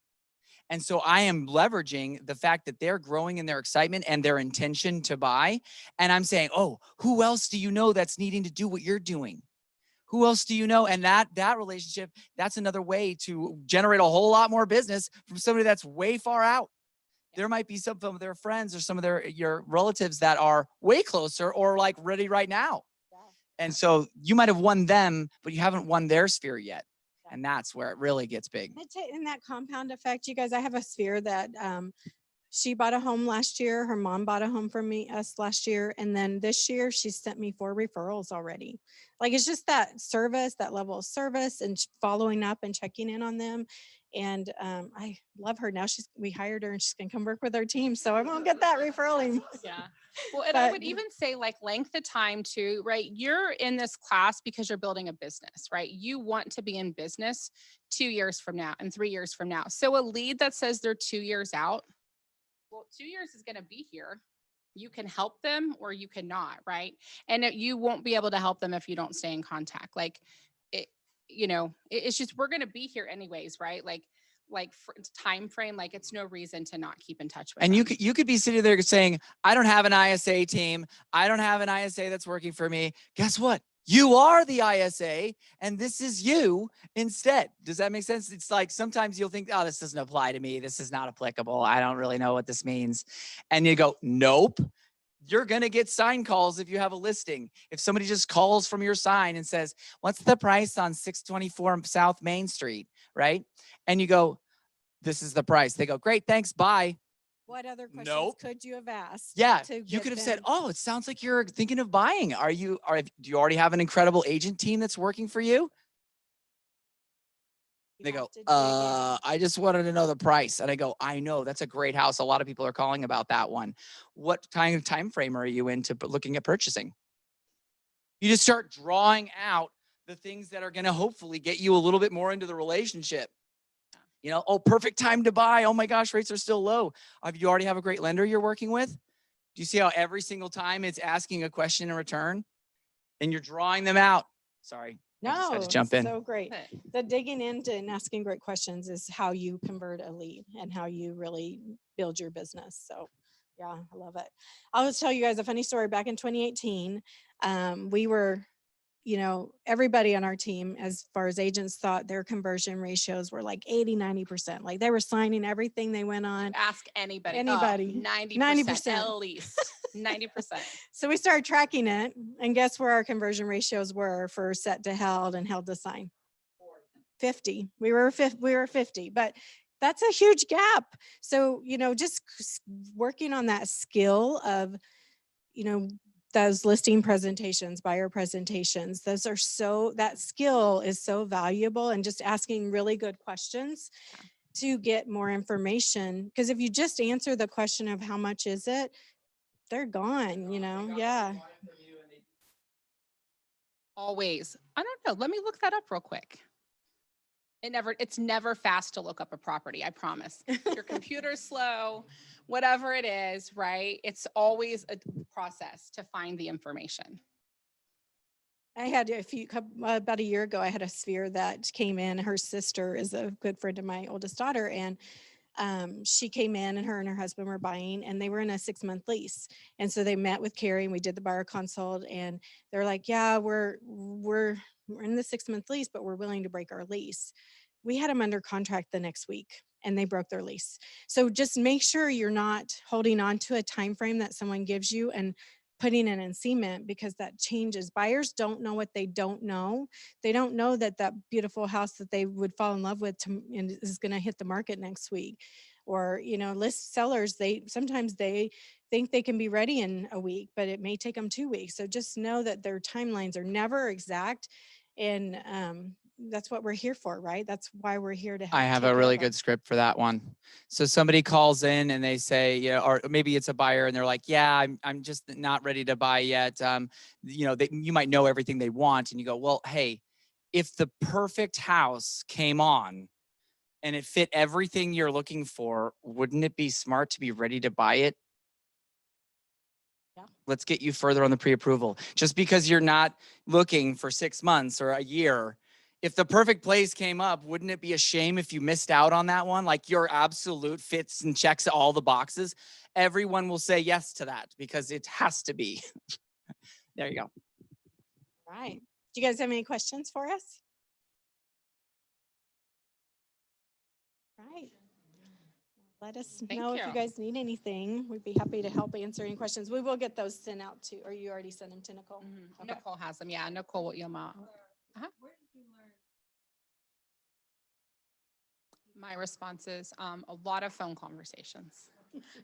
And so I am leveraging the fact that they're growing in their excitement and their intention to buy. And I'm saying, oh, who else do you know that's needing to do what you're doing? Who else do you know? And that relationship, that's another way to generate a whole lot more business from somebody that's way far out. There might be some of their friends or some of your relatives that are way closer or like ready right now. And so you might have won them, but you haven't won their sphere yet. And that's where it really gets big. It's in that compound effect, you guys. I have a sphere that she bought a home last year. Her mom bought a home from us last year. And then this year she sent me 4 referrals already. Like, it's just that service, that level of service and following up and checking in on them. And I love her. Now we hired her and she's gonna come work with our team. So I won't get that referral anymore. Yeah. Well, and I But- would even say like length of time too, right? You're in this class because you're building a business, right? You want to be in business 2 years from now and 3 years from now. So a lead that says they're 2 years out, well, 2 years is going to be here. You can help them or you cannot, right? And you won't be able to help them if you don't stay in contact. Like it, you know, it's just, we're going to be here anyways, right? Like for time frame, like it's no reason to not keep in touch with And them. you could be sitting there saying, I don't have an ISA team. I don't have an ISA that's working for me. Guess what? You are the ISA and this is you instead. Does that make sense? It's like sometimes you'll think, oh, this doesn't apply to me. This is not applicable. I don't really know what this means. And you go, nope. You're going to get sign calls if you have a listing. If somebody just calls from your sign and says, what's the price on 624 South Main Street, right? And you go, this is the price. They go, great, thanks, bye. What other questions Nope. could you have asked? Yeah, to you get could have said, them- oh, it sounds like you're thinking of buying. Do you already have an incredible agent team that's working for you? They go, I just wanted to know the price. And I go, I know, that's a great house. A lot of people are calling about that one. What kind of time frame are you into looking at purchasing? You just start drawing out the things that are going to hopefully get you a little bit more into the relationship. You know, oh, perfect time to buy. Oh my gosh, rates are still low. You already have a great lender you're working with? Do you see how every single time it's asking a question in return and you're drawing them out? Sorry. I just had to jump in. So great. The digging into and asking great questions is how you convert a lead and how you really build your business. So yeah, I love it. I'll just tell you guys a funny story. Back in 2018, we were, you know, everybody on our team, as far as agents, thought their conversion ratios were like 80-90%. Like they were signing everything they went on. Ask anybody. Anybody. 90% at least. 90%. So we started tracking it, and guess where our conversion ratios were for set to held and held to sign? 50. We were 50, but that's a huge gap. So, you know, just working on that skill of, you know, those listing presentations, buyer presentations, that skill is so valuable, and just asking really good questions to get more information. Because if you just answer the question of how much is it, they're gone, you know? Yeah. Always. I don't know. Let me look that up real quick. It's never fast to look up a property. I promise. Your computer's slow, whatever it is, right? It's always a process to find the information. I had about a year ago, I had a sphere that came in. Her sister is a good friend of my oldest daughter. And she came in and her husband were buying and they were in a 6-month lease. And so they met with Carrie and we did the buyer consult and they're like, yeah, we're in the 6-month lease, but we're willing to break our lease. We had them under contract the next week and they broke their lease. So just make sure you're not holding on to a time frame that someone gives you and putting it in cement, because that changes. Buyers don't know what they don't know. They don't know that that beautiful house that they would fall in love with is going to hit the market next week. Or, list sellers, sometimes they think they can be ready in a week, but it may take them 2 weeks. So just know that their timelines are never exact. And that's what we're here for, right? That's why we're here to help. I have take a care really of them. good script for that one. So somebody calls in and they say, or maybe it's a buyer and they're like, yeah, I'm just not ready to buy yet. You might know everything they want. And you go, well, hey, if the perfect house came on and it fit everything you're looking for, wouldn't it be smart to be ready to buy it? Yeah. Let's get you further on the pre-approval. Just because you're not looking for 6 months or a year, if the perfect place came up, wouldn't it be a shame if you missed out on that one? Like your absolute fits and checks all the boxes. Everyone will say yes to that because it has to be. There you go. Right. Do you guys have any questions for us? Right. Let us Thank know if you. you guys need anything. We'd be happy to help answer any questions. We will get those sent out to, or you already sent them to Nicole? Okay. Nicole has them. Yeah, Nicole will email. My response is a lot of phone conversations.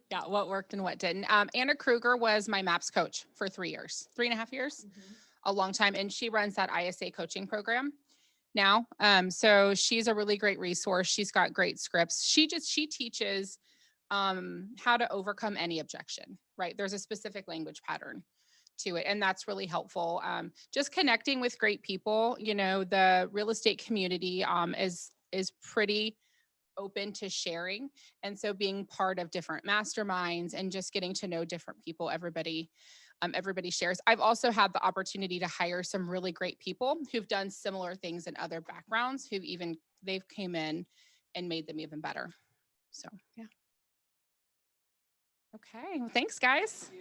Yeah, what worked and what didn't. Anna Kruger was my MAPS coach for 3 years, 3.5 years, a long time. And she runs that ISA coaching program now. So she's a really great resource. She's got great scripts. She teaches how to overcome any objection, right? There's a specific language pattern to it. And that's really helpful. Just connecting with great people, the real estate community is pretty open to sharing. And so being part of different masterminds and just getting to know different people, everybody shares. I've also had the opportunity to hire some really great people who've done similar things in other backgrounds, they've came in and made them even better. So, yeah. Okay, well, thanks guys.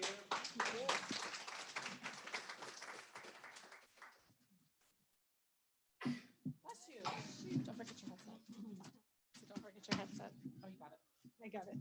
Bless you. Don't forget your headset. Don't forget your headset. Oh, you got it. I got it.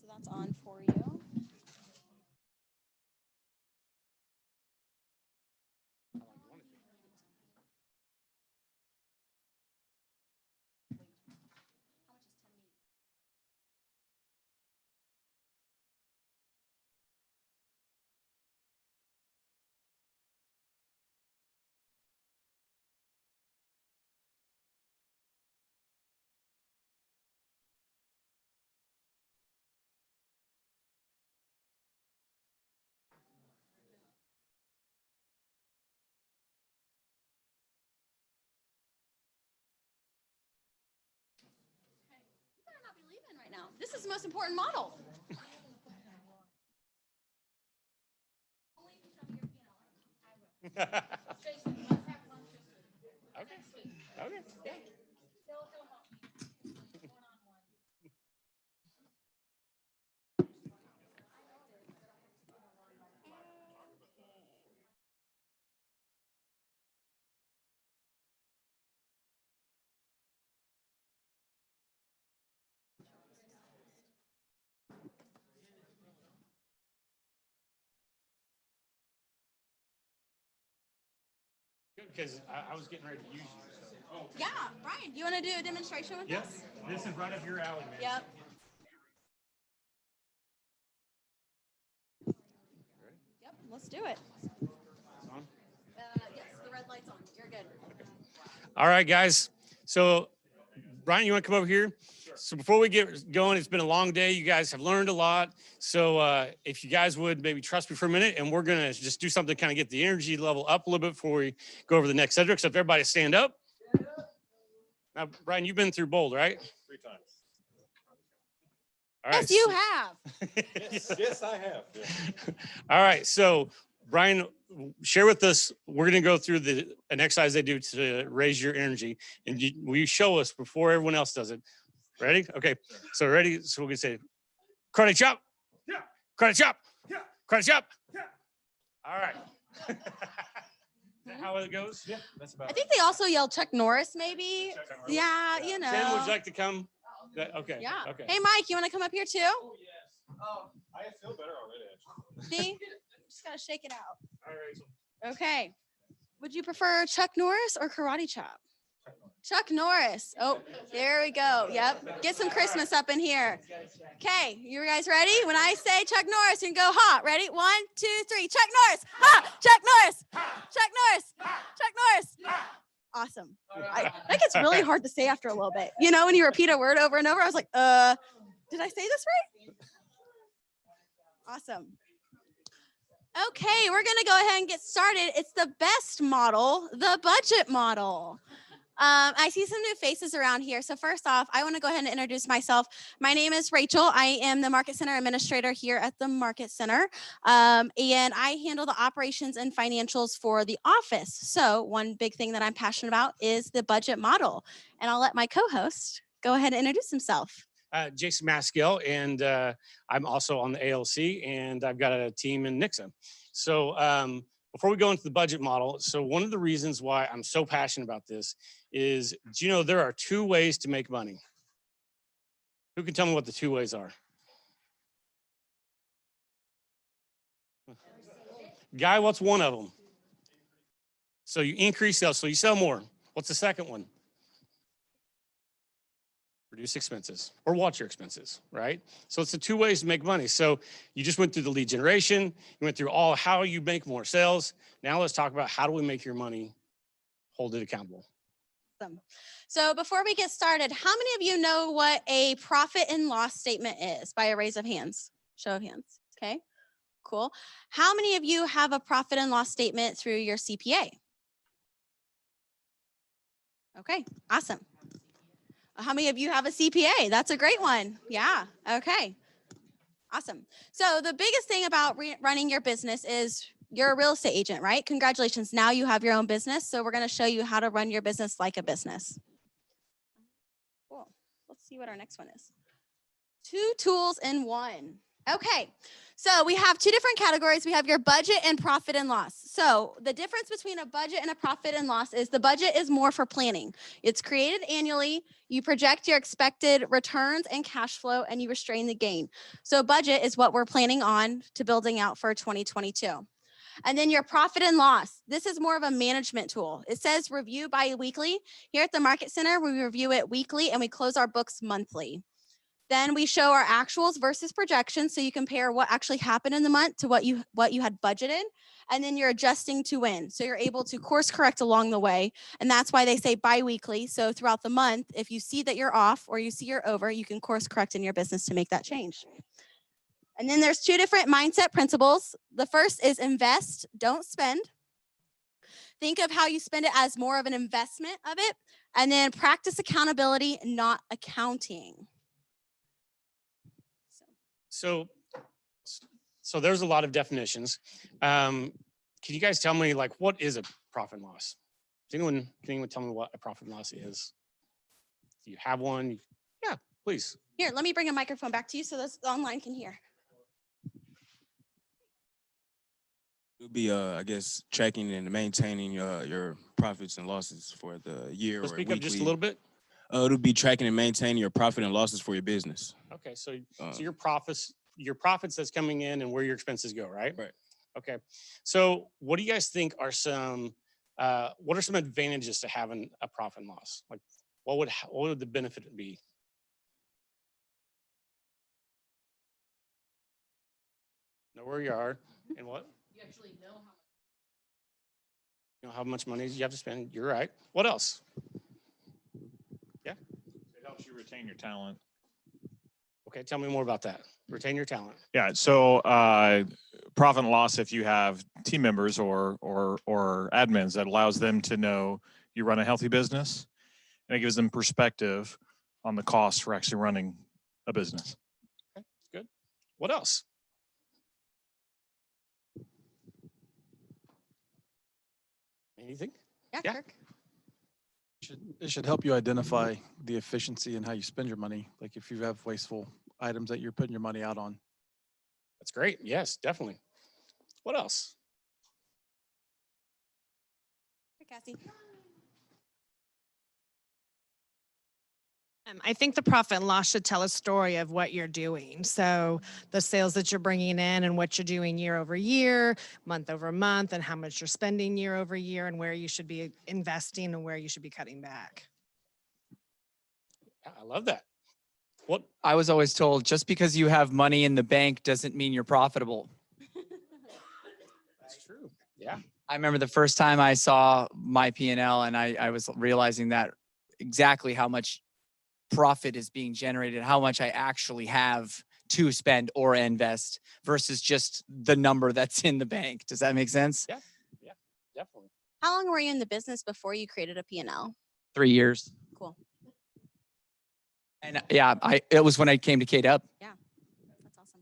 So that's on for you. Right now, this is the most important model. Because I was getting ready to use you. So. Yeah, Brian, do you want to do a demonstration with Yep, us? this is right up your alley, man. Yep. Yep. Let's do it. Yes, the red light's on. You're good. All right, guys. So, Brian, you want to come over here? So before we get going, it's been a long day. You guys have learned a lot. So if you guys would maybe trust me for a minute, and we're going to just do something to kind of get the energy level up a little bit before we go over the next subject. So if everybody stand up. Now, Brian, you've been through Bold, right? 3 times. All right. Yes, you have. Yes, I have. All right. So, Brian, share with us. We're going to go through an exercise they do to raise your energy, and will you show us before everyone else does it? Ready? Okay. So ready. So we're going to say, karate chop. Yeah. Karate chop. Yeah. Karate chop. Yeah. All right. Is that how it goes? Yeah. That's about. I think they also yell Chuck Norris, maybe. Yeah, you know. Sam, would you like to come? Okay. Yeah. Okay. Hey, Mike, you want to come up here too? Oh, yes. Oh, I feel better already, actually. See? Just gotta shake it out. All right. Okay. Would you prefer Chuck Norris or karate chop? Chuck Norris. Oh, there we go. Yep. Get some Christmas up in here. Okay, you guys ready? When I say Chuck Norris, you can go ha. Ready? 1, 2, 3. Chuck Norris. Ha! Chuck Norris. Chuck Norris. Chuck Norris. Awesome. That gets really hard to say after a little bit. You know, when you repeat a word over and over, I was like, did I say this right? Awesome. Okay, we're gonna go ahead and get started. It's the best model, the budget model. I see some new faces around here. So first off, I want to go ahead and introduce myself. My name is Rachel. I am the Market Center Administrator here at the Market Center. And I handle the operations and financials for the office. So one big thing that I'm passionate about is the budget model. And I'll let my co-host go ahead and introduce himself. Jason Maskill, and I'm also on the ALC, and I've got a team in Nixon. So before we go into the budget model, so one of the reasons why I'm so passionate about this is, do you know there are 2 ways to make money? Who can tell me what the 2 ways are? Guy, what's one of them? So you increase sales, so you sell more. What's the second one? Reduce expenses or watch your expenses, right? So it's the 2 ways to make money. So you just went through the lead generation, you went through all how you make more sales. Now let's talk about how do we make your money, hold it accountable. Awesome. So before we get started, how many of you know what a profit and loss statement is by a raise of hands? Show of hands. Okay, cool. How many of you have a profit and loss statement through your CPA? Okay, awesome. How many of you have a CPA? That's a great one. Yeah, okay. Awesome. So the biggest thing about running your business is you're a real estate agent, right? Congratulations. Now you have your own business. So we're going to show you how to run your business like a business. Cool. Let's see what our next one is. 2 tools in 1. Okay, so we have 2 different categories. We have your budget and profit and loss. So the difference between a budget and a profit and loss is the budget is more for planning. It's created annually. You project your expected returns and cash flow, and you restrain the gain. So budget is what we're planning on to building out for 2022. And then your profit and loss. This is more of a management tool. It says review bi-weekly. Here at the Market Center, we review it weekly and we close our books monthly. Then we show our actuals versus projections. So you compare what actually happened in the month to what you had budgeted. And then you're adjusting to win. So you're able to course correct along the way. And that's why they say bi-weekly. So throughout the month, if you see that you're off or you see you're over, you can course correct in your business to make that change. And then there's 2 different mindset principles. The first is invest, don't spend. Think of how you spend it as more of an investment of it. And then practice accountability, not accounting. So there's a lot of definitions. Can you guys tell me, like, what is a profit and loss? Can anyone tell me what a profit and loss is? Do you have one? Yeah, please. Here, let me bring a microphone back to you so those online can hear. It would be, I guess, tracking and maintaining your profits and losses for the year or Speak weekly. up just a little bit. It would be tracking and maintaining your profit and losses for your business. Okay, so your profits that's coming in and where your expenses go, right? Right. Okay, so what do you guys think are what are some advantages to having a profit and loss? Like, what would the benefit be? Know where you are and what? You You know how much money you have to spend. You're right. What else? Yeah. It helps you retain your talent. Okay. Tell me more about that. Retain your talent. Yeah. So profit and loss, if you have team members or admins, that allows them to know you run a healthy business, and it gives them perspective on the cost for actually running a business. Okay. Good. What else? Anything? Yeah, Kirk. It should help you identify the efficiency and how you spend your money. Like if you have wasteful items that you're putting your money out on. That's great. Yes, definitely. What else? Cassie. I think the profit and loss should tell a story of what you're doing. So the sales that you're bringing in and what you're doing year over year, month over month, and how much you're spending year over year, and where you should be investing and where you should be cutting back. I love that. What? I was always told just because you have money in the bank doesn't mean you're profitable. That's true. Yeah. I remember the first time I saw my P&L and I was realizing that exactly how much profit is being generated, how much I actually have to spend or invest versus just the number that's in the bank. Does that make sense? Yeah. Yeah, definitely. How long were you in the business before you created a P&L? 3 years. Cool. And yeah, it was when I came to KW. Yeah, that's awesome.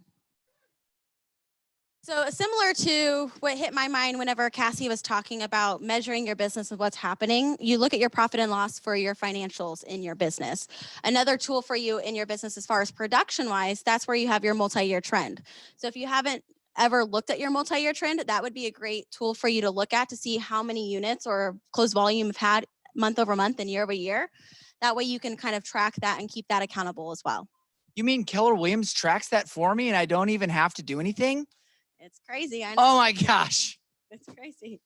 So similar to what hit my mind whenever Cassie was talking about measuring your business and what's happening, you look at your profit and loss for your financials in your business. Another tool for you in your business as far as production wise, that's where you have your multi-year trend. So if you haven't ever looked at your multi-year trend, that would be a great tool for you to look at to see how many units or closed volume you've had month over month and year over year. That way you can kind of track that and keep that accountable as well. You mean Keller Williams tracks that for me and I don't even have to do anything? It's crazy. I know. Oh my gosh. It's crazy.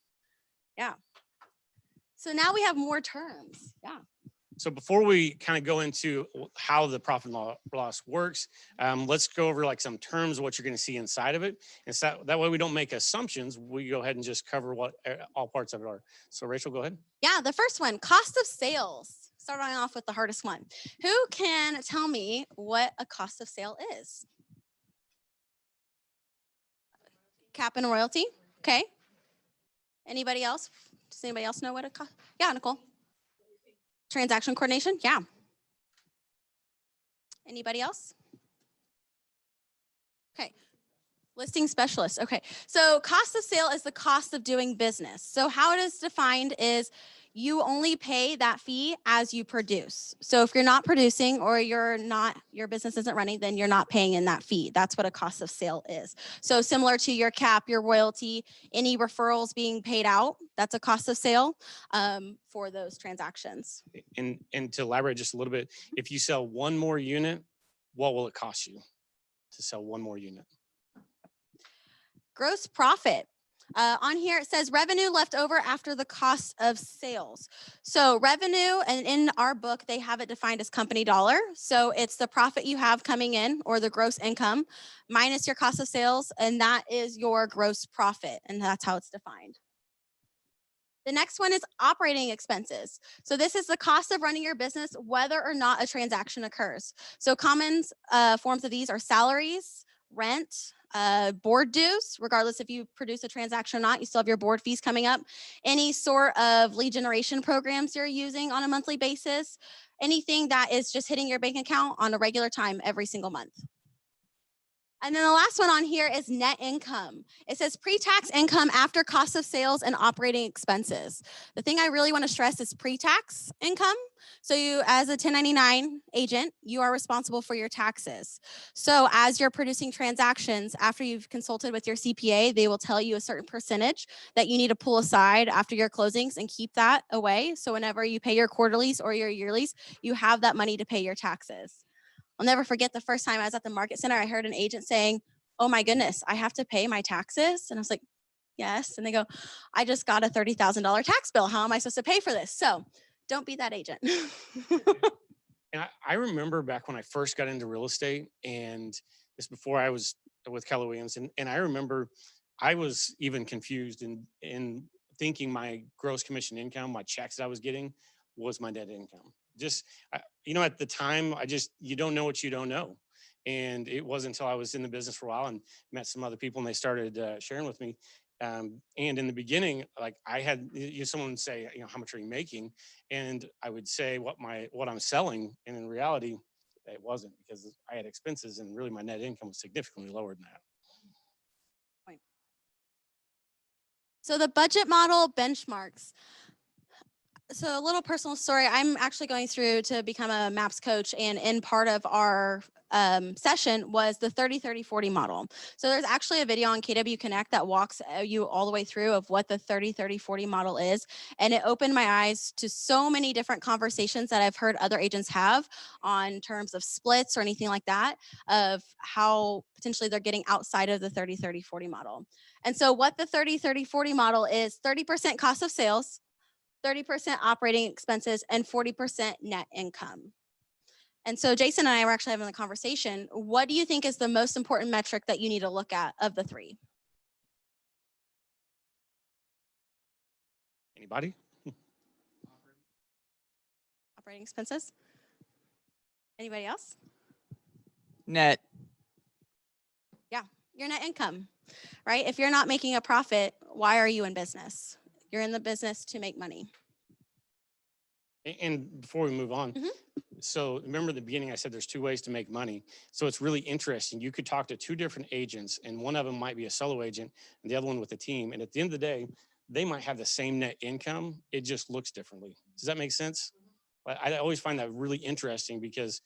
Yeah. So now we have more terms. Yeah. So before we kind of go into how the profit and loss works, let's go over like some terms of what you're going to see inside of it. And so that way we don't make assumptions. We go ahead and just cover what all parts of it are. So Rachel, go ahead. Yeah. The first one, cost of sales. Starting off with the hardest one. Who can tell me what a cost of sale is? Cap and royalty. Okay. Anybody else? Does anybody else know what a cost? Yeah, Nicole. Transaction coordination. Yeah. Anybody else? Okay. Listing specialist. Okay. So cost of sale is the cost of doing business. So how it is defined is you only pay that fee as you produce. So if you're not producing or your business isn't running, then you're not paying in that fee. That's what a cost of sale is. So similar to your cap, your royalty, any referrals being paid out, that's a cost of sale for those transactions. And to elaborate just a little bit, if you sell one more unit, what will it cost you to sell one more unit? Gross profit. On here, it says revenue left over after the cost of sales. So revenue, and in our book, they have it defined as company dollar. So it's the profit you have coming in or the gross income minus your cost of sales. And that is your gross profit. And that's how it's defined. The next one is operating expenses. So this is the cost of running your business, whether or not a transaction occurs. So common forms of these are salaries, rent, board dues, regardless if you produce a transaction or not, you still have your board fees coming up. Any sort of lead generation programs you're using on a monthly basis, anything that is just hitting your bank account on a regular time every single month. And then the last one on here is net income. It says pre-tax income after cost of sales and operating expenses. The thing I really want to stress is pre-tax income. So you, as a 1099 agent, you are responsible for your taxes. So as you're producing transactions, after you've consulted with your CPA, they will tell you a certain percentage that you need to pull aside after your closings and keep that away. So whenever you pay your quarterlies or your yearlies, you have that money to pay your taxes. I'll never forget the first time I was at the market center, I heard an agent saying, "Oh my goodness, I have to pay my taxes?" And I was like, "Yes." And they go, "I just got a $30,000 tax bill. How am I supposed to pay for this?" So don't be that agent. And I remember back when I first got into real estate, and this before I was with Keller Williams, and I remember I was even confused in thinking my gross commission income, my checks that I was getting was my net income. Just, you know, at the time, you don't know what you don't know. And it wasn't until I was in the business for a while and met some other people and they started sharing with me. And in the beginning, like I had someone would say, you know, how much are you making? And I would say what I'm selling. And in reality, it wasn't, because I had expenses and really my net income was significantly lower than that. So the budget model benchmarks. So a little personal story. I'm actually going through to become a MAPS coach, and in part of our session was the 30-30-40 model. So there's actually a video on KW Connect that walks you all the way through of what the 30-30-40 model is. And it opened my eyes to so many different conversations that I've heard other agents have on terms of splits or anything like that, of how potentially they're getting outside of the 30-30-40 model. And so what the 30-30-40 model is: 30% cost of sales, 30% operating expenses, and 40% net income. And so Jason and I were actually having a conversation. What do you think is the most important metric that you need to look at of the three? Anybody? Operating expenses? Anybody else? Net. Yeah, your net income, right? If you're not making a profit, why are you in business? You're in the business to make money. And before we move on, so remember at the beginning, I said there's two ways to make money. So it's really interesting. You could talk to two different agents, and one of them might be a solo agent and the other one with a team. And at the end of the day, they might have the same net income. It just looks differently. Does that make sense? I always find that really interesting, because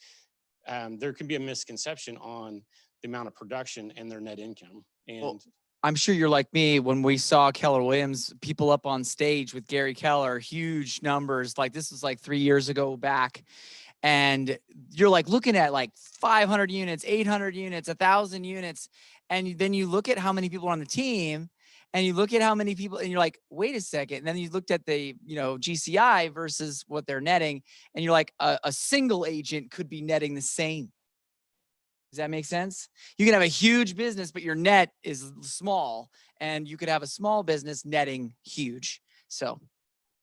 there can be a misconception on the amount of production and their net income. And Well, I'm sure you're like me. When we saw Keller Williams, people up on stage with Gary Keller, huge numbers. Like this was like 3 years ago back. And you're like looking at like 500 units, 800 units, 1,000 units. And then you look at how many people are on the team, and you look at how many people, and you're like, wait a second. And then you looked at the, GCI versus what they're netting. And you're like, a single agent could be netting the same. Does that make sense? You can have a huge business, but your net is small, and you could have a small business netting huge. So,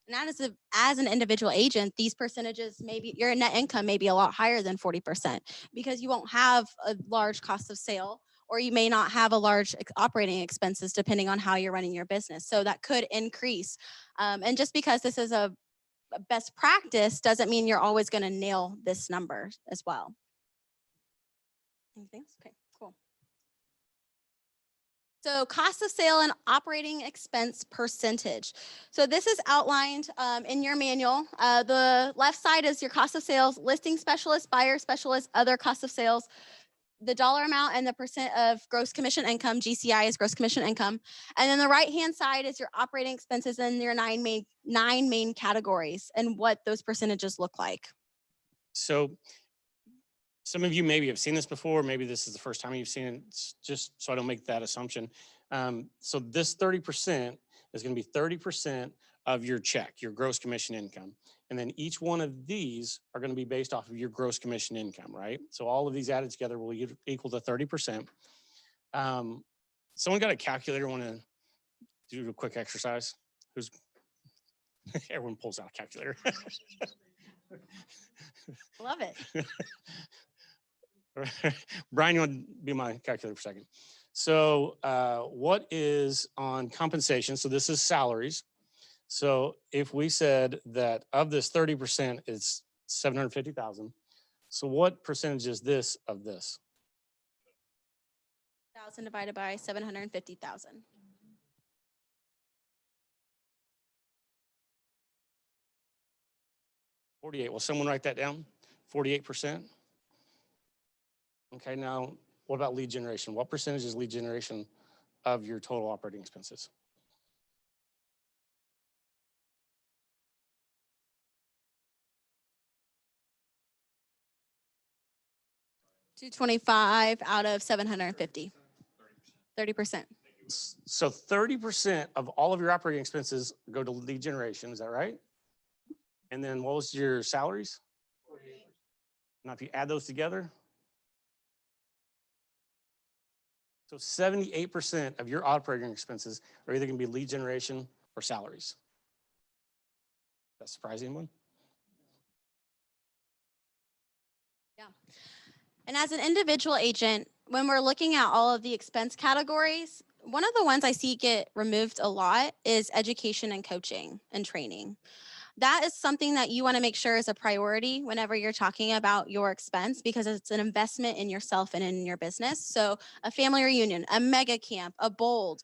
and that is as an individual agent, these percentages, maybe your net income may be a lot higher than 40%, because you won't have a large cost of sale, or you may not have a large operating expenses depending on how you're running your business. So that could increase. And just because this is a best practice doesn't mean you're always going to nail this number as well. Anything else? Okay, cool. So cost of sale and operating expense percentage. So this is outlined in your manual. The left side is your cost of sales, listing specialist, buyer specialist, other cost of sales, the dollar amount and the percent of gross commission income. GCI is gross commission income. And then the right-hand side is your operating expenses and your nine main categories and what those percentages look like. so some of you maybe have seen this before. Maybe this is the first time you've seen it, just so I don't make that assumption. So this 30% is going to be 30% of your check, your gross commission income. And then each one of these are going to be based off of your gross commission income, right? So all of these added together will equal to 30%. Someone got a calculator, want to do a quick exercise? Everyone pulls out a calculator. Love it. Brian, you want to be my calculator for a second? So what is on compensation? So this is salaries. So if we said that of this 30% is 750,000, so what percentage is this of this? 1,000 divided by 750,000. $48. Will someone write that down? 48%. Okay, now what about lead generation? What percentage is lead generation of your total operating expenses? $225 out of 750. 30%. So 30% of all of your operating expenses go to lead generation, is that right? And then what was your salaries? Now if you add those together, So 78% of your operating expenses are either going to be lead generation or salaries. That's surprising one. Yeah. And as an individual agent, when we're looking at all of the expense categories, one of the ones I see get removed a lot is education and coaching and training. That is something that you want to make sure is a priority whenever you're talking about your expense, because it's an investment in yourself and in your business. So a family reunion, a mega camp, a bold,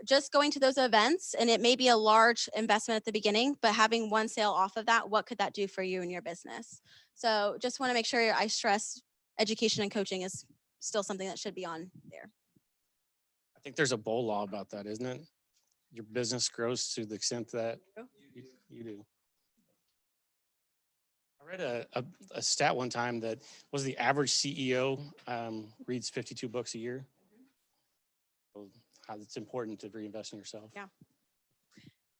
just going to those events, and it may be a large investment at the beginning, but having one sale off of that, what could that do for you and your business? So just want to make sure I stress education and coaching is still something that should be on there. I think there's a bowl law about that, isn't it? Your business grows to the extent that you do. I read a stat one time that was the average CEO reads 52 books a year. So how it's important to reinvest in yourself. Yeah.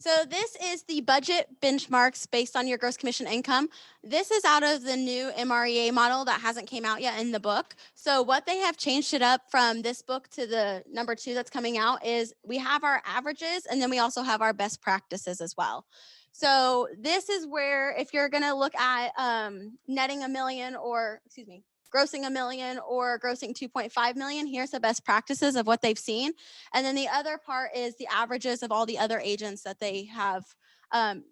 So this is the budget benchmarks based on your gross commission income. This is out of the new MREA model that hasn't came out yet in the book. So what they have changed it up from this book to the number 2 that's coming out is we have our averages, and then we also have our best practices as well. So this is where if you're going to look at netting $1 million, or excuse me, grossing $1 million or grossing 2.5 million, here's the best practices of what they've seen. And then the other part is the averages of all the other agents that they have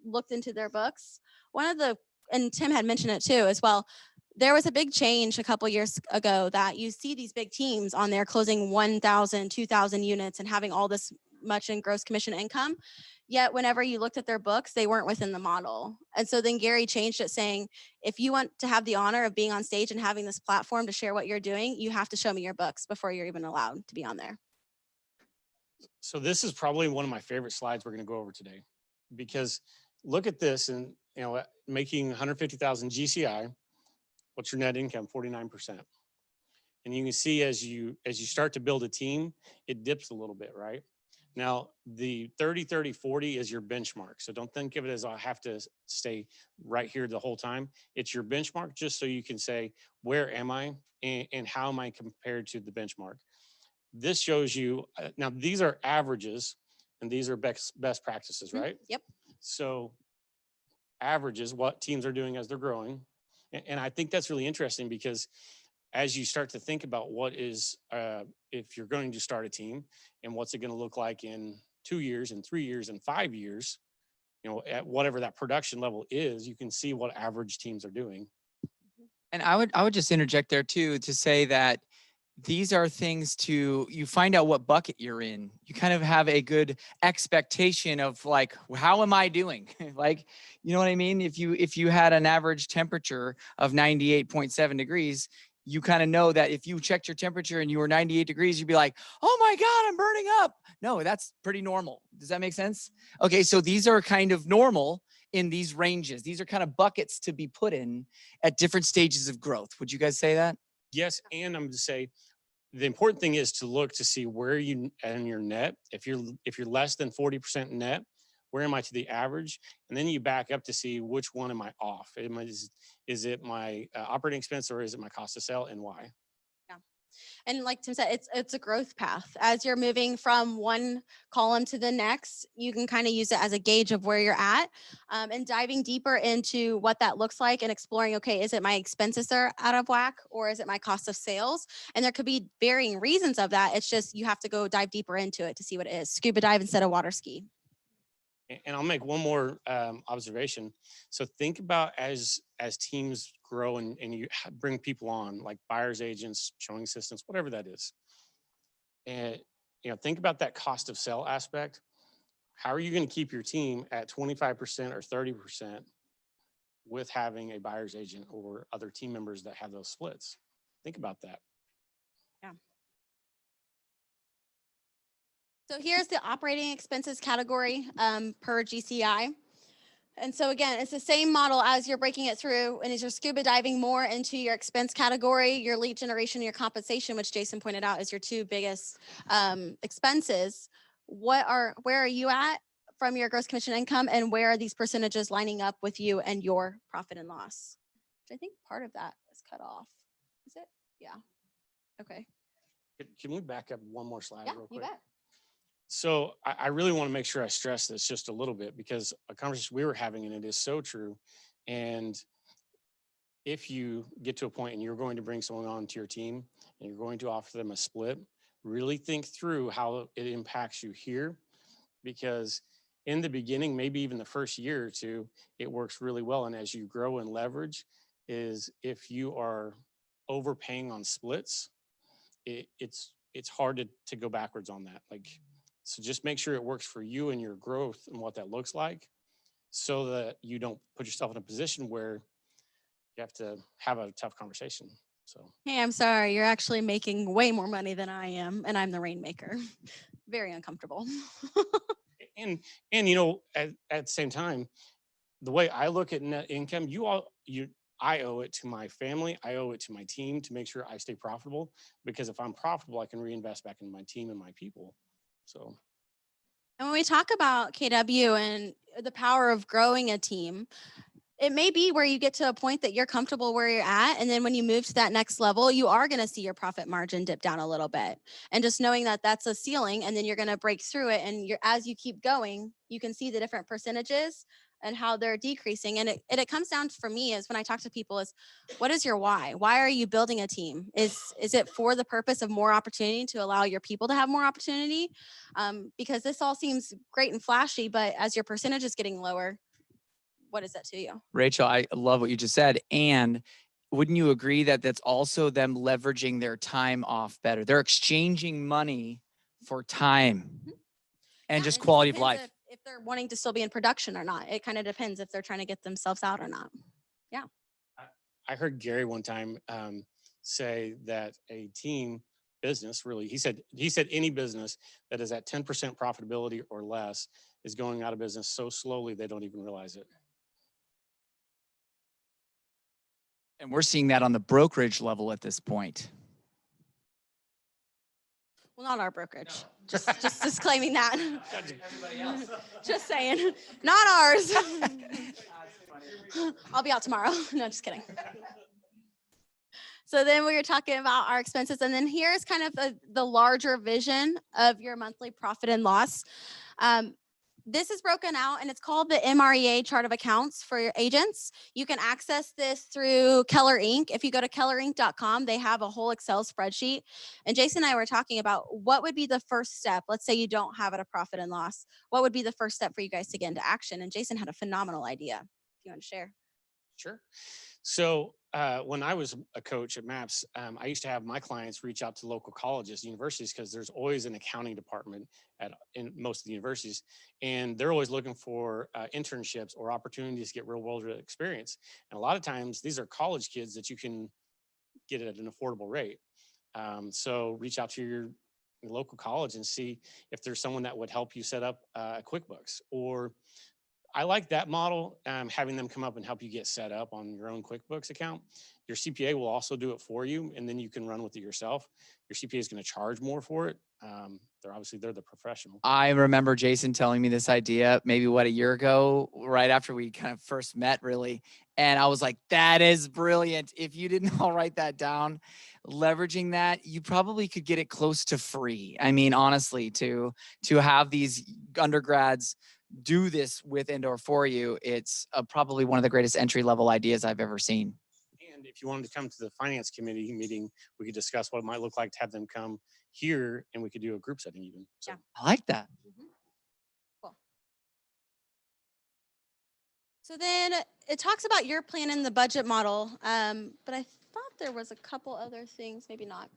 looked into their books. One of the, and Tim had mentioned it too as well, there was a big change a couple years ago that you see these big teams on there closing 1,000, 2,000 units and having all this much in gross commission income. Yet whenever you looked at their books, they weren't within the model. And so then Gary changed it, saying, if you want to have the honor of being on stage and having this platform to share what you're doing, you have to show me your books before you're even allowed to be on there. So this is probably one of my favorite slides we're going to go over today, because look at this, and making 150,000 GCI, what's your net income? 49%. And you can see as you start to build a team, it dips a little bit, right? Now, the 30, 30, 40 is your benchmark. So don't think of it as I have to stay right here the whole time. It's your benchmark just so you can say, where am I and how am I compared to the benchmark? This shows you, now these are averages and these are best practices, right? Yep. So averages, what teams are doing as they're growing. And I think that's really interesting, because as you start to think about what is, if you're going to start a team and what's it going to look like in 2 years and 3 years and 5 years, at whatever that production level is, you can see what average teams are doing. And I would just interject there too, to say that these are things you find out what bucket you're in. You kind of have a good expectation of like, how am I doing? Like, you know what I mean? If you had an average temperature of 98.7 degrees, you kind of know that if you checked your temperature and you were 98 degrees, you'd be like, oh my God, I'm burning up. No, that's pretty normal. Does that make sense? Okay, so these are kind of normal in these ranges. These are kind of buckets to be put in at different stages of growth. Would you guys say that? Yes, and I'm going to say the important thing is to look to see where you in your net. If you're less than 40% net, where am I to the average? And then you back up to see which one am I off? Is it my operating expense, or is it my cost of sale, and why? Yeah. And like Tim said, it's a growth path. As you're moving from one column to the next, you can kind of use it as a gauge of where you're at, and diving deeper into what that looks like and exploring, okay, is it my expenses that are out of whack, or is it my cost of sales? And there could be varying reasons of that. It's just you have to go dive deeper into it to see what it is. Scuba dive instead of water ski. And I'll make one more observation. So think about as teams grow and you bring people on, like buyers agents, showing assistants, whatever that is. And think about that cost of sale aspect. How are you going to keep your team at 25% or 30% with having a buyer's agent or other team members that have those splits? Think about that. Yeah. So here's the operating expenses category per GCI. And so again, it's the same model as you're breaking it through, and as you're scuba diving more into your expense category, your lead generation, your compensation, which Jason pointed out is your 2 biggest expenses. Where are you at from your gross commission income, and where are these percentages lining up with you and your profit and loss? Which I think part of that is cut off. Is it? Yeah. Okay. Can we back up one more slide Yeah, real you quick? bet. So I really want to make sure I stress this just a little bit because a conversation we were having, and it is so true. And if you get to a point and you're going to bring someone onto your team and you're going to offer them a split, really think through how it impacts you here. Because in the beginning, maybe even the first year or two, it works really well. And as you grow and leverage, is if you are overpaying on splits, it's hard to go backwards on that. Like, so just make sure it works for you and your growth and what that looks like, so that you don't put yourself in a position where you have to have a tough conversation. So Hey, I'm sorry. You're actually making way more money than I am, and I'm the rainmaker. Very uncomfortable. and you know, at the same time, the way I look at net income, I owe it to my family. I owe it to my team to make sure I stay profitable, because if I'm profitable, I can reinvest back in my team and my people. So And when we talk about KW and the power of growing a team, it may be where you get to a point that you're comfortable where you're at. And then when you move to that next level, you are going to see your profit margin dip down a little bit. And just knowing that that's a ceiling, and then you're going to break through it. And as you keep going, you can see the different percentages and how they're decreasing. And it comes down for me is when I talk to people is, what is your why? Why are you building a team? Is it for the purpose of more opportunity to allow your people to have more opportunity? Because this all seems great and flashy, but as your percentage is getting lower, what is that to you? Rachel, I love what you just said. And wouldn't you agree that that's also them leveraging their time off better? They're exchanging money for time and Yeah, just it quality of depends life. if they're wanting to still be in production or not. It kind of depends if they're trying to get themselves out or not. Yeah. I heard Gary one time say that a team business, really, he said any business that is at 10% profitability or less is going out of business so slowly they don't even realize it. And we're seeing that on the brokerage level at this point. Well, not our brokerage. Just disclaiming that. Just saying, not ours. I'll be out tomorrow. No, just kidding. So then we were talking about our expenses, and then here's kind of the larger vision of your monthly profit and loss. This is broken out, and it's called the MREA chart of accounts for your agents. You can access this through Keller Inc. If you go to kellerinc.com, they have a whole Excel spreadsheet. And Jason and I were talking about what would be the first step. Let's say you don't have it a profit and loss. What would be the first step for you guys to get into action? And Jason had a phenomenal idea. If you want to share. Sure. So when I was a coach at MAPS, I used to have my clients reach out to local colleges, universities, because there's always an accounting department in most of the universities, and they're always looking for internships or opportunities to get real world experience. And a lot of times these are college kids that you can get at an affordable rate. So reach out to your local college and see if there's someone that would help you set up QuickBooks. Or I like that model, having them come up and help you get set up on your own QuickBooks account. Your CPA will also do it for you, and then you can run with it yourself. Your CPA is going to charge more for it. They're the professional. I remember Jason telling me this idea maybe a year ago, right after we kind of first met, really. And I was like, that is brilliant. If you didn't all write that down, leveraging that, you probably could get it close to free. I mean, honestly, to have these undergrads do this with and or for you, it's probably one of the greatest entry level ideas I've ever seen. And if you wanted to come to the finance committee meeting, we could discuss what it might look like to have them come here, and we could do a group setting even. So. Yeah. I like that. Cool. So then it talks about your plan in the budget model, but I thought there was a couple other things, maybe not.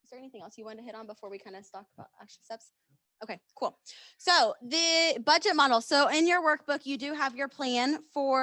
Is there anything else you wanted to hit on before we kind of talk about action steps? Okay, cool. So the budget model. So in your workbook, you do have your plan for